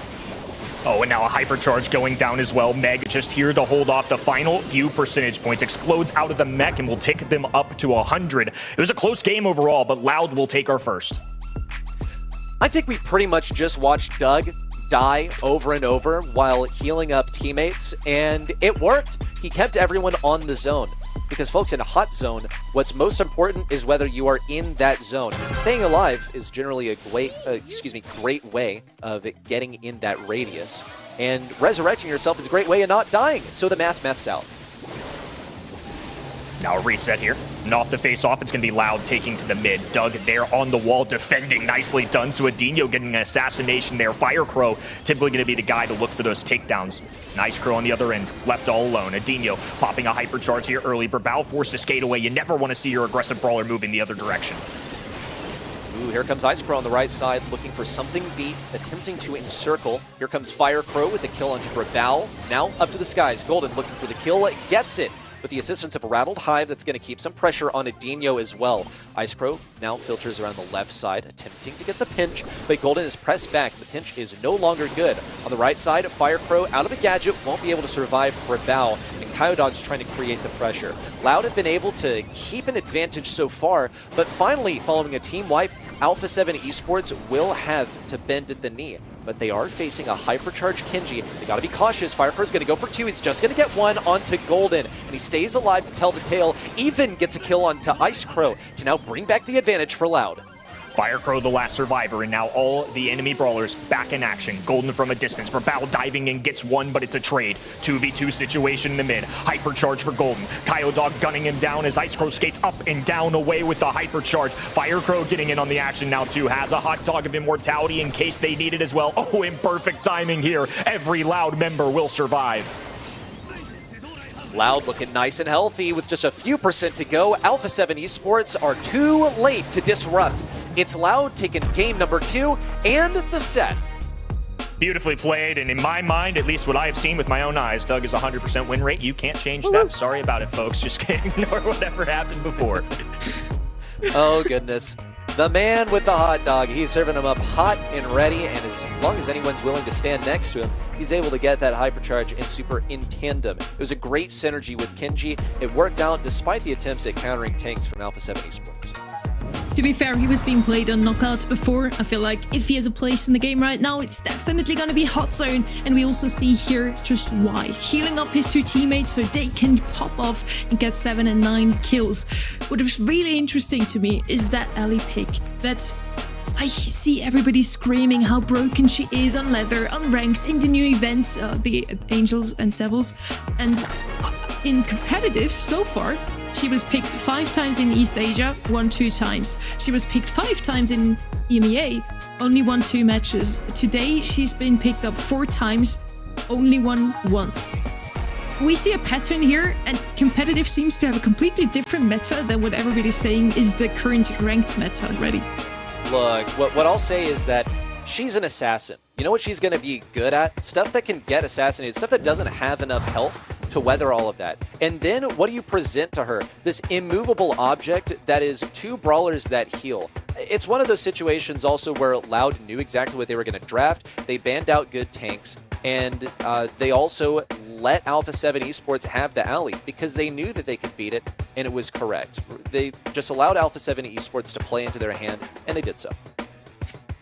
Oh, and now a hypercharge going down as well. Meg just here to hold off the final few percentage points. Explodes out of the mech and will take them up to 100. It was a close game overall, but Loud will take our first. I think we pretty much just watched Doug die over and over while healing up teammates, and it worked. He kept everyone on the zone. Because folks, in a hot zone, what's most important is whether you are in that zone. Staying alive is generally a great way of getting in that radius. And resurrecting yourself is a great way of not dying. So the math's out. Now a reset here. And off the face-off, it's going to be Loud taking to the mid. Doug there on the wall, defending. Nicely done. So Edinho getting an assassination there. Firecrow typically going to be the guy to look for those takedowns. Nice Crow on the other end, left all alone. Edinho popping a hypercharge here early. Brawl forced to skate away. You never want to see your aggressive brawler moving the other direction. Ooh, here comes Ice Crow on the right side, looking for something deep, attempting to encircle. Here comes Firecrow with the kill onto Brawl. Now up to the skies. Golden looking for the kill, gets it. With the assistance of a Rattled Hive, that's going to keep some pressure on Edinho as well. Ice Crow now filters around the left side, attempting to get the pinch, but Golden is pressed back. The pinch is no longer good. On the right side, Firecrow out of a gadget, won't be able to survive Brawl, and Dog's trying to create the pressure. Loud have been able to keep an advantage so far, but finally, following a team wipe, Alpha 7 Esports will have to bend at the knee. But they are facing a hypercharged Kenji. They gotta be cautious. Firecrow's gonna go for 2. He's just gonna get 1 onto Golden, and he stays alive to tell the tale. Even gets a kill onto Ice Crow to now bring back the advantage for Loud. Firecrow, the last survivor, and now all the enemy brawlers back in action. Golden from a distance. Brawl diving in, gets 1, but it's a trade. 2v2 situation in the mid. Hypercharge for Golden. Dog gunning him down as Ice Crow skates up and down away with the hypercharge. Firecrow getting in on the action now too. Has a hot dog of immortality in case they need it as well. Oh, imperfect timing here. Every Loud member will survive. Loud looking nice and healthy with just a few percent to go. Alpha 7 Esports are too late to disrupt. It's Loud taking game number 2 and the set. Beautifully played, and in my mind, at least what I have seen with my own eyes, Doug is 100% win rate. You can't change that. Sorry about it, folks. Just ignore whatever happened before. Oh, goodness. The man with the hot dog, he's serving him up hot and ready, and as long as anyone's willing to stand next to him, he's able to get that hypercharge and super in tandem. It was a great synergy with Kenji. It worked out despite the attempts at countering tanks from Alpha 7 Esports. To be fair, he was being played on knockouts before. I feel like if he has a place in the game right now, it's definitely going to be hot zone. And we also see here just why. Healing up his 2 teammates so they can pop off and get 7 and 9 kills. What is really interesting to me is that Ellie pick. That I see everybody screaming how broken she is on Leather, unranked in the new events, the Angels and Devils. And in competitive so far, she was picked 5 times in East Asia, won 2 times. She was picked 5 times in EMEA, only won 2 matches. Today, she's been picked up 4 times, only won once. We see a pattern here, and competitive seems to have a completely different meta than what everybody's saying is the current ranked meta already. Look, what I'll say is that she's an assassin. You know what she's going to be good at? Stuff that can get assassinated, stuff that doesn't have enough health to weather all of that. And then what do you present to her? This immovable object that is 2 brawlers that heal. It's one of those situations also where Loud knew exactly what they were going to draft. They banned out good tanks, and they also let Alpha 7 Esports have the alley because they knew that they could beat it, and it was correct. They just allowed Alpha 7 Esports to play into their hand, and they did so.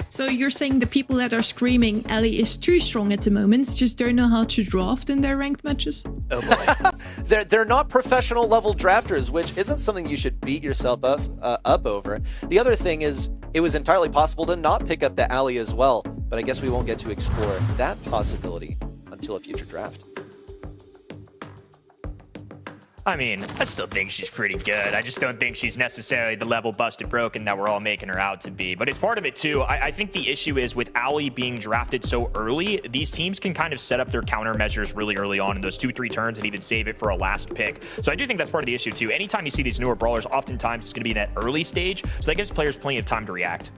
So you're saying the people that are screaming Ellie is too strong at the moment just don't know how to draft in their ranked matches? Oh boy. They're not professional level drafters, which isn't something you should beat yourself up over. The other thing is, it was entirely possible to not pick up the alley as well, but I guess we won't get to explore that possibility until a future draft. I mean, I still think she's pretty good. I just don't think she's necessarily the level busted broken that we're all making her out to be. But it's part of it too. I think the issue is with Allie being drafted so early, these teams can kind of set up their countermeasures really early on in those 2-3 turns and even save it for a last pick. So I do think that's part of the issue too. Anytime you see these newer brawlers, oftentimes it's going to be in that early stage. So that gives players plenty of time to react.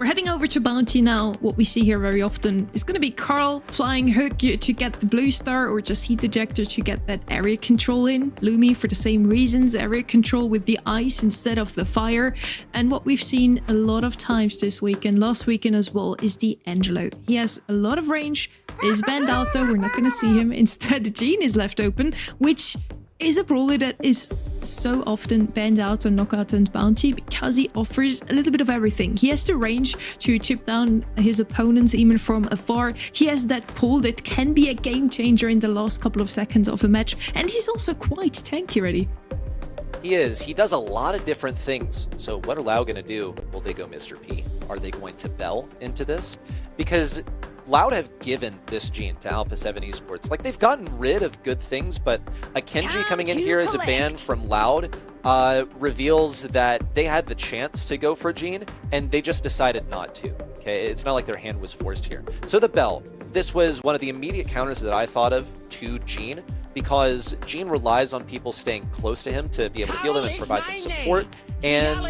We're heading over to Bounty now. What we see here very often is going to be Carl flying Hook to get the blue star, or just Heat Ejector to get that area control in. Lumi for the same reasons, area control with the ice instead of the fire. And what we've seen a lot of times this weekend, last weekend as well, is the Angelo. He has a lot of range, is banned out though, we're not going to see him. Instead, Jean is left open, which is a brawler that is so often banned out on Knockout and Bounty because he offers a little bit of everything. He has the range to chip down his opponents even from afar. He has that pull that can be a game changer in the last couple of seconds of a match. And he's also quite tanky ready. He is. He does a lot of different things. So what are Lau going to do? Will they go Mr. P? Are they going to Bell into this? Because Loud have given this Gene to Alpha 7 Esports. Like, they've gotten rid of good things, but a Kenji coming in here as a ban from Loud reveals that they had the chance to go for Gene, and they just decided not to. Okay, it's not like their hand was forced here. So the Bell, this was one of the immediate counters that I thought of to Gene, because Gene relies on people staying close to him to be able to heal them and provide them support. And,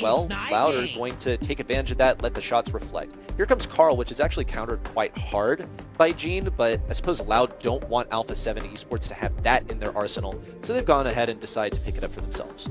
well, Loud are going to take advantage of that, let the shots reflect. Here comes Carl, which is actually countered quite hard by Gene, but I suppose Loud don't want Alpha 7 Esports to have that in their arsenal, so they've gone ahead and decided to pick it up for themselves.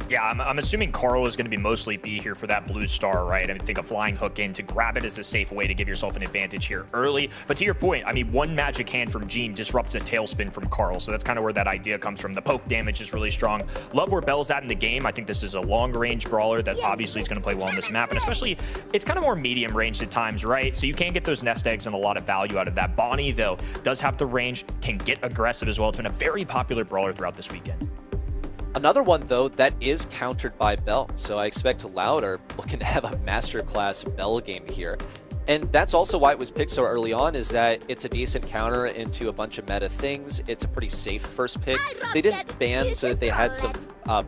Yeah, I'm assuming Carl is going to be mostly be here for that blue star, right? I think a flying hook in to grab it is a safe way to give yourself an advantage here early. But to your point, I mean, one magic hand from Gene disrupts a tailspin from Carl, so that's kind of where that idea comes from. The poke damage is really strong. Love where Bell's at in the game. I think this is a long-range brawler that obviously is going to play well on this map, and especially, it's kind of more medium-ranged at times, right? So you can get those nest eggs and a lot of value out of that. Bonnie, though, does have the range, can get aggressive as well. It's been a very popular brawler throughout this weekend. Another one, though, that is countered by Bell. So I expect Loud are looking to have a masterclass Bell game here. And that's also why it was picked so early on, is that it's a decent counter into a bunch of meta things. It's a pretty safe first pick. They didn't ban so that they had some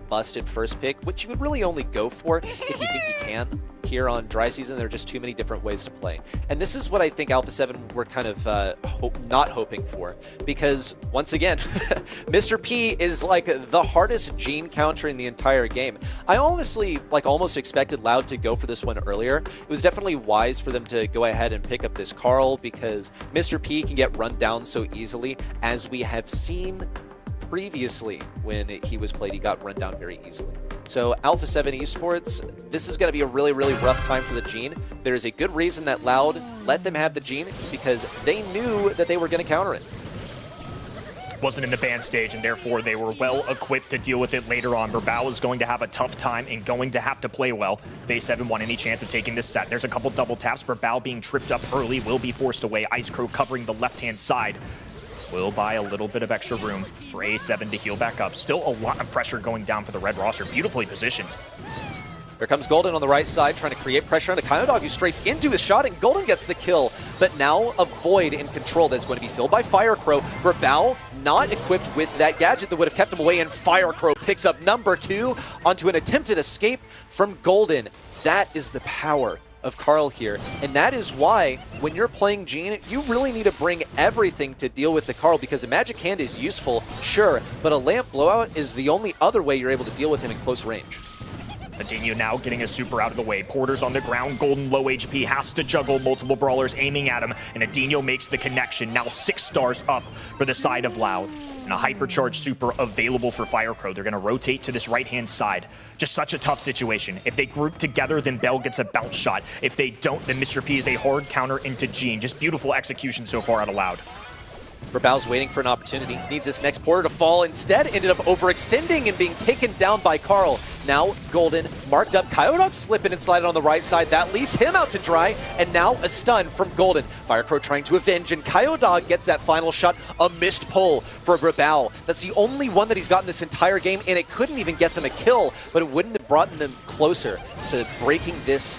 busted first pick, which you would really only go for if you think you can. Here on Dry Season, there are just too many different ways to play. And this is what I think Alpha 7 were kind of not hoping for, because once again, Mr. P is like the hardest Gene counter in the entire game. I honestly almost expected Loud to go for this one earlier. It was definitely wise for them to go ahead and pick up this Carl, because Mr. P can get run down so easily, as we have seen previously when he was played. He got run down very easily. So Alpha 7 Esports, this is going to be a really, really rough time for the Gene. There is a good reason that Loud let them have the Gene. It's because they knew that they were going to counter it. Wasn't in the ban stage, and therefore they were well equipped to deal with it later on. Brawl is going to have a tough time and going to have to play well. Phase 7 won any chance of taking this set. There's a couple double taps. Brawl being tripped up early will be forced away. Ice Crow covering the left-hand side will buy a little bit of extra room for A7 to heal back up. Still a lot of pressure going down for the red roster. Beautifully positioned. Here comes Golden on the right side, trying to create pressure on a Dog who strafes into his shot, and Golden gets the kill. But now a void in control that's going to be filled by Fire Crow. Brawl not equipped with that gadget that would have kept him away, and Fire Crow picks up number 2 onto an attempted escape from Golden. That is the power of Carl here, and that is why when you're playing Gene, you really need to bring everything to deal with the Carl, because a magic hand is useful, sure, but a lamp blowout is the only other way you're able to deal with him in close range. Adinho now getting a super out of the way. Porter's on the ground. Golden low HP, has to juggle multiple brawlers aiming at him, and Adinho makes the connection. Now 6 stars up for the side of Loud. And a hypercharged super available for Firecrow. They're going to rotate to this right-hand side. Just such a tough situation. If they group together, then Bell gets a bounce shot. If they don't, then Mr. P is a hard counter into Gene. Just beautiful execution so far out of Loud. Brabal's waiting for an opportunity. Needs this next Porter to fall. Instead, ended up overextending and being taken down by Carl. Now, Golden marked up. Kyodog slipping and sliding on the right side. That leaves him out to dry. And now a stun from Golden. Firecrow trying to avenge, and Kyodog gets that final shot. A missed pull for Brabal. That's the only one that he's gotten this entire game, and it couldn't even get them a kill, but it wouldn't have brought them closer to breaking this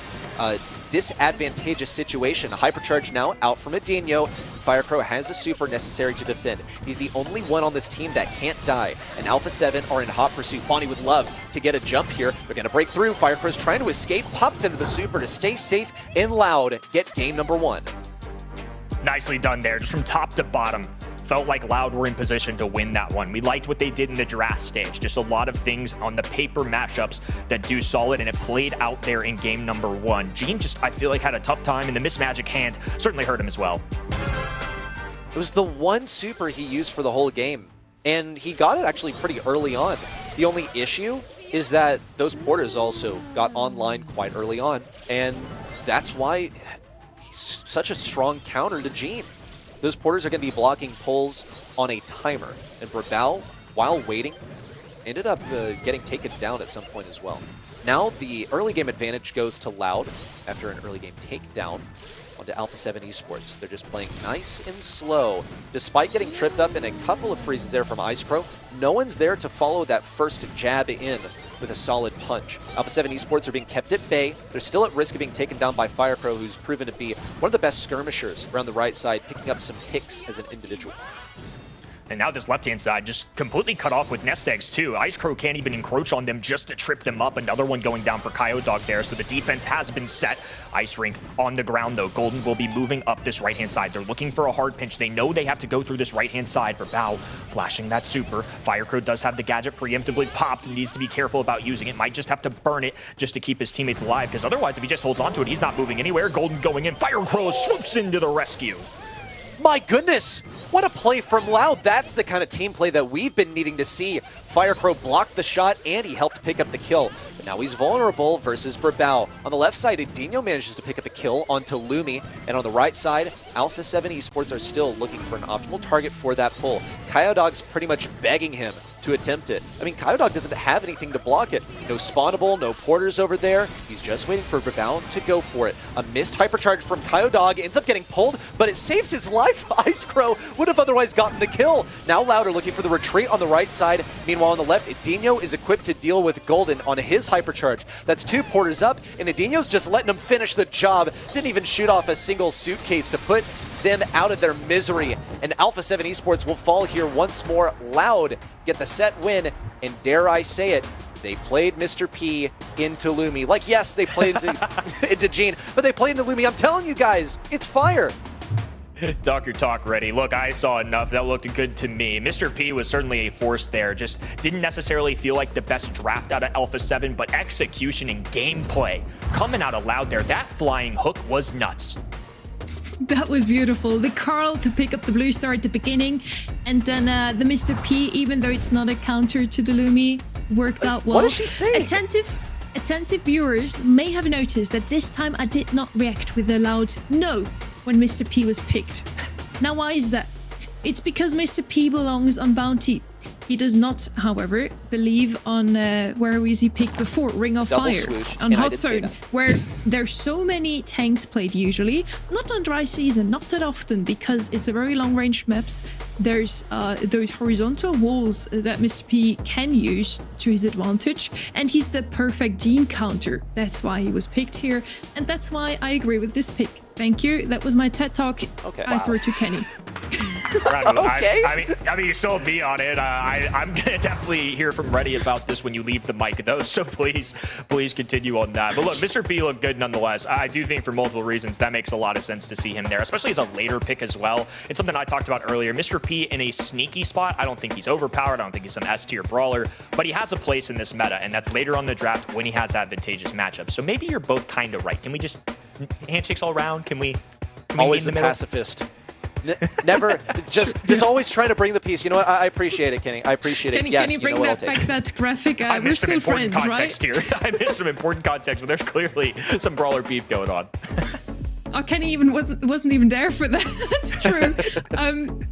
disadvantageous situation. Hypercharge now out from Adinho. Firecrow has the super necessary to defend. He's the only one on this team that can't die. And Alpha 7 are in hot pursuit. Bonnie would love to get a jump here. They're going to break through. Firecrow's trying to escape. Pops into the super to stay safe and Loud. Get game number 1. Nicely done there, just from top to bottom. Felt like Loud were in position to win that one. We liked what they did in the draft stage. Just a lot of things on the paper matchups that do solid, and it played out there in game number 1. Gene just, I feel like, had a tough time, and the Miss Magic hand certainly hurt him as well. It was the one super he used for the whole game, and he got it actually pretty early on. The only issue is that those porters also got online quite early on, and that's why he's such a strong counter to Gene. Those porters are going to be blocking pulls on a timer, and Brabal, while waiting, ended up getting taken down at some point as well. Now the early game advantage goes to Loud after an early game takedown onto Alpha 7 Esports. They're just playing nice and slow. Despite getting tripped up in a couple of freezes there from Ice Crow, no one's there to follow that first jab in with a solid punch. Alpha 7 Esports are being kept at bay. They're still at risk of being taken down by Firecrow, who's proven to be one of the best skirmishers around the right side, picking up some picks as an individual. And now this left-hand side just completely cut off with nest eggs, too. Ice Crow can't even encroach on them just to trip them up. Another one going down for Kyodog there, so the defense has been set. Ice Rink on the ground, though. Golden will be moving up this right-hand side. They're looking for a hard pinch. They know they have to go through this right-hand side. For Bao flashing that super. Firecrow does have the gadget preemptively popped and needs to be careful about using it. Might just have to burn it just to keep his teammates alive, because otherwise, if he just holds onto it, he's not moving anywhere. Golden going in. Firecrow swoops into the rescue. My goodness, what a play from Loud. That's the kind of team play that we've been needing to see. Firecrow blocked the shot and he helped pick up the kill. But now he's vulnerable versus Brabal. On the left side, Adinho manages to pick up a kill onto Lumi. And on the right side, Alpha 7 Esports are still looking for an optimal target for that pull. Kyodog's pretty much begging him to attempt it. I mean, Kyodog doesn't have anything to block it. No spawnable, no porters over there. He's just waiting for Brabal to go for it. A missed hypercharge from Kyodog ends up getting pulled, but it saves his life. Ice Crow would have otherwise gotten the kill. Now Loud are looking for the retreat on the right side. Meanwhile, on the left, Adinho is equipped to deal with Golden on his hypercharge. That's 2 porters up, and Adinho's just letting him finish the job. Didn't even shoot off a single suitcase to put them out of their misery. And Alpha 7 Esports will fall here once more. Loud get the set win, and dare I say it, they played Mr. P into Lumi. Like, yes, they played into Gene, but they played into Lumi. I'm telling you guys, it's fire. Talk your talk ready. Look, I saw enough. That looked good to me. Mr. P was certainly a force there. Just didn't necessarily feel like the best draft out of Alpha 7, but execution and gameplay coming out of Loud there. That flying hook was nuts. That was beautiful. The Carl to pick up the blue star at the beginning, and then the Mr. P, even though it's not a counter to the Lumi, worked out well. What did she say? Attentive viewers may have noticed that this time I did not react with a loud no when Mr. P was picked. Now, why is that? It's because Mr. P belongs on Bounty. He does not, however, believe on, where was he picked before? Ring of Double Fire. swoosh, On and I Hot did say Zone, that. where there's so many tanks played usually. Not on dry season, not that often, because it's a very long-range maps. There's those horizontal walls that Mr. P can use to his advantage, and he's the perfect Gene counter. That's why he was picked here, and that's why I agree with this pick. Thank you. That was my TED Talk. Okay. I threw to Kenny. Okay. I mean, you sold me on it. I'm gonna definitely hear from Reddy about this when you leave the mic, though. So please continue on that. But look, Mr. P looked good nonetheless. I do think for multiple reasons that makes a lot of sense to see him there, especially as a later pick as well. It's something I talked about earlier. Mr. P in a sneaky spot. I don't think he's overpowered. I don't think he's some S-tier brawler, but he has a place in this meta, and that's later on the draft when he has advantageous matchups. So maybe you're both kind of right. Can we just handshakes all around? Can we Always meet in the the middle? pacifist. Never, just always trying to bring the peace. You know what? I appreciate it, Kenny. I appreciate it. Yes, can you bring know what, I'll back take. that graphic? I We're missed some still important friends, context right? here. I missed some important context, but there's clearly some brawler beef going on. Oh, Kenny even wasn't even there for that. That's true.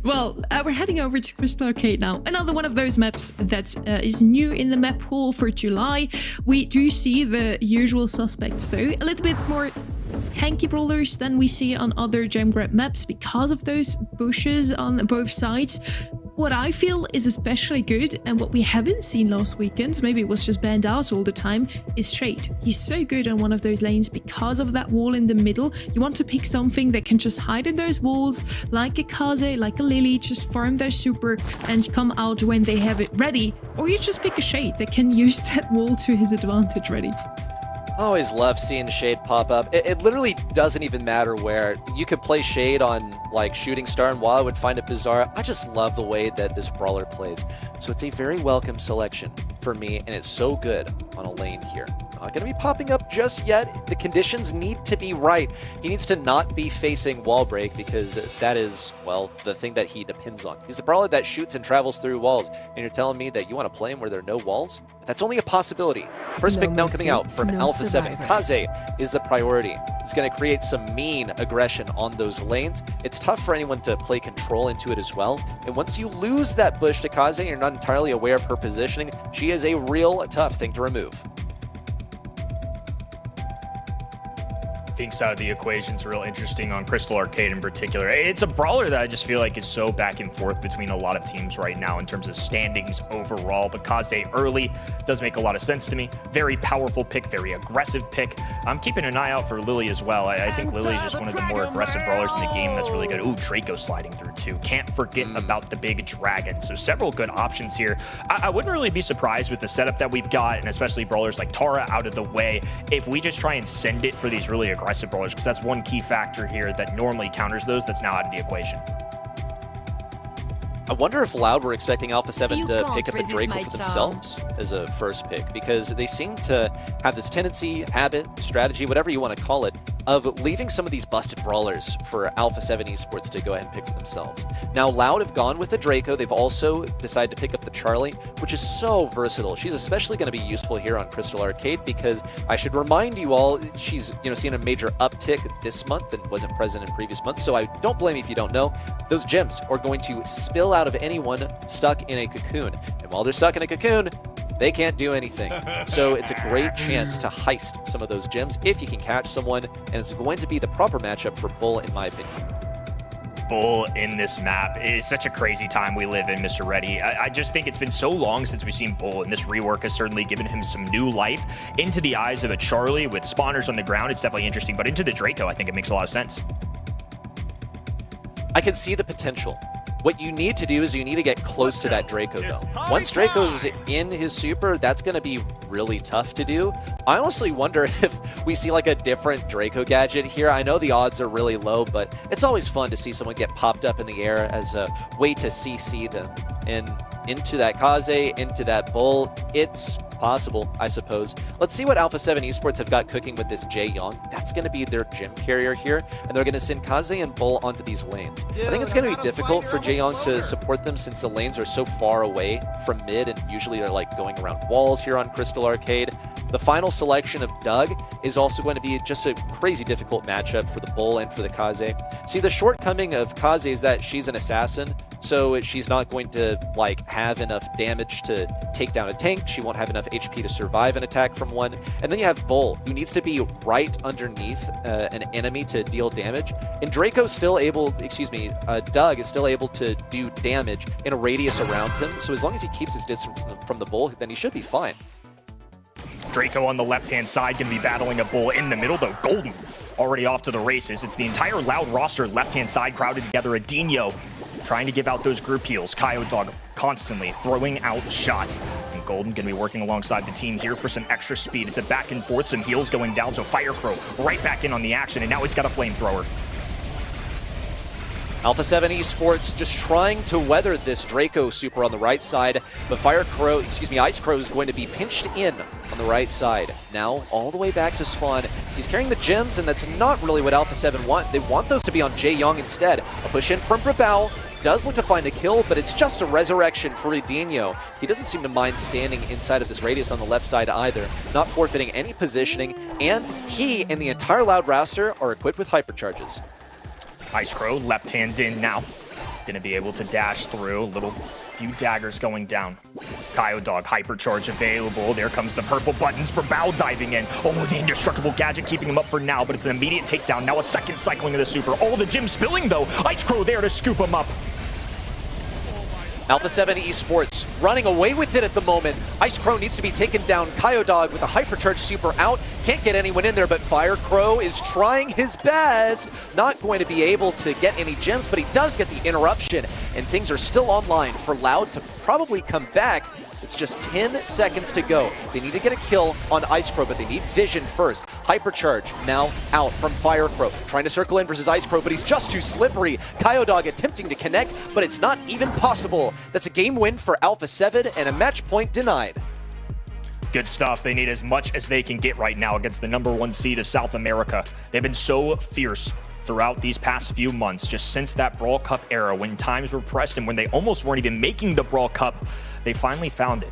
We're heading over to Crystal Arcade now. Another one of those maps that is new in the map pool for July. We do see the usual suspects though. A little bit more tanky brawlers than we see on other gem grab maps because of those bushes on both sides. What I feel is especially good, and what we haven't seen last weekend, maybe it was just banned out all the time, is Shade. He's so good on one of those lanes because of that wall in the middle. You want to pick something that can just hide in those walls, like a Kaze, like a Lily, just farm their super and come out when they have it ready. Or you just pick a Shade that can use that wall to his advantage ready. I always love seeing Shade pop up. It literally doesn't even matter where. You could play Shade on like Shooting Star, and while I would find it bizarre, I just love the way that this brawler plays. So it's a very welcome selection for me, and it's so good on a lane here. Not going to be popping up just yet. The conditions need to be right. He needs to not be facing wall break because that is, well, the thing that he depends on. He's the brawler that shoots and travels through walls, and you're telling me that you want to play him where there are no walls? That's only a possibility. First pick now coming out from Alpha 7. Kaze is the priority. It's going to create some mean aggression on those lanes. It's tough for anyone to play control into it as well. And once you lose that bush to Kaze and you're not entirely aware of her positioning, she is a real tough thing to remove. Thinks out of the equation's real interesting on Crystal Arcade in particular. It's a brawler that I just feel like is so back and forth between a lot of teams right now in terms of standings overall. But Kaze early does make a lot of sense to me. Very powerful pick, very aggressive pick. I'm keeping an eye out for Lily as well. I think Lily is just one of the more aggressive brawlers in the game that's really good. Ooh, Draco sliding through too. Can't forget about the big dragon. So several good options here. I wouldn't really be surprised with the setup that we've got, and especially brawlers like Tara out of the way, if we just try and send it for these really aggressive brawlers, because that's one key factor here that normally counters those that's now out of the equation. I wonder if Loud were expecting Alpha 7 to pick up a Draco for themselves as a first pick, because they seem to have this tendency, habit, strategy, whatever you want to call it, of leaving some of these busted brawlers for Alpha 7 Esports to go ahead and pick for themselves. Now, Loud have gone with the Draco. They've also decided to pick up the Charlie, which is so versatile. She's especially going to be useful here on Crystal Arcade because I should remind you all, she's seen a major uptick this month and wasn't present in previous months, so I don't blame you if you don't know. Those gems are going to spill out of anyone stuck in a cocoon, and while they're stuck in a cocoon, they can't do anything. So it's a great chance to heist some of those gems if you can catch someone, and it's going to be the proper matchup for Bull, in my opinion. Bull in this map is such a crazy time we live in, Mr. Reddy. I just think it's been so long since we've seen Bull, and this rework has certainly given him some new life into the eyes of a Charlie with spawners on the ground. It's definitely interesting, but into the Draco, I think it makes a lot of sense. I can see the potential. What you need to do is you need to get close to that Draco, though. Once Draco's in his super, that's going to be really tough to do. I honestly wonder if we see like a different Draco gadget here. I know the odds are really low, but it's always fun to see someone get popped up in the air as a way to CC them. And into that Kaze, into that Bull, it's possible, I suppose. Let's see what Alpha 7 Esports have got cooking with this Jae Young. That's going to be their gem carrier here, and they're going to send Kaze and Bull onto these lanes. I think it's going to be difficult for Jae Young to support them since the lanes are so far away from mid, and usually they're like going around walls here on Crystal Arcade. The final selection of Doug is also going to be just a crazy difficult matchup for the Bull and for the Kaze. See, the shortcoming of Kaze is that she's an assassin, so she's not going to like have enough damage to take down a tank. She won't have enough HP to survive an attack from one. And then you have Bull, who needs to be right underneath an enemy to deal damage. And Draco's still able, Doug is still able to do damage in a radius around him. So as long as he keeps his distance from the Bull, then he should be fine. Draco on the left-hand side going to be battling a Bull in the middle, though. Golden already off to the races. It's the entire Loud roster left-hand side crowded together. Adinho trying to give out those group heals. Dog constantly throwing out shots. And Golden going to be working alongside the team here for some extra speed. It's a back and forth, some heals going down, so Firecrow right back in on the action, and now he's got a flamethrower. Alpha 7 Esports just trying to weather this Draco super on the right side, but Ice Crow is going to be pinched in on the right side. Now all the way back to spawn. He's carrying the gems, and that's not really what Alpha 7 want. They want those to be on Jae-Young instead. A push in from Brawl. Does look to find a kill, but it's just a resurrection for Edinho. He doesn't seem to mind standing inside of this radius on the left side either, not forfeiting any positioning, and he and the entire Loud roster are equipped with hypercharges. Ice Crow left hand in now. Gonna be able to dash through. Little few daggers going down. Dog hypercharge available. There comes the purple buttons for Brawl diving in. Oh, the indestructible gadget keeping him up for now, but it's an immediate takedown. Now a second cycling of the super. Oh, the gem spilling though. Ice Crow there to scoop him up. Alpha 7 Esports running away with it at the moment. Ice Crow needs to be taken down. Dog with a hypercharge super out. Can't get anyone in there, but Firecrow is trying his best. Not going to be able to get any gems, but he does get the interruption. And things are still online for Loud to probably come back. It's just 10 seconds to go. They need to get a kill on Ice Crow, but they need vision first. Hypercharge now out from Firecrow. Trying to circle in versus Ice Crow, but he's just too slippery. Dog attempting to connect, but it's not even possible. That's a game win for Alpha 7 and a match point denied. Good stuff. They need as much as they can get right now against the #1 seed of South America. They've been so fierce throughout these past few months, just since that Brawl Cup era, when times were pressed and when they almost weren't even making the Brawl Cup. They finally found it.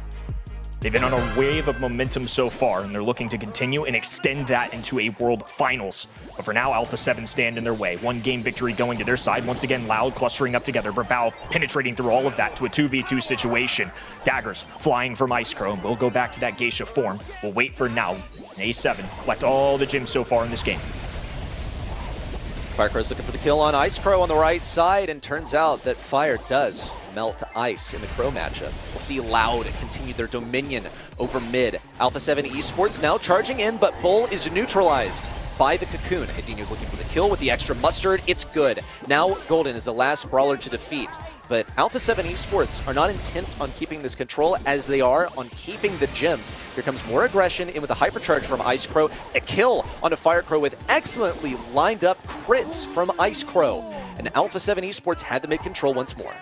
They've been on a wave of momentum so far, and they're looking to continue and extend that into a World Finals. But for now, Alpha 7 stand in their way. One game victory going to their side. Once again, Loud clustering up together. Brawl penetrating through all of that to a 2v2 situation. Daggers flying from Ice Crow. We'll go back to that Geisha form. We'll wait for now. A7 collect all the gems so far in this game. Firecrow's looking for the kill on Ice Crow on the right side, and turns out that fire does melt ice in the Crow matchup. We'll see Loud continue their dominion over mid. Alpha 7 Esports now charging in, but Bull is neutralized by the Cocoon. Edinho's looking for the kill with the extra mustard. It's good. Now Golden is the last brawler to defeat, but Alpha 7 Esports are not intent on keeping this control as they are on keeping the gems. Here comes more aggression in with a hypercharge from Ice Crow. A kill on a Firecrow with excellently lined up crits from Ice Crow. And Alpha 7 Esports had to make control once more.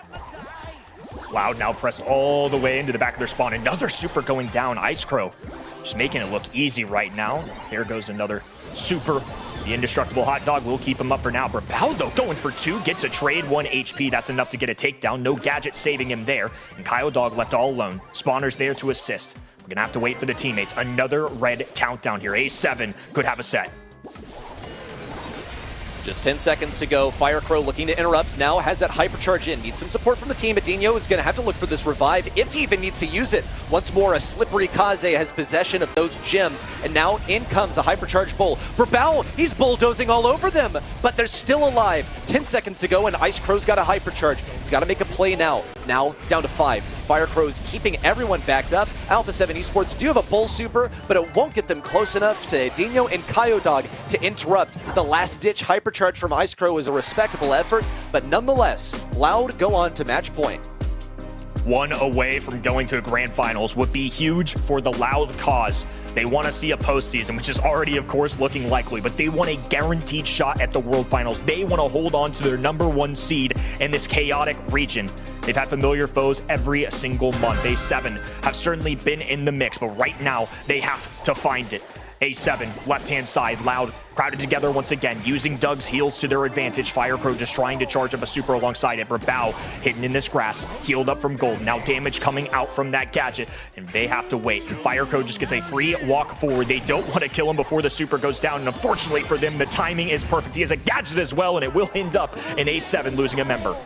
Loud now pressed all the way into the back of their spawn. Another super going down. Ice Crow just making it look easy right now. There goes another super. The indestructible hot dog will keep him up for now. Brawl, though, going for 2, gets a trade, 1 HP. That's enough to get a takedown. No gadget saving him there. And Dog left all alone. Spawner's there to assist. We're going to have to wait for the teammates. Another red countdown here. A7 could have a set. Just 10 seconds to go. Firecrow looking to interrupt. Now has that hypercharge in. Needs some support from the team. Edinho is going to have to look for this revive if he even needs to use it. Once more, a slippery Kaze has possession of those gems. And now in comes the hypercharge Bull. Brawl, he's bulldozing all over them, but they're still alive. 10 seconds to go, and Ice Crow's got a hypercharge. He's got to make a play now. Now down to 5. Firecrow's keeping everyone backed up. Alpha 7 Esports do have a Bull super, but it won't get them close enough to Edinho and Dog to interrupt. The last-ditch hypercharge from Ice Crow was a respectable effort, but nonetheless, Loud go on to match point. 1 away from going to a grand finals would be huge for the Loud cause. They want to see a postseason, which is already, of course, looking likely, but they want a guaranteed shot at the World Finals. They want to hold on to their #1 seed in this chaotic region. They've had familiar foes every single month. A7 have certainly been in the mix, but right now, they have to find it. A7, left-hand side, Loud crowded together once again, using Doug's heals to their advantage. Firecrow just trying to charge up a super alongside it. Brawl hidden in this grass, healed up from Gold. Now damage coming out from that gadget, and they have to wait. Firecrow just gets a free walk forward. They don't want to kill him before the super goes down, and unfortunately for them, the timing is perfect. He has a gadget as well, and it will end up in A7 losing a member.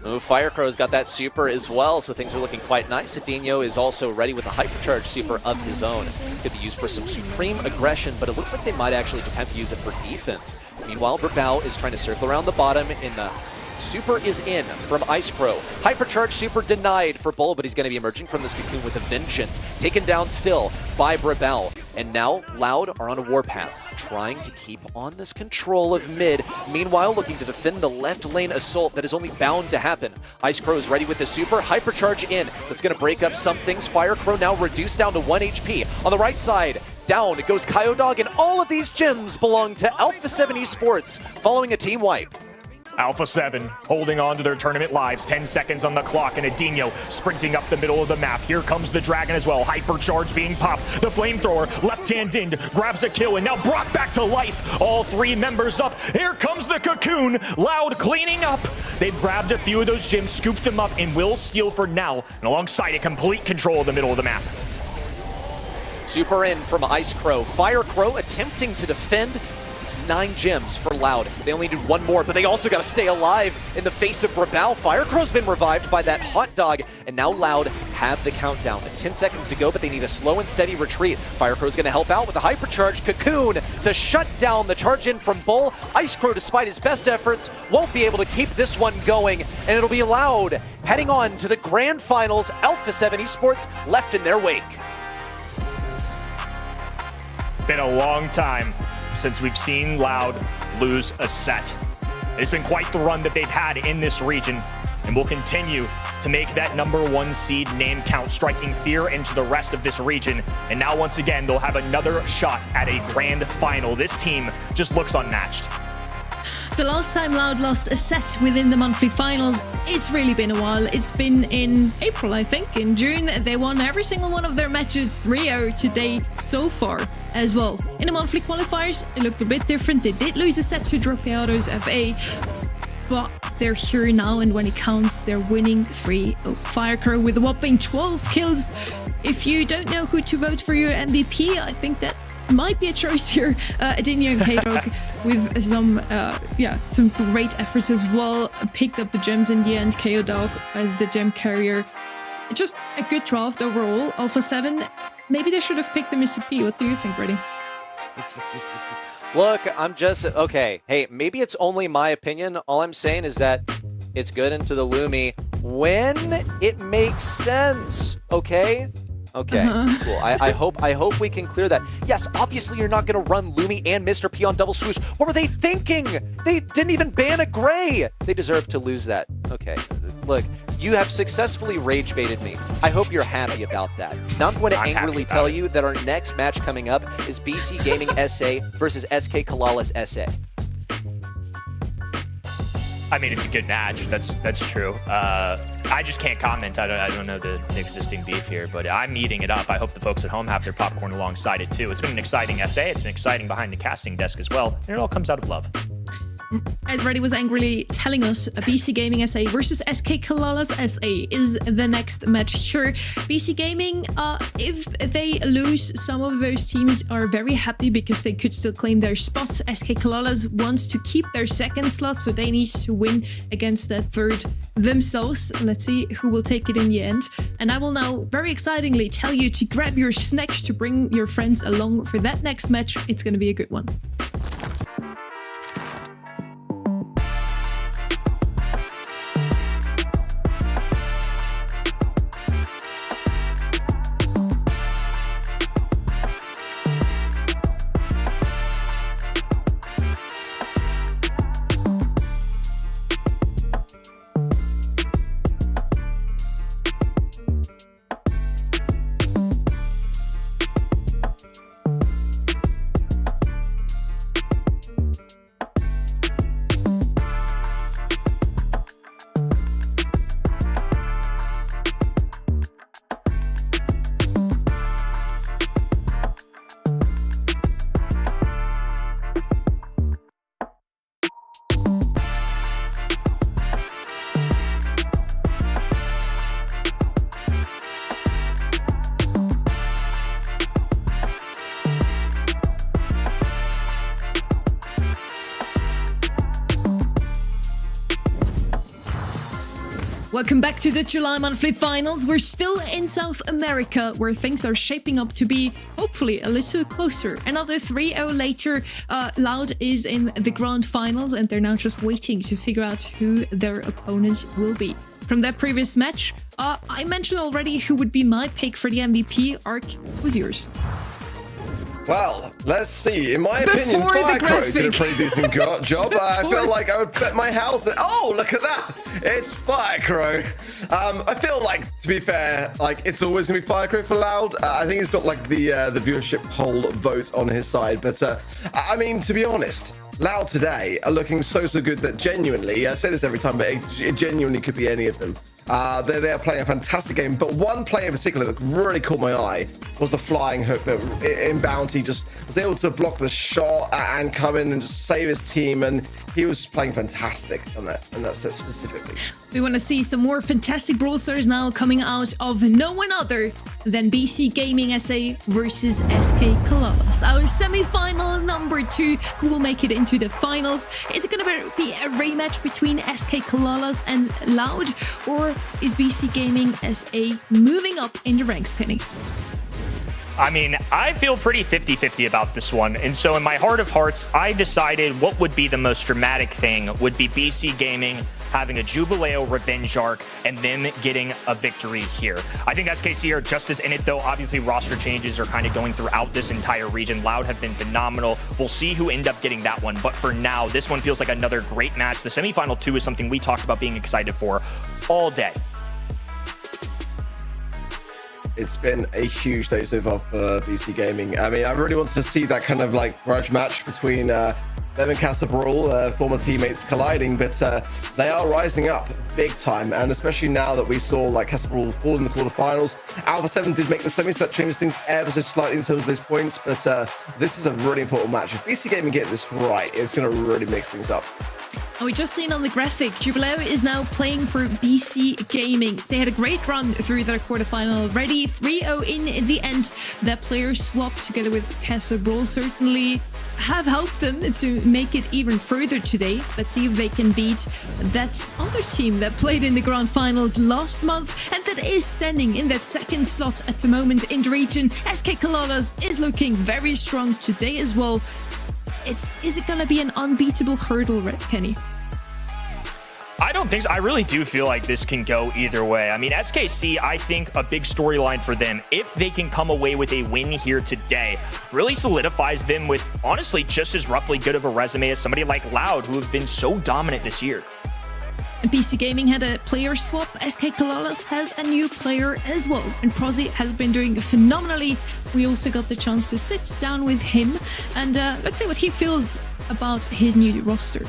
Firecrow's got that super as well, so things are looking quite nice. Edinho is also ready with a hypercharge super of his own. Could be used for some supreme aggression, but it looks like they might actually just have to use it for defense. Meanwhile, Brawl is trying to circle around the bottom in the Super is in from Ice Crow. Hypercharge Super denied for Bull, but he's going to be emerging from this cocoon with a vengeance. Taken down still by Brawl. And now Loud are on a warpath, trying to keep on this control of mid. Meanwhile, looking to defend the left lane assault that is only bound to happen. Ice Crow is ready with the super. Hypercharge in. That's going to break up some things. Fire Crow now reduced down to 1 HP. On the right side, down goes Kyodog, and all of these gems belong to Alpha 7 Esports following a team wipe. Alpha 7 holding on to their tournament lives. 10 seconds on the clock, and Adinho sprinting up the middle of the map. Here comes the Dragon as well. Hypercharge being popped. The Flamethrower, left-hand in, grabs a kill, and now brought back to life. All 3 members up. Here comes the Cocoon. Loud cleaning up. They've grabbed a few of those gems, scooped them up, and will steal for now. And alongside it, complete control of the middle of the map. Super in from Ice Crow. Fire Crow attempting to defend. It's 9 gems for Loud. They only need 1 more, but they also got to stay alive in the face of Brawl. Fire Crow's been revived by that hot dog, and now Loud have the countdown. 10 seconds to go, but they need a slow and steady retreat. Fire Crow's going to help out with a hypercharge Cocoon to shut down the charge in from Bull. Ice Crow, despite his best efforts, won't be able to keep this one going, and it'll be Loud heading on to the grand finals. Alpha 7 Esports left in their wake. Been a long time since we've seen Loud lose a set. It's been quite the run that they've had in this region, and will continue to make that #1 seed name count, striking fear into the rest of this region. And now once again, they'll have another shot at a grand final. This team just looks unmatched. The last time Loud lost a set within the monthly finals, it's really been a while. It's been in April, I think. In June, they won every single one of their matches 3-0 to date so far as well. In the monthly qualifiers, it looked a bit different. They did lose a set to Dropeado's FA, but they're here now, and when it counts, they're winning 3-0. Fire Crow with a whopping 12 kills. If you don't know who to vote for your MVP, I think that might be a choice here. Adinho and K-Dog with some great efforts as well. Picked up the gems in the end. K-Dog as the gem carrier. Just a good draft overall. Alpha 7, maybe they should have picked the Mississippi. What do you think, Brady? Look, I'm just, okay, hey, maybe it's only my opinion. All I'm saying is that it's good into the Lumi when it makes sense, okay? Okay, cool. I hope we can clear that. Yes, obviously you're not going to run Lumi and Mr. P on double swoosh. What were they thinking? They didn't even ban a Gray. They deserve to lose that. Okay, look, you have successfully rage baited me. I hope you're happy about that. Now I'm going to angrily tell you that our next match coming up is BC Gaming SA versus SK Kalalas SA. I mean, it's a good match. That's true. I just can't comment. I don't know the existing beef here, but I'm eating it up. I hope the folks at home have their popcorn alongside it too. It's been an exciting SA. It's been exciting behind the casting desk as well, and it all comes out of love. As Reddy was angrily telling us, BC Gaming SA versus SK Kalalas SA is the next match here. BC Gaming, if they lose, some of those teams are very happy because they could still claim their spots. SK Kalalas wants to keep their second slot, so they need to win against that third themselves. Let's see who will take it in the end. And I will now, very excitingly, tell you to grab your snacks to bring your friends along for that next match. It's going to be a good one. Welcome back to the July monthly finals. We're still in South America, where things are shaping up to be hopefully a little closer. Another 3-0 later, Loud is in the grand finals, and they're now just waiting to figure out who their opponent will be. From that previous match, I mentioned already who would be my pick for the MVP. Ark, who's yours? Well, let's see. In my opinion, Firecrow did a pretty decent job. I feel like I would bet my house that. Oh, look at that! It's Firecrow. I feel like, to be fair, like it's always gonna be Firecrow for Loud. I think he's got like the viewership poll vote on his side, but I mean, to be honest, Loud today are looking so good that genuinely, I say this every time, but it genuinely could be any of them. They are playing a fantastic game, but one play in particular that really caught my eye was the flying hook that in Bounty just was able to block the shot and come in and just save his team, and he was playing fantastic on that set specifically. We want to see some more fantastic Brawl Stars now coming out of no one other than BC Gaming SA versus SK Colossus. Our semi-final number 2, who will make it into the finals. Is it going to be a rematch between SK Colossus and Loud, or is BC Gaming SA moving up in the ranks, Kenny? I mean, I feel pretty 50-50 about this one. And so in my heart of hearts, I decided what would be the most dramatic thing would be BC Gaming having a Jubileo Revenge arc and them getting a victory here. I think SKC are just as in it, though. Obviously, roster changes are kind of going throughout this entire region. Loud have been phenomenal. We'll see who end up getting that one. But for now, this one feels like another great match. The semifinal 2 is something we talked about being excited for all day. It's been a huge day so far for BC Gaming. I mean, I really wanted to see that kind of like grudge match between them and Casa Brawl, former teammates colliding, but they are rising up big time, and especially now that we saw like Casa Brawl fall in the quarterfinals. Alpha 7 did make the semis, that changes things ever so slightly in terms of those points, but this is a really important match. If BC Gaming get this right, it's going to really mix things up. And we just seen on the graphic, Jubileo is now playing for BC Gaming. They had a great run through their quarterfinal already. 3-0 in the end. That player swap together with Casa Brawl certainly have helped them to make it even further today. Let's see if they can beat that other team that played in the grand finals last month and that is standing in that second slot at the moment in the region. SK Colossus is looking very strong today as well. Is it going to be an unbeatable hurdle, right, Kenny? I don't think so. I really do feel like this can go either way. I mean, SKC, I think a big storyline for them, if they can come away with a win here today, really solidifies them with, honestly, just as roughly good of a resume as somebody like Loud, who have been so dominant this year. And BC Gaming had a player swap. SK Colossus has a new player as well. And Prozzy has been doing phenomenally. We also got the chance to sit down with him. And let's see what he feels about his new roster.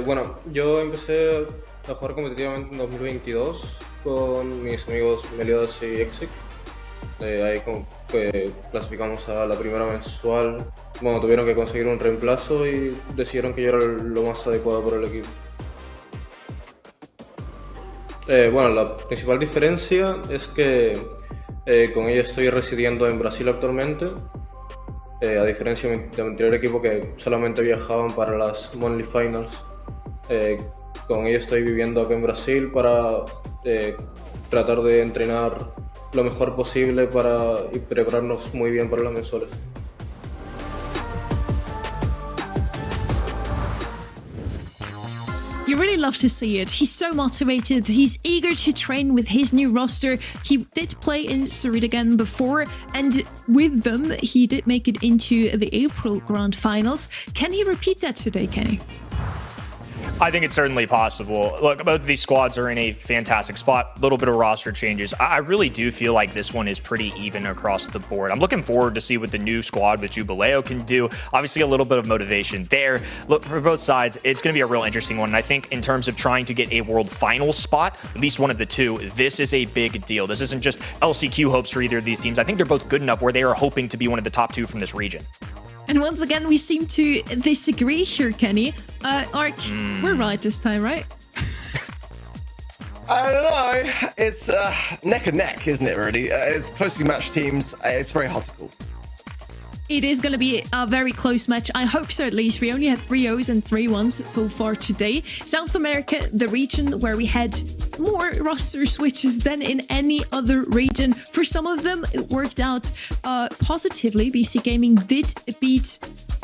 Bueno, yo empecé a jugar competitivamente en 2022 con mis amigos Meliodas y Exec. Ahí clasificamos a la primera mensual. Bueno, tuvieron que conseguir un reemplazo y decidieron que yo era lo más adecuado para el equipo. Bueno, la principal diferencia es que con ella estoy residiendo en Brasil actualmente. A diferencia de mi anterior equipo que solamente viajaban para las Monthly Finals. Con ella estoy viviendo acá en Brasil para tratar de entrenar lo mejor posible y prepararnos muy bien para las mensuales. You really love to see it. He's so motivated. He's eager to train with his new roster. He did play in Surrey again before, and with them, he did make it into the April Grand Finals. Can he repeat that today, Kenny? I think it's certainly possible. Look, both of these squads are in a fantastic spot. A little bit of roster changes. I really do feel like this one is pretty even across the board. I'm looking forward to see what the new squad with Jubileo can do. Obviously, a little bit of motivation there. Look, for both sides, it's going to be a real interesting one. And I think in terms of trying to get a world final spot, at least one of the two, this is a big deal. This isn't just LCQ hopes for either of these teams. I think they're both good enough where they are hoping to be one of the top 2 from this region. And once again, we seem to disagree here, Kenny. Ark, we're right this time, right? I don't know. It's neck and neck, isn't it, really? It's closely matched teams. It's very hard to call. It is going to be a very close match. I hope so, at least. We only had 3-0s and 3-1s so far today. South America, the region where we had more roster switches than in any other region. For some of them, it worked out positively. BC Gaming did beat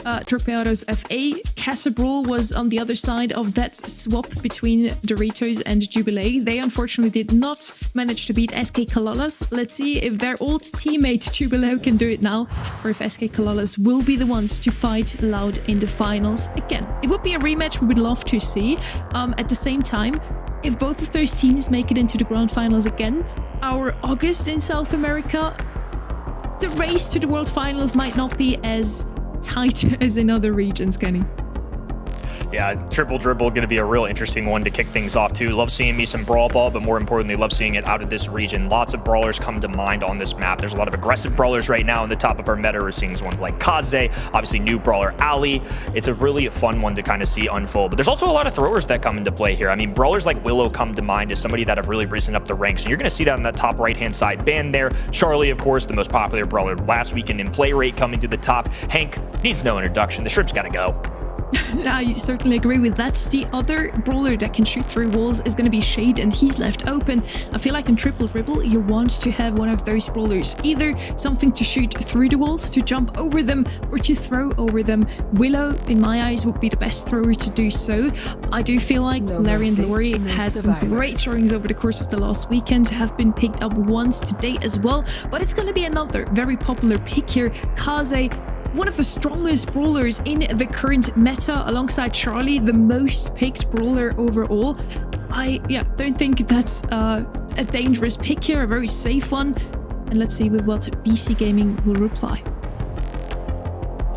Tropeados FA. Casa Brawl was on the other side of that swap between Doritos and Jubilee. They unfortunately did not manage to beat SK Kalalas. Let's see if their old teammate Jubilee can do it now, or if SK Kalalas will be the ones to fight Loud in the finals again. It would be a rematch we would love to see. At the same time, if both of those teams make it into the grand finals again, our August in South America, the race to the world finals might not be as tight as in other regions, Kenny. Yeah, Triple Dribble going to be a real interesting one to kick things off too. Love seeing me some Brawl Ball, but more importantly, love seeing it out of this region. Lots of brawlers come to mind on this map. There's a lot of aggressive brawlers right now in the top of our meta. We're seeing ones like Kaze, obviously new brawler Ali. It's a really fun one to kind of see unfold. But there's also a lot of throwers that come into play here. I mean, brawlers like Willow come to mind as somebody that have really risen up the ranks. And you're going to see that on that top right-hand side band there. Charlie, of course, the most popular brawler last weekend in play rate, coming to the top. Hank needs no introduction. The shrimp's got to go. I certainly agree with that. The other brawler that can shoot through walls is going to be Shade, and he's left open. I feel like in Triple Dribble, you want to have one of those brawlers. Either something to shoot through the walls, to jump over them, or to throw over them. Willow, in my eyes, would be the best thrower to do so. I do feel like Larry and Lori had some great showings over the course of the last weekend, have been picked up once today as well. But it's going to be another very popular pick here. Kaze, one of the strongest brawlers in the current meta, alongside Charlie, the most picked brawler overall. I don't think that's a dangerous pick here, a very safe one. And let's see with what BC Gaming will reply.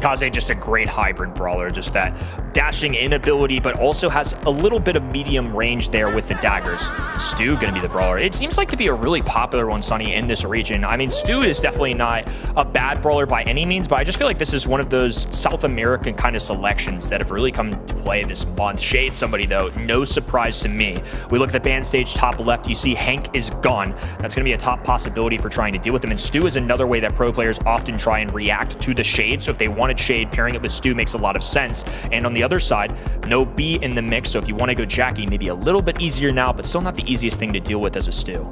Kaze, just a great hybrid brawler, just that dashing in ability, but also has a little bit of medium range there with the daggers. Stu gonna be the brawler. It seems like to be a really popular one, Sonny, in this region. I mean, Stu is definitely not a bad brawler by any means, but I just feel like this is one of those South American kind of selections that have really come to play this month. Shade somebody though, no surprise to me. We look at the band stage top left, you see Hank is gone. That's gonna be a top possibility for trying to deal with them. And Stu is another way that pro players often try and react to the Shade. So if they wanted Shade, pairing it with Stu makes a lot of sense. And on the other side, no B in the mix, so if you want to go Jackie, maybe a little bit easier now, but still not the easiest thing to deal with as a Stu.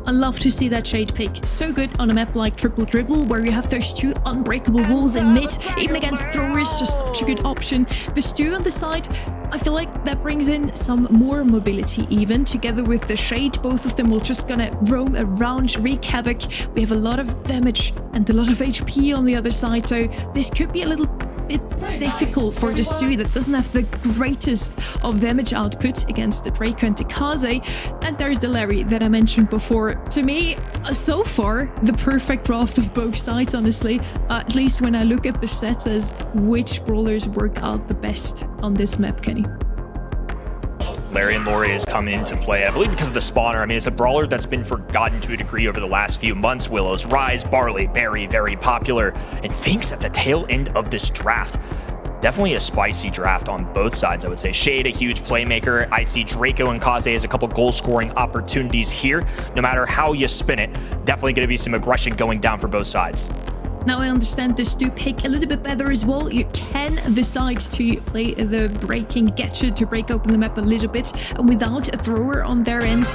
I love to see that Shade pick. So good on a map like Triple Dribble, where you have those two unbreakable walls in mid, even against throwers, just such a good option. The Stu on the side, I feel like that brings in some more mobility even, together with the Shade. Both of them will just gonna roam around, wreak havoc. We have a lot of damage and a lot of HP on the other side, so this could be a little bit difficult for the Stu that doesn't have the greatest of damage output against the Draco and the Kaze. And there's the Larry that I mentioned before. To me, so far, the perfect draft of both sides, honestly. At least when I look at the sets as which brawlers work out the best on this map, Kenny. Larry and Lori is coming into play, I believe because of the spawner. I mean, it's a brawler that's been forgotten to a degree over the last few months. Willow's Rise, Barley, very, very popular, and thinks at the tail end of this draft. Definitely a spicy draft on both sides, I would say. Shade, a huge playmaker. I see Draco and Kaze as a couple goal-scoring opportunities here. No matter how you spin it, definitely going to be some aggression going down for both sides. Now I understand this do pick a little bit better as well. You can decide to play the breaking gadget to break open the map a little bit, and without a thrower on their end,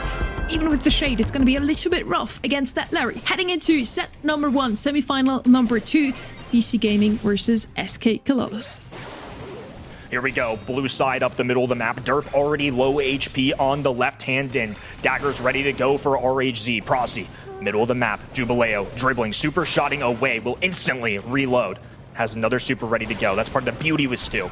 even with the Shade, it's going to be a little bit rough against that Larry. Heading into set number 1, semi-final number 2, BC Gaming versus SK Kalalas. Here we go, blue side up the middle of the map. Derp already low HP on the left-hand end. Daggers ready to go for RHZ. Prosy, middle of the map. Jubileo dribbling, super shotting away, will instantly reload. Has another super ready to go. That's part of the beauty with Stu.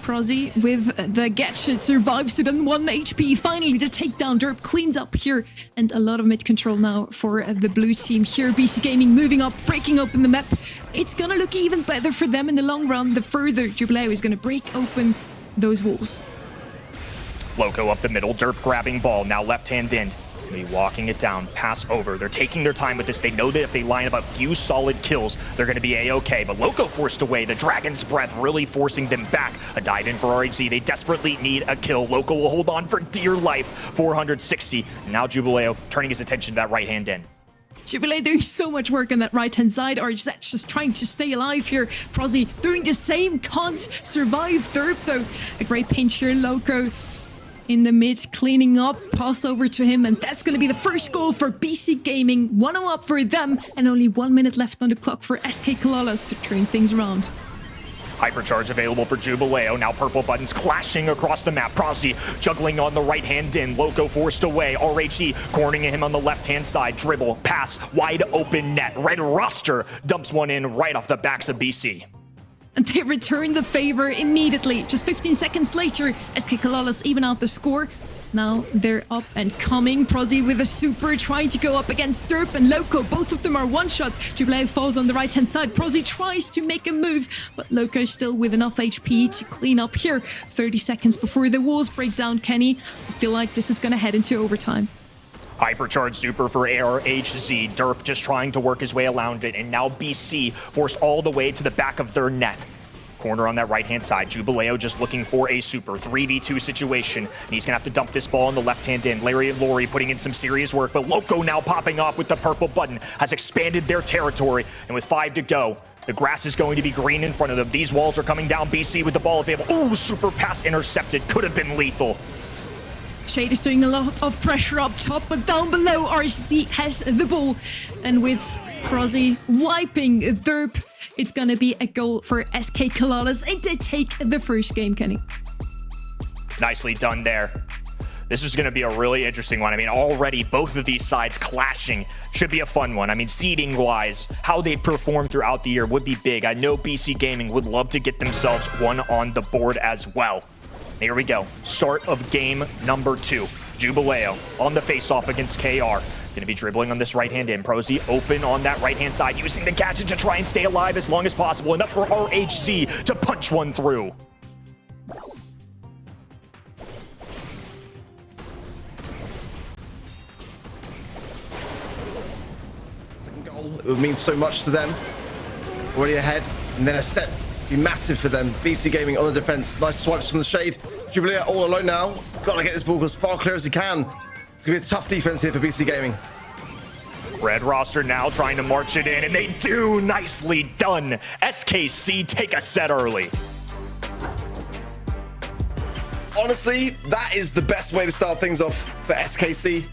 Prosy with the gadget survives to them 1 HP. Finally, the takedown. Derp cleans up here, and a lot of mid control now for the blue team here. BC Gaming moving up, breaking open the map. It's gonna look even better for them in the long run. The further Jubileo is gonna break open those walls. Loco up the middle, Derp grabbing ball, now left-hand end. Be walking it down, pass over. They're taking their time with this. They know that if they line up a few solid kills, they're going to be a-okay. But Loco forced away. The Dragon's Breath really forcing them back. A dive in for RHZ. They desperately need a kill. Loco will hold on for dear life. 460. Now Jubileo turning his attention to that right-hand in. Jubilee doing so much work on that right-hand side. RHZ just trying to stay alive here. Prozzy doing the same. Can't survive Derp though. A great pinch here. Loco in the mid, cleaning up, pass over to him, and that's going to be the first goal for BC Gaming. 1-0 up for them, and only 1 minute left on the clock for SK Kalalas to turn things around. Hypercharge available for Jubileo. Now purple buttons clashing across the map. Prozzy juggling on the right-hand in. Loco forced away. RHZ cornering him on the left-hand side. Dribble, pass, wide open net. Red Roster dumps one in right off the backs of BC. And they return the favor immediately. Just 15 seconds later, SK Kalalas even out the score. Now they're up and coming. Prozzy with a super trying to go up against Derp and Loco. Both of them are one-shot. Jubileo falls on the right-hand side. Prozzy tries to make a move, but Loco still with enough HP to clean up here. 30 seconds before the walls break down, Kenny. I feel like this is going to head into overtime. Hypercharge super for RHZ. Derp just trying to work his way around it, and now BC forced all the way to the back of their net. Corner on that right-hand side. Jubileo just looking for a super 3v2 situation. And he's gonna have to dump this ball on the left-hand in. Larry and Laurie putting in some serious work, but Loco now popping off with the purple button has expanded their territory, and with 5 to go, the grass is going to be green in front of them. These walls are coming down. BC with the ball available. Ooh, super pass intercepted. Could have been lethal. Shade is doing a lot of pressure up top, but down below, RCC has the ball. And with Prozzy wiping Derp, it's gonna be a goal for SK Kalalas, and they take the first game, Kenny. Nicely done there. This is going to be a really interesting one. I mean, already both of these sides clashing should be a fun one. I mean, seeding-wise, how they perform throughout the year would be big. I know BC Gaming would love to get themselves one on the board as well. Here we go. Start of game number 2. Jubileo on the face-off against KR. Going to be dribbling on this right-hand in. Prozzy open on that right-hand side, using the gadget to try and stay alive as long as possible. Enough for RHZ to punch one through. Second goal, it would mean so much to them. Already ahead, and then a set be massive for them. BC Gaming on the defense. Nice swipes from the Shade. Jubileo all alone now. Got to get this ball as far clear as he can. It's going to be a tough defense here for BC Gaming. Red Roster now trying to march it in, and they do. Nicely done. SKC take a set early. Honestly, that is the best way to start things off for SKC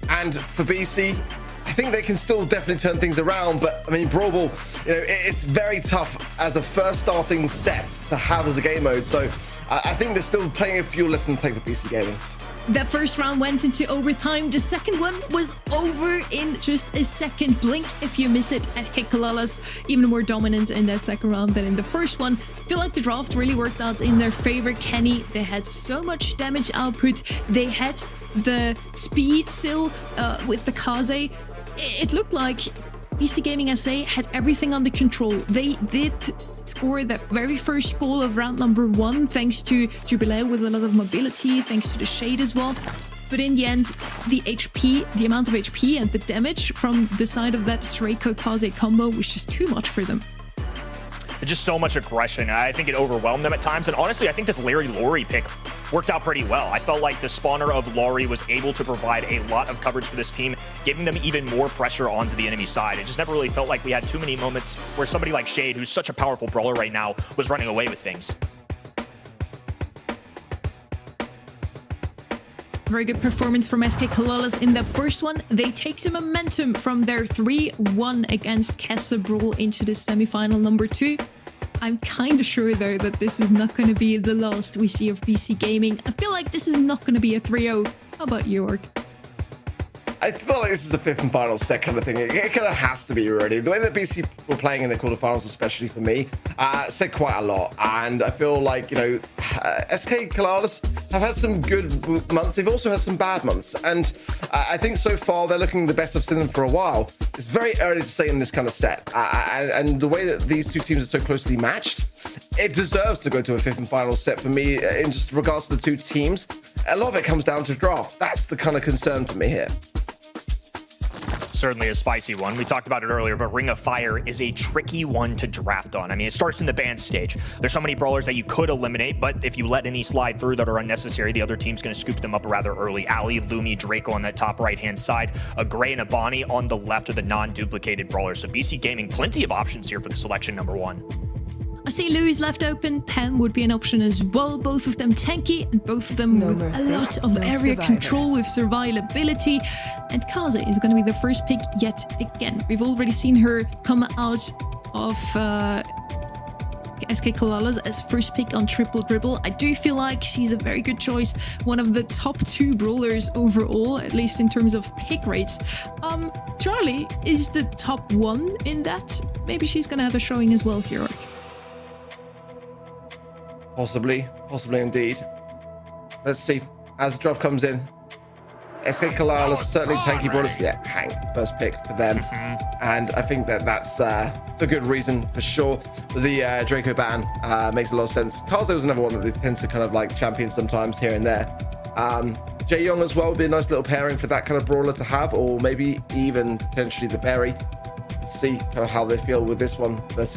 and for BC. I think they can still definitely turn things around, but I mean, Brawl, you know, it's very tough as a first starting set to have as a game mode. So I think there's still plenty of fuel left in the tank for BC Gaming. That first round went into overtime. The second one was over in just a second. Blink if you miss it. SK Kalalas even more dominant in that second round than in the first one. Feel like the draft really worked out in their favor. Kenny, they had so much damage output. They had the speed still with the Kaze. It looked like BC Gaming SA had everything under control. They did score that very first goal of round number 1 thanks to Jubileo with a lot of mobility, thanks to the Shade as well. But in the end, the HP, the amount of HP and the damage from the side of that Draco-Kaze combo was just too much for them. Just so much aggression. I think it overwhelmed them at times. And honestly, I think this Larry Laurie pick worked out pretty well. I felt like the spawner of Laurie was able to provide a lot of coverage for this team, giving them even more pressure onto the enemy side. It just never really felt like we had too many moments where somebody like Shade, who's such a powerful brawler right now, was running away with things. Very good performance from SK Kalalas in the first one. They take the momentum from their 3-1 against Kessa Brawl into the semi-final number 2. I'm kind of sure, though, that this is not going to be the last we see of BC Gaming. I feel like this is not going to be a 3-0. How about you, Org? I feel like this is a 5th and final set kind of thing. It kind of has to be already. The way that BC were playing in the quarterfinals, especially for me, said quite a lot. And I feel like, you know, SK Kalalas have had some good months. They've also had some bad months. And I think so far they're looking the best I've seen them for a while. It's very early to say in this kind of set. And the way that these two teams are so closely matched, it deserves to go to a 5th and final set for me in just regards to the two teams. A lot of it comes down to draft. That's the kind of concern for me here. certainly a spicy one. We talked about it earlier, but Ring of Fire is a tricky one to draft on. I mean, it starts in the ban stage. There's so many brawlers that you could eliminate, but if you let any slide through that are unnecessary, the other team's going to scoop them up rather early. Ali, Lumi, Draco on that top right-hand side, a Gray and a Bonnie on the left are the non-duplicated brawlers. So BC Gaming, plenty of options here for the selection number 1. I see Louis left open. Pam would be an option as well. Both of them tanky and both of them with a lot of area control with survivability. And Kaze is going to be the first pick yet again. We've already seen her come out of SK Kalalas as first pick on Triple Dribble. I do feel like she's a very good choice. One of the top 2 brawlers overall, at least in terms of pick rates. Charlie is the top 1 in that. Maybe she's going to have a showing as well here. Possibly indeed. Let's see. As the draft comes in, SK Kalala certainly tanky brawlers. Yeah, Hank, first pick for them. And I think that's a good reason for sure. The Draco ban makes a lot of sense. Kaze was another one that they tend to kind of like champion sometimes here and there. Jae-Young as well would be a nice little pairing for that kind of brawler to have, or maybe even potentially the Berry. See kind of how they feel with this one, but it's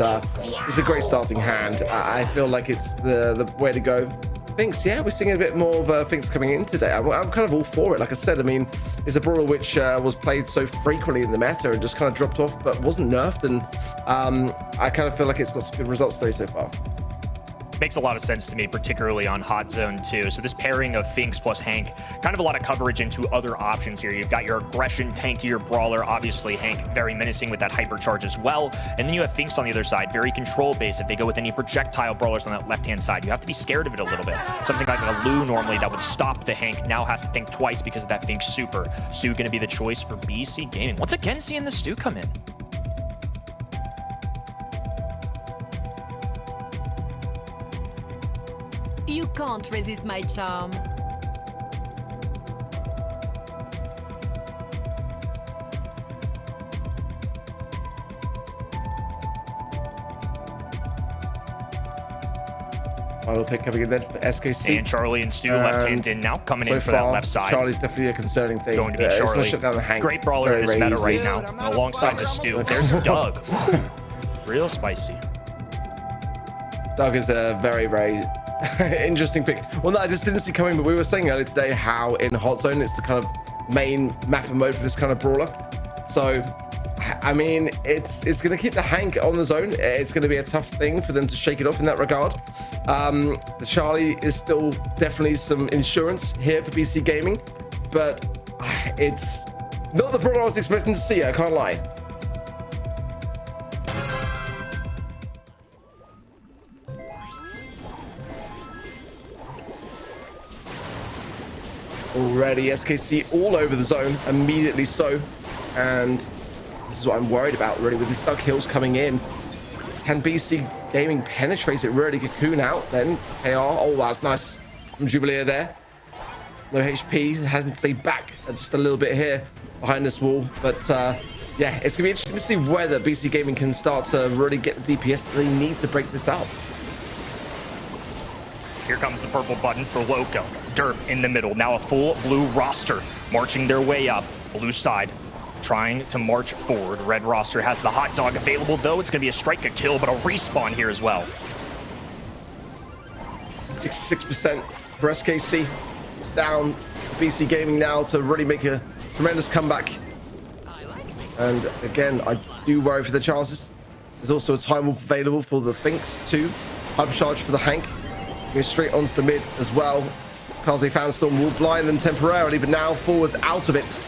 a great starting hand. I feel like it's the way to go. Finks, yeah, we're seeing a bit more of Finks coming in today. I'm kind of all for it. Like I said, I mean, it's a brawler which was played so frequently in the meta and just kind of dropped off, but wasn't nerfed, and I kind of feel like it's got some good results today so far. Makes a lot of sense to me, particularly on Hot Zone 2. So this pairing of Finks plus Hank, kind of a lot of coverage into other options here. You've got your aggression, tankier brawler, obviously Hank very menacing with that hypercharge as well. And then you have Finks on the other side, very control-based. If they go with any projectile brawlers on that left-hand side, you have to be scared of it a little bit. Something like a Lou normally that would stop the Hank now has to think twice because of that Finks super. Stu going to be the choice for BC Gaming. Once again, seeing the Stu come in. You can't resist my charm. Final pick coming in then for SKC. And Charlie and Stu left-hand in now, coming in for that left side. Charlie's definitely a concerning thing. Going to be Charlie. Shut down the Hank. Great brawler in this meta right now. And alongside the Stu, there's Doug. Real spicy. Doug is a very, very interesting pick. Well, no, I just didn't see coming, but we were saying earlier today how in Hot Zone it's the kind of main mapper mode for this kind of brawler. So, I mean, it's going to keep the Hank on the zone. It's going to be a tough thing for them to shake it off in that regard. The Charlie is still definitely some insurance here for BC Gaming, but it's not the brawler I was expecting to see, I can't lie. Already SKC all over the zone, immediately so, and this is what I'm worried about really with this Doug Hills coming in. Can BC Gaming penetrate it really? Cocoon out then. KR, oh that's nice from Jubilee there. No HP, hasn't stayed back just a little bit here behind this wall, but yeah, it's gonna be interesting to see whether BC Gaming can start to really get the DPS that they need to break this out. Here comes the purple button for Loco. Derp in the middle. Now a full blue roster marching their way up. Blue side trying to march forward. Red roster has the hot dog available, though. It's going to be a strike, a kill, but a respawn here as well. 66% for SKC. It's down BC Gaming now to really make a tremendous comeback. And again, I do worry for the chances. There's also a time warp available for the Finks too. Hypercharge for the Hank. Go straight onto the mid as well. Kaze Fanstorm will blind them temporarily, but now forwards out of it.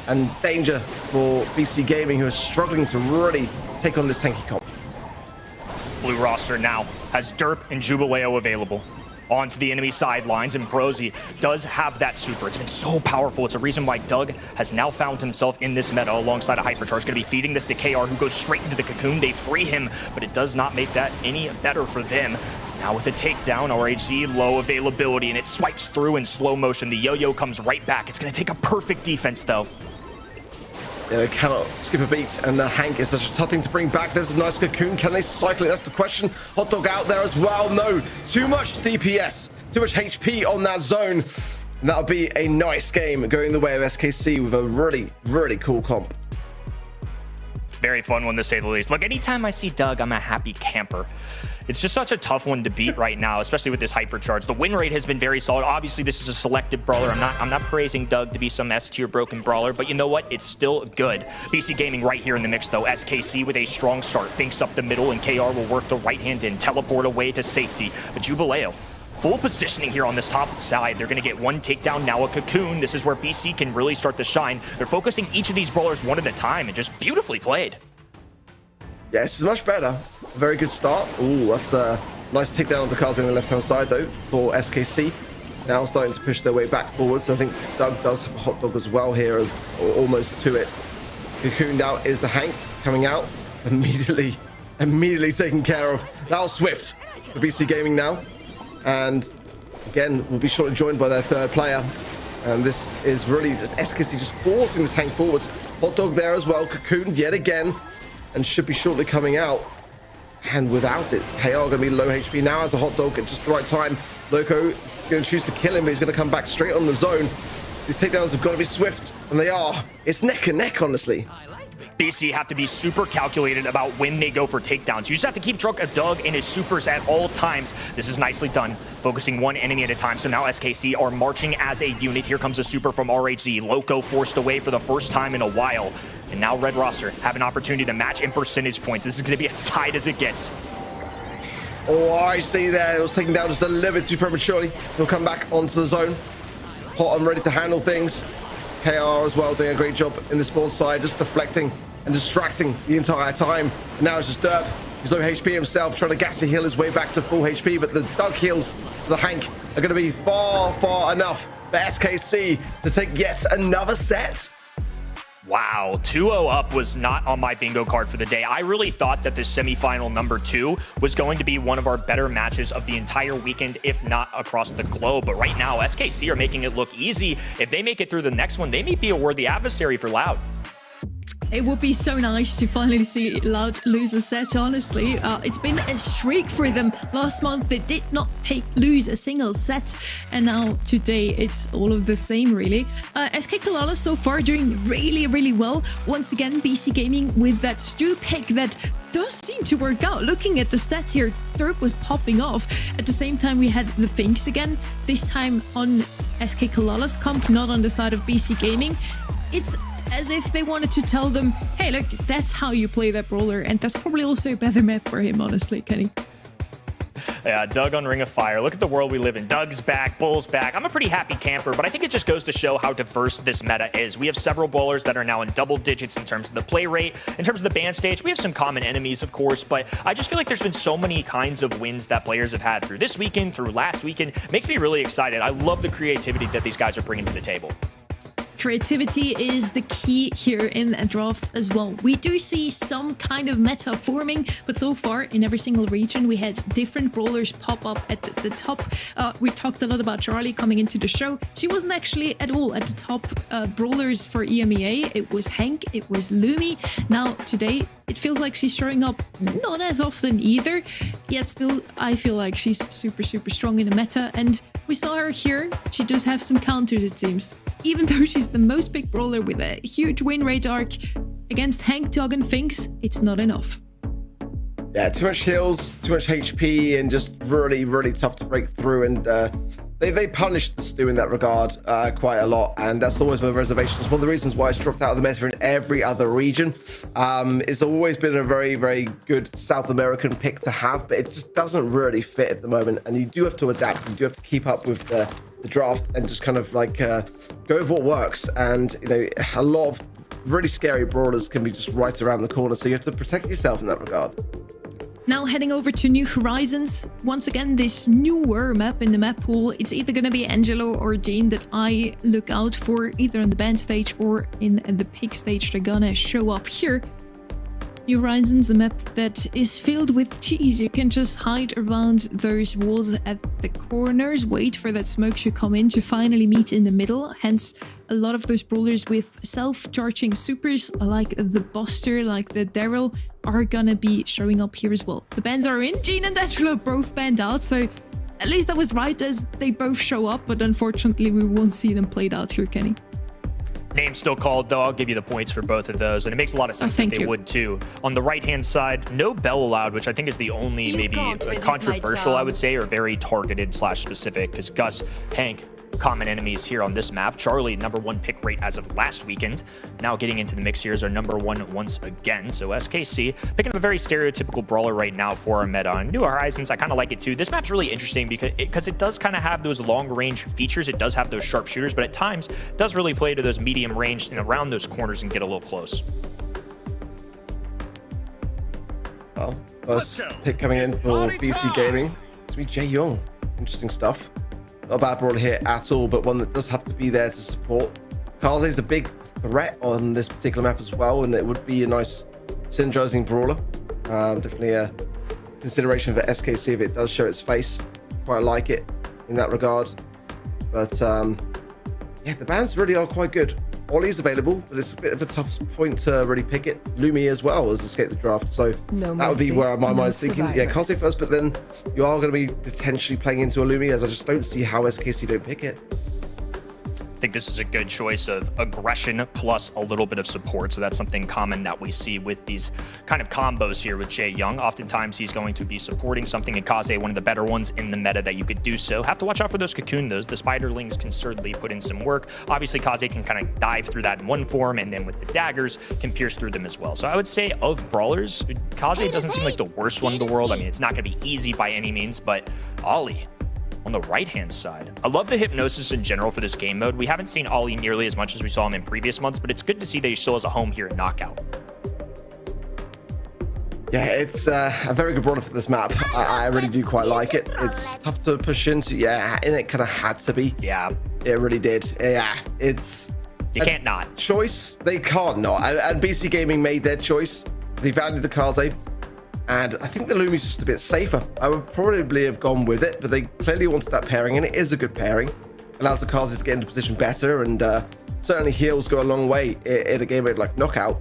And danger for BC Gaming, who are struggling to really take on this tanky comp. Blue roster now has Derp and Jubileo available. Onto the enemy sidelines, and Brozy does have that super. It's been so powerful. It's a reason why Doug has now found himself in this meta alongside a hypercharge. Going to be feeding this to KR, who goes straight into the cocoon. They free him, but it does not make that any better for them. Now with the takedown, RHZ low availability, and it swipes through in slow motion. The yo-yo comes right back. It's going to take a perfect defense, though. Yeah, they cannot skip a beat, and Hank is such a tough thing to bring back. There's a nice cocoon. Can they cycle it? That's the question. Hot dog out there as well. No, too much DPS, too much HP on that zone. And that'll be a nice game going the way of SKC with a really, really cool comp. Very fun one to say the least. Look, anytime I see Doug, I'm a happy camper. It's just such a tough one to beat right now, especially with this hypercharge. The win rate has been very solid. Obviously, this is a selective brawler. I'm not praising Doug to be some S-tier broken brawler, but you know what? It's still good. BC Gaming right here in the mix, though. SKC with a strong start. Thinks up the middle, and KR will work the right hand in. Teleport away to safety. But Jubileo, full positioning here on this top side. They're going to get one takedown, now a cocoon. This is where BC can really start to shine. They're focusing each of these brawlers one at a time, and just beautifully played. Yeah, this is much better. Very good start. Ooh, that's a nice takedown on the cars on the left-hand side, though, for SKC. Now starting to push their way back forwards. I think Doug does have a hot dog as well here, or almost to it. Cocooned out is the Hank coming out. Immediately taken care of. Now Swift for BC Gaming now. And again, will be shortly joined by their third player. And this is really just SKC just forcing this Hank forwards. Hot dog there as well. Cocooned yet again. And should be shortly coming out. And without it, KR going to be low HP now as a hot dog at just the right time. Loco is going to choose to kill him, but he's going to come back straight on the zone. These takedowns have got to be swift, and they are. It's neck and neck, honestly. BC have to be super calculated about when they go for takedowns. You just have to keep track of Doug and his supers at all times. This is nicely done, focusing one enemy at a time. So now SKC are marching as a unit. Here comes a super from RHZ. Loco forced away for the first time in a while. And now Red Roster have an opportunity to match in percentage points. This is going to be as tight as it gets. Oh, I see there. It was taken down just a little bit too prematurely. He'll come back onto the zone. Hot and ready to handle things. KR as well doing a great job in the spawn side, just deflecting and distracting the entire time. And now it's just Dirk. He's low HP himself, trying to gassy heal his way back to full HP, but the Doug heals for the Hank are going to be far enough for SKC to take yet another set. Wow, 2-0 up was not on my bingo card for the day. I really thought that the semifinal number 2 was going to be one of our better matches of the entire weekend, if not across the globe. But right now, SKC are making it look easy. If they make it through the next one, they may be a worthy adversary for Loud. It would be so nice to finally see Loud lose a set, honestly. It's been a streak for them. Last month, they did not lose a single set. And now, today, it's all of the same, really. SK Kalala so far doing really well. Once again, BC Gaming with that Stu pick that does seem to work out. Looking at the stats here, Derp was popping off. At the same time, we had the Finks again. This time on SK Kalala's comp, not on the side of BC Gaming. It's as if they wanted to tell them, hey, look, that's how you play that brawler. And that's probably also a better map for him, honestly, Kenny. Yeah, Doug on Ring of Fire. Look at the world we live in. Doug's back, Bull's back. I'm a pretty happy camper, but I think it just goes to show how diverse this meta is. We have several brawlers that are now in double digits in terms of the play rate. In terms of the ban stage, we have some common enemies, of course, but I just feel like there's been so many kinds of wins that players have had through this weekend, through last weekend. Makes me really excited. I love the creativity that these guys are bringing to the table. Creativity is the key here in drafts as well. We do see some kind of meta forming, but so far in every single region we had different brawlers pop up at the top. We talked a lot about Charlie coming into the show. She wasn't actually at all at the top brawlers for EMEA. It was Hank, it was Lumi. Now today it feels like she's showing up not as often either, yet still I feel like she's super strong in the meta. And we saw her here. She does have some counters, it seems. Even though she's the most picked brawler with a huge win rate arc, against Hank, Dog, and Finks, it's not enough. Yeah, too much heals, too much HP, and just really tough to break through. And they punished the Stu in that regard quite a lot, and that's always my reservations. One of the reasons why it's dropped out of the meta in every other region. It's always been a very good South American pick to have, but it just doesn't really fit at the moment. And you do have to adapt. You do have to keep up with the draft and just kind of like go with what works. And you know, a lot of really scary brawlers can be just right around the corner, so you have to protect yourself in that regard. Now heading over to New Horizons. Once again, this newer map in the map pool. It's either going to be Angelo or Dean that I look out for, either on the band stage or in the pick stage. They're gonna show up here. New Horizons, a map that is filled with cheese. You can just hide around those walls at the corners, wait for that smoke to come in to finally meet in the middle. Hence, a lot of those brawlers with self-charging supers like the Buster, like the Daryl, are gonna be showing up here as well. The bans are in. Gene and Angelo both banned out, so at least that was right as they both show up, but unfortunately we won't see them played out here, Kenny. Name's still called, though. I'll give you the points for both of those, and it makes a lot of sense that they would too. On the right-hand side, no bell allowed, which I think is the only maybe controversial, I would say, or very targeted / specific, because Gus, Hank, common enemies here on this map. Charlie, #1 pick rate as of last weekend. Now getting into the mix here is our #1 once again. So SKC picking up a very stereotypical brawler right now for our meta. On New Horizons, I kind of like it too. This map's really interesting because it does kind of have those long range features. It does have those sharpshooters, but at times does really play to those medium range and around those corners and get a little close. Well, first pick coming in for BC Gaming. It's me, Jae Young. Interesting stuff. Not a bad brawler here at all, but one that does have to be there to support. Kaze is a big threat on this particular map as well, and it would be a nice synergizing brawler. Definitely a consideration for SKC if it does show its face. Quite like it in that regard. But yeah, the bans really are quite good. Ollie's available, but it's a bit of a tough point to really pick it. Lumi as well as escape the draft, so that would be where my mind's thinking. Yeah, Kaze first, but then you are going to be potentially playing into a Lumi, as I just don't see how SKC don't pick it. I think this is a good choice of aggression plus a little bit of support. So that's something common that we see with these kind of combos here with Jae Young. Oftentimes he's going to be supporting something, and Kaze, one of the better ones in the meta that you could do so. Have to watch out for those cocoon, those. The spiderlings can certainly put in some work. Obviously, Kaze can kind of dive through that in one form, and then with the daggers, can pierce through them as well. So I would say of brawlers, Kaze doesn't seem like the worst one in the world. I mean, it's not going to be easy by any means, but Ollie on the right-hand side. I love the Hypnosis in general for this game mode. We haven't seen Ollie nearly as much as we saw him in previous months, but it's good to see that he still has a home here at Knockout. Yeah, it's a very good brawler for this map. I really do quite like it. It's tough to push into. Yeah, and it kind of had to be. Yeah. It really did. Yeah, it's... You can't not. Choice, they can't not. And BC Gaming made their choice. They valued the Kaze. And I think the Lumi's just a bit safer. I would probably have gone with it, but they clearly wanted that pairing, and it is a good pairing. Allows the Kaze to get into position better, and certainly heals go a long way in a game mode like Knockout.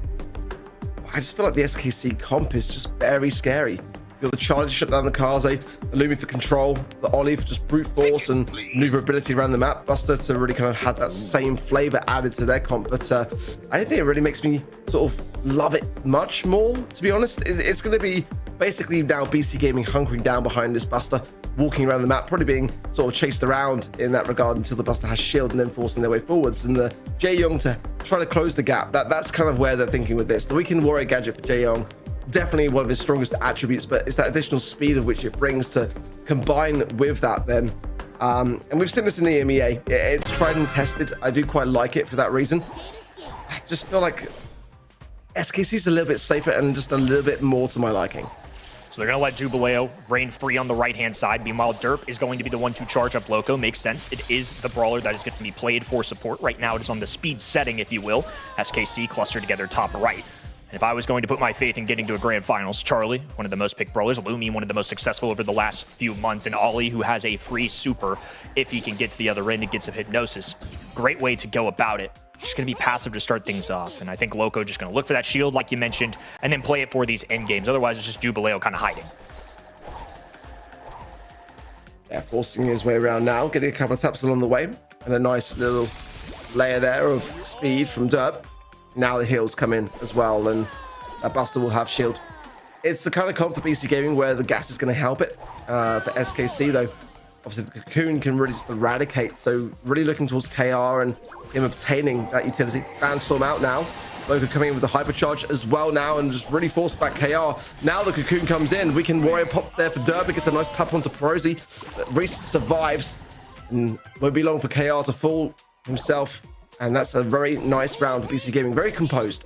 I just feel like the SKC comp is just very scary. You've got the Charlie to shut down the Kaze, the Lumi for control, the Ollie for just brute force and maneuverability around the map, Buster to really kind of have that same flavor added to their comp. But I don't think it really makes me sort of love it much more, to be honest. It's going to be basically now BC Gaming hunkering down behind this Buster, walking around the map, probably being sort of chased around in that regard until the Buster has shield and then forcing their way forwards. And the Jae Young to try to close the gap. That's kind of where they're thinking with this. The Weekend Warrior gadget for Jae Young, definitely one of his strongest attributes, but it's that additional speed of which it brings to combine with that then. And we've seen this in the EMEA. It's tried and tested. I do quite like it for that reason. I just feel like SKC's a little bit safer and just a little bit more to my liking. So they're going to let Jubileo reign free on the right-hand side. Meanwhile, Derp is going to be the one to charge up Loco. Makes sense. It is the brawler that is going to be played for support. Right now, it is on the speed setting, if you will. SKC clustered together top right. And if I was going to put my faith in getting to a grand finals, Charlie, one of the most picked brawlers, Lumi, one of the most successful over the last few months, and Ollie, who has a free super if he can get to the other end and get some Hypnosis. Great way to go about it. Just going to be passive to start things off. And I think Loco just going to look for that shield, like you mentioned, and then play it for these end games. Otherwise, it's just Jubileo kind of hiding. Yeah, forcing his way around now, getting a couple of taps along the way, and a nice little layer there of speed from Derp. Now the heals come in as well, and Buster will have shield. It's the kind of comp for BC Gaming where the gas is going to help it. For SKC, though, obviously the Cocoon can really just eradicate. So really looking towards KR and him obtaining that utility. Bandstorm out now. Loco coming in with the hypercharge as well now and just really force back KR. Now the Cocoon comes in. Weekend Warrior pop there for Derp. Gets a nice tap onto Perosi. Reese survives. And won't be long for KR to fall himself. And that's a very nice round for BC Gaming. Very composed.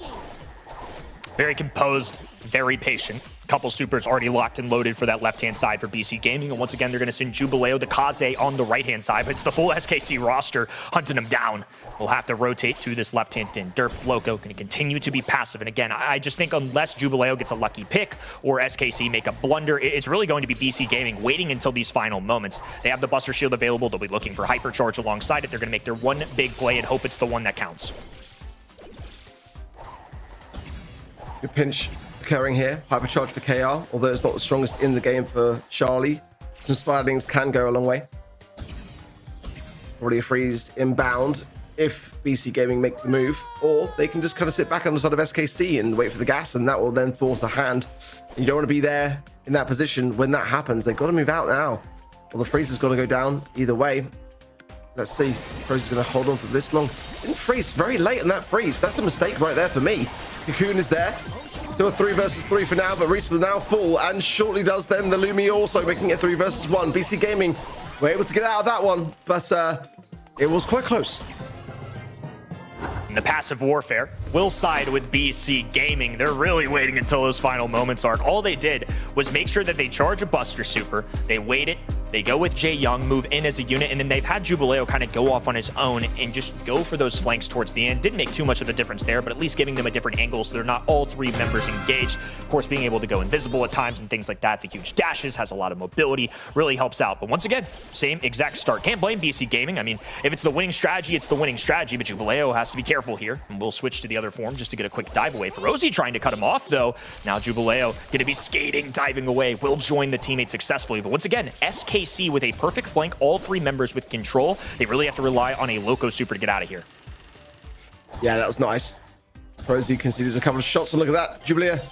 Very composed, very patient. Couple supers already locked and loaded for that left-hand side for BC Gaming. And once again, they're going to send Jubileo, the Kaze on the right-hand side. But it's the full SKC roster hunting him down. We'll have to rotate to this left-hand end. Derp, Loco going to continue to be passive. And again, I just think unless Jubileo gets a lucky pick or SKC make a blunder, it's really going to be BC Gaming waiting until these final moments. They have the Buster Shield available. They'll be looking for Hypercharge alongside it. They're going to make their one big play and hope it's the one that counts. Good pinch occurring here. Hypercharge for KR, although it's not the strongest in the game for Charlie. Some Spiderlings can go a long way. Already a freeze inbound if BC Gaming make the move, or they can just kind of sit back on the side of SKC and wait for the gas, and that will then force the hand. You don't want to be there in that position when that happens. They've got to move out now. Well, the freeze has got to go down either way. Let's see. Froze is going to hold on for this long. Didn't freeze very late on that freeze. That's a mistake right there for me. Cocoon is there. Still a 3 versus 3 for now, but Reese will now fall, and shortly does then the Lumi also, making it 3 versus 1. BC Gaming were able to get out of that one, but it was quite close. In the passive warfare will side with BC Gaming. They're really waiting until those final moments are. All they did was make sure that they charge a Buster Super. They wait it. They go with Jae Young, move in as a unit, and then they've had Jubileo kind of go off on his own and just go for those flanks towards the end. Didn't make too much of a difference there, but at least giving them a different angle so they're not all 3 members engaged. Of course, being able to go invisible at times and things like that. The huge dashes, has a lot of mobility, really helps out. But once again, same exact start. Can't blame BC Gaming. I mean, if it's the winning strategy, it's the winning strategy, but Jubileo has to be careful here. And we'll switch to the other form just to get a quick dive away. Perosi trying to cut him off, though. Now Jubileo going to be skating, diving away, will join the teammate successfully. But once again, SKC with a perfect flank, all 3 members with control. They really have to rely on a Loco Super to get out of here. Yeah, that was nice. Perosi conceded a couple of shots, and look at that. Jubileo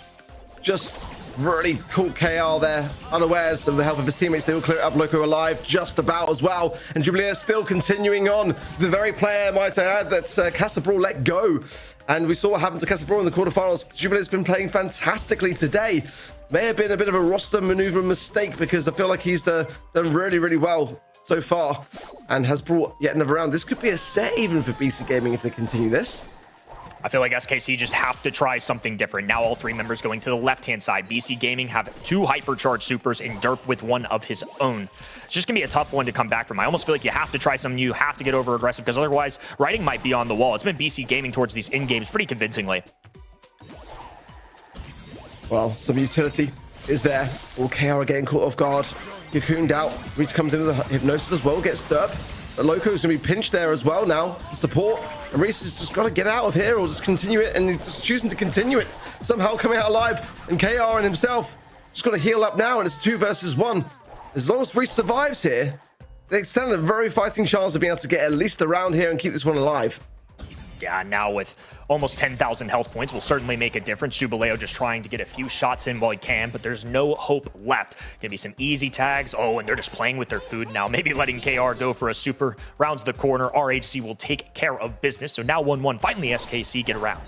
just really caught KR there, unawares of the help of his teammates. They will clear it up. Loco alive just about as well, and Jubileo still continuing on. The very player, might I add, that Casa Brawl let go, and we saw what happened to Casa Brawl in the quarterfinals. Jubileo's been playing fantastically today. May have been a bit of a roster maneuver mistake, because I feel like he's done really, really well so far and has brought yet another round. This could be a set even for BC Gaming if they continue this. I feel like SKC just have to try something different. Now all 3 members going to the left-hand side. BC Gaming have 2 hypercharged supers and Derp with 1 of his own. It's just going to be a tough one to come back from. I almost feel like you have to try something new. You have to get over aggressive, because otherwise writing might be on the wall. It's been BC Gaming towards these in-games pretty convincingly. Well, some utility is there. All KR are getting caught off guard. Cocooned out. Reese comes in with a hypnosis as well, gets Derp. But Loco's going to be pinched there as well now. Support. And Reese has just got to get out of here, or just continue it, and he's just choosing to continue it. Somehow coming out alive. And KR and himself just got to heal up now, and it's 2 versus 1. As long as Reese survives here, they stand a very fighting chance of being able to get at least a round here and keep this one alive. Yeah, now with almost 10,000 health points will certainly make a difference. Jubileo just trying to get a few shots in while he can, but there's no hope left. Gonna be some easy tags. Oh, and they're just playing with their food now. Maybe letting KR go for a super. Rounds the corner. RHC will take care of business. So now 1-1. Finally, SKC get around.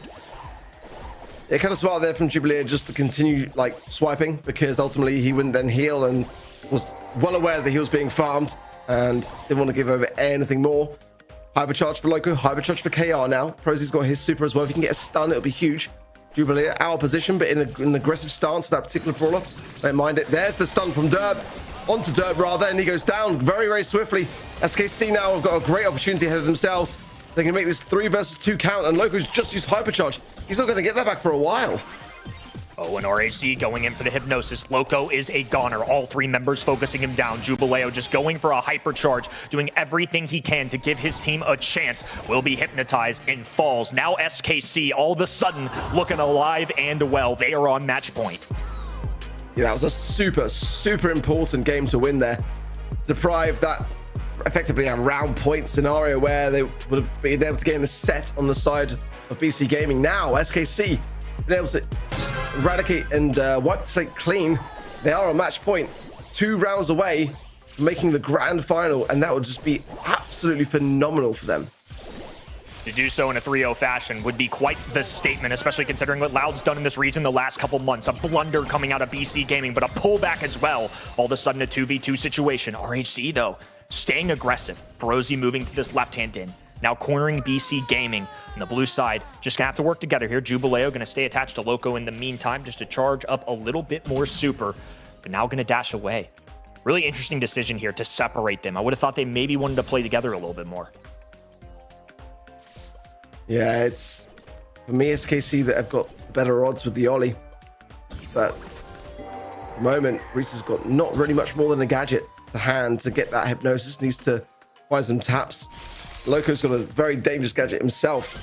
Yeah, kind of smart there from Jubileo just to continue like swiping, because ultimately he wouldn't then heal, and was well aware that he was being farmed and didn't want to give over anything more. Hypercharge for Loco, hypercharge for KR now. Prosi's got his super as well. If he can get a stun, it'll be huge. Jubileo out of position, but in an aggressive stance, that particular brawler. Don't mind it. There's the stun from Derp. Onto Derp rather, and he goes down very, very swiftly. SKC now have got a great opportunity ahead of themselves. They can make this 3 versus 2 count, and Loco's just used hypercharge. He's not going to get that back for a while. Oh, and RHC going in for the hypnosis. Loco is a goner. All 3 members focusing him down. Jubileo just going for a hypercharge, doing everything he can to give his team a chance. Will be hypnotized and falls. Now SKC all of a sudden looking alive and well. They are on match point. Yeah, that was a super, super important game to win there. Deprive that effectively a round point scenario where they would have been able to get in a set on the side of BC Gaming. Now SKC been able to just eradicate and wipe the slate clean. They are on match point, 2 rounds away from making the grand final, and that would just be absolutely phenomenal for them. To do so in a 3-0 fashion would be quite the statement, especially considering what Loud's done in this region the last couple months. A blunder coming out of BC Gaming, but a pullback as well. All of a sudden a 2v2 situation. RHC though, staying aggressive. Perosi moving to this left-hand in. Now cornering BC Gaming on the blue side. Just gonna have to work together here. Jubileo gonna stay attached to Loco in the meantime, just to charge up a little bit more super, but now gonna dash away. Really interesting decision here to separate them. I would have thought they maybe wanted to play together a little bit more. Yeah, it's for me, SKC that have got better odds with the Ollie, but at the moment Reese has got not really much more than a gadget to hand to get that hypnosis. Needs to find some taps. Loco's got a very dangerous gadget himself.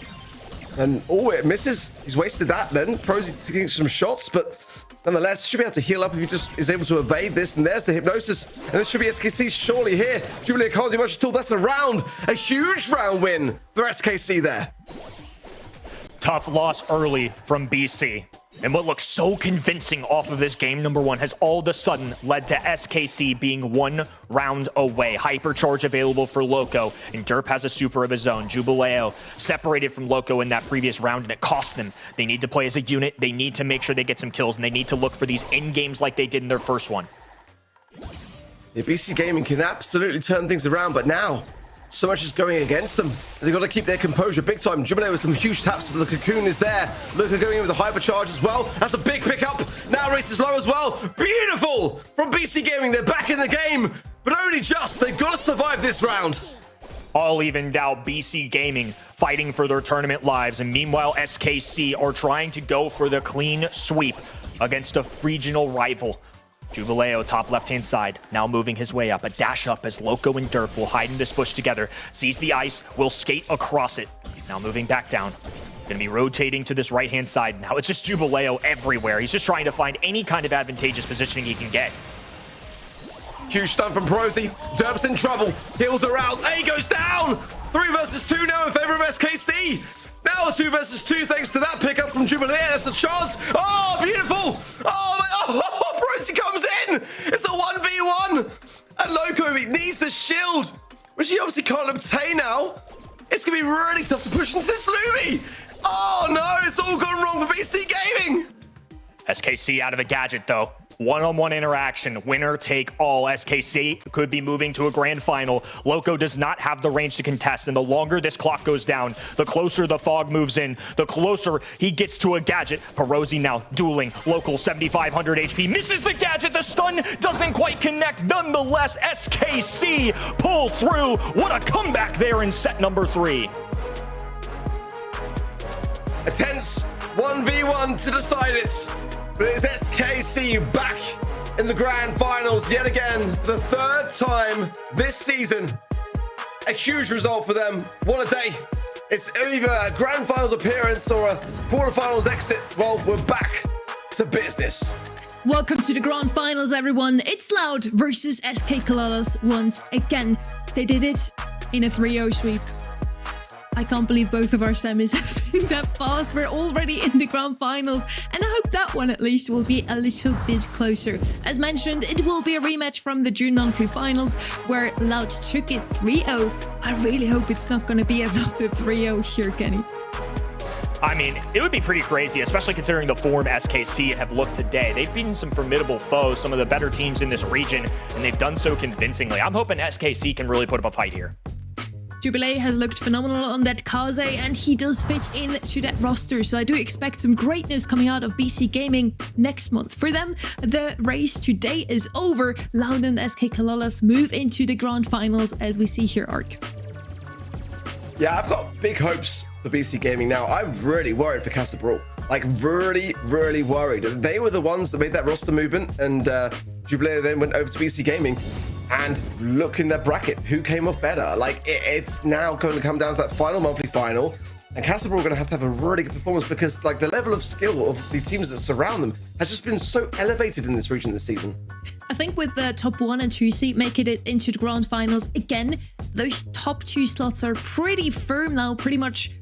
And oh, it misses. He's wasted that then. Prosy taking some shots, but nonetheless, should be able to heal up if he just is able to evade this. And there's the Hypnosis. And this should be SKC surely here. Jubilee can't do much at all. That's a round. A huge round win for SKC there. Tough loss early from BC. And what looks so convincing off of this game number one has all of a sudden led to SKC being 1 round away. Hypercharge available for Loco, and Derp has a super of his own. Jubileo separated from Loco in that previous round, and it cost them. They need to play as a unit. They need to make sure they get some kills, and they need to look for these end games like they did in their first one. Yeah, BC Gaming can absolutely turn things around, but now so much is going against them. They've got to keep their composure big time. Jubilee with some huge taps, but the Cocoon is there. Luca going in with a hypercharge as well. That's a big pickup. Now race is low as well. Beautiful from BC Gaming. They're back in the game, but only just. They've got to survive this round. All evened out, BC Gaming fighting for their tournament lives, and meanwhile SKC are trying to go for the clean sweep against a regional rival. Jubileo, top left-hand side, now moving his way up. A dash up as Loco and Derp will hide in this bush together. Sees the ice, will skate across it. Now moving back down. Gonna be rotating to this right-hand side. Now it's just Jubileo everywhere. He's just trying to find any kind of advantageous positioning he can get. Huge stun from Prosy. Derp's in trouble. Heals are out. A goes down. 3 versus 2 now in favor of SKC. Now 2 versus 2 thanks to that pickup from Jubilee. That's a chance. Oh, beautiful. Oh, my, oh, Prosy comes in. It's a 1v1. And Loco needs the shield, which he obviously can't obtain now. It's going to be really tough to push into this Lumi. Oh, no, it's all gone wrong for BC Gaming. SKC out of a gadget, though. One-on-one interaction, winner take all. SKC could be moving to a grand final. Loco does not have the range to contest, and the longer this clock goes down, the closer the fog moves in, the closer he gets to a gadget. Perosi now dueling. Local 7,500 HP, misses the gadget. The stun doesn't quite connect. Nonetheless, SKC pull through. What a comeback there in set number 3. A tense 1v1 to decide it. But it's SKC back in the grand finals yet again, the 3rd time this season. A huge result for them. What a day. It's either a grand finals appearance or a quarterfinals exit. Well, we're back to business. Welcome to the grand finals, everyone. It's Loud versus SK Kalalas once again. They did it in a 3-0 sweep. I can't believe both of our semis have been that fast. We're already in the grand finals, and I hope that one at least will be a little bit closer. As mentioned, it will be a rematch from the June monthly finals where Loud took it 3-0. I really hope it's not going to be another 3-0 here, Kenny. I mean, it would be pretty crazy, especially considering the form SKC have looked today. They've beaten some formidable foes, some of the better teams in this region, and they've done so convincingly. I'm hoping SKC can really put up a fight here. Jubilee has looked phenomenal on that Kaze, and he does fit into that roster, so I do expect some greatness coming out of BC Gaming next month. For them, the race today is over. Loud and SK Kalalas move into the grand finals, as we see here, Ark. Yeah, I've got big hopes for BC Gaming now. I'm really worried for Casa Brawl. Like, really, really worried. They were the ones that made that roster movement, and Jubilee then went over to BC Gaming. And look in that bracket, who came off better? Like, it's now going to come down to that final monthly final, and Casa Brawl are going to have a really good performance because, like, the level of skill of the teams that surround them has just been so elevated in this region this season. I think with the top 1 and 2 seed making it into the grand finals, again, those top 2 slots are pretty firm now, pretty much,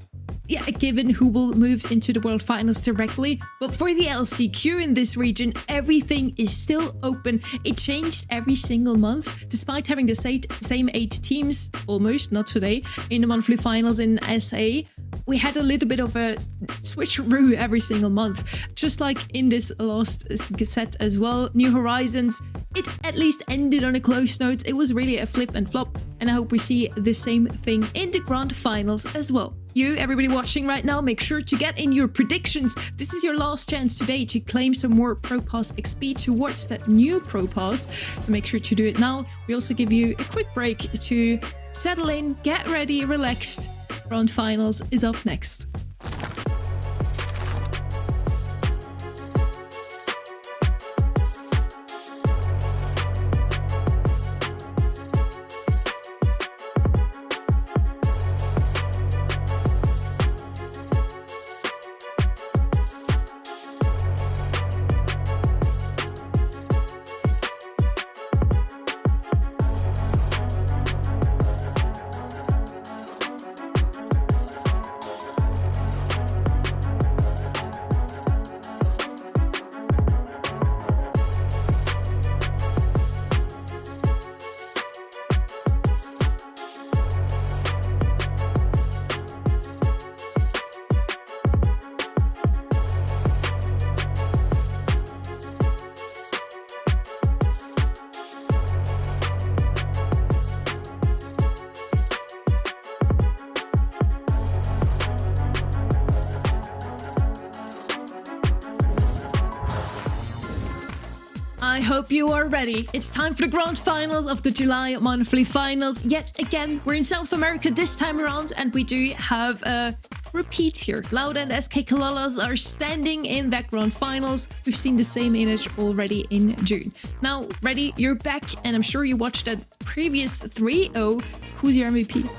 yeah, given who will move into the world finals directly. But for the LCQ in this region, everything is still open. It changed every single month, despite having the same 8 teams, almost, not today, in the monthly finals in SA. We had a little bit of a switcheroo every single month, just like in this last set as well. New Horizons, it at least ended on a close note. It was really a flip and flop, and I hope we see the same thing in the grand finals as well. You, everybody watching right now, make sure to get in your predictions. This is your last chance today to claim some more Pro Pass XP towards that new Pro Pass. So make sure to do it now. We also give you a quick break to settle in, get ready, relaxed. Grand finals is up next. I hope you are ready. It's time for the grand finals of the July monthly finals. Yet again, we're in South America this time around, and we do have a repeat here. Loud and SK Kalalas are standing in that grand finals. We've seen the same image already in June. Now, ready, you're back, and I'm sure you watched that previous 3-0. Who's your MVP?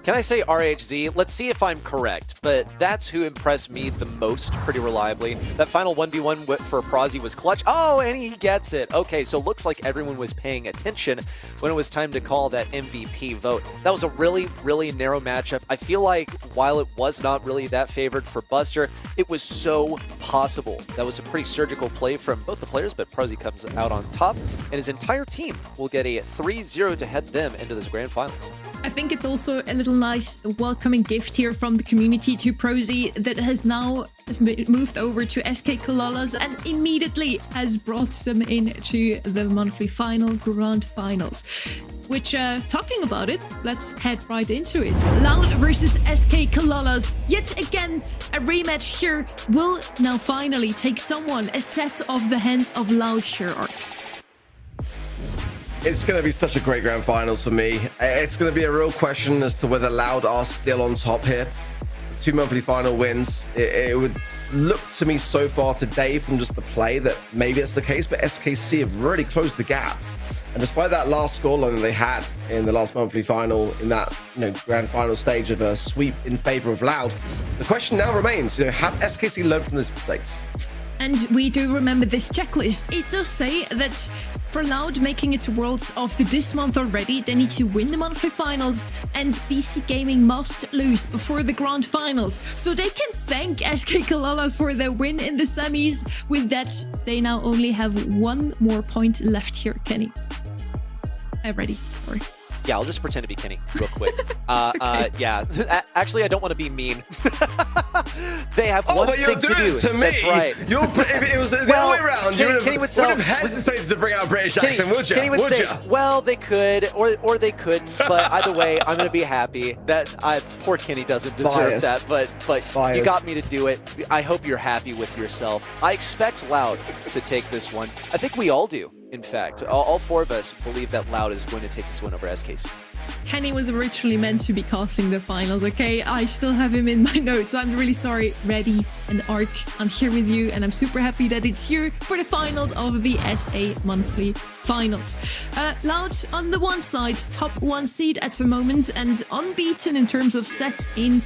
Can I say RHZ? Let's see if I'm correct, but that's who impressed me the most pretty reliably. That final 1v1 for Prazi was clutch. Oh, and he gets it. Okay, so looks like everyone was paying attention when it was time to call that MVP vote. That was a really, really narrow matchup. I feel like while it was not really that favored for Buster, it was so possible. That was a pretty surgical play from both the players, but Prazi comes out on top, and his entire team will get a 3-0 to head them into this grand finals. I think it's also a little nice welcoming gift here from the community to Prozy that has now moved over to SK Kalalas and immediately has brought them into the monthly final grand finals. Which, talking about it, let's head right into it. Loud versus SK Kalalas. Yet again, a rematch here will now finally take someone a set off the hands of Loud here. It's going to be such a great grand finals for me. It's going to be a real question as to whether Loud are still on top here. 2 monthly final wins. It would look to me so far today from just the play that maybe it's the case, but SKC have really closed the gap. And despite that last scoreline they had in the last monthly final, in that grand final stage of a sweep in favor of Loud, the question now remains: have SKC learned from those mistakes? And we do remember this checklist. It does say that for Loud making it to Worlds of this month already, they need to win the monthly finals, and BC Gaming must lose before the grand finals. So they can thank SK Kalalas for their win in the semis. With that, they now only have 1 more point left here, Kenny. I'm ready. Sorry. Yeah, I'll just pretend to be Kenny real quick. Okay. Yeah, actually, I don't want to be mean. They have one thing to do. To me. That's right. If it was the other way around, Kenny would have hesitated to bring out a British accent, would you? Kenny would say, well, they could, or they couldn't. But either way, I'm going to be happy that poor Kenny doesn't deserve that. But you got me to do it. I hope you're happy with yourself. I expect Loud to take this one. I think we all do. In fact, all 4 of us believe that Loud is going to take this one over SKC. Kenny was originally meant to be casting the finals, okay? I still have him in my notes. I'm really sorry. Ready and Arc, I'm here with you, and I'm super happy that it's here for the finals of the SA monthly finals. Loud on the one side, top 1 seed at the moment, and unbeaten in terms of set in...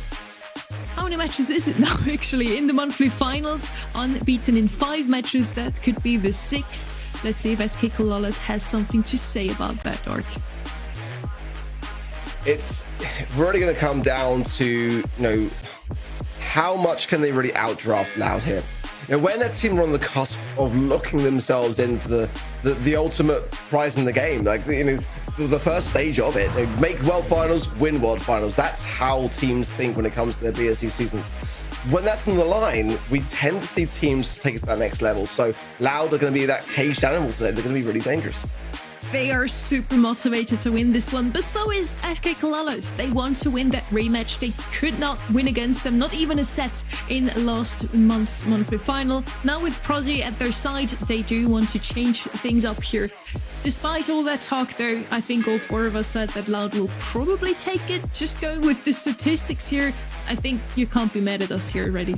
How many matches is it now, actually, in the monthly finals? Unbeaten in 5 matches. That could be the 6th. Let's see if SK Kalalas has something to say about that, Arc. It's really going to come down to, how much can they really outdraft Loud here? When a team are on the cusp of locking themselves in for the ultimate prize in the game, like, the first stage of it, they make world finals, win world finals. That's how teams think when it comes to their BSC seasons. When that's on the line, we tend to see teams take it to that next level. So Loud are going to be that caged animal today. They're going to be really dangerous. They are super motivated to win this one, but so is SK Kalalas. They want to win that rematch. They could not win against them, not even a set in last month's monthly final. Now with Prozy at their side, they do want to change things up here. Despite all that talk though, I think all 4 of us said that Loud will probably take it. Just going with the statistics here, I think you can't be mad at us here already.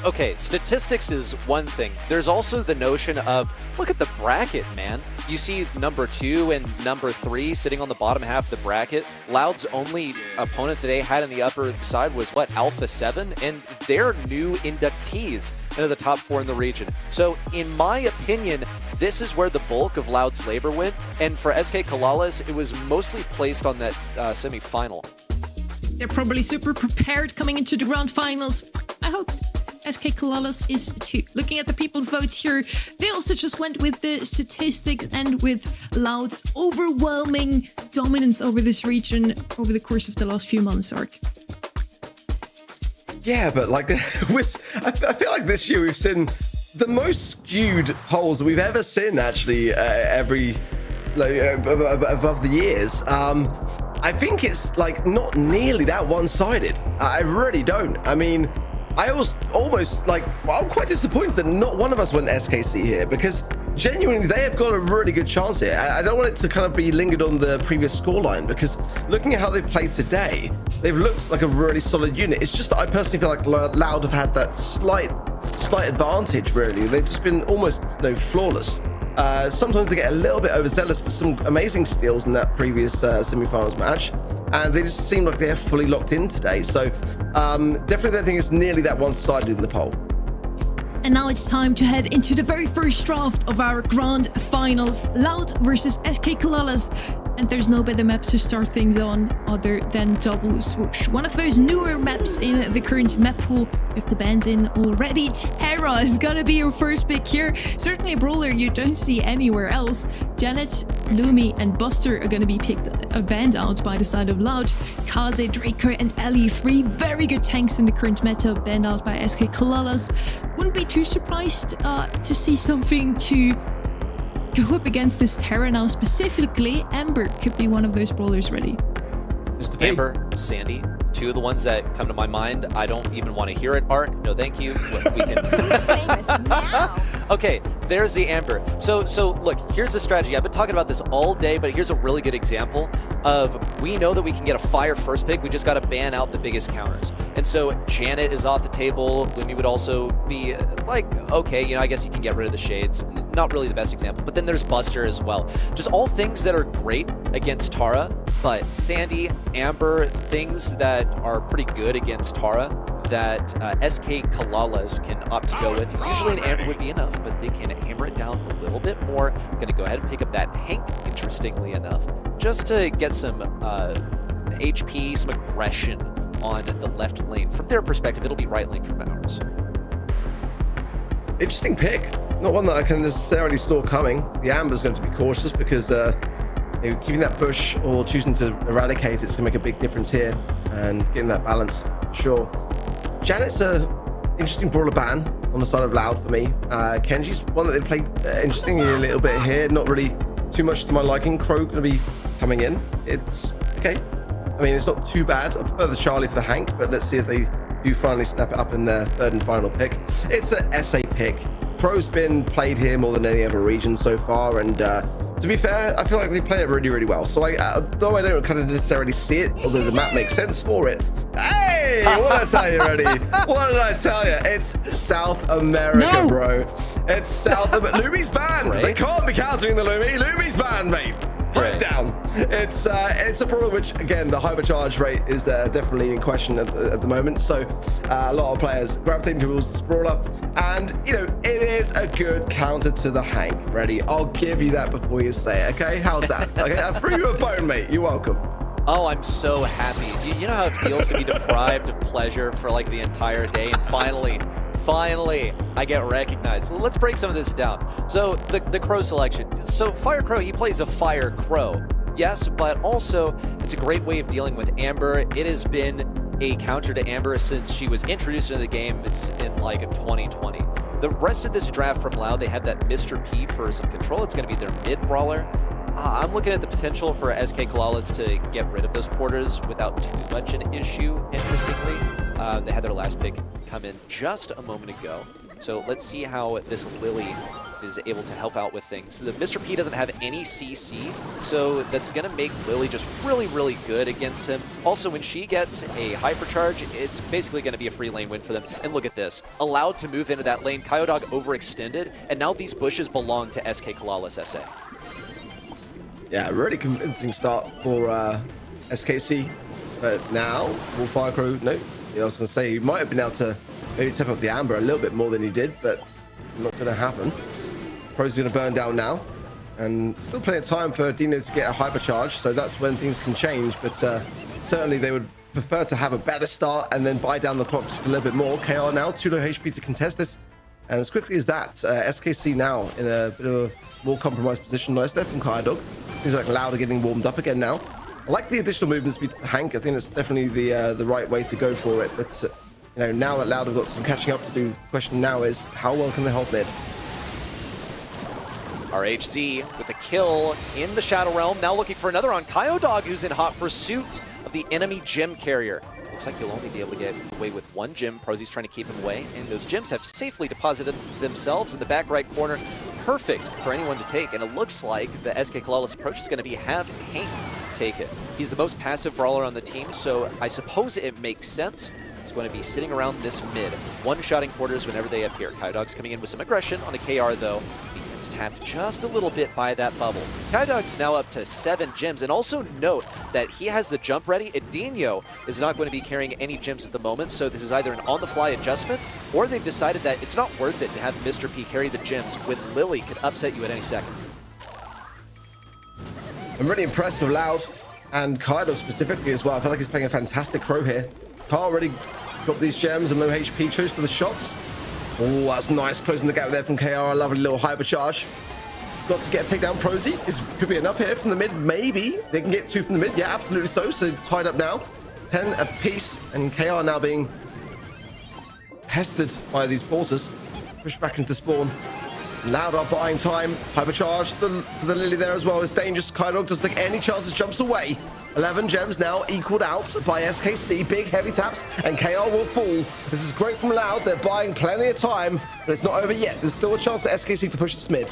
Okay, statistics is one thing. There's also the notion of, look at the bracket, man. You see number 2 and number 3 sitting on the bottom half of the bracket. Loud's only opponent that they had in the upper side was, Alpha 7? And they're new inductees into the top 4 in the region. So, in my opinion, this is where the bulk of Loud's labor went. And for SK Kalalas, it was mostly placed on that semi-final. They're probably super prepared coming into the grand finals. I hope SK Kalalas is too. Looking at the people's vote here, they also just went with the statistics and with Loud's overwhelming dominance over this region over the course of the last few months, Arc. Yeah, but I feel like this year we've seen the most skewed polls we've ever seen, actually, above the years. I think it's not nearly that one-sided. I really don't. I mean, I was almost like, well, I'm quite disappointed that not one of us went SKC here, because genuinely they have got a really good chance here. I don't want it to kind of be lingered on the previous scoreline, because looking at how they played today, they've looked like a really solid unit. It's just that I personally feel like Loud have had that slight advantage, really. They've just been almost, flawless. Sometimes they get a little bit overzealous, but some amazing steals in that previous semi-finals match, and they just seem like they're fully locked in today. So definitely don't think it's nearly that one-sided in the poll. And now it's time to head into the very first draft of our grand finals, Loud versus SK Kalalas. And there's no better map to start things on other than Double Swoosh. One of those newer maps in the current map pool. With the bands in already, Terra is gonna be your first pick here. Certainly a brawler you don't see anywhere else. Janet, Lumi, and Buster are gonna be picked banned out by the side of Loud. Kaze, Draco, and Ellie, 3 very good tanks in the current meta, banned out by SK Kalalas. Wouldn't be too surprised to see something to go up against this Terra now. Specifically, Amber could be one of those brawlers ready. Amber, Sandy, 2 of the ones that come to my mind. I don't even want to hear it, Ark. No, thank you. We can. Okay, there's the Amber. So look, here's the strategy. I've been talking about this all day, but here's a really good example of, we know that we can get a fire first pick. We just got to ban out the biggest counters. And so Janet is off the table. Lumi would also be like, okay, I guess you can get rid of the shades. Not really the best example. But then there's Buster as well. Just all things that are great against Tara, but Sandy, Amber, things that are pretty good against Tara that SK Kalalas can opt to go with. Usually an Amber would be enough, but they can hammer it down a little bit more. Gonna go ahead and pick up that Hank, interestingly enough, just to get some HP, some aggression on the left lane. From their perspective, it'll be right lane from ours. Interesting pick. Not one that I can necessarily saw coming. The Amber's going to be cautious because keeping that bush or choosing to eradicate it's going to make a big difference here, and getting that balance, sure. Janet's a interesting brawler ban on the side of Loud for me. Kenji's one that they played interestingly a little bit here, not really too much to my liking. Crow going to be coming in. It's okay. I mean, it's not too bad. I prefer the Charlie for the Hank, but let's see if they do finally snap it up in their third and final pick. It's an SA pick. Crow's been played here more than any other region so far, and to be fair, I feel like they play it really, really well. So though I don't kind of necessarily see it, although the map makes sense for it. Hey, what did I tell you already? What did I tell you? It's South America, bro. It's South America. Lumi's banned. Right? They can't be countering the Lumi. Lumi's banned, mate. Put it down. It's a problem which, again, the hypercharge rate is definitely in question at the moment. So a lot of players gravitating towards this brawler, and it is a good counter to the Hank. Ready? I'll give you that before you say it. Okay? How's that? Okay, I threw you a bone, mate. You're welcome. Oh, I'm so happy. You know how it feels to be deprived of pleasure for like the entire day, and finally, I get recognized. So let's break some of this down. So the Crow selection. So Fire Crow, he plays a Fire Crow. Yes, but also it's a great way of dealing with Amber. It has been a counter to Amber since she was introduced into the game. It's in like 2020. The rest of this draft from Loud, they have that Mr. P for some control. It's going to be their mid brawler. I'm looking at the potential for SK Kalalas to get rid of those porters without too much an issue, interestingly. They had their last pick come in just a moment ago. So let's see how this Lily is able to help out with things. The Mr. P doesn't have any CC, so that's going to make Lily just really, really good against him. Also, when she gets a hypercharge, it's basically going to be a free lane win for them. And look at this. Allowed to move into that lane. Kyodog overextended, and now these bushes belong to SK Kalalas SA. Yeah, really convincing start for SKC. But now, will Fire Crow, no. I was going to say, he might have been able to maybe tap up the Amber a little bit more than he did, but not going to happen. Crow's going to burn down now. And still plenty of time for Dino to get a hypercharge, so that's when things can change. But certainly they would prefer to have a better start and then buy down the clock just a little bit more. KR now, 2 low HP to contest this. And as quickly as that, SKC now in a bit of a more compromised position. Nice there from Kyodog. Seems like Loud are getting warmed up again now. I like the additional movement speed to the Hank. I think it's definitely the right way to go for it. But now that Loud have got some catching up to do, the question now is how well can they hold mid? RHZ with a kill in the Shadow Realm. Now looking for another on Kyodog, who's in hot pursuit of the enemy gem carrier. Looks like he'll only be able to get away with one gem. Prozy's trying to keep him away, and those gems have safely deposited themselves in the back right corner. Perfect for anyone to take, and it looks like the SK Kalalis approach is going to be have Hank take it. He's the most passive brawler on the team, so I suppose it makes sense. He's going to be sitting around this mid, one-shotting quarters whenever they appear. Kyodog's coming in with some aggression on the KR, though. He gets tapped just a little bit by that bubble. Kyodog's now up to 7 gems, and also note that he has the jump ready. Edinho is not going to be carrying any gems at the moment, so this is either an on-the-fly adjustment, or they've decided that it's not worth it to have Mr. P carry the gems when Lily could upset you at any second. I'm really impressed with Loud and Kyodog specifically as well. I feel like he's playing a fantastic Crow here. Can't already got these gems and low HP, chose for the shots. Oh, that's nice, closing the gap there from KR. A lovely little hypercharge. Got to get a takedown. Prosy could be enough here from the mid, maybe. They can get 2 from the mid, yeah, absolutely so. So tied up now, 10 apiece, and KR now being pestered by these porters. Pushed back into spawn. Loud are buying time. Hypercharge for the Lily there as well. It's dangerous. Kyodog doesn't take any chances, jumps away. 11 gems now equaled out by SKC. Big heavy taps, and KR will fall. This is great from Loud. They're buying plenty of time, but it's not over yet. There's still a chance for SKC to push this mid.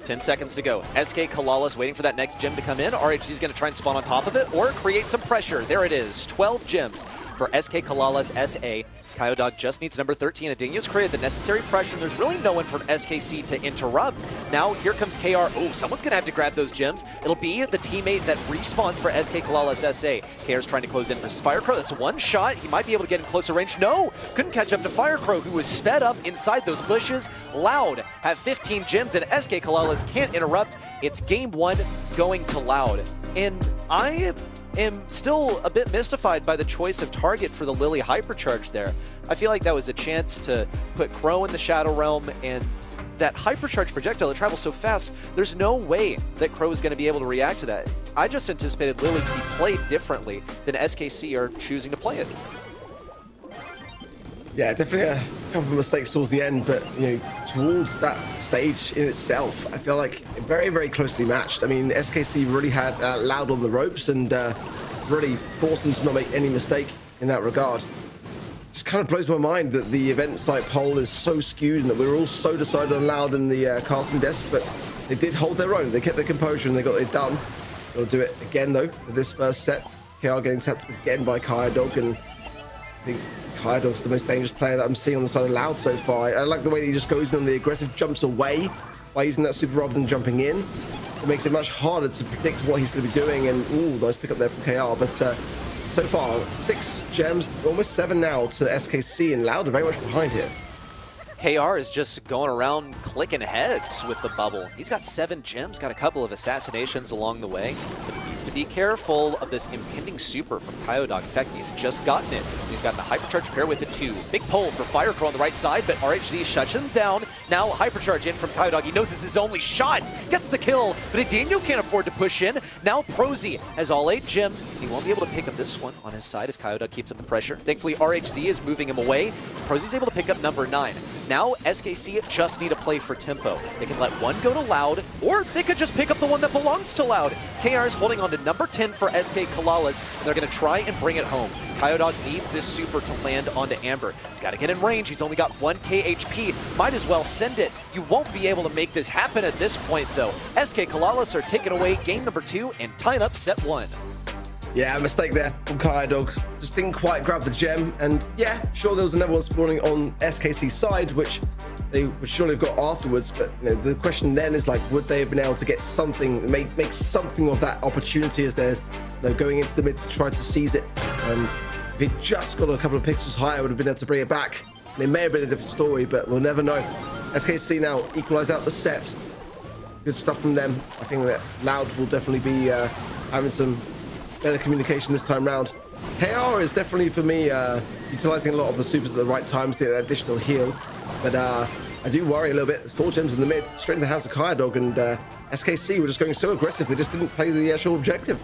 10 seconds to go. SK Kalalis waiting for that next gem to come in. RHC's going to try and spawn on top of it or create some pressure. There it is. 12 gems for SK Kalalis SA. Kyodog just needs number 13. Edinho's created the necessary pressure, and there's really no one from SKC to interrupt. Now here comes KR. Oh, someone's going to have to grab those gems. It'll be the teammate that respawns for SK Kalalis SA. KR's trying to close in versus Firecrow. That's one shot. He might be able to get in closer range. No! Couldn't catch up to Firecrow, who was sped up inside those bushes. Loud have 15 gems, and SK Kalalis can't interrupt. It's game 1 going to Loud. And I am still a bit mystified by the choice of target for the Lily Hypercharge there. I feel like that was a chance to put Crow in the Shadow Realm, and that Hypercharge projectile that travels so fast, there's no way that Crow is going to be able to react to that. I just anticipated Lily to be played differently than SKC are choosing to play it. Yeah, definitely a couple of mistakes towards the end, but you know, towards that stage in itself, I feel like very, very closely matched. I mean, SKC really had Loud on the ropes and really forced them to not make any mistake in that regard. Just kind of blows my mind that the event site poll is so skewed and that we're all so decided on Loud in the casting desk, but they did hold their own. They kept their composure and they got it done. They'll do it again though for this first set. KR getting tapped again by Kyodog, and I think Kyodog's the most dangerous player that I'm seeing on the side of Loud so far. I like the way that he just goes in on the aggressive jumps away by using that super rather than jumping in. It makes it much harder to predict what he's going to be doing, and ooh, nice pick up there from KR. But so far, 6 gems, almost 7 now to SKC, and Loud are very much behind here. KR is just going around clicking heads with the bubble. He's got 7 gems, got a couple of assassinations along the way, but he needs to be careful of this impending super from Kyodog. In fact, he's just gotten it. He's got the Hypercharge pair with the 2. Big pull for Firecrow on the right side, but RHZ shuts him down. Now Hypercharge in from Kyodog. He knows this is his only shot. Gets the kill, but Edinho can't afford to push in. Now Prosy has all 8 gems. He won't be able to pick up this one on his side if Kyodog keeps up the pressure. Thankfully, RHZ is moving him away. Prosy's able to pick up number 9. Now SKC just need a play for tempo. They can let one go to Loud, or they could just pick up the one that belongs to Loud. KR is holding on to number 10 for SK Kalalis, and they're going to try and bring it home. Kyodog needs this super to land onto Amber. He's got to get in range. He's only got 1k HP. Might as well send it. You won't be able to make this happen at this point, though. SK Kalalis are taking away game number 2 and tying up set 1. Yeah, a mistake there from Kyodog. Just didn't quite grab the gem, and yeah, sure there was another one spawning on SKC's side, which they would surely have got afterwards, but you know, the question then is like, would they have been able to get something, make something of that opportunity as they're going into the mid to try to seize it? If it just got a couple of pixels higher, would have been able to bring it back. It may have been a different story, but we'll never know. SKC now equalize out the set. Good stuff from them. I think that Loud will definitely be having some better communication this time round. KR is definitely, for me, utilizing a lot of the supers at the right times to get that additional heal. But I do worry a little bit. 4 gems in the mid, straight in the hands of Kyodog, and SKC were just going so aggressive, they just didn't play the actual objective.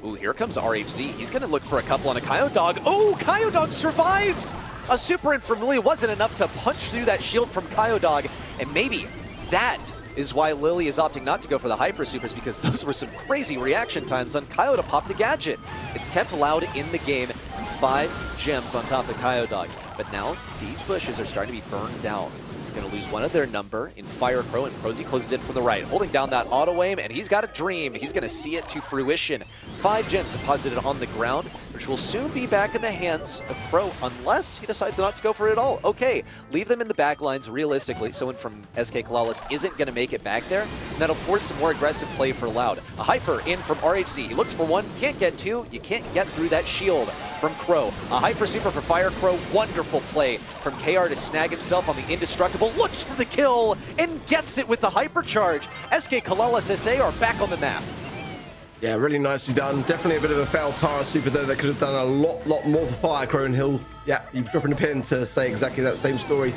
Ooh, here comes RHZ. He's going to look for a couple on a Kyodog. Oh, Kyodog survives! A super in from Lily wasn't enough to punch through that shield from Kyodog, and maybe that is why Lily is opting not to go for the Hyper Supers, because those were some crazy reaction times on Kyo to pop the gadget. It's kept Loud in the game. 5 gems on top of Kyodog. But now these bushes are starting to be burned down. Going to lose one of their number in Fire Crow, and Prosy closes in from the right, holding down that auto aim, and he's got a dream. He's going to see it to fruition. 5 gems deposited on the ground, which will soon be back in the hands of Crow, unless he decides not to go for it at all. Okay, leave them in the back lines realistically. Someone from SK Kalalas isn't going to make it back there, and that'll force some more aggressive play for Loud. A Hyper in from RHC. He looks for one, can't get two. You can't get through that shield from Crow. A Hyper Super for Fire Crow. Wonderful play from KR to snag himself on the Indestructible. Looks for the kill and gets it with the Hypercharge. SK Kalalas SA are back on the map. Yeah, really nicely done. Definitely a bit of a failed Tara Super, though. They could have done a lot more for Fire Crow, and he'll, yeah, he's dropping a pin to say exactly that same story.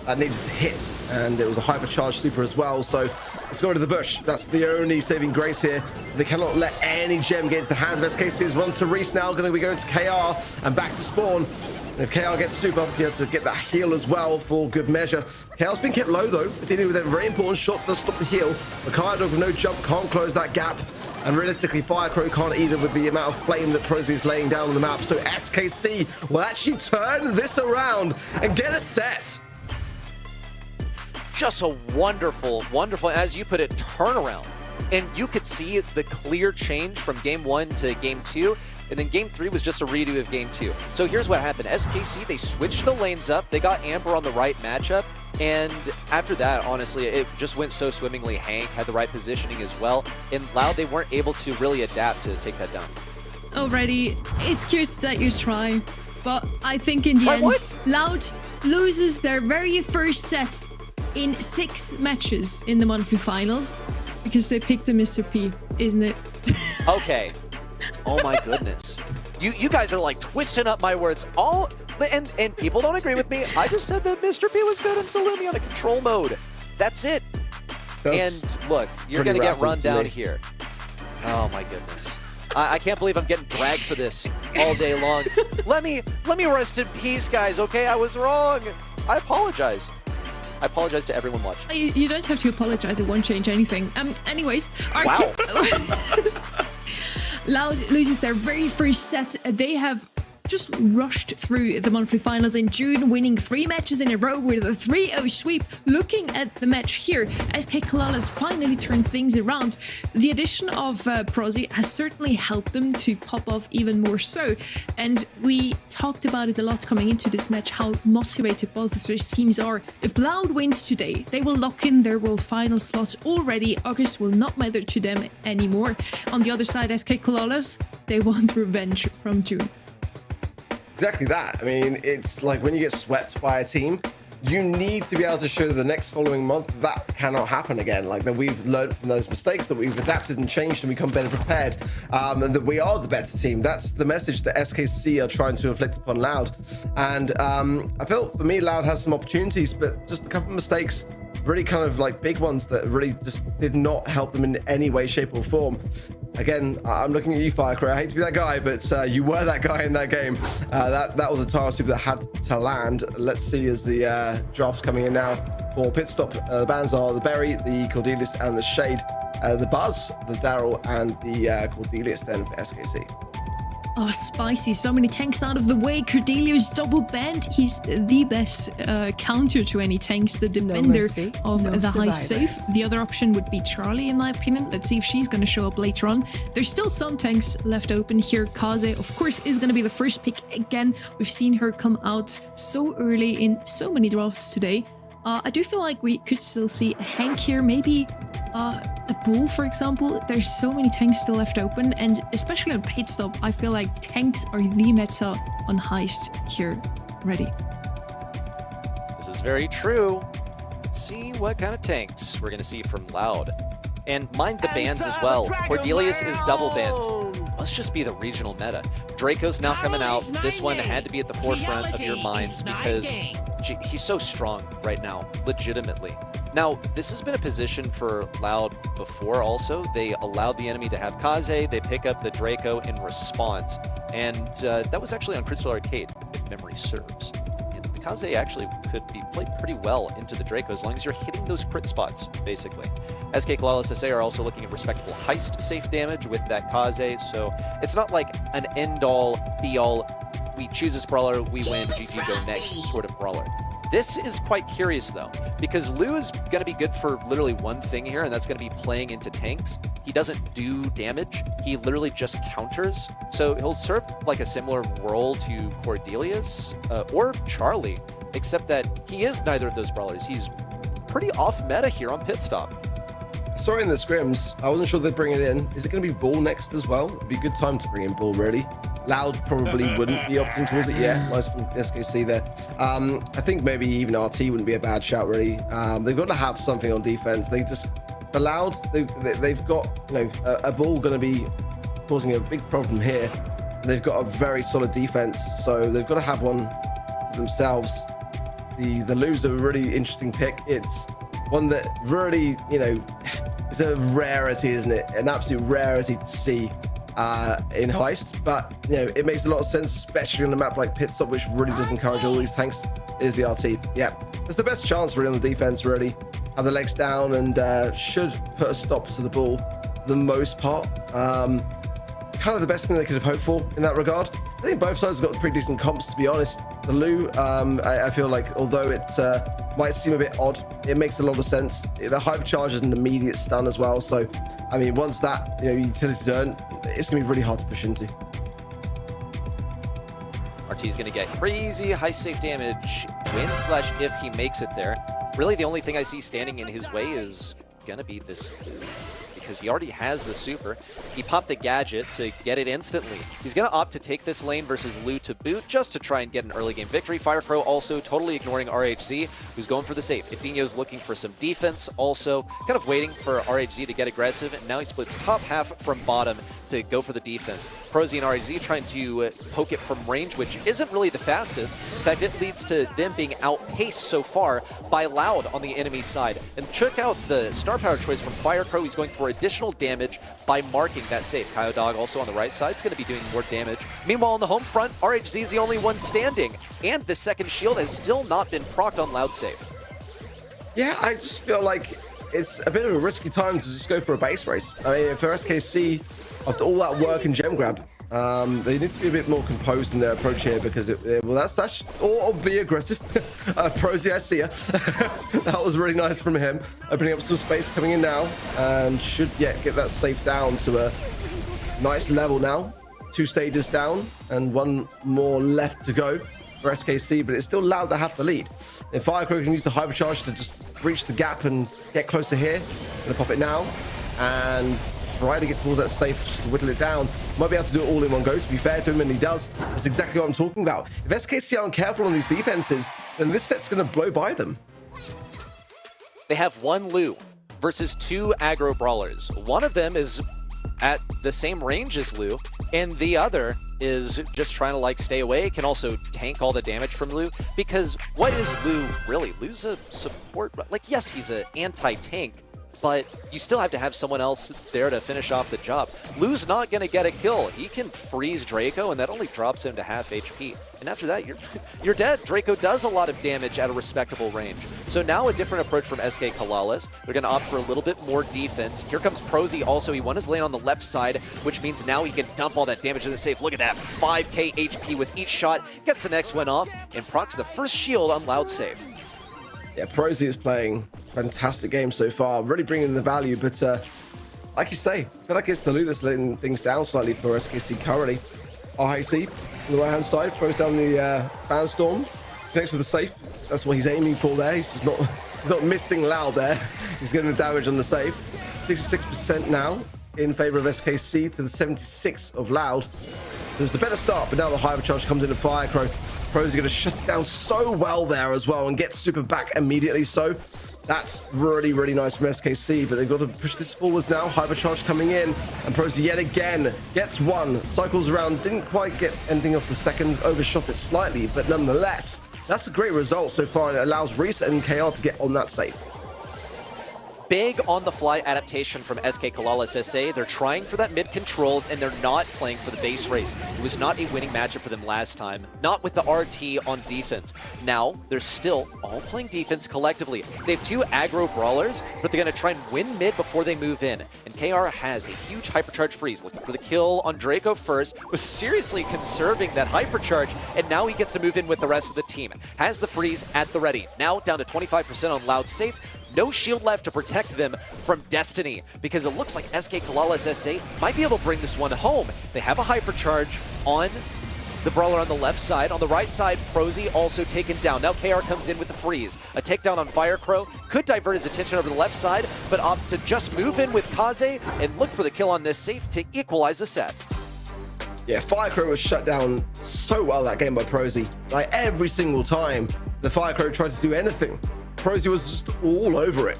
That needed to hit, and it was a Hypercharge Super as well, so let's go to the bush. That's the only saving grace here. They cannot let any gem get into the hands of SKC. One to Reese now, going to be going to KR and back to Spawn. And if KR gets super, he has to get that heal as well for good measure. KR's been kept low though, dealing with a very important shot to stop the heal. The Kyodog with no jump can't close that gap. And realistically, Fire Crow can't either with the amount of flame that Prosy is laying down on the map. So SKC will actually turn this around and get a set. Just a wonderful, as you put it, turnaround. And you could see the clear change from game 1 to game 2. And then game 3 was just a redo of game 2. So here's what happened. SKC, they switched the lanes up. They got Amber on the right matchup. And after that, honestly, it just went so swimmingly. Hank had the right positioning as well. And Loud, they weren't able to really adapt to take that down. Already, it's cute that you try. But I think in the end, Loud loses their very first set in 6 matches in the monthly finals because they picked the Mr. P, isn't it? Okay. Oh my goodness. You guys are like twisting up my words. And people don't agree with me. I just said that Mr. P was good until Lumi on a control mode. That's it. And look, you're going to get run down here. Oh my goodness. I can't believe I'm getting dragged for this all day long. Let me rest in peace, guys, okay? I was wrong. I apologize. I apologize to everyone watching. You don't have to apologize. It won't change anything. Anyways. Wow. Loud loses their very first set. They have just rushed through the monthly finals in June, winning 3 matches in a row with a 3-0 sweep. Looking at the match here, SK Kalalas finally turned things around. The addition of Prosy has certainly helped them to pop off even more so. And we talked about it a lot coming into this match, how motivated both of those teams are. If Loud wins today, they will lock in their world final slots already. August will not matter to them anymore. On the other side, SK Kalalas, they want revenge from June. Exactly that. I mean, it's like when you get swept by a team, you need to be able to show the next following month that cannot happen again. Like that we've learned from those mistakes, that we've adapted and changed and become better prepared, and that we are the better team. That's the message that SKC are trying to inflict upon Loud. And I feel for me, Loud has some opportunities, but just a couple of mistakes, really kind of like big ones that really just did not help them in any way, shape or form. Again, I'm looking at you, Fire Crow. I hate to be that guy, but you were that guy in that game. That was a Tara Super that had to land. Let's see as the draft's coming in now for pit stop. The bans are the Berry, the Cordelius, and the Shade. The Buzz, the Daryl, and the Cordelius then for SKC. Oh, spicy. So many tanks out of the way. Cordelius double banned. He's the best counter to any tanks, the defender of the high safe. The other option would be Charlie, in my opinion. Let's see if she's going to show up later on. There's still some tanks left open here. Kaze, of course, is going to be the first pick again. We've seen her come out so early in so many drafts today. I do feel like we could still see a Hank here, maybe a Bull, for example. There's so many tanks still left open, and especially on pit stop, I feel like tanks are the meta on Heist here. Ready. This is very true. Let's see what kind of tanks we're going to see from Loud. And mind the bans as well. Cordelius is double banned. Must just be the regional meta. Draco's now coming out. This one had to be at the forefront of your minds because he's so strong right now, legitimately. Now, this has been a position for Loud before also. They allowed the enemy to have Kaze. They pick up the Draco in response. And that was actually on Crystal Arcade, if memory serves. And the Kaze actually could be played pretty well into the Draco as long as you're hitting those crit spots, basically. SK Kalalas SA are also looking at respectable heist safe damage with that Kaze, so it's not like an end-all, be-all we choose this brawler, we win, GG, go next sort of brawler. This is quite curious though, because Lu is going to be good for literally one thing here, and that's going to be playing into tanks. He doesn't do damage, he literally just counters. So he'll serve like a similar role to Cordelius or Charlie, except that he is neither of those brawlers. He's pretty off meta here on pit stop. Sorry, in the scrims, I wasn't sure they'd bring it in. Is it going to be Ball next as well? It'd be a good time to bring in Ball, really. Loud probably wouldn't be opting towards it yet. Nice from SKC there. I think maybe even RT wouldn't be a bad shout, really. They've got to have something on defense. The Loud, they've got, you know, a Ball going to be causing a big problem here. They've got a very solid defense, so they've got to have one themselves. The Lu's a really interesting pick. It's one that really, you know, is a rarity, isn't it? An absolute rarity to see in Heist, but you know, it makes a lot of sense, especially on a map like Pit Stop, which really does encourage all these tanks. It is the RT. Yeah, it's the best chance really on the defense, really. Have the legs down and should put a stop to the Ball for the most part. Kind of the best thing they could have hoped for in that regard. I think both sides have got pretty decent comps, to be honest. The Lu, I feel like, although it might seem a bit odd, it makes a lot of sense. The hypercharge is an immediate stun as well, so I mean, once that, you know, utility's earned, it's gonna be really hard to push into. RT's gonna get crazy high safe damage when/if he makes it there. Really, the only thing I see standing in his way is gonna be this, because he already has the super. He popped the gadget to get it instantly. He's going to opt to take this lane versus Lu to boot just to try and get an early game victory. Firecrow also totally ignoring RHZ, who's going for the safe. Idinho's looking for some defense, also kind of waiting for RHZ to get aggressive, and now he splits top half from bottom to go for the defense. Prosy and RHZ trying to poke it from range, which isn't really the fastest. In fact, it leads to them being outpaced so far by Loud on the enemy side. And check out the star power choice from Firecrow. He's going for additional damage by marking that safe. Kyodog also on the right side is going to be doing more damage. Meanwhile, on the home front, RHZ is the only one standing, and the second shield has still not been procced on Loud safe. Yeah, I just feel like it's a bit of a risky time to just go for a base race. I mean, for SKC, after all that work and gem grab, they need to be a bit more composed in their approach here, because that's or be aggressive. Prosy, I see ya. That was really nice from him, opening up some space, coming in now, and should get that safe down to a nice level now. 2 stages down and 1 more left to go for SKC, but it's still Loud to have the lead. If Firecrow can use the hypercharge to just breach the gap and get closer here, gonna pop it now and try to get towards that safe, just to whittle it down. Might be able to do it all in one go, to be fair to him, and he does. That's exactly what I'm talking about. If SKC aren't careful on these defenses, then this set's going to blow by them. They have 1 Lu versus 2 aggro brawlers. One of them is at the same range as Lu, and the other is just trying to like stay away, can also tank all the damage from Lu, because what is Lu really? Lu's a support, like yes, he's an anti-tank, but you still have to have someone else there to finish off the job. Lu's not going to get a kill. He can freeze Draco, and that only drops him to half HP. And after that, you're dead. Draco does a lot of damage at a respectable range. So now a different approach from SK Kalalis. They're going to opt for a little bit more defense. Here comes Prosy also. He won his lane on the left side, which means now he can dump all that damage in the safe. Look at that, 5k HP with each shot. Gets the next one off, and procs the first shield on Loud safe. Yeah, Prosy is playing fantastic game so far, really bringing the value, but like you say, I feel like it's the Lu that's letting things down slightly for SKC currently. RHC on the right hand side throws down the fan storm, connects with the safe. That's what he's aiming for there. He's just not missing Loud there. He's getting the damage on the safe. 66% now in favor of SKC to the 76 of Loud. So it's a better start, but now the hypercharge comes into Firecrow. Prosy going to shut it down so well there as well and get super back immediately. So that's really, really nice from SKC, but they've got to push this forwards now. Hypercharge coming in, and Prosy yet again gets 1. Cycles around, didn't quite get anything off the second, overshot it slightly, but nonetheless, that's a great result so far, and it allows Reset and KR to get on that safe. Big on-the-fly adaptation from SK Kalalis SA. They're trying for that mid-control, and they're not playing for the base race. It was not a winning matchup for them last time, not with the RT on defense. Now, they're still all playing defense collectively. They have 2 aggro brawlers, but they're going to try and win mid before they move in. And KR has a huge hypercharge freeze, looking for the kill on Draco first, was seriously conserving that hypercharge, and now he gets to move in with the rest of the team. Has the freeze at the ready. Now down to 25% on Loud safe. No shield left to protect them from Destiny, because it looks like SK Kalalis SA might be able to bring this one home. They have a hypercharge on the brawler on the left side. On the right side, Prosy also taken down. Now KR comes in with the freeze. A takedown on Firecrow could divert his attention over the left side, but opts to just move in with Kaze and look for the kill on this safe to equalize the set. Yeah, Firecrow was shut down so well that game by Prosy. Like, every single time the Firecrow tried to do anything, Prosy was just all over it.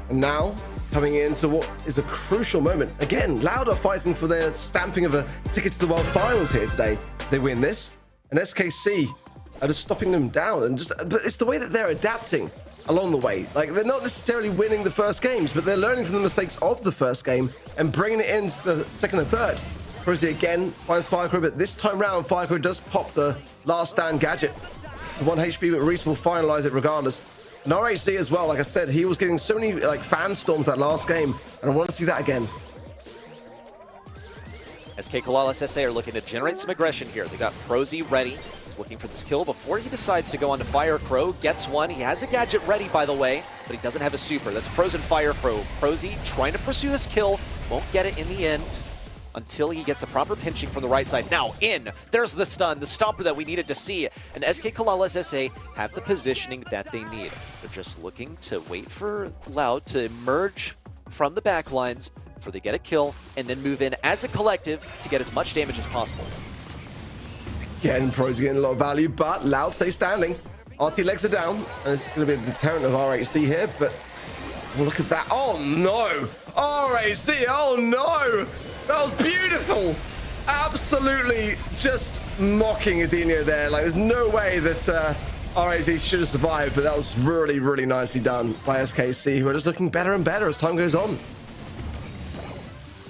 And now, coming into what is a crucial moment. Again, Loud are fighting for their stamping of a ticket to the World Finals here today. They win this, and SKC are just stopping them down. And but it's the way that they're adapting along the way. Like, they're not necessarily winning the first games, but they're learning from the mistakes of the first game and bringing it into the second and third. Prosy again finds Firecrow, but this time round, Firecrow does pop the last stand gadget. The 1 HP, but Reese will finalize it regardless. And RHC as well, like I said, he was getting so many like fan storms that last game, and I want to see that again. SK Kalalis SA are looking to generate some aggression here. They got Prosy ready. He's looking for this kill before he decides to go on to Firecrow. Gets one. He has a gadget ready, by the way, but he doesn't have a super. That's Frozen Firecrow. Prosy trying to pursue this kill. Won't get it in the end until he gets the proper pinching from the right side. Now in, there's the stun, the stopper that we needed to see. And SK Kalalis SA have the positioning that they need. They're just looking to wait for Loud to emerge from the back lines before they get a kill, and then move in as a collective to get as much damage as possible. Again, Prosy getting a lot of value, but Loud stays standing. RT legs are down, and it's going to be a deterrent of RHC here, but oh, look at that. Oh no! RHC, oh no! That was beautiful! Absolutely just mocking Adinio there. Like, there's no way that RHC should have survived, but that was really, really nicely done by SKC, who are just looking better and better as time goes on.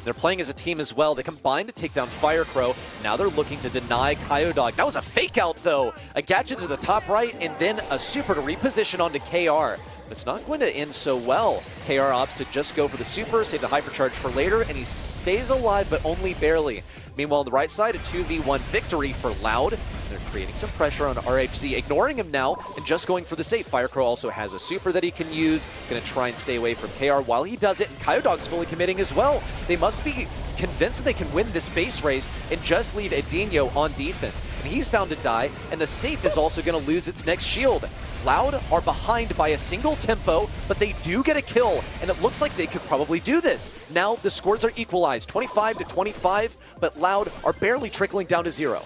They're playing as a team as well. They combined to take down Firecrow. Now they're looking to deny Kyodog. That was a fake out though. A gadget to the top right and then a super to reposition onto KR. It's not going to end so well. KR opts to just go for the super, save the hypercharge for later, and he stays alive, but only barely. Meanwhile, on the right side, a 2v1 victory for Loud. They're creating some pressure on RHZ, ignoring him now, and just going for the safe. Firecrow also has a super that he can use. Gonna try and stay away from KR while he does it, and Kyodog's fully committing as well. They must be convinced that they can win this base race and just leave Edinho on defense. And he's bound to die, and the safe is also gonna lose its next shield. Loud are behind by a single tempo, but they do get a kill, and it looks like they could probably do this. Now the scores are equalized, 25-25, but Loud are barely trickling down to 0.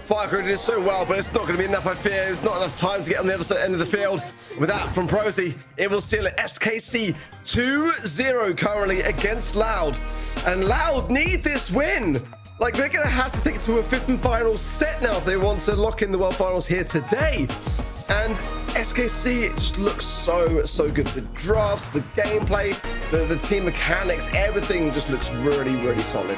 Firecrow did so well, but it's not going to be enough, I fear. There's not enough time to get on the other end of the field. With that from Prosy, it will seal it. SKC 2-0 currently against Loud. And Loud need this win. Like, they're going to have to take it to a 5th and final set now if they want to lock in the World Finals here today. And SKC just looks so good. The drafts, the gameplay, the team mechanics, everything just looks really, really solid.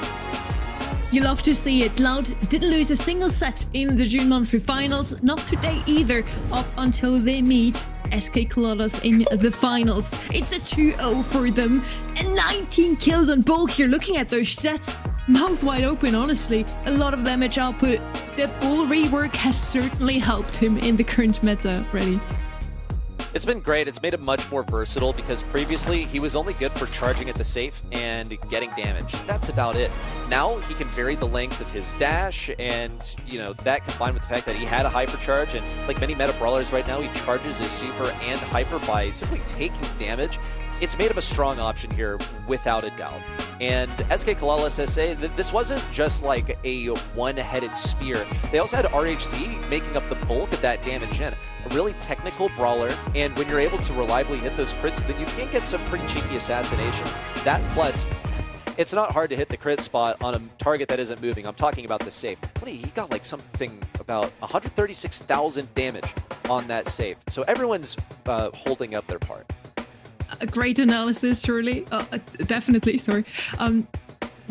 You love to see it. Loud didn't lose a single set in the June monthly finals, not today either, up until they meet SK Kalalis in the finals. It's a 2-0 for them, and 19 kills on Bulk here. Looking at those sets, mouth wide open, honestly. A lot of damage output. The Bull rework has certainly helped him in the current meta, Ready? It's been great. It's made him much more versatile because previously he was only good for charging at the safe and getting damage. That's about it. Now he can vary the length of his dash, and you know, that combined with the fact that he had a hypercharge, and like many meta brawlers right now, he charges his super and hyper by simply taking damage. It's made him a strong option here without a doubt. And SK Kalalis SA, this wasn't just like a one-headed spear. They also had RHZ making up the bulk of that damage in. A really technical brawler, and when you're able to reliably hit those crits, then you can get some pretty cheeky assassinations. That plus, it's not hard to hit the crit spot on a target that isn't moving. I'm talking about the safe. He got like something about 136,000 damage on that safe. So everyone's holding up their part. A great analysis, surely. Definitely, sorry.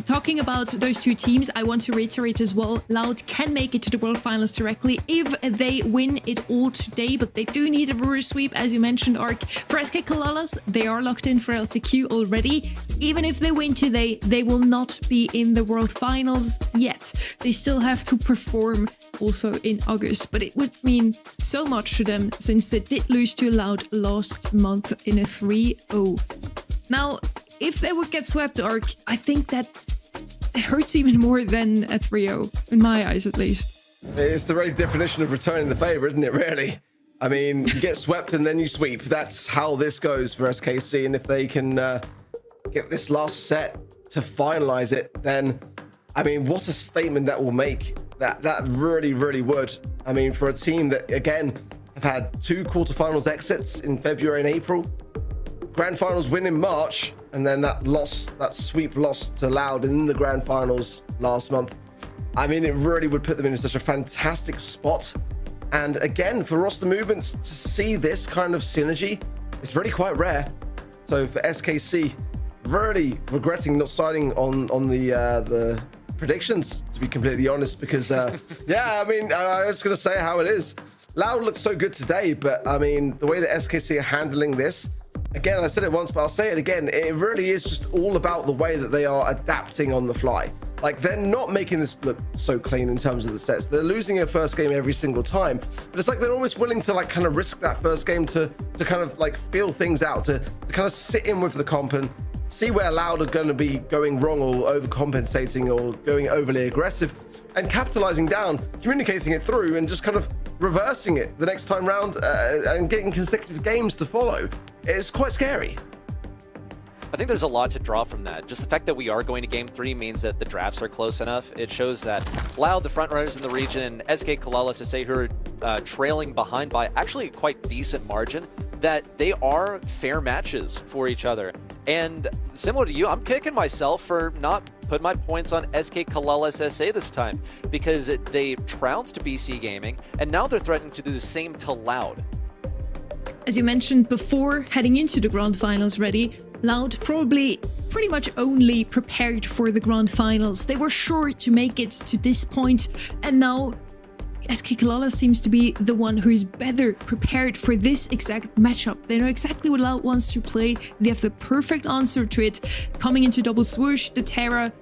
Talking about those two teams, I want to reiterate as well, Loud can make it to the World Finals directly if they win it all today, but they do need a reverse sweep, as you mentioned, Ark. For SK Kalalas, they are locked in for LCQ already. Even if they win today, they will not be in the World Finals yet. They still have to perform also in August, but it would mean so much to them since they did lose to Loud last month in a 3-0. Now, if they would get swept, Ark, I think that it hurts even more than a 3-0, in my eyes at least. It's the very definition of returning the favour, isn't it, really? I mean, you get swept and then you sweep. That's how this goes for SKC, and if they can get this last set to finalise it, then, I mean, what a statement that will make. That really, really would. I mean, for a team that, again, have had 2 quarterfinals exits in February and April, Grand Finals win in March, and then that sweep loss to Loud in the Grand Finals last month. I mean, it really would put them in such a fantastic spot. And again, for roster movements to see this kind of synergy, it's really quite rare. So for SKC, really regretting not signing on the predictions, to be completely honest, because yeah, I mean, I was gonna say how it is. Loud looks so good today, but I mean, the way that SKC are handling this, again, I said it once, but I'll say it again. It really is just all about the way that they are adapting on the fly. Like, they're not making this look so clean in terms of the sets. They're losing a first game every single time, but it's like they're almost willing to like kind of risk that first game to kind of like feel things out, to kind of sit in with the comp and see where Loud are going to be going wrong or overcompensating or going overly aggressive, and capitalizing down, communicating it through, and just kind of reversing it the next time round and getting consecutive games to follow. It's quite scary. I think there's a lot to draw from that. Just the fact that we are going to Game 3 means that the drafts are close enough. It shows that Loud, the frontrunners in the region, and SK Kalalas, SA, who are trailing behind by actually a quite decent margin, that they are fair matches for each other. And similar to you, I'm kicking myself for not putting my points on SK Kalalas SA this time, because they trounced BC Gaming, and now they're threatening to do the same to Loud. As you mentioned before, heading into the Grand Finals ready, Loud probably pretty much only prepared for the Grand Finals. They were sure to make it to this point, and now SK Kalalas seems to be the one who is better prepared for this exact matchup. They know exactly what Loud wants to play. They have the perfect answer to it. Coming into double swoosh, the Terra,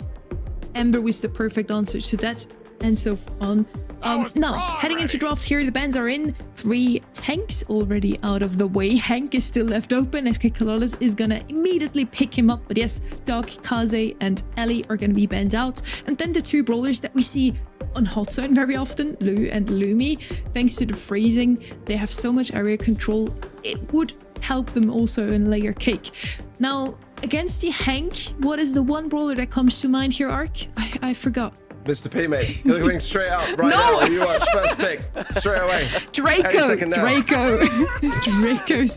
Ember was the perfect answer to that, and so on. Now, heading into draft here, the bans are in. 3 tanks already out of the way. Hank is still left open. SK Kalalas is gonna immediately pick him up. But yes, Doc, Kaze, and Ellie are gonna be banned out. And then the 2 brawlers that we see on hot zone very often, Lu and Lumi. Thanks to the freezing, they have so much area control. It would help them also in layer cake. Now, against the Hank, what is the one brawler that comes to mind here, Ark? I forgot. Mr. P, mate, you're going straight up right now. You watch first pick straight away. Draco's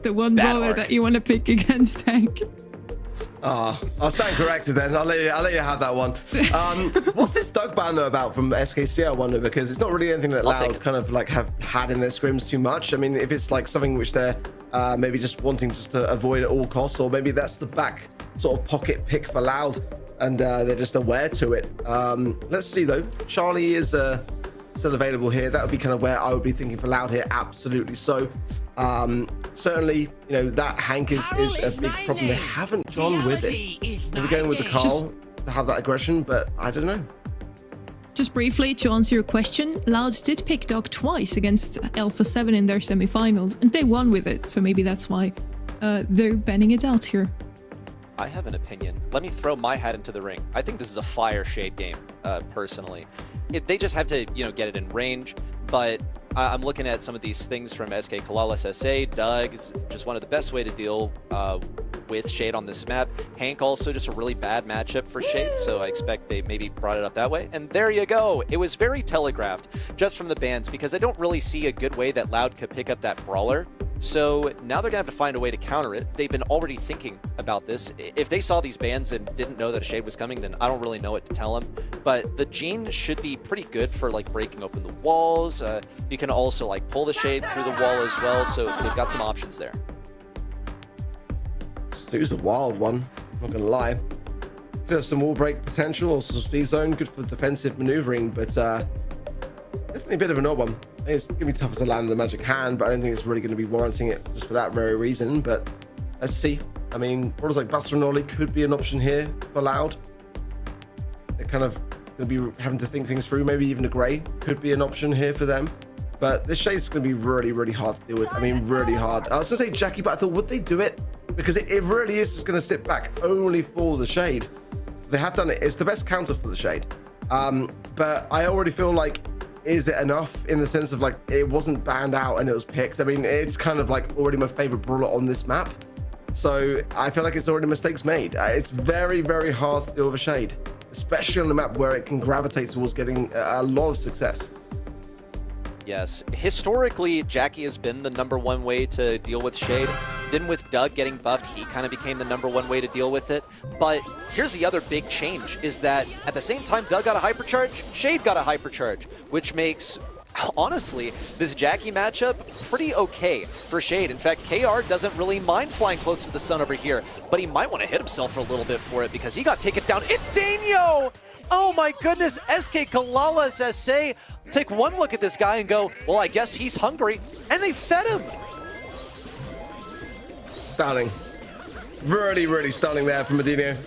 the one brawler that you want to pick against Hank. I'll stand corrected then. I'll let you have that one. What's this Doug ban though about from SKC? I wonder, because it's not really anything that Loud kind of like have had in their scrims too much. I mean, if it's like something which they're maybe just wanting just to avoid at all costs, or maybe that's the back sort of pocket pick for Loud, and they're just aware to it. Let's see though. Charlie is still available here. That would be kind of where I would be thinking for Loud here. Absolutely so. Certainly, you know, that Hank is a big problem. They haven't gone with it. They're going with the Carl to have that aggression, but I don't know. Just briefly to answer your question, Loud did pick Doc twice against Alpha 7 in their semifinals, and they won with it. So maybe that's why they're banning it out here. I have an opinion. Let me throw my hat into the ring. I think this is a fire shade game, personally. They just have to, you know, get it in range, but I'm looking at some of these things from SK Kalalas SA. Doug is just one of the best way to deal with Shade on this map. Hank also just a really bad matchup for Shade, so I expect they maybe brought it up that way. And there you go. It was very telegraphed just from the bans, because I don't really see a good way that Loud could pick up that brawler. So now they're gonna have to find a way to counter it. They've been already thinking about this. If they saw these bans and didn't know that a Shade was coming, then I don't really know what to tell them. But the Gene should be pretty good for like breaking open the walls. You can also like pull the Shade through the wall as well, so they've got some options there. Two's a wild one, not gonna lie. Could have some wall break potential or some speed zone, good for defensive maneuvering, but definitely a bit of an odd one. I think it's gonna be tougher to land the magic hand, but I don't think it's really gonna be warranting it just for that very reason. But let's see. I mean, brawlers like Buster and Ollie could be an option here for Loud. They're kind of gonna be having to think things through. Maybe even a Grey could be an option here for them. But this shade's gonna be really, really hard to deal with. I mean, really hard. I was gonna say Jackie, but I thought, would they do it? Because it really is just gonna sit back only for the shade. They have done it. It's the best counter for the shade. But I already feel like, is it enough in the sense of like, it wasn't banned out and it was picked? I mean, it's kind of like already my favorite brawler on this map. So I feel like it's already mistakes made. It's very, very hard to deal with a shade, especially on the map where it can gravitate towards getting a lot of success. Yes, historically, Jackie has been the #1 way to deal with shade. Then with Doug getting buffed, he kind of became the #1 way to deal with it. But here's the other big change, is that at the same time Doug got a hypercharge, Shade got a hypercharge, which makes, honestly, this Jackie matchup pretty okay for Shade. In fact, KR doesn't really mind flying close to the sun over here, but he might want to hit himself for a little bit for it because he got taken down. Daniel! Oh my goodness, SK Kalala SA. Take one look at this guy and go, well, I guess he's hungry. And they fed him. Stunning. Really, really stunning there from Medino.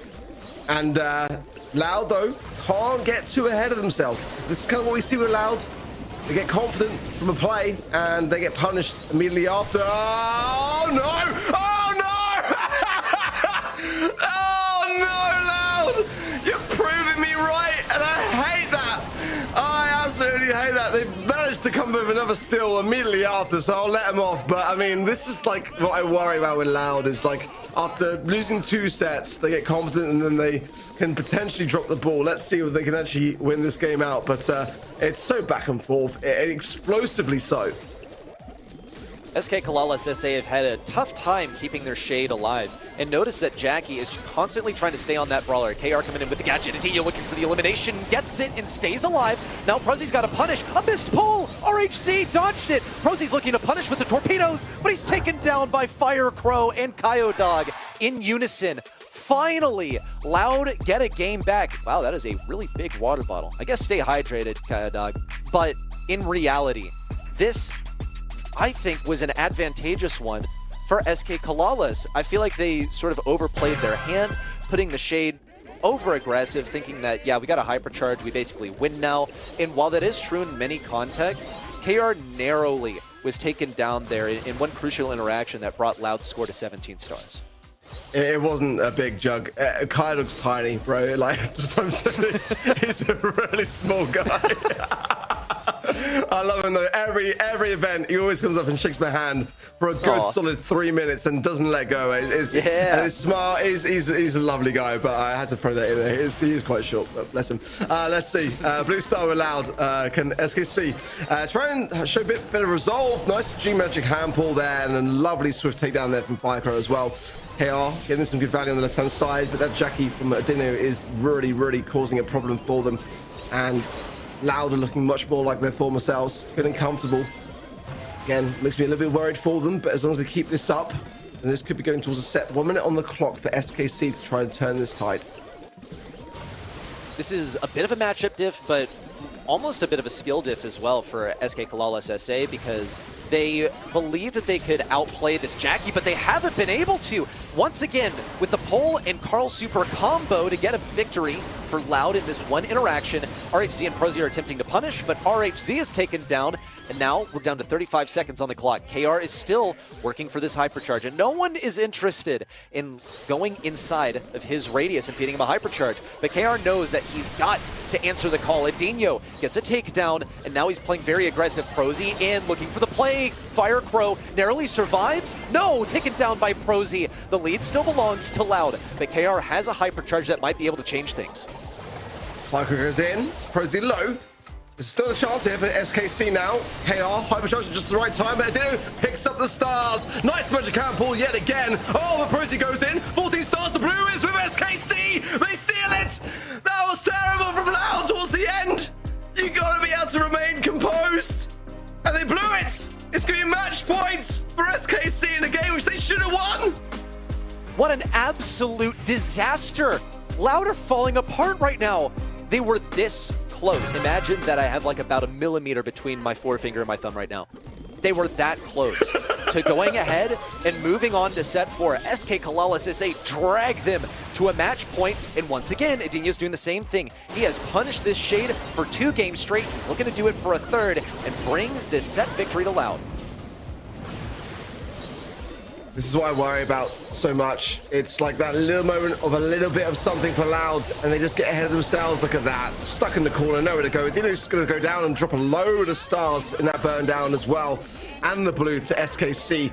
And Loud, though, can't get too ahead of themselves. This is kind of what we see with Loud. They get confident from a play, and they get punished immediately after. Oh, no! Oh, no! Oh, no, Loud! You're proving me right, and I hate that. I absolutely hate that. They've managed to come with another steal immediately after, so I'll let them off. But, I mean, this is, like, what I worry about with Loud is, like, after losing 2 sets, they get confident and then they can potentially drop the ball. Let's see if they can actually win this game out. But it's so back and forth, explosively so. SK Kalala SA have had a tough time keeping their shade alive. And notice that Jackie is constantly trying to stay on that brawler. KR coming in with the gadget. Adinho looking for the elimination, gets it and stays alive. Now Prozy's got to punish. A missed pull! RHC dodged it! Prozy's looking to punish with the torpedoes, but he's taken down by Fire Crow and Kaio Dog in unison. Finally, Loud get a game back. Wow, that is a really big water bottle. I guess stay hydrated, Kaio Dog. But in reality, this, I think, was an advantageous one for SK Kalalas. I feel like they sort of overplayed their hand, putting the shade over aggressive, thinking that, yeah, we got a hypercharge, we basically win now. And while that is true in many contexts, KR narrowly was taken down there in one crucial interaction that brought Loud's score to 17 stars. It wasn't a big jug. Kai looks tiny, bro. Like, he's a really small guy. I love him though. Every event, he always comes up and shakes my hand for a good solid 3 minutes and doesn't let go. And it's smart. He's a lovely guy, but I had to throw that in there. He is quite short, but bless him. Let's see. Blue Star with Loud. Can SKC try and show a bit of resolve? Nice G Magic hand pull there, and a lovely swift takedown there from Firecrow as well. KR getting some good value on the left-hand side, but that Jackie from Adino is really, really causing a problem for them. And Loud are looking much more like their former selves, feeling comfortable. Again, makes me a little bit worried for them, but as long as they keep this up, then this could be going towards a set. 1 minute on the clock for SKC to try and turn this tide. This is a bit of a matchup diff, but almost a bit of a skill diff as well for SK Kalalas SA, because they believed that they could outplay this Jackie, but they haven't been able to. Once again, with the Pole and Carl Super combo to get a victory for Loud in this one interaction. RHZ and Prozy are attempting to punish, but RHZ is taken down, and now we're down to 35 seconds on the clock. KR is still working for this hypercharge, and no one is interested in going inside of his radius and feeding him a hypercharge. But KR knows that he's got to answer the call. Adinho gets a takedown, and now he's playing very aggressive. Prozy in, looking for the play. Fire Crow narrowly survives. No, taken down by Prozy. The lead still belongs to Loud, but KR has a hypercharge that might be able to change things. Fire Crow goes in. Prozy low. There's still a chance here for SKC now. KR, hypercharge at just the right time, but Adino picks up the stars. Nice magic hand pull yet again. Oh, but Prozy goes in. 14 stars, the blue is with SKC. They steal it. That was terrible from Loud towards the end. You gotta be able to remain composed. And they blew it. It's gonna be match points for SKC in a game which they should have won. What an absolute disaster. Loud are falling apart right now. They were this close. Imagine that I have like about a millimeter between my forefinger and my thumb right now. They were that close to going ahead and moving on to set 4. SK Kalalis SA drag them to a match point, and once again, Edinho's doing the same thing. He has punished this Shade for 2 games straight. He's looking to do it for a 3rd and bring this set victory to Loud. This is what I worry about so much. It's like that little moment of a little bit of something for Loud, and they just get ahead of themselves. Look at that. Stuck in the corner, nowhere to go. Edinho's going to go down and drop a load of stars in that burn down as well. And the blue to SKC.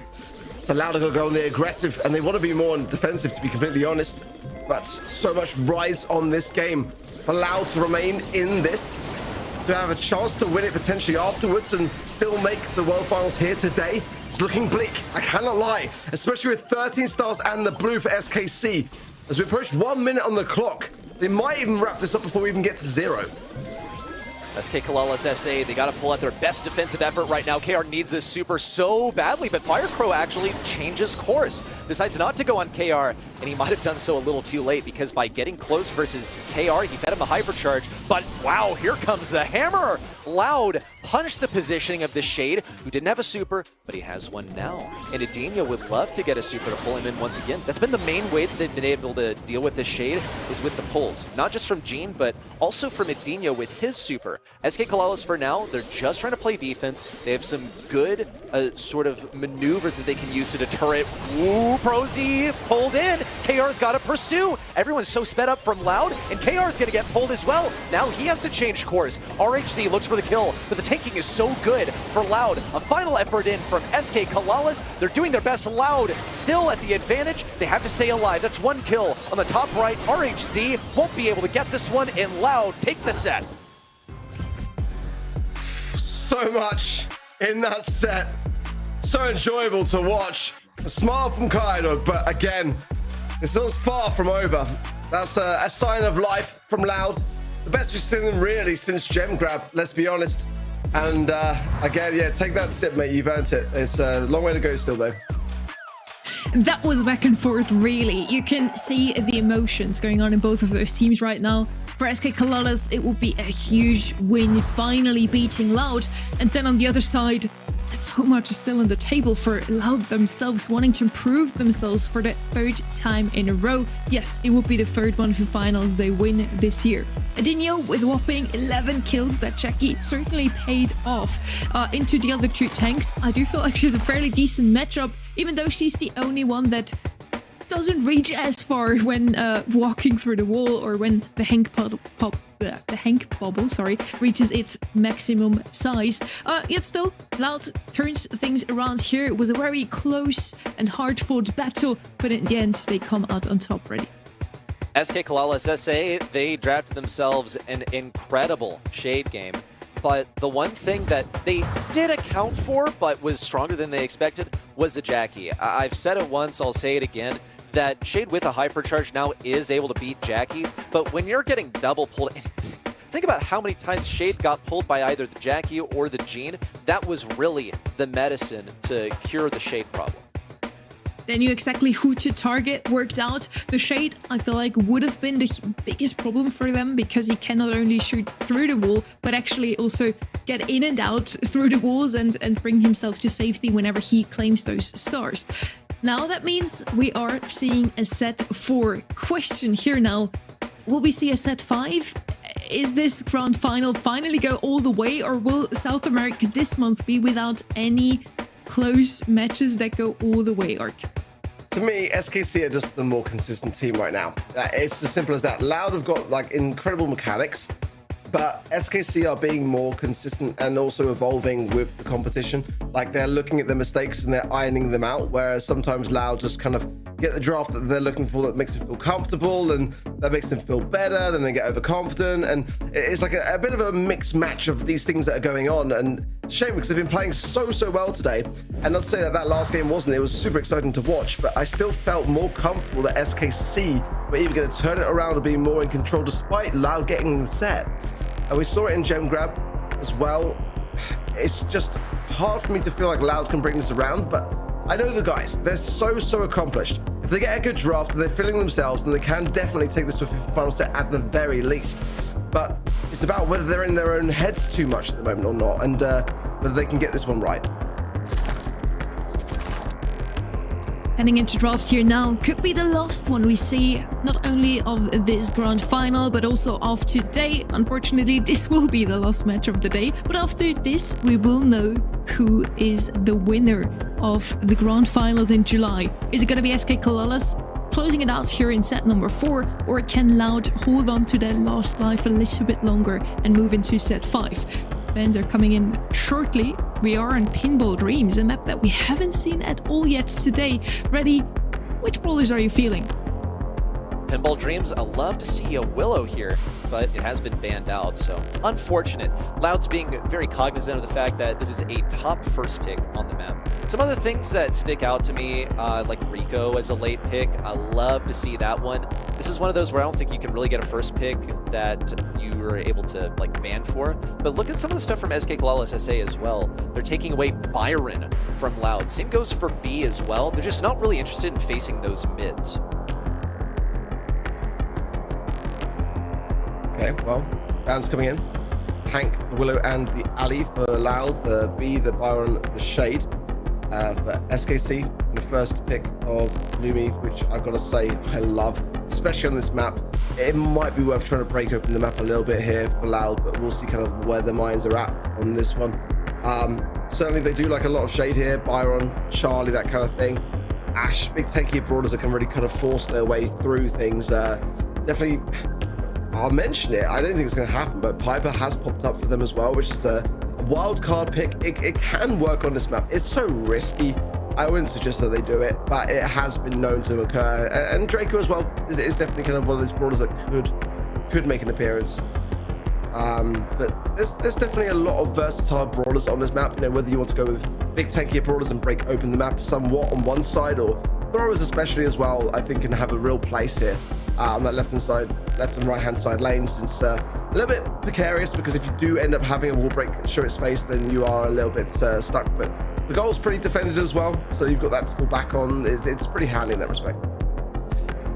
So Loud are going to go on the aggressive, and they want to be more on defensive, to be completely honest. But so much rise on this game for Loud to remain in this, to have a chance to win it potentially afterwards and still make the World Finals here today. It's looking bleak, I cannot lie, especially with 13 stars and the blue for SKC. As we approach 1 minute on the clock, they might even wrap this up before we even get to 0. SK Kalalis SA, they got to pull out their best defensive effort right now. KR needs this super so badly, but Firecrow actually changes course. Decides not to go on KR, and he might have done so a little too late, because by getting close versus KR, he fed him a hypercharge. But wow, here comes the hammer! Loud punished the positioning of the Shade, who didn't have a super, but he has one now. And Edinho would love to get a super to pull him in once again. That's been the main way that they've been able to deal with this Shade, is with the pulls. Not just from Gene, but also from Edinho with his super. SK Kalalis for now, they're just trying to play defense. They have some good sort of maneuvers that they can use to deter it. Woo, ProZ pulled in. KR's got to pursue. Everyone's so sped up from Loud, and KR's going to get pulled as well. Now he has to change course. RHC looks for the kill, but the tanking is so good for Loud. A final effort in from SK Kalalis. They're doing their best. Loud still at the advantage. They have to stay alive. That's 1 kill on the top right. RHC won't be able to get this one, and Loud take the set. So much in that set. So enjoyable to watch. A smile from Kaido, but again, it's not far from over. That's a sign of life from Loud. The best we've seen them really since Gem Grab, let's be honest. And again, yeah, take that sip, mate. You've earned it. It's a long way to go still, though. That was back and forth, really. You can see the emotions going on in both of those teams right now. For SK Kalalis, it will be a huge win, finally beating Loud. And then on the other side, so much is still on the table for Loud themselves, wanting to improve themselves for the 3rd time in a row. Yes, it will be the 3rd one for finals they win this year. Edinho with a whopping 11 kills. That Jackie certainly paid off. Into the other 2 tanks, I do feel like she's a fairly decent matchup, even though she's the only one that doesn't reach as far when walking through the wall, or when the Hank bubble reaches its maximum size. Yet still, Loud turns things around here. It was a very close and hard-fought battle, but in the end, they come out on top ready. SK Kalalis SA, they drafted themselves an incredible Shade game. But the one thing that they did account for, but was stronger than they expected, was the Jackie. I've said it once, I'll say it again, that Shade with a hypercharge now is able to beat Jackie, but when you're getting double pulled, think about how many times Shade got pulled by either the Jackie or the Gene. That was really the medicine to cure the Shade problem. They knew exactly who to target, worked out. The Shade, I feel like, would have been the biggest problem for them, because he can not only shoot through the wall, but actually also get in and out through the walls and bring himself to safety whenever he claims those stars. Now that means we are seeing a set 4. Question here now, will we see a set 5? Is this grand final finally go all the way, or will South America this month be without any close matches that go all the way, Ark? To me, SKC are just the more consistent team right now. It's as simple as that. Loud have got like incredible mechanics, but SKC are being more consistent and also evolving with the competition. Like, they're looking at the mistakes and they're ironing them out, whereas sometimes Loud just kind of get the draft that they're looking for that makes them feel comfortable, and that makes them feel better, then they get overconfident, and it's like a bit of a mixed match of these things that are going on. And shame, because they've been playing so well today. And not to say that last game wasn't, it was super exciting to watch, but I still felt more comfortable that SKC were either going to turn it around or be more in control, despite Loud getting the set. And we saw it in Gem Grab as well. It's just hard for me to feel like Loud can bring this around, but I know the guys, they're so accomplished. If they get a good draft and they're feeling themselves, then they can definitely take this to a fifth and final set at the very least. But it's about whether they're in their own heads too much at the moment or not, and whether they can get this one right. Heading into draft here now could be the last one we see, not only of this grand final, but also of today. Unfortunately, this will be the last match of the day, but after this, we will know who is the winner of the grand finals in July. Is it going to be SK Kalalas closing it out here in set number 4, or can Loud hold on to their last life a little bit longer and move into set 5? Bands are coming in shortly. We are on Pinball Dreams, a map that we haven't seen at all yet today. Ready? Which brawlers are you feeling? Pinball Dreams, I love to see a Willow here, but it has been banned out, so unfortunate. Loud's being very cognizant of the fact that this is a top first pick on the map. Some other things that stick out to me, like Rico as a late pick, I love to see that one. This is one of those where I don't think you can really get a first pick that you were able to like ban for, but look at some of the stuff from SK Kalalas SA as well. They're taking away Byron from Loud. Same goes for B as well. They're just not really interested in facing those mids. Okay, well, bands coming in. Hank, the Willow, and the Ali for Loud, the B, the Byron, the Shade. For SKC, the first pick of Lumi, which I've got to say I love, especially on this map. It might be worth trying to break open the map a little bit here for Loud, but we'll see kind of where their minds are at on this one. Certainly they do like a lot of Shade here, Byron, Charlie, that kind of thing. Ash, big tanky brawlers that can really kind of force their way through things. Definitely, I'll mention it, I don't think it's going to happen, but Piper has popped up for them as well, which is a wild card pick. It can work on this map. It's so risky. I wouldn't suggest that they do it, but it has been known to occur. And Draco as well is definitely kind of one of those brawlers that could make an appearance. But there's definitely a lot of versatile brawlers on this map. You know, whether you want to go with big tanky brawlers and break open the map somewhat on one side, or throwers especially as well, I think can have a real place here on that left and right hand side lanes. It's a little bit precarious because if you do end up having a wall break show its face, then you are a little bit stuck. But the goal's pretty defended as well, so you've got that to fall back on. It's pretty handy in that respect.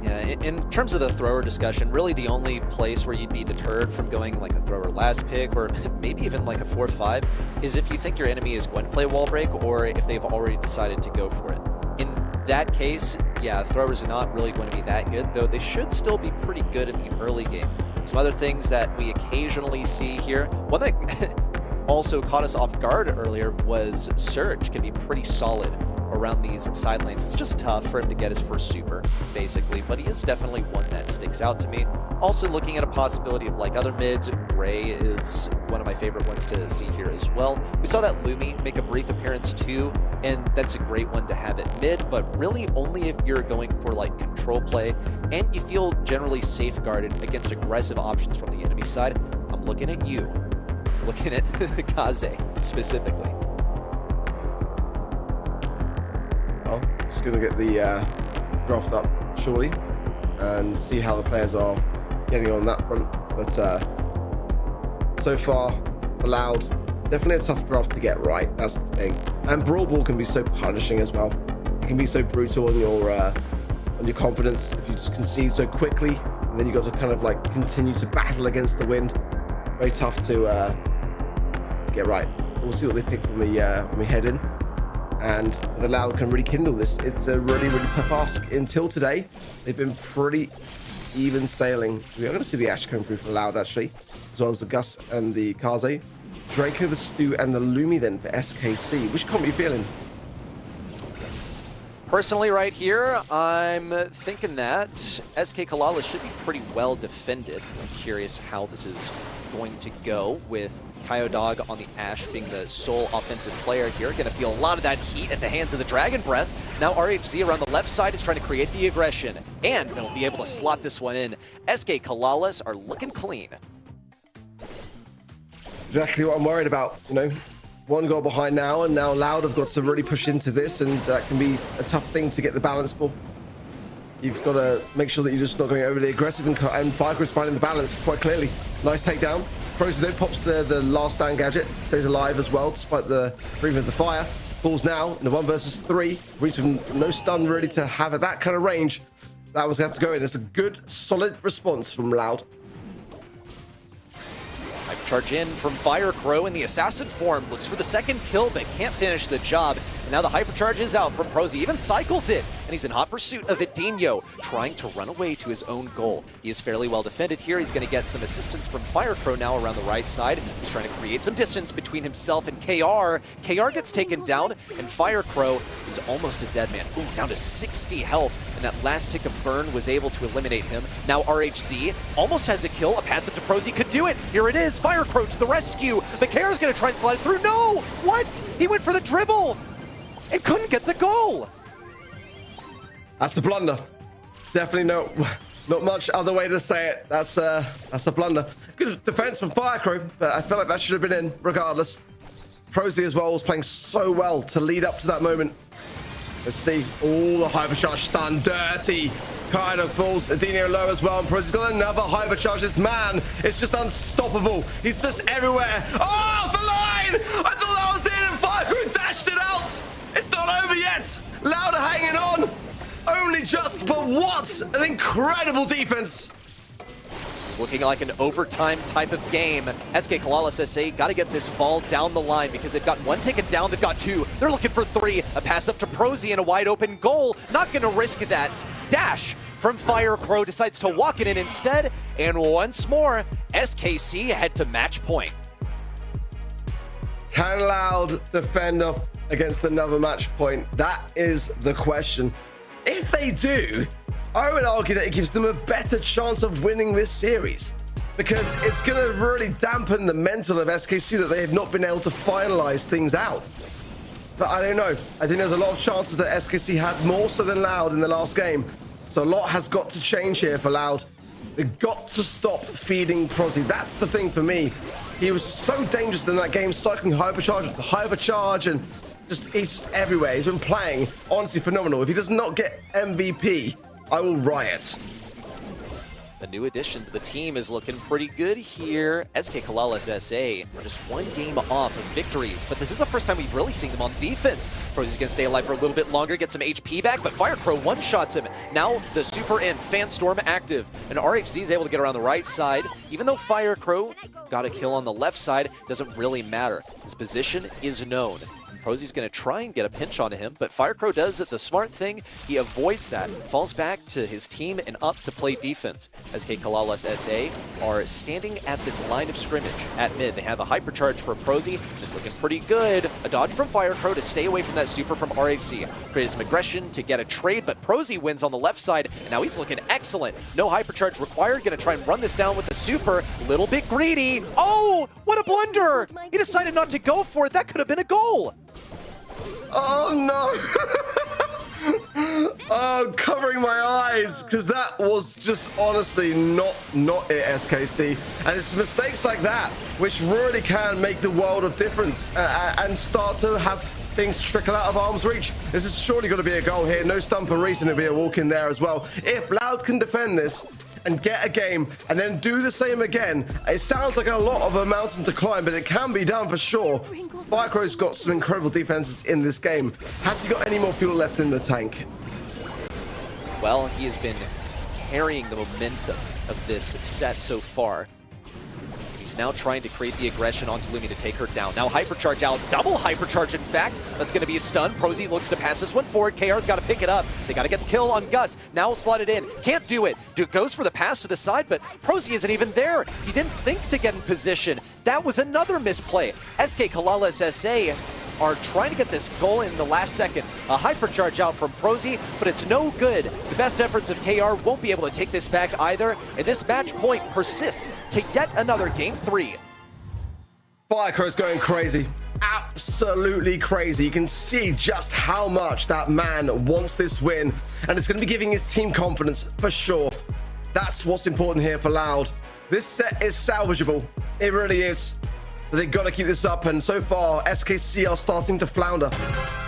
Yeah, in terms of the thrower discussion, really the only place where you'd be deterred from going like a thrower last pick or maybe even like a 4-5 is if you think your enemy is going to play wall break or if they've already decided to go for it. In that case, yeah, throwers are not really going to be that good, though they should still be pretty good in the early game. Some other things that we occasionally see here, one that also caught us off guard earlier was Surge can be pretty solid around these side lanes. It's just tough for him to get his first super, basically, but he is definitely one that sticks out to me. Also looking at a possibility of like other mids, Gray is one of my favorite ones to see here as well. We saw that Lumi make a brief appearance too, and that's a great one to have at mid, but really only if you're going for like control play and you feel generally safeguarded against aggressive options from the enemy side. I'm looking at you, looking at Kaze specifically. Well, just going to get the draft up shortly and see how the players are getting on that front. But so far, allowed, definitely a tough draft to get right. That's the thing. And Brawl Ball can be so punishing as well. It can be so brutal on your confidence if you just concede so quickly, and then you got to kind of like continue to battle against the wind. Very tough to get right. We'll see what they pick when we head in. And the Loud can really kindle this. It's a really, really tough ask. Until today, they've been pretty even sailing. We are going to see the Ash come through for Loud, actually, as well as the Gus and the Kaze. Draco, the Stu, and the Lumi then for SKC. Which comp are you feeling? Personally, right here, I'm thinking that SK Kalalas should be pretty well defended. I'm curious how this is going to go with Kyodog on the Ash being the sole offensive player here. Gonna feel a lot of that heat at the hands of the Dragon Breath. Now RHZ around the left side is trying to create the aggression, and they'll be able to slot this one in. SK Kalalas are looking clean. Exactly what I'm worried about, you know. One goal behind now, and now Loud have got to really push into this, and that can be a tough thing to get the balance ball. You've got to make sure that you're just not going overly aggressive, and Viker is finding the balance quite clearly. Nice takedown. Prozo pops the last stand gadget, stays alive as well, despite the breathing of the fire. Falls now in the 1 versus 3. Reese with no stun really to have at that kind of range. That was going to have to go in. It's a good, solid response from Loud. Charge in from Firecrow in the assassin form. Looks for the second kill, but can't finish the job. And now the hypercharge is out from Prosy. Even cycles it, and he's in hot pursuit of Edinho, trying to run away to his own goal. He is fairly well defended here. He's going to get some assistance from Firecrow now around the right side. He's trying to create some distance between himself and KR. KR gets taken down, and Firecrow is almost a dead man. Ooh, down to 60 health, and that last tick of burn was able to eliminate him. Now RHZ almost has a kill. A passive to Prosy could do it. Here it is. Firecrow to the rescue, but KR's going to try and slide it through. No! What? He went for the dribble and couldn't get the goal. That's a blunder. Definitely not much other way to say it. That's a blunder. Good defense from Firecrow, but I feel like that should have been in regardless. Prosy as well was playing so well to lead up to that moment. Let's see. All the hypercharge stun dirty. Kind of falls. Edinho low as well. And Prosy's got another hypercharge. This man is just unstoppable. He's just everywhere. Oh, the line! I thought that was in, and Firecrow dashed it out. It's not over yet. Louder hanging on. Only just, but what an incredible defense. It's looking like an overtime type of game. SK Kalalis SA got to get this ball down the line because they've got one taken down, they've got two. They're looking for three. A pass up to Prosy and a wide open goal. Not going to risk that. Dash from Firecrow decides to walk it in instead. And once more, SKC head to match point. Can Loud defend off against another match point? That is the question. If they do, I would argue that it gives them a better chance of winning this series, because it's going to really dampen the mental of SKC that they have not been able to finalize things out. But I don't know. I think there's a lot of chances that SKC had more so than Loud in the last game. So a lot has got to change here for Loud. They've got to stop feeding Prosy. That's the thing for me. He was so dangerous in that game, cycling hypercharge, and he's just everywhere. He's been playing honestly phenomenal. If he does not get MVP, I will riot. The new addition to the team is looking pretty good here. SK Kalalis SA are just one game off of victory, but this is the first time we've really seen them on defense. Prosy's gonna stay alive for a little bit longer, get some HP back, but Firecrow one-shots him. Now the super in, Fanstorm active, and RHZ is able to get around the right side. Even though Firecrow got a kill on the left side, doesn't really matter. His position is known. Prosy's going to try and get a pinch onto him, but Firecrow does it the smart thing. He avoids that, falls back to his team and ups to play defense. SK Kalalis SA are standing at this line of scrimmage at mid. They have a hypercharge for Prosy, and it's looking pretty good. A dodge from Firecrow to stay away from that super from RHZ. Created some aggression to get a trade, but Prosy wins on the left side, and now he's looking excellent. No hypercharge required. Going to try and run this down with the super. Little bit greedy. Oh, what a blunder! He decided not to go for it. That could have been a goal. Oh no! Oh, covering my eyes, because that was just honestly not it, SKC. And it's mistakes like that which really can make the world of difference and start to have things trickle out of arm's reach. This is surely going to be a goal here. No stun for Reese, and it'll be a walk in there as well. If Loud can defend this and get a game and then do the same again, it sounds like a lot of a mountain to climb, but it can be done for sure. Firecrow's got some incredible defenses in this game. Has he got any more fuel left in the tank? Well, he has been carrying the momentum of this set so far. He's now trying to create the aggression onto Lumi to take her down. Now hypercharge out, double hypercharge in fact. That's going to be a stun. Prosy looks to pass this one forward. KR's got to pick it up. They got to get the kill on Gus. Now slot it in. Can't do it. Goes for the pass to the side, but Prosy isn't even there. He didn't think to get in position. That was another misplay. SK Kalalis SA are trying to get this goal in the last second. A hypercharge out from Prosy, but it's no good. The best efforts of KR won't be able to take this back either, and this match point persists to yet another Game 3. Firecrow's going crazy. Absolutely crazy. You can see just how much that man wants this win, and it's going to be giving his team confidence for sure. That's what's important here for Loud. This set is salvageable. It really is. But they've got to keep this up, and so far SKC are starting to flounder.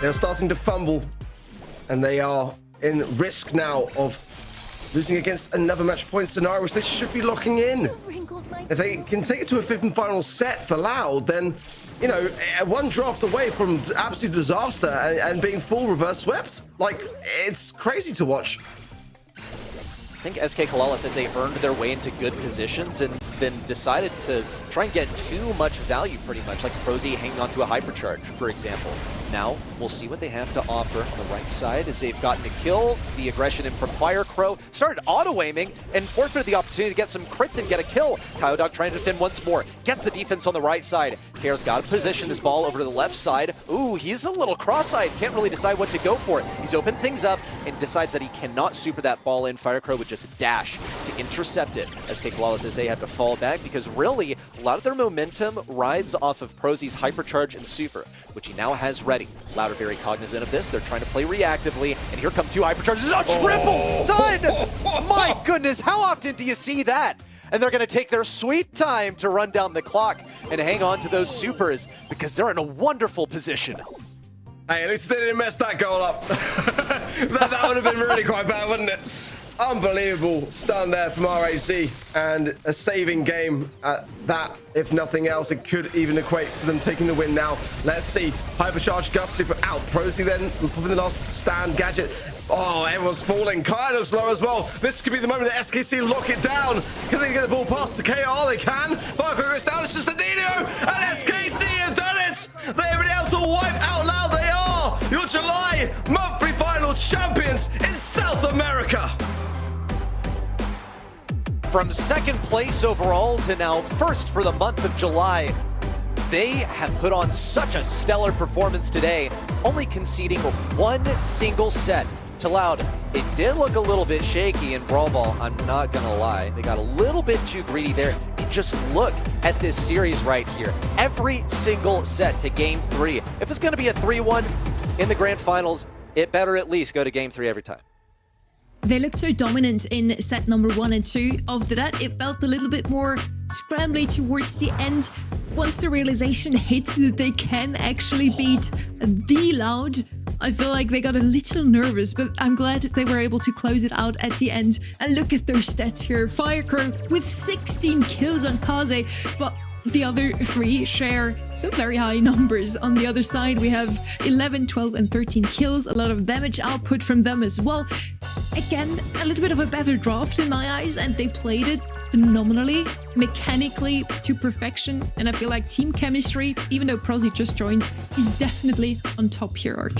They're starting to fumble, and they are in risk now of losing against another match point scenario, which they should be locking in. If they can take it to a fifth and final set for Loud, then you know, one draft away from absolute disaster and being full reverse swept. Like, it's crazy to watch. I think SK Kalalis, as they earned their way into good positions and then decided to try and get too much value, pretty much, like Prosy hanging onto a hypercharge, for example. Now, we'll see what they have to offer on the right side as they've gotten a kill. The aggression in from Firecrow started auto-aiming and forfeited the opportunity to get some crits and get a kill. Kyodog trying to defend once more, gets the defense on the right side. KR's got to position this ball over to the left side. Ooh, he's a little cross-eyed, can't really decide what to go for. He's opened things up and decides that he cannot super that ball in. Firecrow would just dash to intercept it. SK Kalalis as they have to fall back because really, a lot of their momentum rides off of Prosy's hypercharge and super, which he now has ready. Loud are very cognizant of this. They're trying to play reactively, and here come 2 hypercharges. A triple stun! My goodness, how often do you see that? And they're going to take their sweet time to run down the clock and hang on to those supers because they're in a wonderful position. Hey, at least they didn't mess that goal up. that would have been really quite bad, wouldn't it? Unbelievable stun there from RAC, and a saving game at that. If nothing else, it could even equate to them taking the win now. Let's see. Hypercharge, Gus, super out. Prosy then popping the last stand. Gadget. Oh, everyone's falling. Kai looks low as well. This could be the moment that SKC lock it down. Can they get the ball past to KR? They can. Barco goes down. It's just a Dino. And SKC have done it. They've been able to wipe out Loud. They are your July monthly final champions in South America. From second place overall to now first for the month of July, they have put on such a stellar performance today, only conceding 1 single set to Loud. It did look a little bit shaky in Brawl Ball, I'm not gonna lie. They got a little bit too greedy there. And just look at this series right here. Every single set to game 3. If it's gonna be a 3-1 in the grand finals, it better at least go to game 3 every time. They looked so dominant in set number 1 and 2. After that, it felt a little bit more scrambly towards the end. Once the realization hit that they can actually beat the Loud, I feel like they got a little nervous, but I'm glad that they were able to close it out at the end. And look at their stats here. Firecrow with 16 kills on Kaze, but the other 3 share some very high numbers. On the other side, we have 11, 12, and 13 kills. A lot of damage output from them as well. Again, a little bit of a better draft in my eyes, and they played it phenomenally, mechanically to perfection. And I feel like team chemistry, even though Prosy just joined, is definitely on top here, Ark.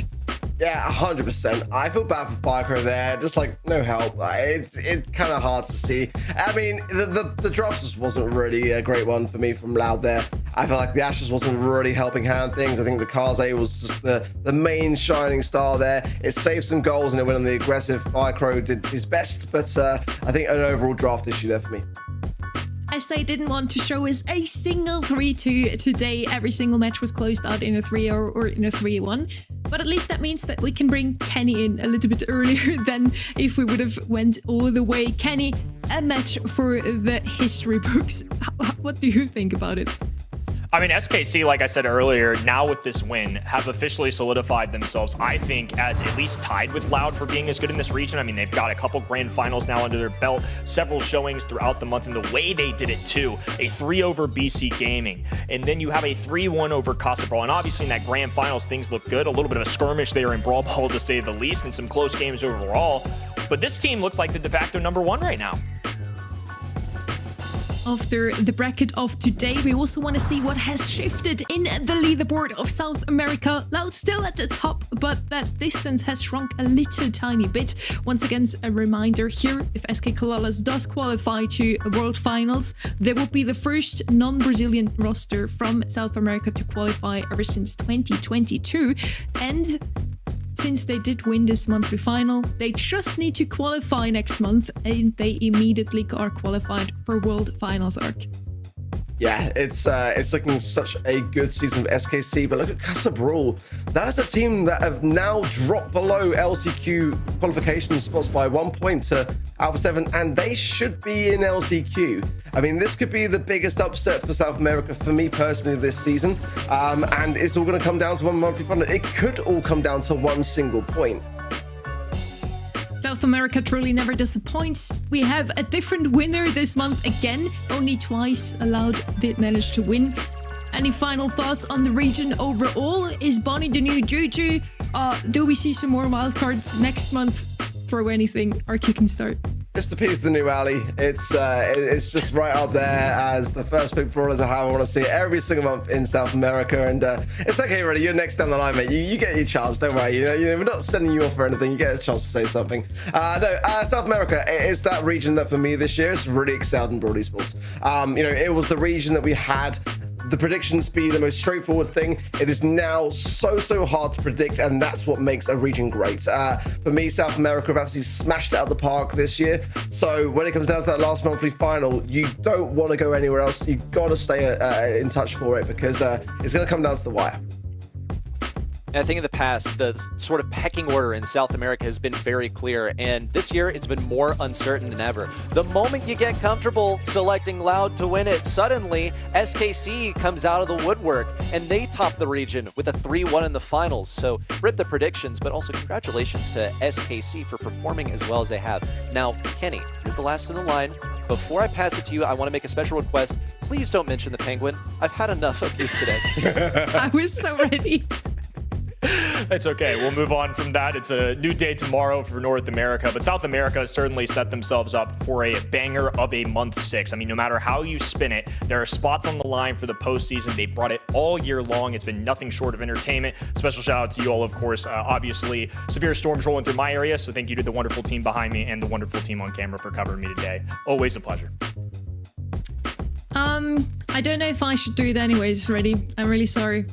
Yeah, 100%. I feel bad for Firecrow there. Just like, no help. It's kind of hard to see. I mean, the draft just wasn't really a great one for me from Loud there. I feel like the Ashes wasn't really helping hand things. I think the Kaze was just the main shining star there. It saved some goals and it went on the aggressive. Firecrow did his best, but I think an overall draft issue there for me. SA didn't want to show us a single 3-2 today. Every single match was closed out in a 3 or in a 3-1. But at least that means that we can bring Kenny in a little bit earlier than if we would have went all the way. Kenny, a match for the history books. What do you think about it? I mean, SKC, like I said earlier, now with this win, have officially solidified themselves, I think, as at least tied with Loud for being as good in this region. I mean, they've got a couple grand finals now under their belt, several showings throughout the month, and the way they did it too. A 3 over BC Gaming, and then you have a 3-1 over Casa Brawl. And obviously in that grand finals, things look good. A little bit of a skirmish there in Brawl Ball, to say the least, and some close games overall. But this team looks like the de facto #1 right now. After the bracket of today, we also want to see what has shifted in the leaderboard of South America. Loud still at the top, but that distance has shrunk a little tiny bit. Once again, a reminder here, if SK Kalalis does qualify to World Finals, they will be the first non-Brazilian roster from South America to qualify ever since 2022. And since they did win this monthly final, they just need to qualify next month, and they immediately are qualified for World Finals, Arc. Yeah, it's looking such a good season of SKC, but look at Casa Brawl. That is the team that have now dropped below LCQ qualification spots by 1 point to Alpha 7, and they should be in LCQ. I mean, this could be the biggest upset for South America for me personally this season, and it's all going to come down to one monthly final. It could all come down to 1 single point. South America truly never disappoints. We have a different winner this month again. Only twice Loud did manage to win. Any final thoughts on the region overall? Is Bonnie the new Juju? Do we see some more wildcards next month? Throw anything, our kicking start. Mr. P's the new Ali. It's just right up there as the first big brawlers I have. I want to see it every single month in South America, and it's okay, Reddy. You're next down the line, mate. You get your chance. Don't worry. You know, we're not sending you off for anything. You get a chance to say something. South America is that region that for me this year has really excelled in Brawl Esports. It was the region that we had the predictions be the most straightforward thing. It is now so hard to predict, and that's what makes a region great. For me, South America have actually smashed it out of the park this year. So when it comes down to that last monthly final, you don't want to go anywhere else. You've got to stay in touch for it, because it's going to come down to the wire. And I think in the past, the sort of pecking order in South America has been very clear, and this year it's been more uncertain than ever. The moment you get comfortable selecting Loud to win it, suddenly SKC comes out of the woodwork, and they top the region with a 3-1 in the finals. So rip the predictions, but also congratulations to SKC for performing as well as they have. Now, Kenny, you're the last in the line. Before I pass it to you, I want to make a special request. Please don't mention the Penguin. I've had enough of this today. I was so ready. It's okay. We'll move on from that. It's a new day tomorrow for North America, but South America certainly set themselves up for a banger of a month 6. I mean, no matter how you spin it, there are spots on the line for the postseason. They brought it all year long. It's been nothing short of entertainment. Special shout out to you all, of course. Obviously, severe storms rolling through my area, so thank you to the wonderful team behind me and the wonderful team on camera for covering me today. Always a pleasure. I don't know if I should do it anyways, Reddy. I'm really sorry.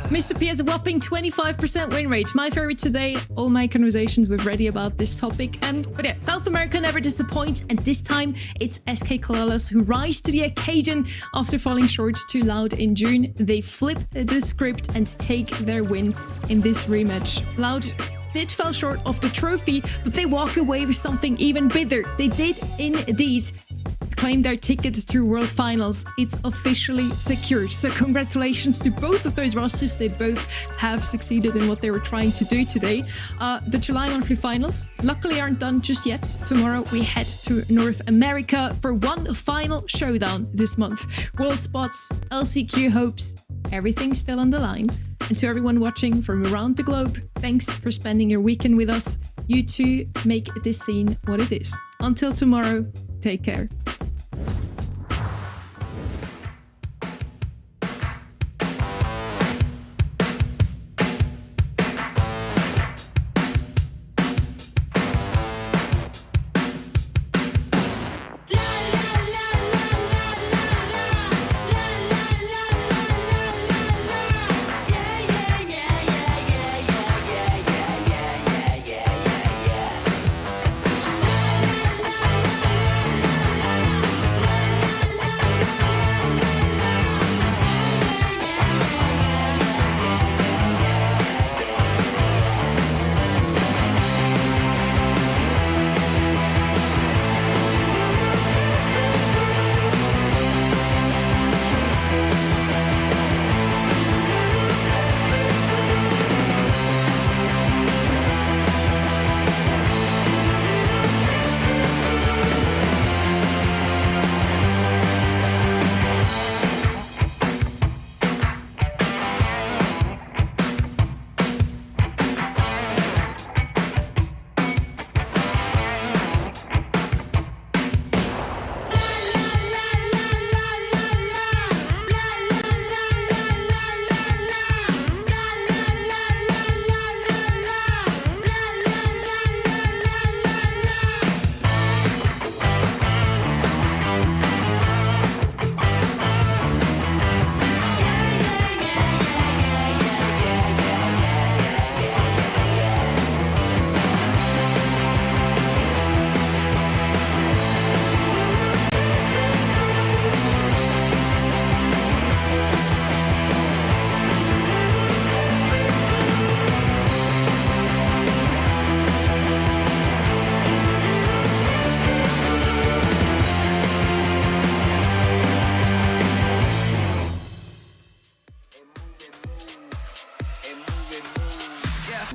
Mr. P has a whopping 25% win rate. My favorite today, all my conversations with Reddy about this topic. But yeah, South America never disappoints, and this time it's SK Kalalas who rise to the occasion after falling short to Loud in June. They flip the script and take their win in this rematch. Loud did fall short of the trophy, but they walk away with something even bigger. They did indeed claim their tickets to World Finals. It's officially secured. So congratulations to both of those rosters. They both have succeeded in what they were trying to do today. The July monthly finals luckily aren't done just yet. Tomorrow we head to North America for one final showdown this month. World spots, LCQ hopes, everything's still on the line. And to everyone watching from around the globe, thanks for spending your weekend with us. You two make this scene what it is. Until tomorrow, take care.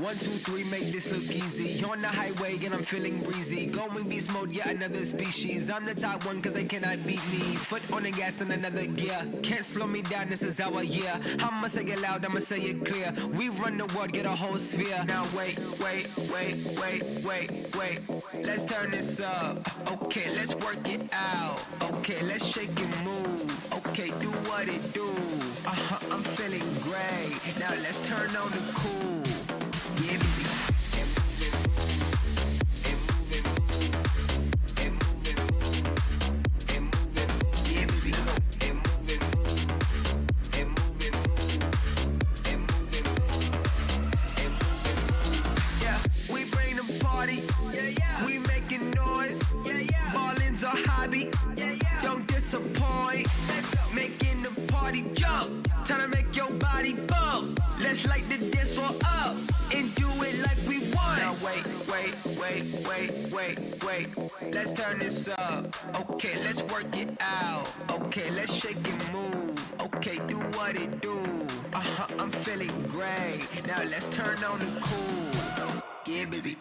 1, 2, 3, make this look easy. On the highway and I'm feeling breezy. Going beast mode, yeah, another species. I'm the top one cause they cannot beat me. Foot on the gas in another gear. Can't slow me down, this is our year. I'ma say it loud, I'ma say it clear. We run the world, get a whole sphere. Now wait. Let's turn this up. Okay, let's work it out. Okay, let's shake and move. Okay, do what it do. I'm feeling great. Now let's turn on the cool. Yeah, busy. Don't disappoint. Making the party jump. Time to make your body bump. Let's light the dance floor up and do it like we want. Now wait. Let's turn this up. Okay, let's work it out. Okay, let's shake and move. Okay, do what it do. I'm feeling great. Now let's turn on the cool. Get busy.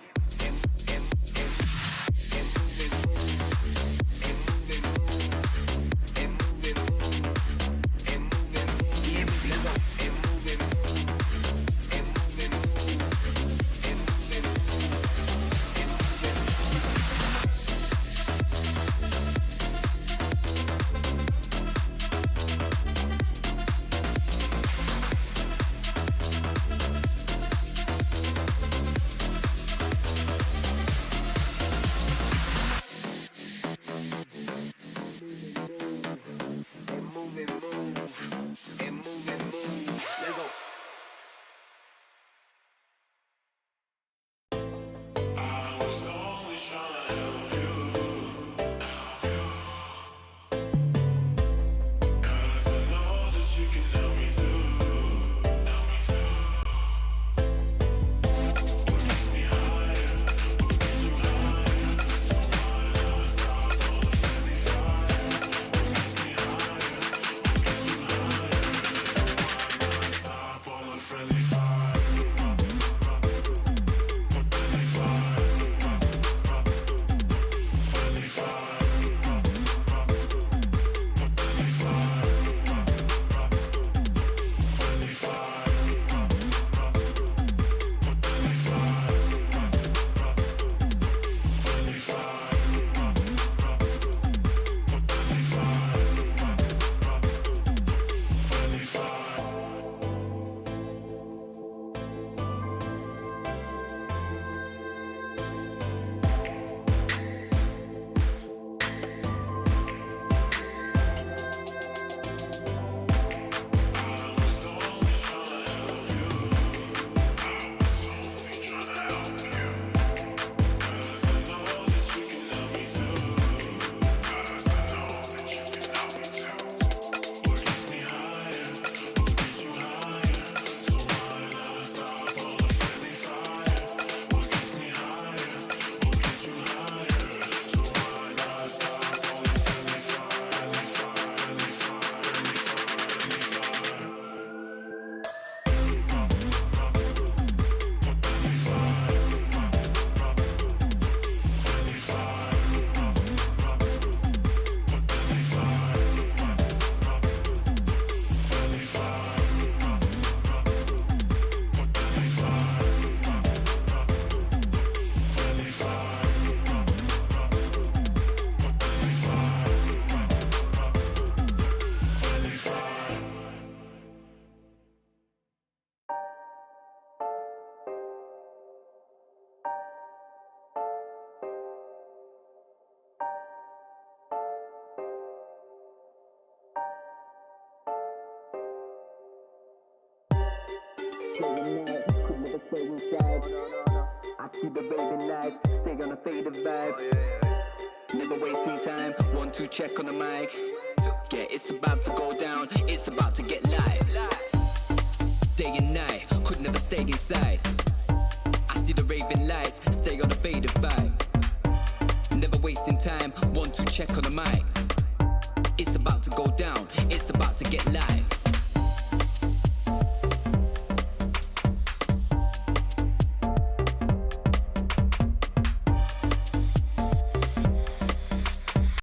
stay inside. I see the baby lights, stay on a faded vibe. Never wasting time, 1, 2 check on the mic. Yeah, it's about to go down, it's about to get live. Day and night, could never stay inside. I see the raving lights, stay on a faded vibe. Never wasting time, 1, 2 check on the mic.